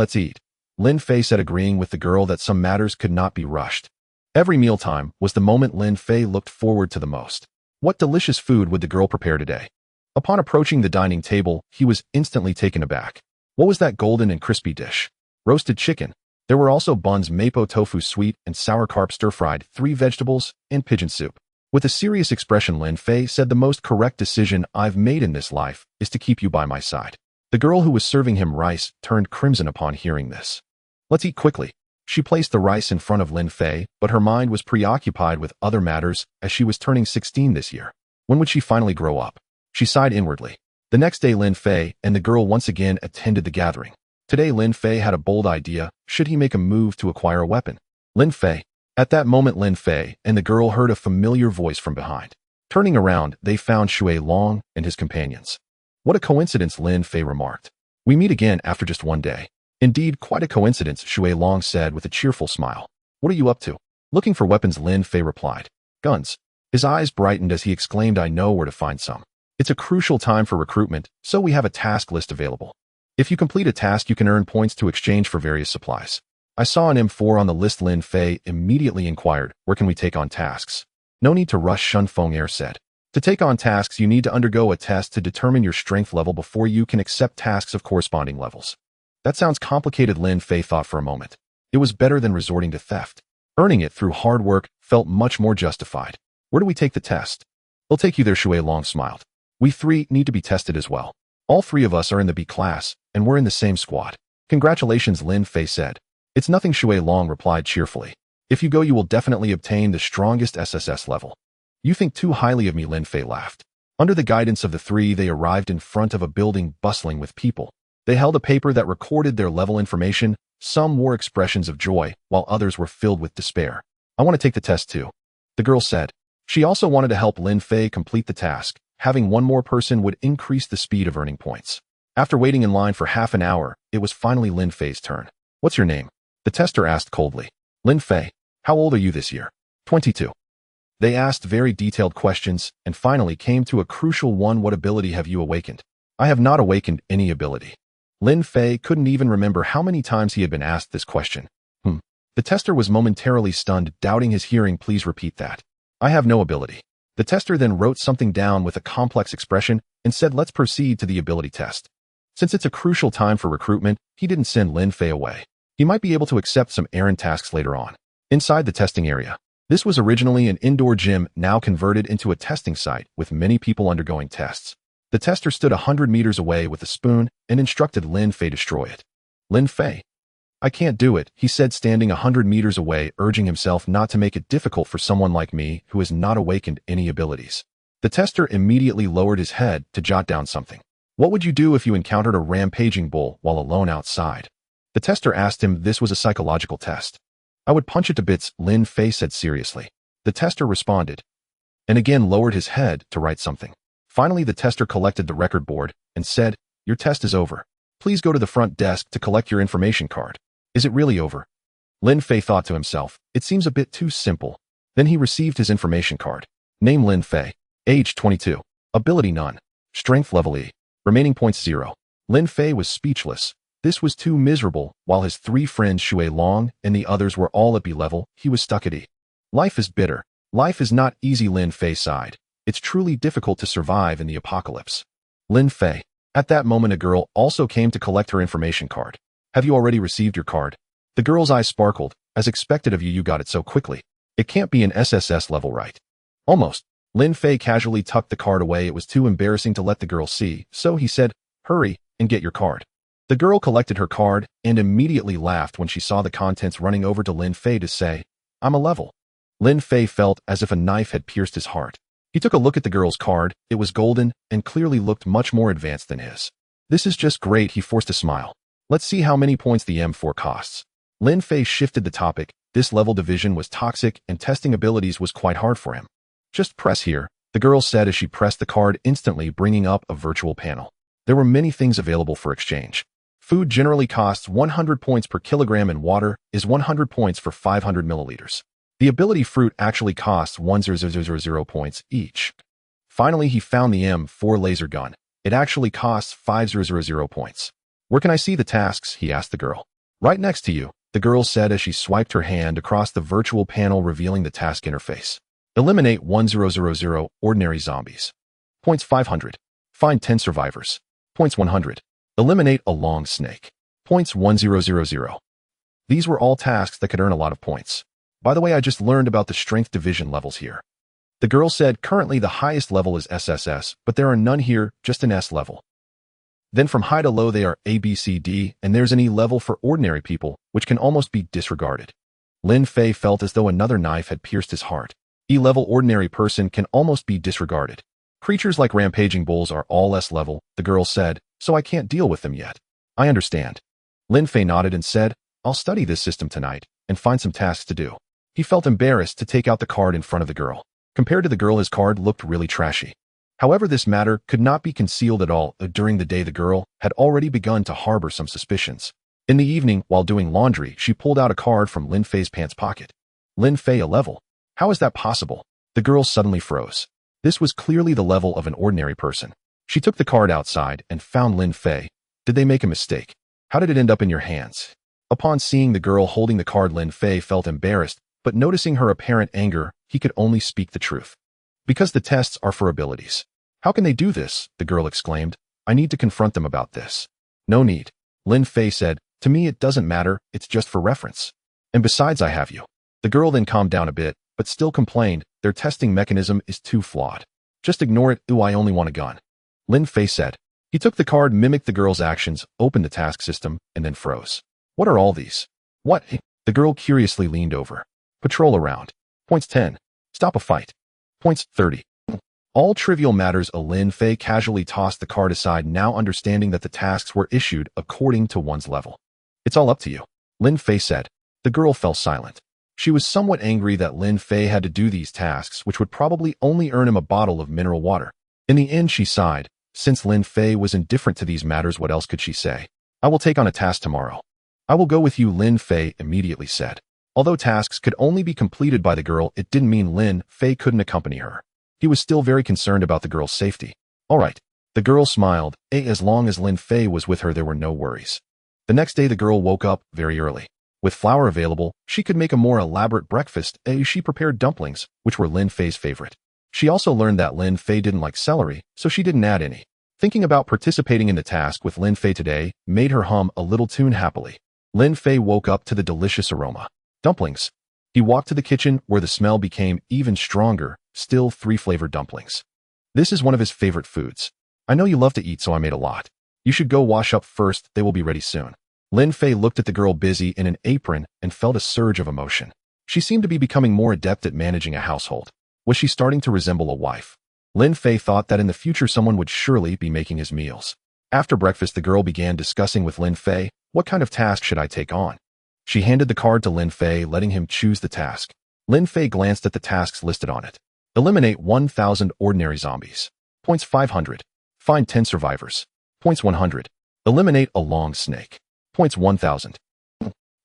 Lin Fei said, agreeing with the girl that some matters could not be rushed. Every mealtime was the moment Lin Fei looked forward to the most. What delicious food would the girl prepare today? Upon approaching the dining table, he was instantly taken aback. What was that golden and crispy dish? Roasted chicken. There were also buns, mapo tofu, sweet and sour carp stir-fried, 3 vegetables, and pigeon soup. With a serious expression, Lin Fei said, the most correct decision I've made in this life is to keep you by my side. The girl who was serving him rice turned crimson upon hearing this. Let's eat quickly. She placed the rice in front of Lin Fei, but her mind was preoccupied with other matters as she was turning 16 this year. When would she finally grow up? She sighed inwardly. The next day, Lin Fei and the girl once again attended the gathering. Today, Lin Fei had a bold idea. Should he make a move to acquire a weapon? Lin Fei. At that moment, Lin Fei and the girl heard a familiar voice from behind. Turning around, they found Shui Long and his companions. What a coincidence, Lin Fei remarked. We meet again after just one day. Indeed, quite a coincidence, Shui Long said with a cheerful smile. What are you up to? Looking for weapons, Lin Fei replied. Guns. His eyes brightened as he exclaimed, I know where to find some. It's a crucial time for recruitment, so we have a task list available. If you complete a task, you can earn points to exchange for various supplies. I saw an M4 on the list. Lin Fei immediately inquired, where can we take on tasks? No need to rush, Shun Feng said. To take on tasks, you need to undergo a test to determine your strength level before you can accept tasks of corresponding levels. That sounds complicated, Lin Fei thought for a moment. It was better than resorting to theft. Earning it through hard work felt much more justified. Where do we take the test? We'll take you there, Shui Long smiled. We 3 need to be tested as well. All 3 of us are in the B class, and we're in the same squad. Congratulations, Lin Fei said. It's nothing, Shui Long replied cheerfully. If you go, you will definitely obtain the strongest SSS level. You think too highly of me, Lin Fei laughed. Under the guidance of the 3, they arrived in front of a building bustling with people. They held a paper that recorded their level information. Some wore expressions of joy, while others were filled with despair. I want to take the test too, the girl said. She also wanted to help Lin Fei complete the task. Having one more person would increase the speed of earning points. After waiting in line for half an hour, it was finally Lin Fei's turn. What's your name? The tester asked coldly. Lin Fei. How old are you this year? 22. They asked very detailed questions and finally came to a crucial one. What ability have you awakened? I have not awakened any ability. Lin Fei couldn't even remember how many times he had been asked this question. The tester was momentarily stunned, doubting his hearing. Please repeat that. I have no ability. The tester then wrote something down with a complex expression and said, let's proceed to the ability test. Since it's a crucial time for recruitment, he didn't send Lin Fei away. He might be able to accept some errand tasks later on. Inside the testing area. This was originally an indoor gym, now converted into a testing site with many people undergoing tests. The tester stood 100 meters away with a spoon and instructed Lin Fei to destroy it. Lin Fei. I can't do it, he said, standing 100 meters away, urging himself not to make it difficult for someone like me who has not awakened any abilities. The tester immediately lowered his head to jot down something. What would you do if you encountered a rampaging bull while alone outside? The tester asked him. This was a psychological test. I would punch it to bits, Lin Fei said seriously. The tester responded, and again lowered his head to write something. Finally, the tester collected the record board and said, your test is over. Please go to the front desk to collect your information card. Is it really over? Lin Fei thought to himself, it seems a bit too simple. Then he received his information card. Name Lin Fei. Age 22. Ability none. Strength level E. Remaining points 0. Lin Fei was speechless. This was too miserable. While his 3 friends Shui Long and the others were all at B level, he was stuck at E. Life is bitter. Life is not easy, Lin Fei sighed. It's truly difficult to survive in the apocalypse. Lin Fei. At that moment, a girl also came to collect her information card. Have you already received your card? The girl's eyes sparkled. As expected of you, you got it so quickly. It can't be an SSS level, right? Almost. Lin Fei casually tucked the card away. It was too embarrassing to let the girl see, so he said, hurry and get your card. The girl collected her card and immediately laughed when she saw the contents, running over to Lin Fei to say, I'm a level. Lin Fei felt as if a knife had pierced his heart. He took a look at the girl's card. It was golden and clearly looked much more advanced than his. This is just great, he forced a smile. Let's see how many points the M4 costs. Lin Fei shifted the topic. This level division was toxic and testing abilities was quite hard for him. Just press here, the girl said as she pressed the card, instantly bringing up a virtual panel. There were many things available for exchange. Food generally costs 100 points per kilogram and water is 100 points for 500 milliliters. The ability fruit actually costs 1,000 points each. Finally, he found the M4 laser gun. It actually costs 5,000 points. Where can I see the tasks? He asked the girl. Right next to you, the girl said as she swiped her hand across the virtual panel, revealing the task interface. Eliminate 1,000 ordinary zombies. Points 500. Find 10 survivors. Points 100. Eliminate a long snake. Points 1,000. These were all tasks that could earn a lot of points. By the way, I just learned about the strength division levels here. The girl said currently the highest level is SSS, but there are none here, just an S level. Then from high to low they are A, B, C, D, and there's an E level for ordinary people, which can almost be disregarded. Lin Fei felt as though another knife had pierced his heart. E-level ordinary person can almost be disregarded. Creatures like rampaging bulls are all S level, the girl said, so I can't deal with them yet. I understand. Lin Fei nodded and said, I'll study this system tonight and find some tasks to do. He felt embarrassed to take out the card in front of the girl. Compared to the girl, his card looked really trashy. However, this matter could not be concealed at all. During the day, the girl had already begun to harbor some suspicions. In the evening, while doing laundry, she pulled out a card from Lin Fei's pants pocket. Lin Fei, a level. How is that possible? The girl suddenly froze. This was clearly the level of an ordinary person. She took the card outside and found Lin Fei. Did they make a mistake? How did it end up in your hands? Upon seeing the girl holding the card, Lin Fei felt embarrassed, but noticing her apparent anger, he could only speak the truth. Because the tests are for abilities. How can they do this? The girl exclaimed. I need to confront them about this. No need. Lin Fei said, to me it doesn't matter, it's just for reference. And besides I have you. The girl then calmed down a bit, but still complained, their testing mechanism is too flawed. Just ignore it, ooh I only want a gun. Lin Fei said. He took the card, mimicked the girl's actions, opened the task system, and then froze. What are all these? What? The girl curiously leaned over. Patrol around. Points 10. Stop a fight. Points 30. All trivial matters. Lin Fei casually tossed the card aside, now understanding that the tasks were issued according to one's level. It's all up to you. Lin Fei said. The girl fell silent. She was somewhat angry that Lin Fei had to do these tasks, which would probably only earn him a bottle of mineral water. In the end, she sighed. Since Lin Fei was indifferent to these matters, what else could she say? I will take on a task tomorrow. I will go with you, Lin Fei immediately said. Although tasks could only be completed by the girl, it didn't mean Lin Fei couldn't accompany her. He was still very concerned about the girl's safety. All right. The girl smiled. As long as Lin Fei was with her, there were no worries. The next day, the girl woke up very early. With flour available, she could make a more elaborate breakfast. She prepared dumplings, which were Lin Fei's favorite. She also learned that Lin Fei didn't like celery, so she didn't add any. Thinking about participating in the task with Lin Fei today made her hum a little tune happily. Lin Fei woke up to the delicious aroma. Dumplings. He walked to the kitchen where the smell became even stronger, still 3 flavored dumplings. This is one of his favorite foods. I know you love to eat, so I made a lot. You should go wash up first, they will be ready soon. Lin Fei looked at the girl busy in an apron and felt a surge of emotion. She seemed to be becoming more adept at managing a household. Was she starting to resemble a wife? Lin Fei thought that in the future someone would surely be making his meals. After breakfast, the girl began discussing with Lin Fei, what kind of task should I take on? She handed the card to Lin Fei, letting him choose the task. Lin Fei glanced at the tasks listed on it. Eliminate 1,000 ordinary zombies. Points 500. Find 10 survivors. Points 100. Eliminate a long snake. Points 1,000.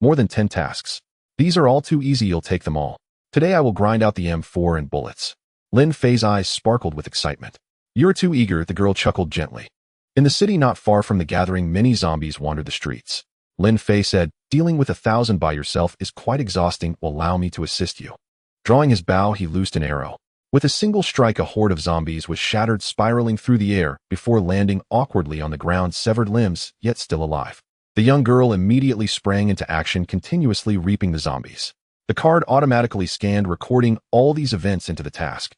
More than 10 tasks. These are all too easy, you'll take them all. Today I will grind out the M4 and bullets. Lin Fei's eyes sparkled with excitement. You're too eager, the girl chuckled gently. In the city not far from the gathering, many zombies wandered the streets. Lin Fei said, dealing with 1,000 by yourself is quite exhausting, will allow me to assist you. Drawing his bow, he loosed an arrow. With a single strike, a horde of zombies was shattered, spiraling through the air before landing awkwardly on the ground, severed limbs, yet still alive. The young girl immediately sprang into action, continuously reaping the zombies. The card automatically scanned, recording all these events into the task.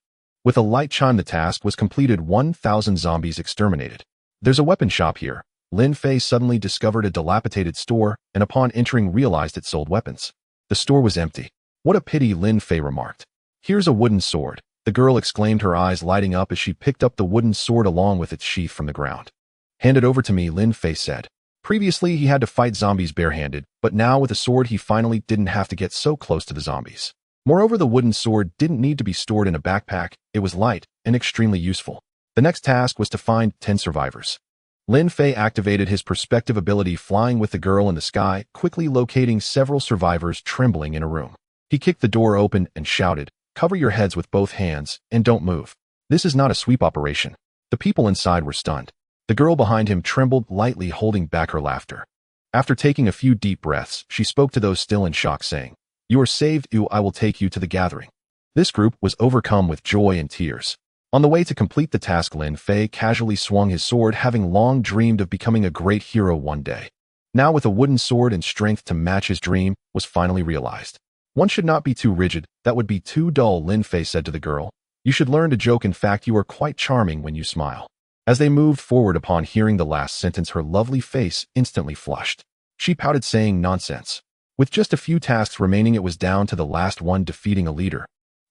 With a light chime, the task was completed. 1,000 zombies exterminated. There's a weapon shop here. Lin Fei suddenly discovered a dilapidated store, and upon entering realized it sold weapons. The store was empty. What a pity, Lin Fei remarked. Here's a wooden sword, the girl exclaimed, her eyes lighting up as she picked up the wooden sword along with its sheath from the ground. Hand it over to me, Lin Fei said. Previously, he had to fight zombies barehanded, but now with a sword he finally didn't have to get so close to the zombies. Moreover, the wooden sword didn't need to be stored in a backpack, it was light and extremely useful. The next task was to find 10 survivors. Lin Fei activated his perspective ability, flying with the girl in the sky, quickly locating several survivors trembling in a room. He kicked the door open and shouted, cover your heads with both hands and don't move. This is not a sweep operation. The people inside were stunned. The girl behind him trembled lightly, holding back her laughter. After taking a few deep breaths, she spoke to those still in shock, saying, you are saved, I will take you to the gathering. This group was overcome with joy and tears. On the way to complete the task, Lin Fei casually swung his sword, having long dreamed of becoming a great hero one day. Now, with a wooden sword and strength to match his dream, was finally realized. One should not be too rigid, that would be too dull, Lin Fei said to the girl. You should learn to joke, in fact you are quite charming when you smile. As they moved forward, upon hearing the last sentence, her lovely face instantly flushed. She pouted, saying, nonsense. With just a few tasks remaining, it was down to the last one, defeating a leader.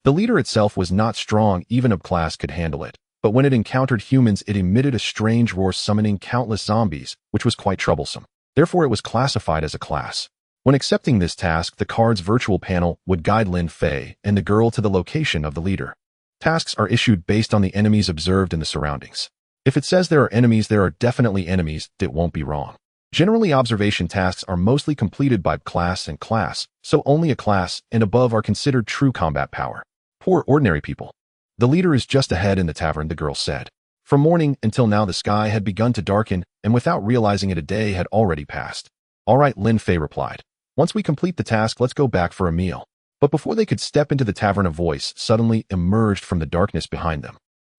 The leader itself was not strong, even a class could handle it, but when it encountered humans it emitted a strange roar, summoning countless zombies, which was quite troublesome. Therefore it was classified as a class. When accepting this task, the card's virtual panel would guide Lin Fei and the girl to the location of the leader. Tasks are issued based on the enemies observed in the surroundings. If it says there are enemies, there are definitely enemies, that won't be wrong. Generally, observation tasks are mostly completed by class and class, so only a class and above are considered true combat power. Poor ordinary people. The leader is just ahead in the tavern, the girl said. From morning until now the sky had begun to darken, and without realizing it a day had already passed. All right, Lin Fei replied. Once we complete the task, let's go back for a meal. But before they could step into the tavern, a voice suddenly emerged from the darkness behind them.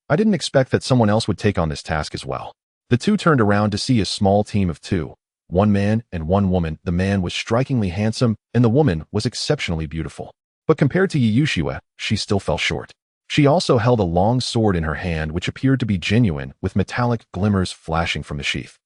I didn't expect that someone else would take on this task as well. The two turned around to see a small team of two, one man and one woman. The man was strikingly handsome, and the woman was exceptionally beautiful. But compared to Yi Yuxiue, she still fell short. She also held a long sword in her hand which appeared to be genuine, with metallic glimmers flashing from the sheath.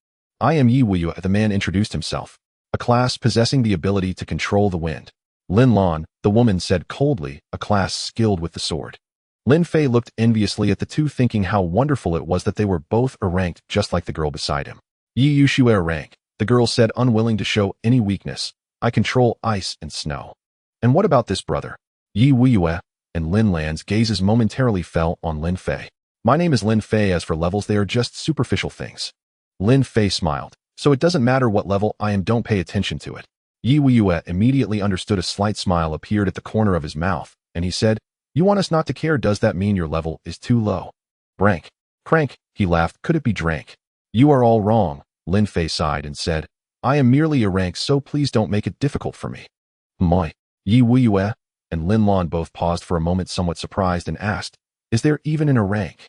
I am Yi Wuyu, the man introduced himself, a class possessing the ability to control the wind. Lin Lan, the woman said coldly, a class skilled with the sword. Lin Fei looked enviously at the two, thinking how wonderful it was that they were both A-ranked just like the girl beside him. Yi Yuxiue A-rank, the girl said, unwilling to show any weakness. I control ice and snow. And what about this brother? Yi Wuyu and Lin Lan's gazes momentarily fell on Lin Fei. My name is Lin Fei. As for levels, they are just superficial things. Lin Fei smiled. So it doesn't matter what level I am, don't pay attention to it. Yi Wuyu immediately understood. A slight smile appeared at the corner of his mouth, and he said, you want us not to care? Does that mean your level is too low? Brank. Crank, he laughed. Could it be drank? You are all wrong. Lin Fei sighed and said, I am merely a rank, so please don't make it difficult for me. Moi. Yi Wuyu and Lin Lan both paused for a moment, somewhat surprised, and asked, is there even a rank?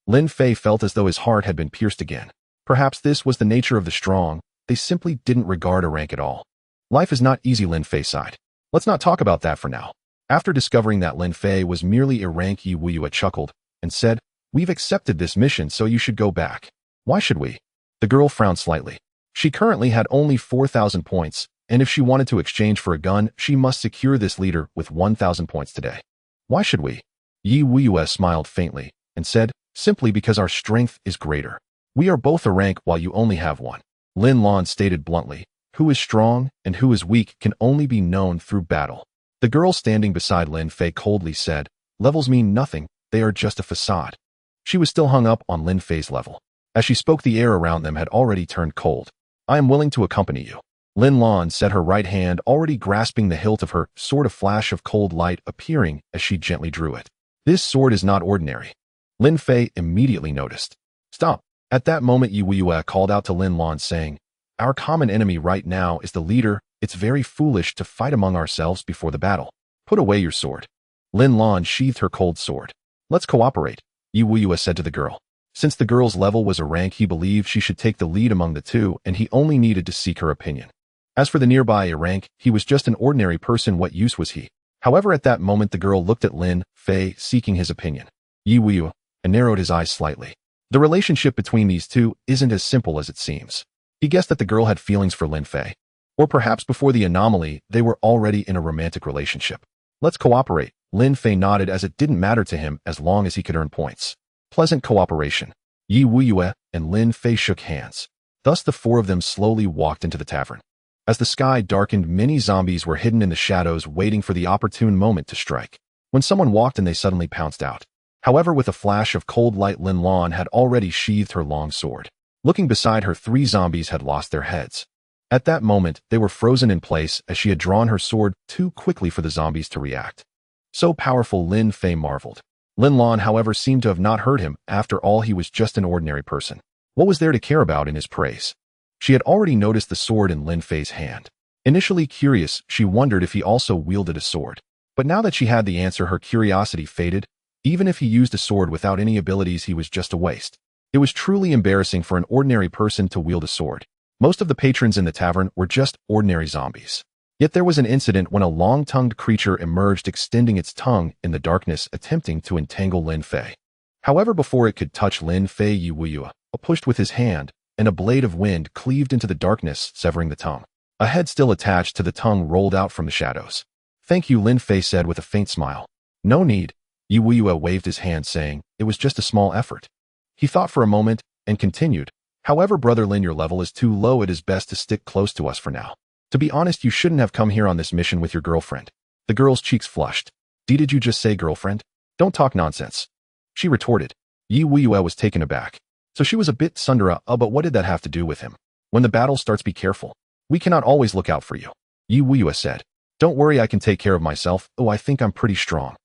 Lin Fei felt as though his heart had been pierced again. Perhaps this was the nature of the strong. They simply didn't regard a rank at all. Life is not easy, Lin Fei sighed. Let's not talk about that for now. After discovering that Lin Fei was merely a rank, Yi Wuyu chuckled and said, we've accepted this mission, so you should go back. Why should we? The girl frowned slightly. She currently had only 4,000 points, and if she wanted to exchange for a gun, she must secure this leader with 1,000 points today. Why should we? Yi Wuyu smiled faintly and said, simply because our strength is greater. We are both a rank while you only have one. Lin Lan stated bluntly, who is strong and who is weak can only be known through battle. The girl standing beside Lin Fei coldly said, levels mean nothing, they are just a facade. She was still hung up on Lin Fei's level. As she spoke, the air around them had already turned cold. I am willing to accompany you. Lin Lan said, her right hand already grasping the hilt of her sword, a flash of cold light appearing as she gently drew it. This sword is not ordinary. Lin Fei immediately noticed. Stop. At that moment, Yi Wuyu called out to Lin Lan saying, our common enemy right now is the leader. It's very foolish to fight among ourselves before the battle. Put away your sword. Lin Lan sheathed her cold sword. Let's cooperate, Yi Wuyu said to the girl. Since the girl's level was a rank, he believed she should take the lead among the two, and he only needed to seek her opinion. As for the nearby a rank, he was just an ordinary person. What use was he? However, at that moment, the girl looked at Lin Fei, seeking his opinion. Yi Wuyu narrowed his eyes slightly. The relationship between these two isn't as simple as it seems. He guessed that the girl had feelings for Lin Fei. Or perhaps before the anomaly, they were already in a romantic relationship. Let's cooperate. Lin Fei nodded, as it didn't matter to him as long as he could earn points. Pleasant cooperation. Yi Wuyu and Lin Fei shook hands. Thus the four of them slowly walked into the tavern. As the sky darkened, many zombies were hidden in the shadows, waiting for the opportune moment to strike. When someone walked in, they suddenly pounced out. However, with a flash of cold light, Lin Lan had already sheathed her long sword. Looking beside her, 3 zombies had lost their heads. At that moment, they were frozen in place as she had drawn her sword too quickly for the zombies to react. So powerful, Lin Fei marveled. Lin Lan, however, seemed to have not heard him. After all, he was just an ordinary person. What was there to care about in his praise? She had already noticed the sword in Lin Fei's hand. Initially curious, she wondered if he also wielded a sword. But now that she had the answer, her curiosity faded. Even if he used a sword without any abilities, he was just a waste. It was truly embarrassing for an ordinary person to wield a sword. Most of the patrons in the tavern were just ordinary zombies. Yet there was an incident when a long-tongued creature emerged, extending its tongue in the darkness, attempting to entangle Lin Fei. However, before it could touch Lin Fei, Yi Wuyu pushed with his hand, and a blade of wind cleaved into the darkness, severing the tongue. A head still attached to the tongue rolled out from the shadows. Thank you, Lin Fei said with a faint smile. No need. Yi Wuyu waved his hand, saying, it was just a small effort. He thought for a moment and continued, however, brother Lin, your level is too low. It is best to stick close to us for now. To be honest, you shouldn't have come here on this mission with your girlfriend. The girl's cheeks flushed. Did you just say girlfriend? Don't talk nonsense. She retorted. Yi Wuyu was taken aback. So she was a bit tsundere, but what did that have to do with him? When the battle starts, be careful. We cannot always look out for you. Yi Wuyu said. Don't worry, I can take care of myself. Oh, I think I'm pretty strong.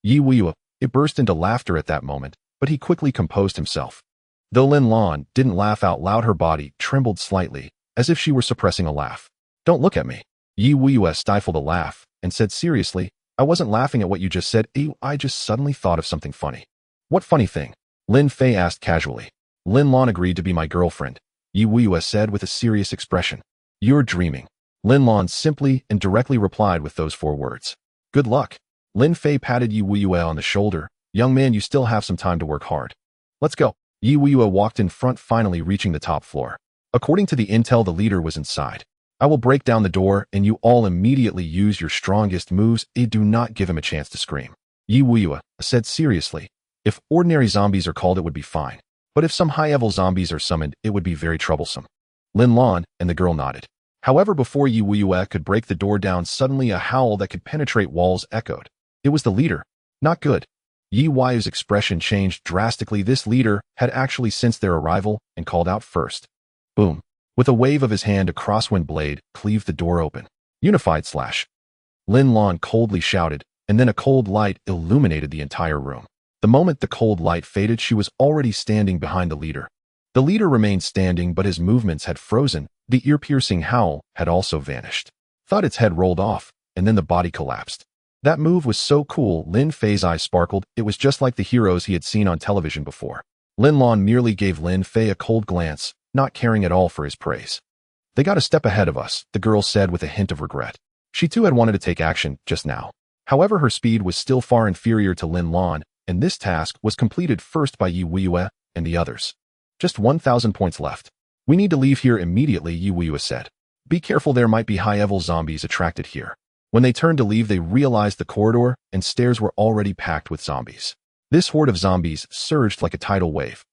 Yi Wuyu burst into laughter at that moment, but he quickly composed himself. Though Lin Lan didn't laugh out loud, her body trembled slightly, as if she were suppressing a laugh. Don't look at me. Yi Wuiyue stifled a laugh and said seriously, I wasn't laughing at what you just said. I just suddenly thought of something funny. What funny thing? Lin Fei asked casually. Lin Lan agreed to be my girlfriend, Yi Wuiyue said with a serious expression. You're dreaming. Lin Lan simply and directly replied with those 4 words. Good luck. Lin Fei patted Yi Wuiyue on the shoulder. Young man, you still have some time to work hard. Let's go. Yi Wuiyue walked in front, finally reaching the top floor. According to the intel, the leader was inside. I will break down the door and you all immediately use your strongest moves. Do not give him a chance to scream. Yi Wuiyue said seriously. If ordinary zombies are called, it would be fine. But if some high-level zombies are summoned, it would be very troublesome. Lin Lan and the girl nodded. However, before Yi Wuiyue could break the door down, suddenly a howl that could penetrate walls echoed. It was the leader. Not good. Yi Wuiyue's expression changed drastically. This leader had actually sensed their arrival and called out first. Boom. With a wave of his hand, a crosswind blade cleaved the door open. Unified slash. Lin Lan coldly shouted, and then a cold light illuminated the entire room. The moment the cold light faded, she was already standing behind the leader. The leader remained standing, but his movements had frozen. The ear-piercing howl had also vanished. Thought its head rolled off, and then the body collapsed. That move was so cool, Lin Fei's eyes sparkled. It was just like the heroes he had seen on television before. Lin Lan merely gave Lin Fei a cold glance, not caring at all for his praise. They got a step ahead of us, the girl said with a hint of regret. She too had wanted to take action just now. However, her speed was still far inferior to Lin Lan, and this task was completed first by Yi Wuiyue and the others. Just 1,000 points left. We need to leave here immediately, Yi Wuiyue said. Be careful, there might be high-level zombies attracted here. When they turned to leave, they realized the corridor and stairs were already packed with zombies. This horde of zombies surged like a tidal wave.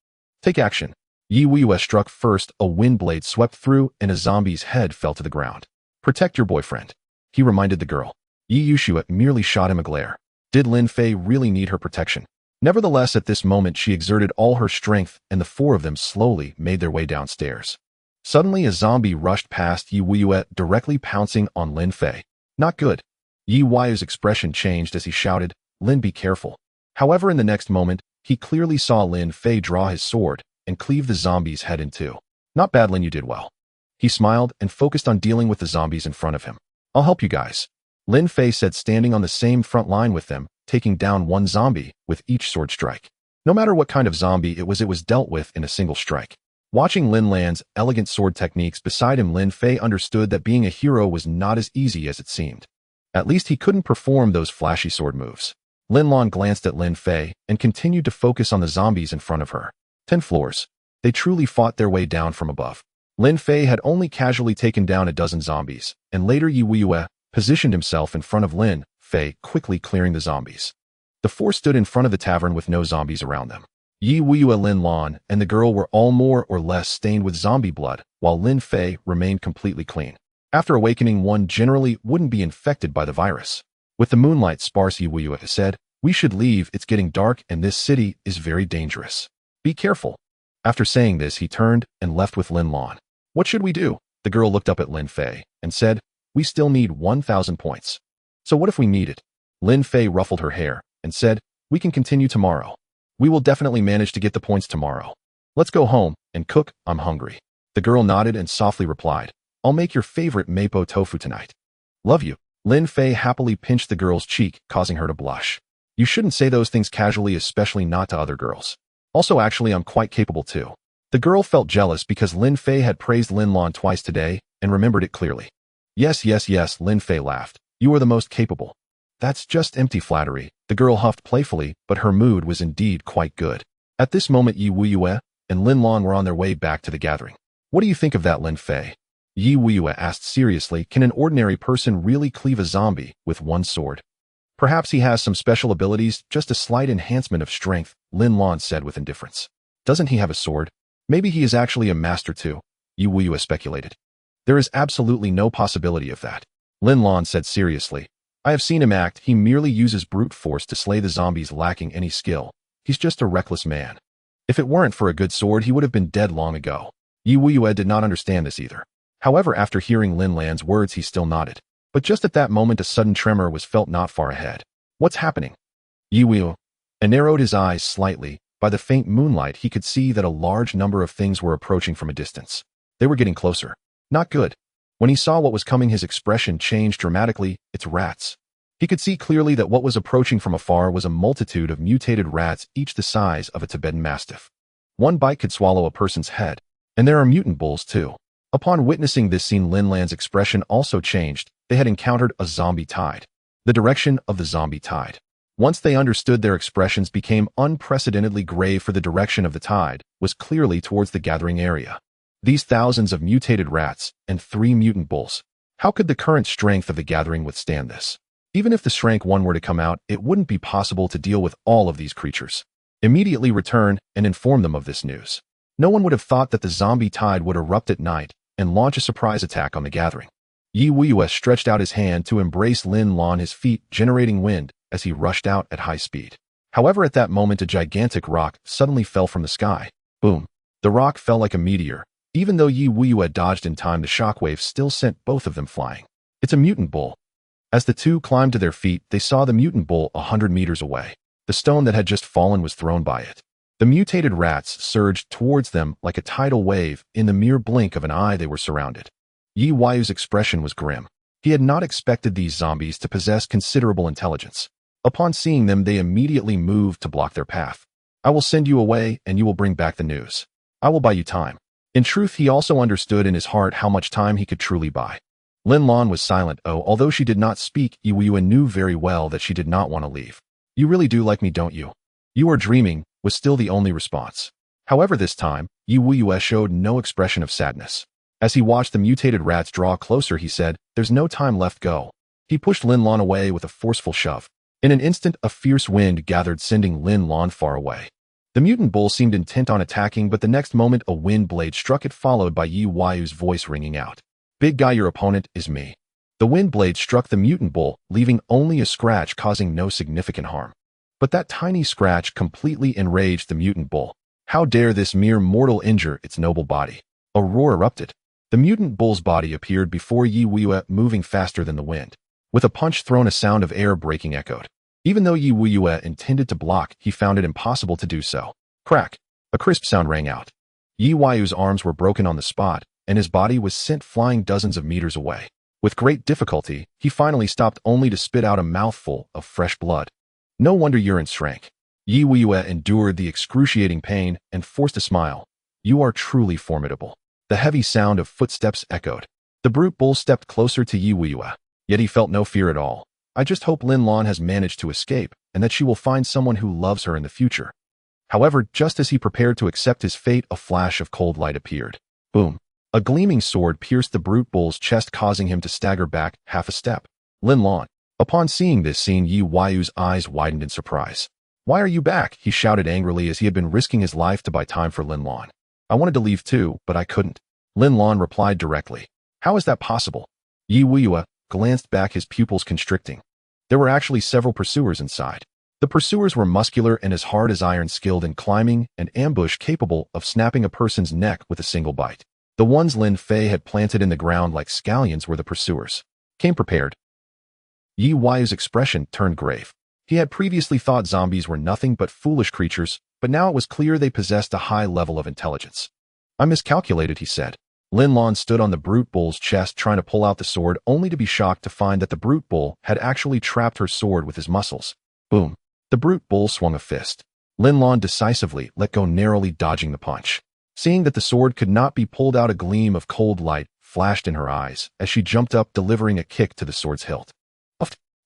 Take action. Yi Wuiyue struck first, a wind blade swept through and a zombie's head fell to the ground. Protect your boyfriend, he reminded the girl. Yi Wuiyue merely shot him a glare. Did Lin Fei really need her protection? Nevertheless, at this moment she exerted all her strength and the 4 of them slowly made their way downstairs. Suddenly a zombie rushed past Yi Wuiyue, directly pouncing on Lin Fei. Not good. Yi Wuiyue's expression changed as he shouted, Lin, be careful. However, in the next moment, he clearly saw Lin Fei draw his sword and cleave the zombie's head in 2. Not bad, Lin, you did well. He smiled and focused on dealing with the zombies in front of him. I'll help you guys, Lin Fei said, standing on the same front line with them, taking down 1 zombie with each sword strike. No matter what kind of zombie it was dealt with in a single strike. Watching Lin Lan's elegant sword techniques beside him, Lin Fei understood that being a hero was not as easy as it seemed. At least he couldn't perform those flashy sword moves. Lin Lan glanced at Lin Fei and continued to focus on the zombies in front of her. 10 floors. They truly fought their way down from above. Lin Fei had only casually taken down a dozen zombies, and later Yi Wuiyue positioned himself in front of Lin Fei, quickly clearing the zombies. The 4 stood in front of the tavern with no zombies around them. Yi Wuiyue, Lin Lan, and the girl were all more or less stained with zombie blood, while Lin Fei remained completely clean. After awakening, one generally wouldn't be infected by the virus. With the moonlight sparse, Yi Wuiyue said, we should leave, it's getting dark and this city is very dangerous. Be careful. After saying this, he turned and left with Lin Lan. What should we do? The girl looked up at Lin Fei and said, we still need 1,000 points. So what if we need it? Lin Fei ruffled her hair and said, we can continue tomorrow. We will definitely manage to get the points tomorrow. Let's go home and cook, I'm hungry. The girl nodded and softly replied, I'll make your favorite mapo tofu tonight. Love you. Lin Fei happily pinched the girl's cheek, causing her to blush. You shouldn't say those things casually, especially not to other girls. Also, actually, I'm quite capable too. The girl felt jealous because Lin Fei had praised Lin Lan twice today and remembered it clearly. Yes, Lin Fei laughed. You are the most capable. That's just empty flattery. The girl huffed playfully, but her mood was indeed quite good. At this moment, Yi Wuiyue and Lin Lan were on their way back to the gathering. What do you think of that, Lin Fei? Yi Wuiyue asked seriously, can an ordinary person really cleave a zombie with 1 sword? Perhaps he has some special abilities, just a slight enhancement of strength, Lin Lan said with indifference. Doesn't he have a sword? Maybe he is actually a master too, Yi Wuiyue speculated. There is absolutely no possibility of that, Lin Lan said seriously. I have seen him act. He merely uses brute force to slay the zombies, lacking any skill. He's just a reckless man. If it weren't for a good sword, he would have been dead long ago. Yi Wuiyue did not understand this either. However, after hearing Lin Lan's words, he still nodded. But just at that moment, a sudden tremor was felt not far ahead. What's happening? Yi Wuiyue narrowed his eyes slightly. By the faint moonlight, he could see that a large number of things were approaching from a distance. They were getting closer. Not good. When he saw what was coming, his expression changed dramatically. It's rats. He could see clearly that what was approaching from afar was a multitude of mutated rats, each the size of a Tibetan Mastiff. One bite could swallow a person's head. And there are mutant bulls too. Upon witnessing this scene, Linland's expression also changed. They had encountered a zombie tide. The direction of the zombie tide. Once they understood, their expressions became unprecedentedly grave, for the direction of the tide was clearly towards the gathering area. These thousands of mutated rats and 3 mutant bulls. How could the current strength of the gathering withstand this? Even if the Shrank One were to come out, it wouldn't be possible to deal with all of these creatures. Immediately return and inform them of this news. No one would have thought that the zombie tide would erupt at night and launch a surprise attack on the gathering. Yi Wuiyue stretched out his hand to embrace Lin Lan, his feet generating wind as he rushed out at high speed. However, at that moment, a gigantic rock suddenly fell from the sky. Boom. The rock fell like a meteor. Even though Yi Wuiyue dodged in time, the shockwave still sent both of them flying. It's a mutant bull. As the two climbed to their feet, they saw the mutant bull 100 meters away. The stone that had just fallen was thrown by it. The mutated rats surged towards them like a tidal wave. In the mere blink of an eye, they were surrounded. Yi Wuiyue's expression was grim. He had not expected these zombies to possess considerable intelligence. Upon seeing them, they immediately moved to block their path. I will send you away, and you will bring back the news. I will buy you time. In truth, he also understood in his heart how much time he could truly buy. Lin Lan was silent. Although she did not speak, Yi Wuiyue knew very well that she did not want to leave. You really do like me, don't you? You are dreaming, was still the only response. However, this time, Yi Wuiyue showed no expression of sadness. As he watched the mutated rats draw closer, he said, "There's no time left, go." He pushed Lin Lan away with a forceful shove. In an instant, a fierce wind gathered, sending Lin Lan far away. The mutant bull seemed intent on attacking, but the next moment a wind blade struck it, followed by Yi Wuiyue's voice ringing out. "Big guy, your opponent is me." The wind blade struck the mutant bull, leaving only a scratch, causing no significant harm. But that tiny scratch completely enraged the mutant bull. How dare this mere mortal injure its noble body? A roar erupted. The mutant bull's body appeared before Yi Wuiyue, moving faster than the wind. With a punch thrown, a sound of air breaking echoed. Even though Yi Wuiyue intended to block, he found it impossible to do so. Crack! A crisp sound rang out. Yi Wuiyue's arms were broken on the spot, and his body was sent flying dozens of meters away. With great difficulty, he finally stopped, only to spit out a mouthful of fresh blood. No wonder urine shrank. Yi Wuiyue endured the excruciating pain and forced a smile. "You are truly formidable." The heavy sound of footsteps echoed. The brute bull stepped closer to Yi Wuiyue, yet he felt no fear at all. "I just hope Lin Lan has managed to escape, and that she will find someone who loves her in the future." However, just as he prepared to accept his fate, a flash of cold light appeared. Boom! A gleaming sword pierced the brute bull's chest, causing him to stagger back half a step. Lin Lan. Upon seeing this scene, Yi Wuiyue's eyes widened in surprise. "Why are you back?" he shouted angrily, as he had been risking his life to buy time for Lin Lan. "I wanted to leave too, but I couldn't." Lin Lan replied directly. "How is that possible?" Yi Wuiyue glanced back, his pupils constricting. There were actually several pursuers inside. The pursuers were muscular and as hard as iron, skilled in climbing and ambush, capable of snapping a person's neck with a single bite. The ones Lin Fei had planted in the ground like scallions were the pursuers. Came prepared. Yi Wuiyue's expression turned grave. He had previously thought zombies were nothing but foolish creatures, but now it was clear they possessed a high level of intelligence. "I miscalculated," he said. Lin Lan stood on the brute bull's chest, trying to pull out the sword, only to be shocked to find that the brute bull had actually trapped her sword with his muscles. Boom! The brute bull swung a fist. Lin Lan decisively let go, narrowly dodging the punch. Seeing that the sword could not be pulled out, a gleam of cold light flashed in her eyes as she jumped up, delivering a kick to the sword's hilt.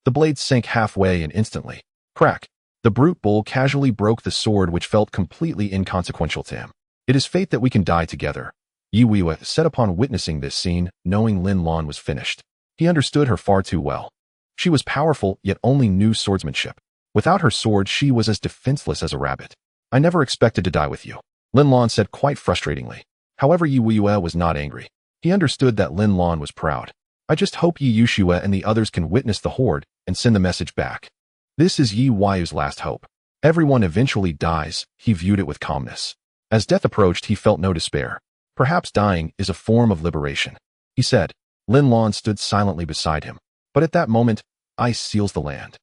The blade sank halfway, and instantly, crack! The brute bull casually broke the sword, which felt completely inconsequential to him. "It is fate that we can die together." Yi Wuiyue said upon witnessing this scene, knowing Lin Lan was finished. He understood her far too well. She was powerful, yet only knew swordsmanship. Without her sword, she was as defenseless as a rabbit. "I never expected to die with you," Lin Lan said quite frustratingly. However, Yi Wuiyue was not angry. He understood that Lin Lan was proud. "I just hope Yi Wuiyue and the others can witness the horde and send the message back. This is Yi Wuiyue's last hope. Everyone eventually dies." He viewed it with calmness. As death approached, he felt no despair. "Perhaps dying is a form of liberation," he said. Lin Lan stood silently beside him. But at that moment, ice seals the land.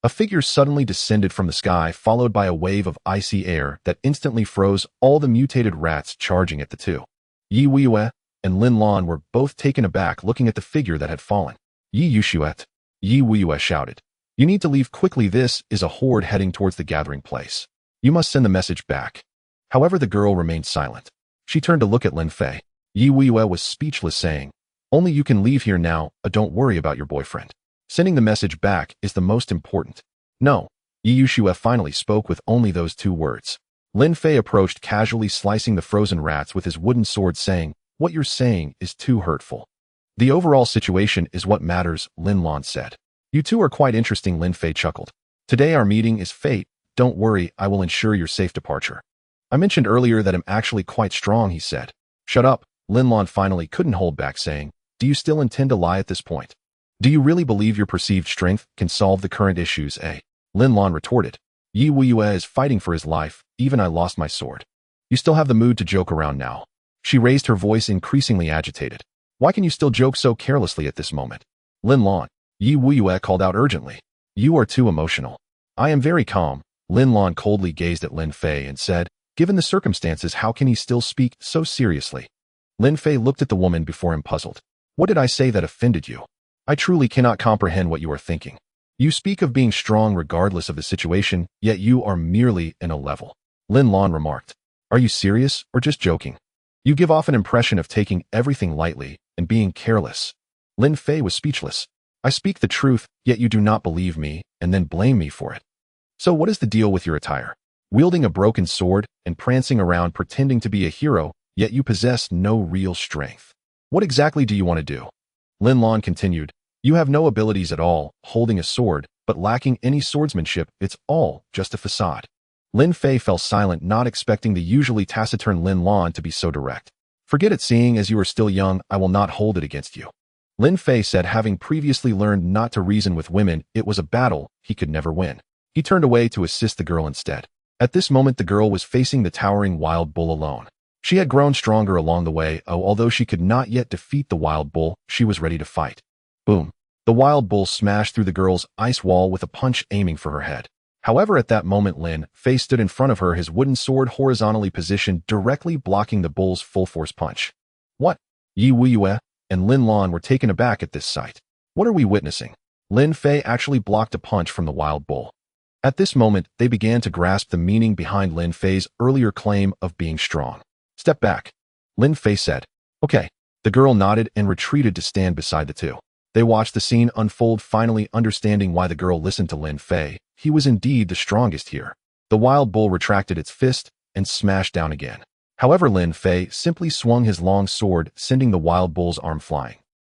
A figure suddenly descended from the sky, followed by a wave of icy air that instantly froze all the mutated rats charging at the two. Yi Wuiyue and Lin Lan were both taken aback looking at the figure that had fallen. Yi Yushuet. Yi Wuyue shouted. You need to leave quickly. This is a horde heading towards the gathering place. You must send the message back. However, the girl remained silent. She turned to look at Lin Fei. Yi Wuyue was speechless, saying, Only you can leave here now, don't worry about your boyfriend. Sending the message back is the most important. No. Yi Yushue finally spoke with only those 2 words. Lin Fei approached, casually slicing the frozen rats with his wooden sword, saying, What you're saying is too hurtful. The overall situation is what matters, Lin Lan said. You two are quite interesting, Lin Fei chuckled. Today our meeting is fate. Don't worry, I will ensure your safe departure. I mentioned earlier that I'm actually quite strong, he said. Shut up, Lin Lan finally couldn't hold back, saying, Do you still intend to lie at this point? Do you really believe your perceived strength can solve the current issues, eh? Lin Lan retorted. Yi Wuyue is fighting for his life, even I lost my sword. You still have the mood to joke around now. She raised her voice, increasingly agitated. Why can you still joke so carelessly at this moment? Lin Lan. Yi Wuyue called out urgently. You are too emotional. I am very calm. Lin Lan coldly gazed at Lin Fei and said, Given the circumstances, how can he still speak so seriously? Lin Fei looked at the woman before him, puzzled. What did I say that offended you? I truly cannot comprehend what you are thinking. You speak of being strong regardless of the situation, yet you are merely in a level. Lin Lan remarked. Are you serious or just joking? You give off an impression of taking everything lightly and being careless. Lin Fei was speechless. I speak the truth, yet you do not believe me and then blame me for it. So what is the deal with your attire? Wielding a broken sword and prancing around pretending to be a hero, yet you possess no real strength. What exactly do you want to do? Lin Lan continued. You have no abilities at all, holding a sword, but lacking any swordsmanship. It's all just a facade. Lin Fei fell silent, not expecting the usually taciturn Lin Lan to be so direct. Forget it, seeing as you are still young, I will not hold it against you. Lin Fei said, having previously learned not to reason with women, it was a battle he could never win. He turned away to assist the girl instead. At this moment, the girl was facing the towering wild bull alone. She had grown stronger along the way, although she could not yet defeat the wild bull, she was ready to fight. Boom. The wild bull smashed through the girl's ice wall with a punch aiming for her head. However, at that moment, Lin Fei stood in front of her, his wooden sword horizontally positioned, directly blocking the bull's full-force punch. What? Yi Wuyue and Lin Lan were taken aback at this sight. What are we witnessing? Lin Fei actually blocked a punch from the wild bull. At this moment, they began to grasp the meaning behind Lin Fei's earlier claim of being strong. Step back, Lin Fei said. Okay. The girl nodded and retreated to stand beside the two. They watched the scene unfold, finally understanding why the girl listened to Lin Fei. He was indeed the strongest here. The wild bull retracted its fist and smashed down again. However, Lin Fei simply swung his long sword, sending the wild bull's arm flying.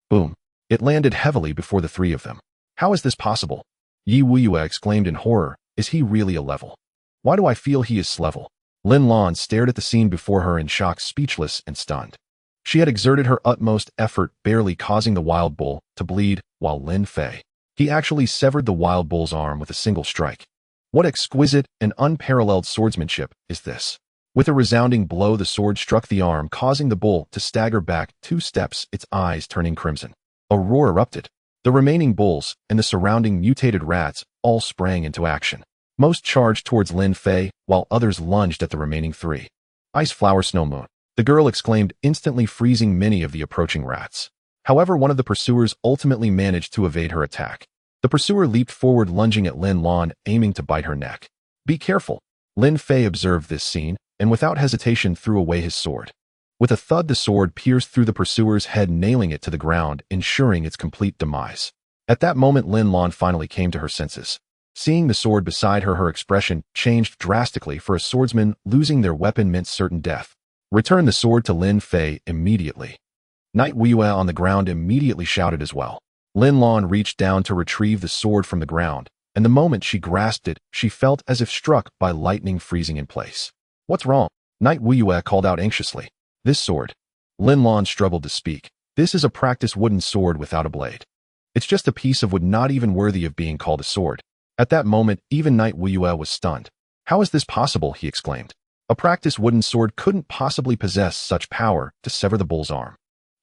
Boom. It landed heavily before the 3 of them. How is this possible? Yi Wuyue exclaimed in horror. Is he really a level? Why do I feel he is level? Lin Lan stared at the scene before her in shock, speechless and stunned. She had exerted her utmost effort, barely causing the wild bull to bleed, while Lin Fei, he actually severed the wild bull's arm with a single strike. What exquisite and unparalleled swordsmanship is this? With a resounding blow, the sword struck the arm, causing the bull to stagger back 2 steps, its eyes turning crimson. A roar erupted. The remaining bulls and the surrounding mutated rats all sprang into action. Most charged towards Lin Fei, while others lunged at the remaining 3. Ice Flower Snow Moon, the girl exclaimed, instantly freezing many of the approaching rats. However, one of the pursuers ultimately managed to evade her attack. The pursuer leaped forward, lunging at Lin Lan, aiming to bite her neck. Be careful. Lin Fei observed this scene, and without hesitation threw away his sword. With a thud, the sword pierced through the pursuer's head, nailing it to the ground, ensuring its complete demise. At that moment, Lin Lan finally came to her senses. Seeing the sword beside her, her expression changed drastically. For a swordsman, losing their weapon meant certain death. Return the sword to Lin Fei immediately. Knight Wuyue on the ground immediately shouted as well. Lin Lan reached down to retrieve the sword from the ground, and the moment she grasped it, she felt as if struck by lightning, freezing in place. What's wrong? Knight Wuyue called out anxiously. This sword. Lin Lan struggled to speak. This is a practice wooden sword without a blade. It's just a piece of wood, not even worthy of being called a sword. At that moment, even Knight Wuyue was stunned. How is this possible? He exclaimed. A practice wooden sword couldn't possibly possess such power to sever the bull's arm.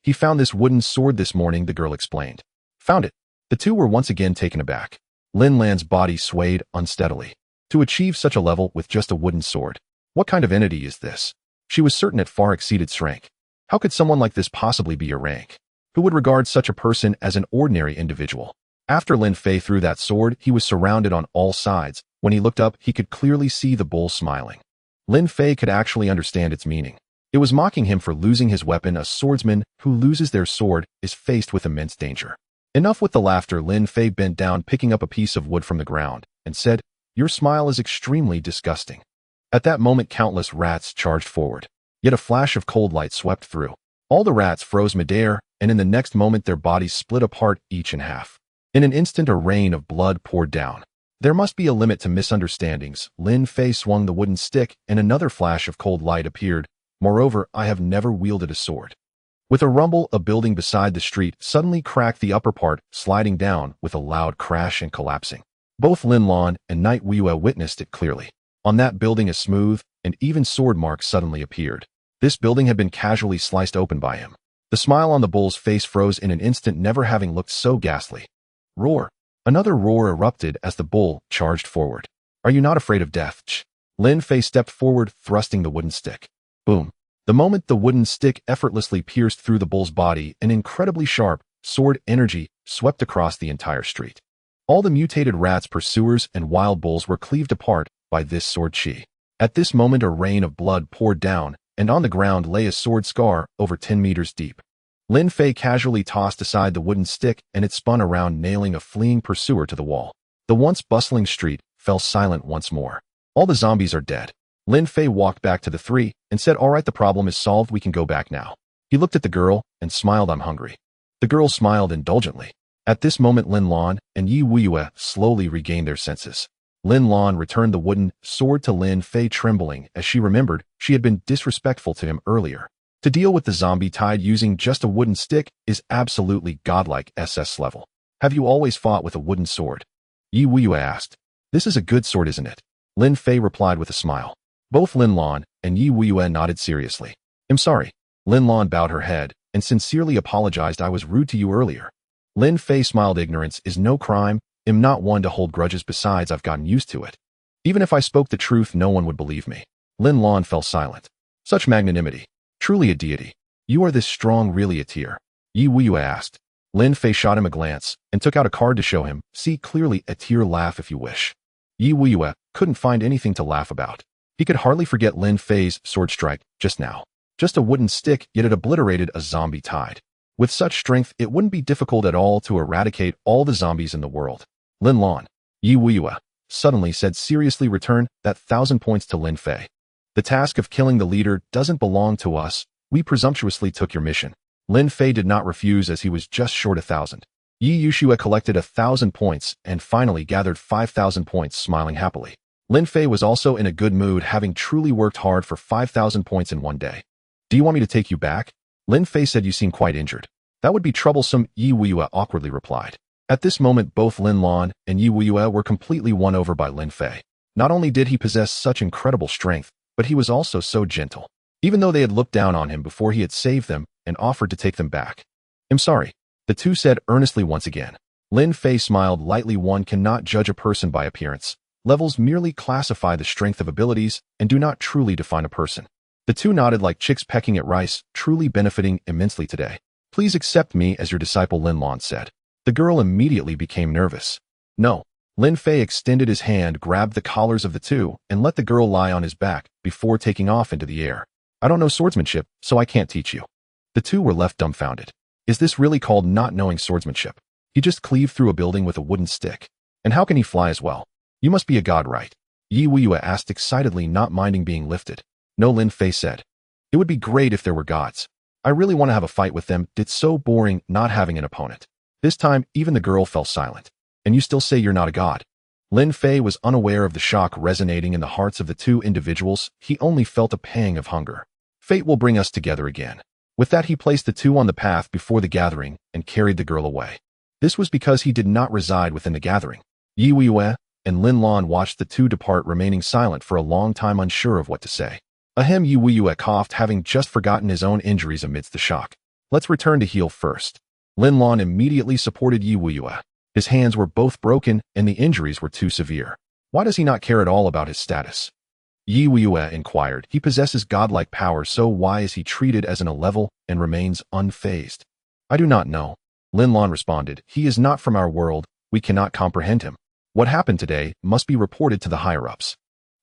He found this wooden sword this morning, the girl explained. Found it. The two were once again taken aback. Lin Lan's body swayed unsteadily. To achieve such a level with just a wooden sword. What kind of entity is this? She was certain it far exceeded strength. How could someone like this possibly be your rank? Who would regard such a person as an ordinary individual? After Lin Fei threw that sword, he was surrounded on all sides. When he looked up, he could clearly see the bull smiling. Lin Fei could actually understand its meaning. It was mocking him for losing his weapon. A swordsman who loses their sword is faced with immense danger. Enough with the laughter. Lin Fei bent down, picking up a piece of wood from the ground, and said, "Your smile is extremely disgusting." At that moment, countless rats charged forward. Yet a flash of cold light swept through. All the rats froze midair, and in the next moment their bodies split apart, each in half. In an instant, a rain of blood poured down. There must be a limit to misunderstandings. Lin Fei swung the wooden stick, and another flash of cold light appeared. Moreover, I have never wielded a sword. With a rumble, a building beside the street suddenly cracked, the upper part sliding down with a loud crash and collapsing. Both Lin Lan and Knight Weiyue witnessed it clearly. On that building, a smooth and even sword mark suddenly appeared. This building had been casually sliced open by him. The smile on the bull's face froze in an instant, never having looked so ghastly. Roar! Another roar erupted as the bull charged forward. Are you not afraid of death? Lin Fei stepped forward, thrusting the wooden stick. Boom! The moment the wooden stick effortlessly pierced through the bull's body, an incredibly sharp sword energy swept across the entire street. All the mutated rats, pursuers, and wild bulls were cleaved apart by this sword chi. At this moment, a rain of blood poured down, and on the ground lay a sword scar over 10 meters deep. Lin Fei casually tossed aside the wooden stick, and it spun around, nailing a fleeing pursuer to the wall. The once bustling street fell silent once more. All the zombies are dead. Lin Fei walked back to the three and said, "All right, the problem is solved. We can go back now." He looked at the girl and smiled. "I'm hungry." The girl smiled indulgently. At this moment, Lin Lan and Yi Weiyue slowly regained their senses. Lin Lan returned the wooden sword to Lin Fei, trembling as she remembered she had been disrespectful to him earlier. To deal with the zombie tide using just a wooden stick is absolutely godlike SS level. "Have you always fought with a wooden sword?" Yi Weiyue asked. "This is a good sword, isn't it?" Lin Fei replied with a smile. Both Lin Lan and Yi Weiyue nodded seriously. "I'm sorry." Lin Lan bowed her head and sincerely apologized. "I was rude to you earlier." Lin Fei smiled. "Ignorance is no crime. I'm not one to hold grudges. Besides, I've gotten used to it. Even if I spoke the truth, no one would believe me." Lin Lan fell silent. Such magnanimity. Truly a deity. "You are this strong, really a tier?" Yi Weiyue asked. Lin Fei shot him a glance and took out a card to show him. "See clearly a tier. Laugh if you wish." Yi Weiyue couldn't find anything to laugh about. He could hardly forget Lin Fei's sword strike just now. Just a wooden stick, yet it obliterated a zombie tide. With such strength, it wouldn't be difficult at all to eradicate all the zombies in the world. Lin Lan, Yi Weiyue suddenly said seriously, "Return that 1,000 points to Lin Fei. The task of killing the leader doesn't belong to us. We presumptuously took your mission." Lin Fei did not refuse, as he was just short 1,000. Yi Weiyue collected 1,000 points and finally gathered 5,000 points, smiling happily. Lin Fei was also in a good mood, having truly worked hard for 5,000 points in one day. "Do you want me to take you back?" Lin Fei said. "You seem quite injured." "That would be troublesome," Yi Weiyue awkwardly replied. At this moment, both Lin Lan and Yi Weiyue were completely won over by Lin Fei. Not only did he possess such incredible strength, but he was also so gentle. Even though they had looked down on him before, he had saved them and offered to take them back. "I'm sorry," the two said earnestly once again. Lin Fei smiled lightly. "One cannot judge a person by appearance. Levels merely classify the strength of abilities and do not truly define a person." The two nodded like chicks pecking at rice, truly benefiting immensely today. "Please accept me as your disciple," Lin Lan said. The girl immediately became nervous. "No." Lin Fei extended his hand, grabbed the collars of the two, and let the girl lie on his back before taking off into the air. "I don't know swordsmanship, so I can't teach you." The two were left dumbfounded. Is this really called not knowing swordsmanship? He just cleaved through a building with a wooden stick. And how can he fly as well? "You must be a god, right?" Yi Weiyue asked excitedly, not minding being lifted. "No," Lin Fei said. "It would be great if there were gods. I really want to have a fight with them. It's so boring not having an opponent." This time, even the girl fell silent. "And you still say you're not a god?" Lin Fei was unaware of the shock resonating in the hearts of the two individuals. He only felt a pang of hunger. "Fate will bring us together again." With that, he placed the two on the path before the gathering and carried the girl away. This was because he did not reside within the gathering. Yi Weiyue and Lin Lan watched the two depart, remaining silent for a long time, unsure of what to say. Ahem, Yi Weiyue coughed, having just forgotten his own injuries amidst the shock. "Let's return to heal first." Lin Lan immediately supported Yi Weiyue. His hands were both broken and the injuries were too severe. Why does he not care at all about his status? Yi Weiyue inquired. He possesses godlike power, so why is he treated as an A-level and remains unfazed? I do not know. Lin Lan responded. He is not from our world. We cannot comprehend him. What happened today must be reported to the higher-ups.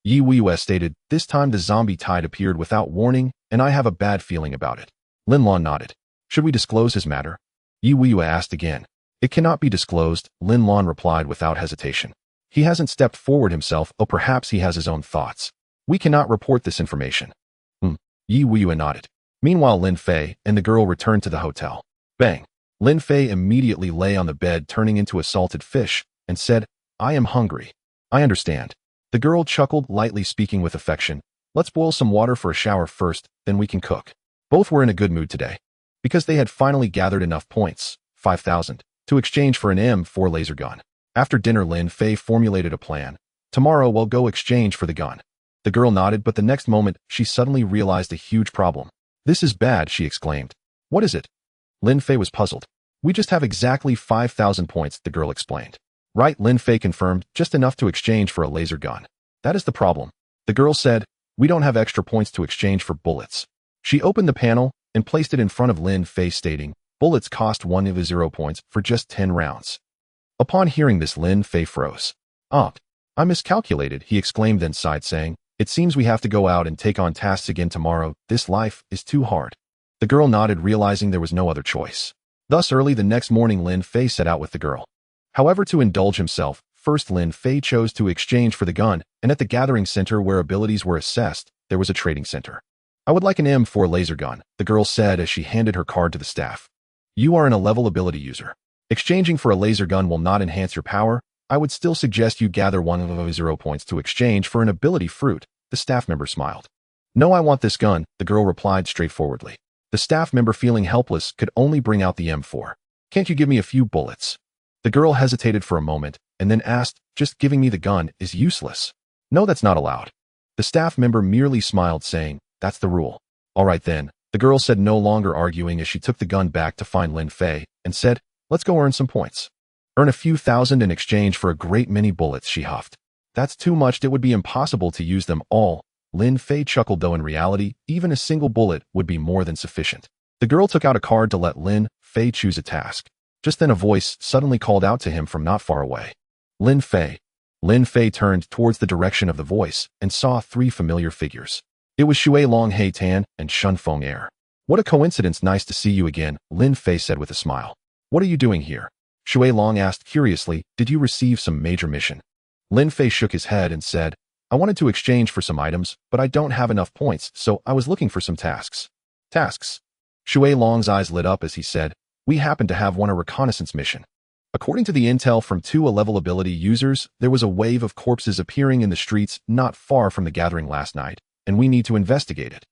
Yi Weiyue stated. This time the zombie tide appeared without warning, and I have a bad feeling about it. Lin Lan nodded. Should we disclose his matter? Yi Weiyue asked again. It cannot be disclosed, Lin Lan replied without hesitation. He hasn't stepped forward himself, or perhaps he has his own thoughts. We cannot report this information. Yi Weiyue nodded. Meanwhile, Lin Fei and the girl returned to the hotel. Bang! Lin Fei immediately lay on the bed turning into a salted fish and said, I am hungry. I understand. The girl chuckled lightly, speaking with affection. Let's boil some water for a shower first, then we can cook. Both were in a good mood today, because they had finally gathered enough points, 5,000, to exchange for an M4 laser gun. After dinner, Lin Fei formulated a plan. Tomorrow we'll go exchange for the gun. The girl nodded, but the next moment, she suddenly realized a huge problem. This is bad, she exclaimed. What is it? Lin Fei was puzzled. We just have exactly 5,000 points, the girl explained. Right, Lin Fei confirmed, just enough to exchange for a laser gun. That is the problem. The girl said, we don't have extra points to exchange for bullets. She opened the panel and placed it in front of Lin Fei, stating, bullets cost 1 of 0 points for just 10 rounds. Upon hearing this, Lin Fei froze. I miscalculated, he exclaimed, then sighed, saying, it seems we have to go out and take on tasks again tomorrow. This life is too hard. The girl nodded, realizing there was no other choice. Thus, early the next morning, Lin Fei set out with the girl. However, to indulge himself, first Lin Fei chose to exchange for the gun, and at the gathering center where abilities were assessed, there was a trading center. I would like an M4 laser gun, the girl said as she handed her card to the staff. You are an A-level ability user. Exchanging for a laser gun will not enhance your power. I would still suggest you gather 1 of 0 points to exchange for an ability fruit, the staff member smiled. No, I want this gun, the girl replied straightforwardly. The staff member, feeling helpless, could only bring out the M4. Can't you give me a few bullets? The girl hesitated for a moment, and then asked, just giving me the gun is useless. No, that's not allowed. The staff member merely smiled, saying, that's the rule. All right then, the girl said, no longer arguing, as she took the gun back to find Lin Fei, and said, let's go earn some points. Earn a few thousand in exchange for a great many bullets, she huffed. That's too much, it would be impossible to use them all. Lin Fei chuckled, though in reality, even a single bullet would be more than sufficient. The girl took out a card to let Lin Fei choose a task. Just then a voice suddenly called out to him from not far away. Lin Fei. Lin Fei turned towards the direction of the voice and saw 3 familiar figures. It was Shui Long, Hei Tan, and Shun Feng Er. What a coincidence, nice to see you again, Lin Fei said with a smile. What are you doing here? Shui Long asked curiously, did you receive some major mission? Lin Fei shook his head and said, I wanted to exchange for some items, but I don't have enough points, so I was looking for some tasks. Tasks? Shui Long's eyes lit up as he said, we happen to have a reconnaissance mission. According to the intel from 2 A-level ability users, there was a wave of corpses appearing in the streets not far from the gathering last night, and we need to investigate it.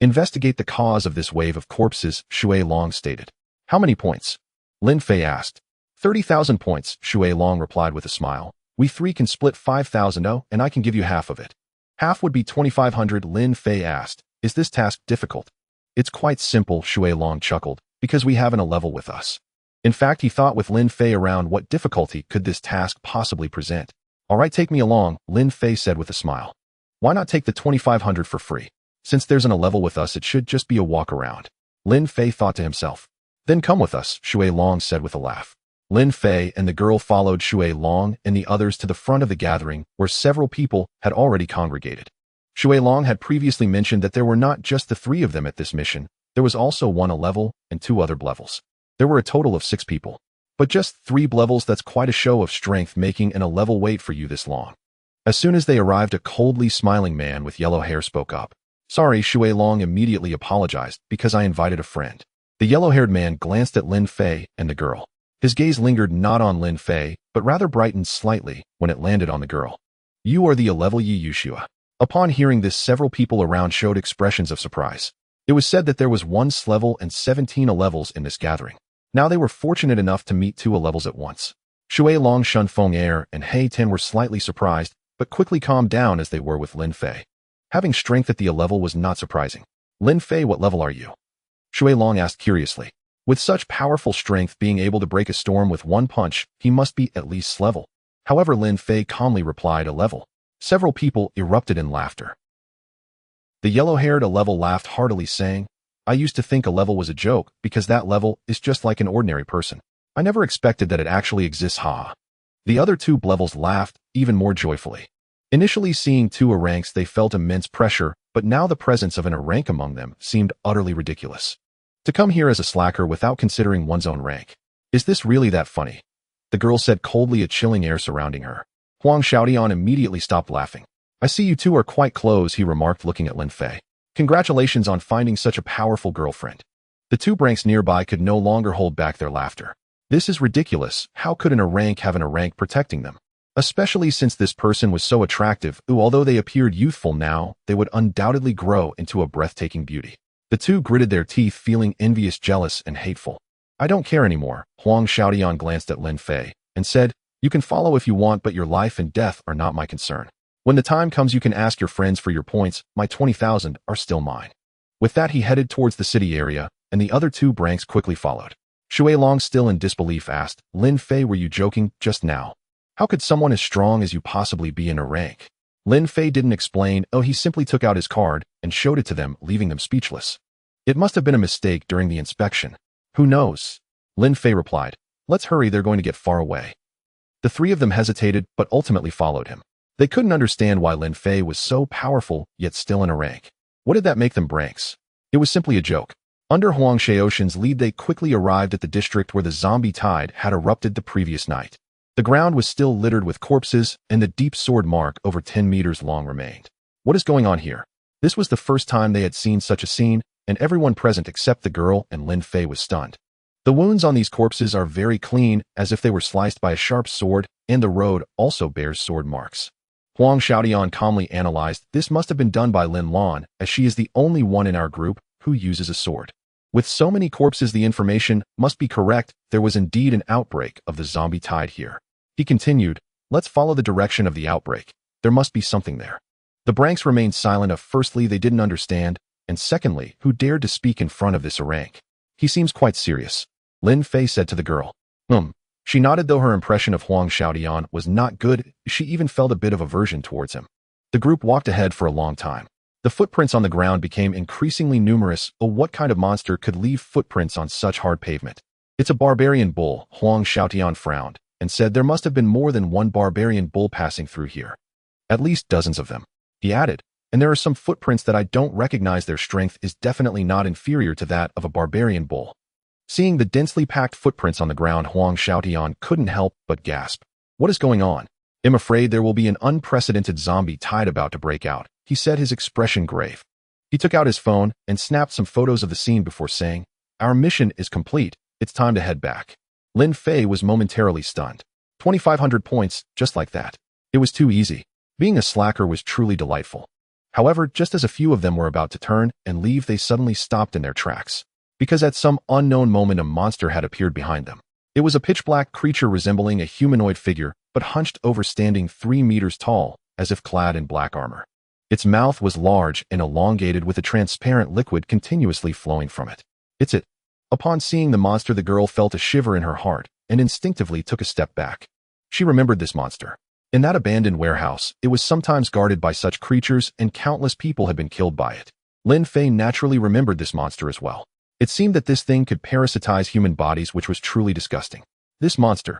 Investigate the cause of this wave of corpses, Shui Long stated. How many points? Lin Fei asked. 30,000 points, Shui Long replied with a smile. We 3 can split 5,000, and I can give you half of it. Half would be 2,500, Lin Fei asked. Is this task difficult? It's quite simple, Shui Long chuckled, because we have an A-level with us. In fact, he thought with Lin Fei around, what difficulty could this task possibly present? All right, take me along, Lin Fei said with a smile. Why not take the 2,500 for free? Since there's an A-level with us, it should just be a walk around. Lin Fei thought to himself. Then come with us, Shui Long said with a laugh. Lin Fei and the girl followed Shui Long and the others to the front of the gathering, where several people had already congregated. Shui Long had previously mentioned that there were not just the 3 of them at this mission, there was also 1 A-level and 2 other levels. There were a total of 6 people. But just 3 levels, that's quite a show of strength, making an A-level wait for you this long. As soon as they arrived, a coldly smiling man with yellow hair spoke up. Sorry, Shui Long immediately apologized, because I invited a friend. The yellow-haired man glanced at Lin Fei and the girl. His gaze lingered not on Lin Fei, but rather brightened slightly when it landed on the girl. You are the A-level Yi Yushua. Upon hearing this, several people around showed expressions of surprise. It was said that there was 1 S-level and 17 A-levels in this gathering. Now they were fortunate enough to meet 2 A-levels at once. Shui Long, Shun Feng Er, and Hei Tan were slightly surprised, but quickly calmed down as they were with Lin Fei. Having strength at the A-level was not surprising. Lin Fei, what level are you? Shui Long asked curiously. With such powerful strength, being able to break a storm with 1 punch, he must be at least S-level. However, Lin Fei calmly replied, A-level. Several people erupted in laughter. The yellow-haired level laughed heartily, saying, I used to think a level was a joke because that level is just like an ordinary person. I never expected that it actually exists, ha. The other two levels laughed even more joyfully. Initially seeing two ranks, they felt immense pressure, but now the presence of an rank among them seemed utterly ridiculous. To come here as a slacker without considering one's own rank. Is this really that funny? The girl said coldly, a chilling air surrounding her. Huang Xiaotian immediately stopped laughing. I see you two are quite close, he remarked, looking at Lin Fei. Congratulations on finding such a powerful girlfriend. The two branks nearby could no longer hold back their laughter. This is ridiculous. How could an rank have an rank protecting them? Especially since this person was so attractive, who, although they appeared youthful now, they would undoubtedly grow into a breathtaking beauty. The two gritted their teeth, feeling envious, jealous, and hateful. I don't care anymore. Huang Xiaotian glanced at Lin Fei and said, You can follow if you want, but your life and death are not my concern. When the time comes, you can ask your friends for your points. My 20,000 are still mine. With that, he headed towards the city area, and the other two branks quickly followed. Shui Long, still in disbelief, asked, Lin Fei, were you joking just now? How could someone as strong as you possibly be in a rank? Lin Fei didn't explain. He simply took out his card and showed it to them, leaving them speechless. It must have been a mistake during the inspection. Who knows? Lin Fei replied. Let's hurry, they're going to get far away. The three of them hesitated, but ultimately followed him. They couldn't understand why Lin Fei was so powerful, yet still in a rank. What did that make them branks? It was simply a joke. Under Huang Xiaotian's lead, they quickly arrived at the district where the zombie tide had erupted the previous night. The ground was still littered with corpses, and the deep sword mark over 10 meters long remained. What is going on here? This was the first time they had seen such a scene, and everyone present except the girl and Lin Fei was stunned. The wounds on these corpses are very clean, as if they were sliced by a sharp sword, and the road also bears sword marks. Huang Xiaotian calmly analyzed, this must have been done by Lin Lan, as she is the only one in our group who uses a sword. With so many corpses, the information must be correct. There was indeed an outbreak of the zombie tide here. He continued, let's follow the direction of the outbreak. There must be something there. The branks remained silent. Firstly, they didn't understand, and secondly, who dared to speak in front of this rank? He seems quite serious. Lin Fei said to the girl. She nodded, though her impression of Huang Xiaotian was not good. She even felt a bit of aversion towards him. The group walked ahead for a long time. The footprints on the ground became increasingly numerous. What kind of monster could leave footprints on such hard pavement? It's a barbarian bull. Huang Xiaotian frowned and said there must have been more than one barbarian bull passing through here. At least dozens of them. He added, and there are some footprints that I don't recognize. Their strength is definitely not inferior to that of a barbarian bull. Seeing the densely packed footprints on the ground, Huang Xiaotian couldn't help but gasp. What is going on? I'm afraid there will be an unprecedented zombie tide about to break out, he said, his expression grave. He took out his phone and snapped some photos of the scene before saying, Our mission is complete. It's time to head back. Lin Fei was momentarily stunned. 2,500 points, just like that. It was too easy. Being a slacker was truly delightful. However, just as a few of them were about to turn and leave, they suddenly stopped in their tracks. Because at some unknown moment a monster had appeared behind them. It was a pitch-black creature resembling a humanoid figure, but hunched over, standing 3 meters tall, as if clad in black armor. Its mouth was large and elongated, with a transparent liquid continuously flowing from it. It's it. Upon seeing the monster, the girl felt a shiver in her heart and instinctively took a step back. She remembered this monster. In that abandoned warehouse, it was sometimes guarded by such creatures, and countless people had been killed by it. Lin Fei naturally remembered this monster as well. It seemed that this thing could parasitize human bodies, which was truly disgusting. This monster.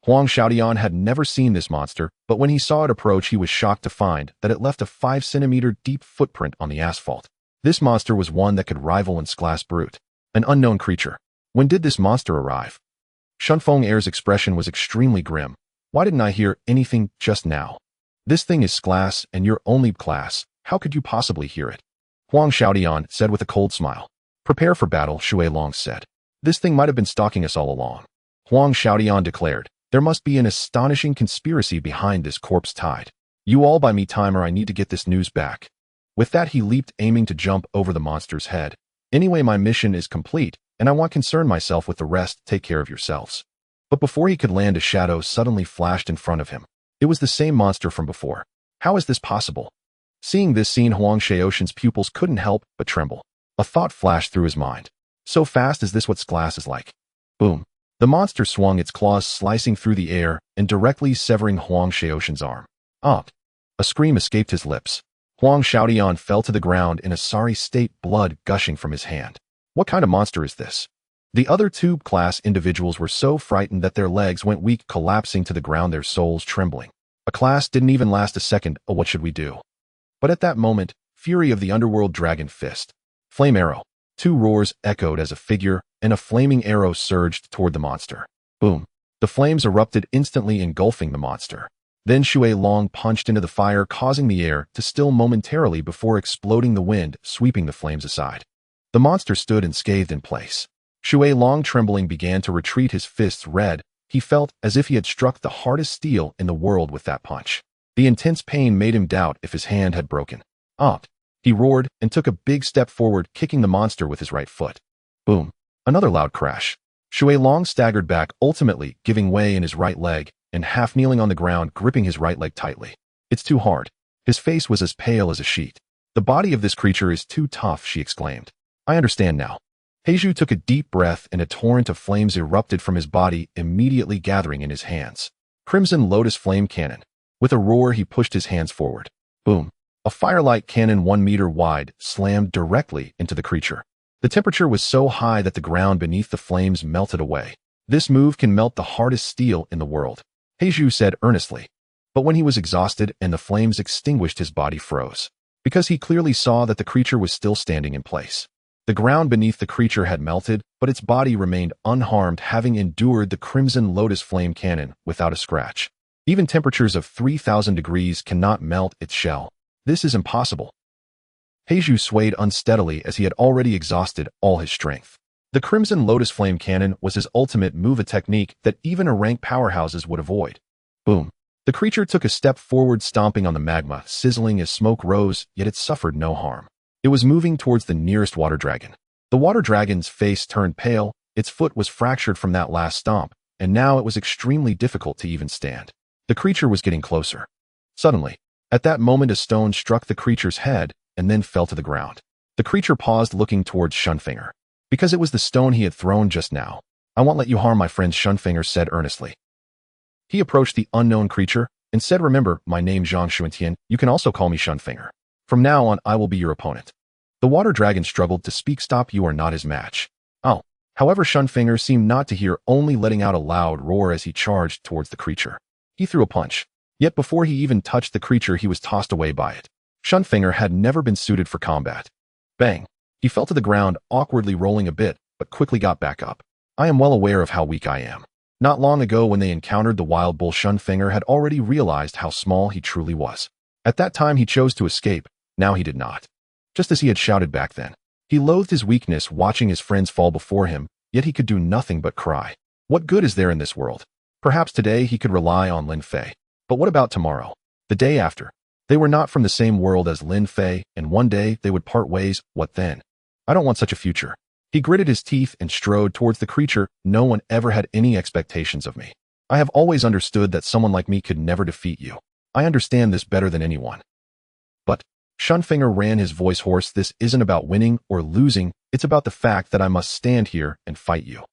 Huang Xiaotian had never seen this monster, but when he saw it approach, he was shocked to find that it left a 5-centimeter deep footprint on the asphalt. This monster was one that could rival its class brute. An unknown creature. When did this monster arrive? Shunfeng Air's expression was extremely grim. Why didn't I hear anything just now? This thing is class, and you're only class. How could you possibly hear it? Huang Xiaotian said with a cold smile. Prepare for battle, Shui Long said. This thing might have been stalking us all along. Huang Xiaotian declared, there must be an astonishing conspiracy behind this corpse tide. You all buy me time or I need to get this news back. With that, he leaped, aiming to jump over the monster's head. Anyway, my mission is complete, and I won't concern myself with the rest. Take care of yourselves. But before he could land, a shadow suddenly flashed in front of him. It was the same monster from before. How is this possible? Seeing this scene, Huang Xiaotian's pupils couldn't help but tremble. A thought flashed through his mind. So fast, is this what glass is like? Boom. The monster swung its claws, slicing through the air and directly severing Huang Xiaotian's arm. A scream escaped his lips. Huang Xiaodian fell to the ground in a sorry state, blood gushing from his hand. What kind of monster is this? The other tube-class individuals were so frightened that their legs went weak, collapsing to the ground, their souls trembling. A class didn't even last a second. Oh, what should we do? But at that moment, fury of the underworld dragon fist. Flame arrow. Two roars echoed as a figure, and a flaming arrow surged toward the monster. Boom. The flames erupted, instantly engulfing the monster. Then Shui Long punched into the fire, causing the air to still momentarily before exploding, the wind sweeping the flames aside. The monster stood unscathed in place. Shui Long, trembling, began to retreat, his fists red. He felt as if he had struck the hardest steel in the world with that punch. The intense pain made him doubt if his hand had broken. "Opt!" He roared and took a big step forward, kicking the monster with his right foot. Boom. Another loud crash. Shui Long staggered back, ultimately giving way in his right leg, and half kneeling on the ground, gripping his right leg tightly. "It's too hard." His face was as pale as a sheet. "The body of this creature is too tough," she exclaimed. "I understand now." Heiju took a deep breath, and a torrent of flames erupted from his body, immediately gathering in his hands. Crimson Lotus Flame Cannon. With a roar, he pushed his hands forward. Boom. A firelight cannon 1 meter wide slammed directly into the creature. The temperature was so high that the ground beneath the flames melted away. "This move can melt the hardest steel in the world," Heiju said earnestly. But when he was exhausted and the flames extinguished, his body froze, because he clearly saw that the creature was still standing in place. The ground beneath the creature had melted, but its body remained unharmed, having endured the Crimson Lotus Flame Cannon without a scratch. Even temperatures of 3,000 degrees cannot melt its shell. This is impossible. Heiju swayed unsteadily as he had already exhausted all his strength. The Crimson Lotus Flame Cannon was his ultimate move, a technique that even rank powerhouses would avoid. Boom. The creature took a step forward, stomping on the magma, sizzling as smoke rose, yet it suffered no harm. It was moving towards the nearest water dragon. The water dragon's face turned pale, its foot was fractured from that last stomp, and now it was extremely difficult to even stand. The creature was getting closer. Suddenly, at that moment, a stone struck the creature's head and then fell to the ground. The creature paused, looking towards Shunfinger. Because it was the stone he had thrown just now. "I won't let you harm my friends," Shunfinger said earnestly. He approached the unknown creature and said, "Remember, my name's Zhang Xuantian. You can also call me Shunfinger. From now on, I will be your opponent." The water dragon struggled to speak. "Stop, you are not his match." "Oh." However, Shunfinger seemed not to hear, only letting out a loud roar as he charged towards the creature. He threw a punch. Yet before he even touched the creature, he was tossed away by it. Shunfinger had never been suited for combat. Bang. He fell to the ground, awkwardly rolling a bit, but quickly got back up. "I am well aware of how weak I am." Not long ago, when they encountered the wild bull, Shunfinger had already realized how small he truly was. At that time, he chose to escape. Now he did not. Just as he had shouted back then. He loathed his weakness, watching his friends fall before him, yet he could do nothing but cry. What good is there in this world? Perhaps today he could rely on Lin Fei. But what about tomorrow? The day after? They were not from the same world as Lin Fei, and one day they would part ways. What then? I don't want such a future. He gritted his teeth and strode towards the creature. "No one ever had any expectations of me. I have always understood that someone like me could never defeat you. I understand this better than anyone." "But," Shunfinger ran, his voice hoarse, "this isn't about winning or losing. It's about the fact that I must stand here and fight you.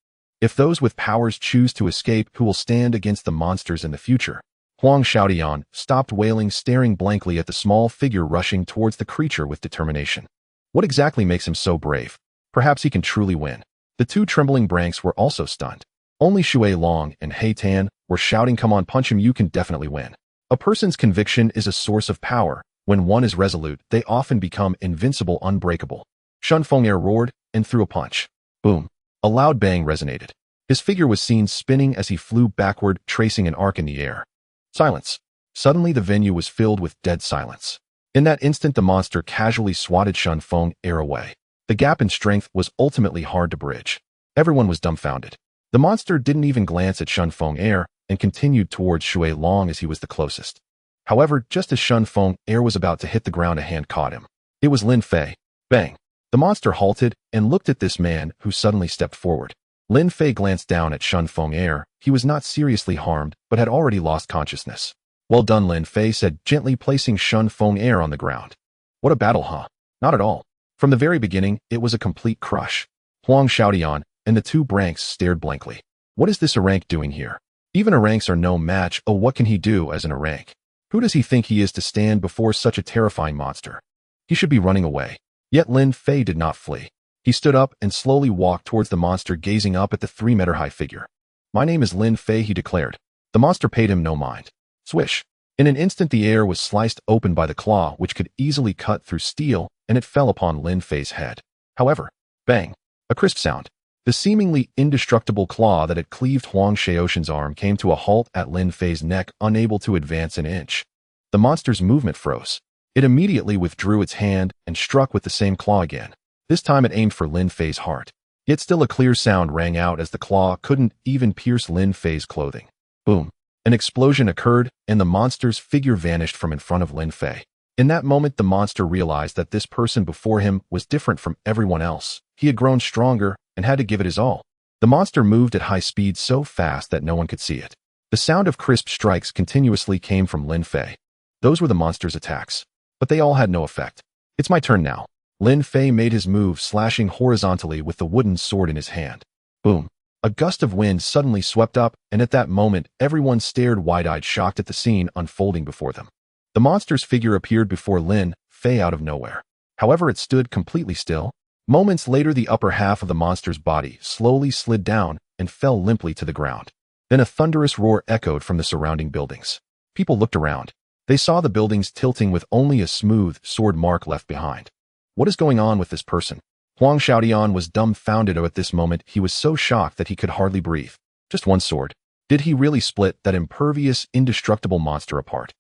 If those with powers choose to escape, who will stand against the monsters in the future?" Huang Xiaodian stopped wailing, staring blankly at the small figure rushing towards the creature with determination. What exactly makes him so brave? Perhaps he can truly win. The two trembling Branks were also stunned. Only Shui Long and He Tan were shouting, "Come on, punch him, you can definitely win." A person's conviction is a source of power. When one is resolute, they often become invincible, unbreakable. Shunfeng roared and threw a punch. Boom. A loud bang resonated. His figure was seen spinning as he flew backward, tracing an arc in the air. Silence. Suddenly the venue was filled with dead silence. In that instant, the monster casually swatted Shunfeng away. The gap in strength was ultimately hard to bridge. Everyone was dumbfounded. The monster didn't even glance at Shunfeng and continued towards Shui Long as he was the closest. However, just as Shunfeng was about to hit the ground, a hand caught him. It was Lin Fei. Bang. The monster halted and looked at this man who suddenly stepped forward. Lin Fei glanced down at Shunfeng. He was not seriously harmed, but had already lost consciousness. "Well done," Lin Fei said, gently placing Shunfeng on the ground. "What a battle, huh?" "Not at all. From the very beginning, it was a complete crush." Huang Xiaodian and the two Branks stared blankly. What is this Arank doing here? Even Aranks are no match. Oh, what can he do as an Arank? Who does he think he is to stand before such a terrifying monster? He should be running away. Yet Lin Fei did not flee. He stood up and slowly walked towards the monster, gazing up at the 3-meter-high figure. "My name is Lin Fei," he declared. The monster paid him no mind. Swish. In an instant the air was sliced open by the claw, which could easily cut through steel, and it fell upon Lin Fei's head. However, bang! A crisp sound. The seemingly indestructible claw that had cleaved Huang Xiaoshan's arm came to a halt at Lin Fei's neck, unable to advance an inch. The monster's movement froze. It immediately withdrew its hand and struck with the same claw again. This time it aimed for Lin Fei's heart. Yet still a clear sound rang out as the claw couldn't even pierce Lin Fei's clothing. Boom. An explosion occurred, and the monster's figure vanished from in front of Lin Fei. In that moment, the monster realized that this person before him was different from everyone else. He had grown stronger and had to give it his all. The monster moved at high speed so fast that no one could see it. The sound of crisp strikes continuously came from Lin Fei. Those were the monster's attacks. But they all had no effect. "It's my turn now." Lin Fei made his move, slashing horizontally with the wooden sword in his hand. Boom. A gust of wind suddenly swept up, and at that moment, everyone stared wide-eyed, shocked at the scene unfolding before them. The monster's figure appeared before Lin Fei out of nowhere. However, it stood completely still. Moments later, the upper half of the monster's body slowly slid down and fell limply to the ground. Then a thunderous roar echoed from the surrounding buildings. People looked around. They saw the buildings tilting with only a smooth sword mark left behind. What is going on with this person? Huang Xiaodian was dumbfounded at this moment. He was so shocked that he could hardly breathe. Just one sword. Did he really split that impervious, indestructible monster apart?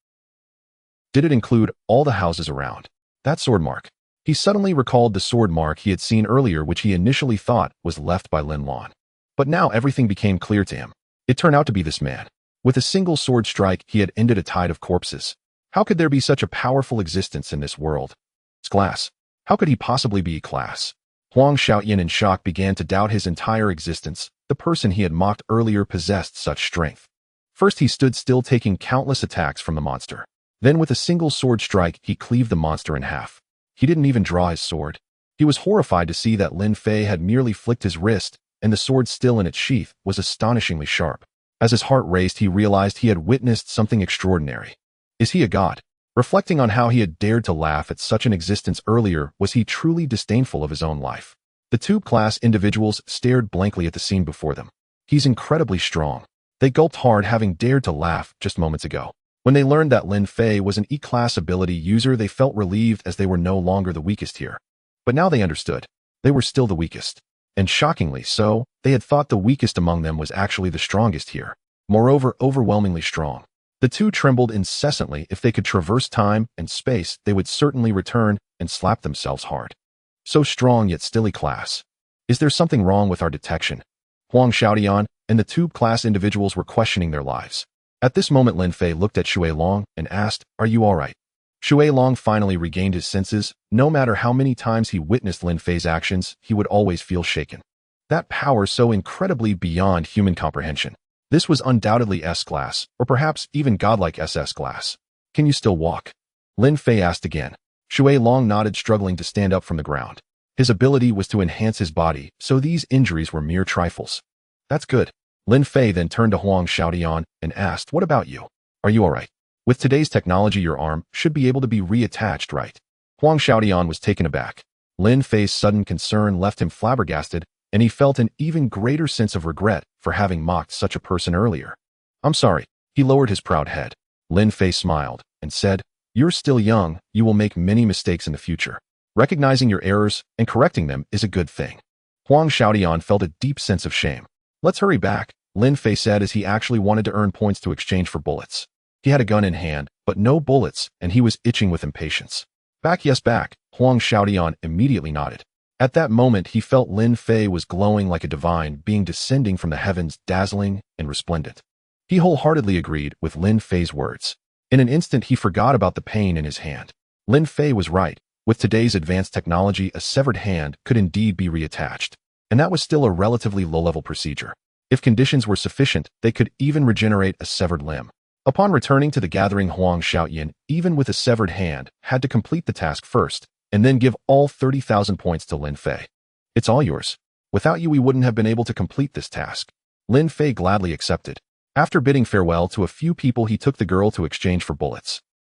Did it include all the houses around? That sword mark. He suddenly recalled the sword mark he had seen earlier, which he initially thought was left by Lin Lan. But now everything became clear to him. It turned out to be this man. With a single sword strike, he had ended a tide of corpses. How could there be such a powerful existence in this world? It's glass. How could he possibly be class? Huang Xiaoyan in shock began to doubt his entire existence. The person he had mocked earlier possessed such strength. First he stood still, taking countless attacks from the monster. Then with a single sword strike, he cleaved the monster in half. He didn't even draw his sword. He was horrified to see that Lin Fei had merely flicked his wrist, and the sword still in its sheath was astonishingly sharp. As his heart raced, he realized he had witnessed something extraordinary. Is he a god? Reflecting on how he had dared to laugh at such an existence earlier, was he truly disdainful of his own life? The tube-class individuals stared blankly at the scene before them. He's incredibly strong. They gulped hard, having dared to laugh just moments ago. When they learned that Lin Fei was an E-class ability user, they felt relieved, as they were no longer the weakest here. But now they understood. They were still the weakest. And shockingly so, they had thought the weakest among them was actually the strongest here. Moreover, overwhelmingly strong. The two trembled incessantly. If they could traverse time and space, they would certainly return and slap themselves hard. So strong yet still E-class. Is there something wrong with our detection? Huang Xiaodian and the tube-class individuals were questioning their lives. At this moment, Lin Fei looked at Shui Long and asked, "Are you all right?" Shui Long finally regained his senses. No matter how many times he witnessed Lin Fei's actions, he would always feel shaken. That power so incredibly beyond human comprehension. This was undoubtedly S-class, or perhaps even godlike SS-class. "Can you still walk?" Lin Fei asked again. Shui Long nodded, struggling to stand up from the ground. His ability was to enhance his body, so these injuries were mere trifles. "That's good." Lin Fei then turned to Huang Xiaodian and asked, "What about you? Are you all right? With today's technology, your arm should be able to be reattached, right?" Huang Xiaodian was taken aback. Lin Fei's sudden concern left him flabbergasted, and he felt an even greater sense of regret for having mocked such a person earlier. "I'm sorry." He lowered his proud head. Lin Fei smiled and said, "You're still young. You will make many mistakes in the future. Recognizing your errors and correcting them is a good thing." Huang Xiaodian felt a deep sense of shame. "Let's hurry back," Lin Fei said, as he actually wanted to earn points to exchange for bullets. He had a gun in hand, but no bullets, and he was itching with impatience. "Back, yes, back." Huang Xiaodian immediately nodded. At that moment, he felt Lin Fei was glowing like a divine being descending from the heavens, dazzling and resplendent. He wholeheartedly agreed with Lin Fei's words. In an instant, he forgot about the pain in his hand. Lin Fei was right. With today's advanced technology, a severed hand could indeed be reattached. And that was still a relatively low-level procedure. If conditions were sufficient, they could even regenerate a severed limb. Upon returning to the gathering, Huang Xiaoyan, even with a severed hand, had to complete the task first, and then give all 30,000 points to Lin Fei. "It's all yours. Without you, we wouldn't have been able to complete this task." Lin Fei gladly accepted. After bidding farewell to a few people, he took the girl to exchange for bullets.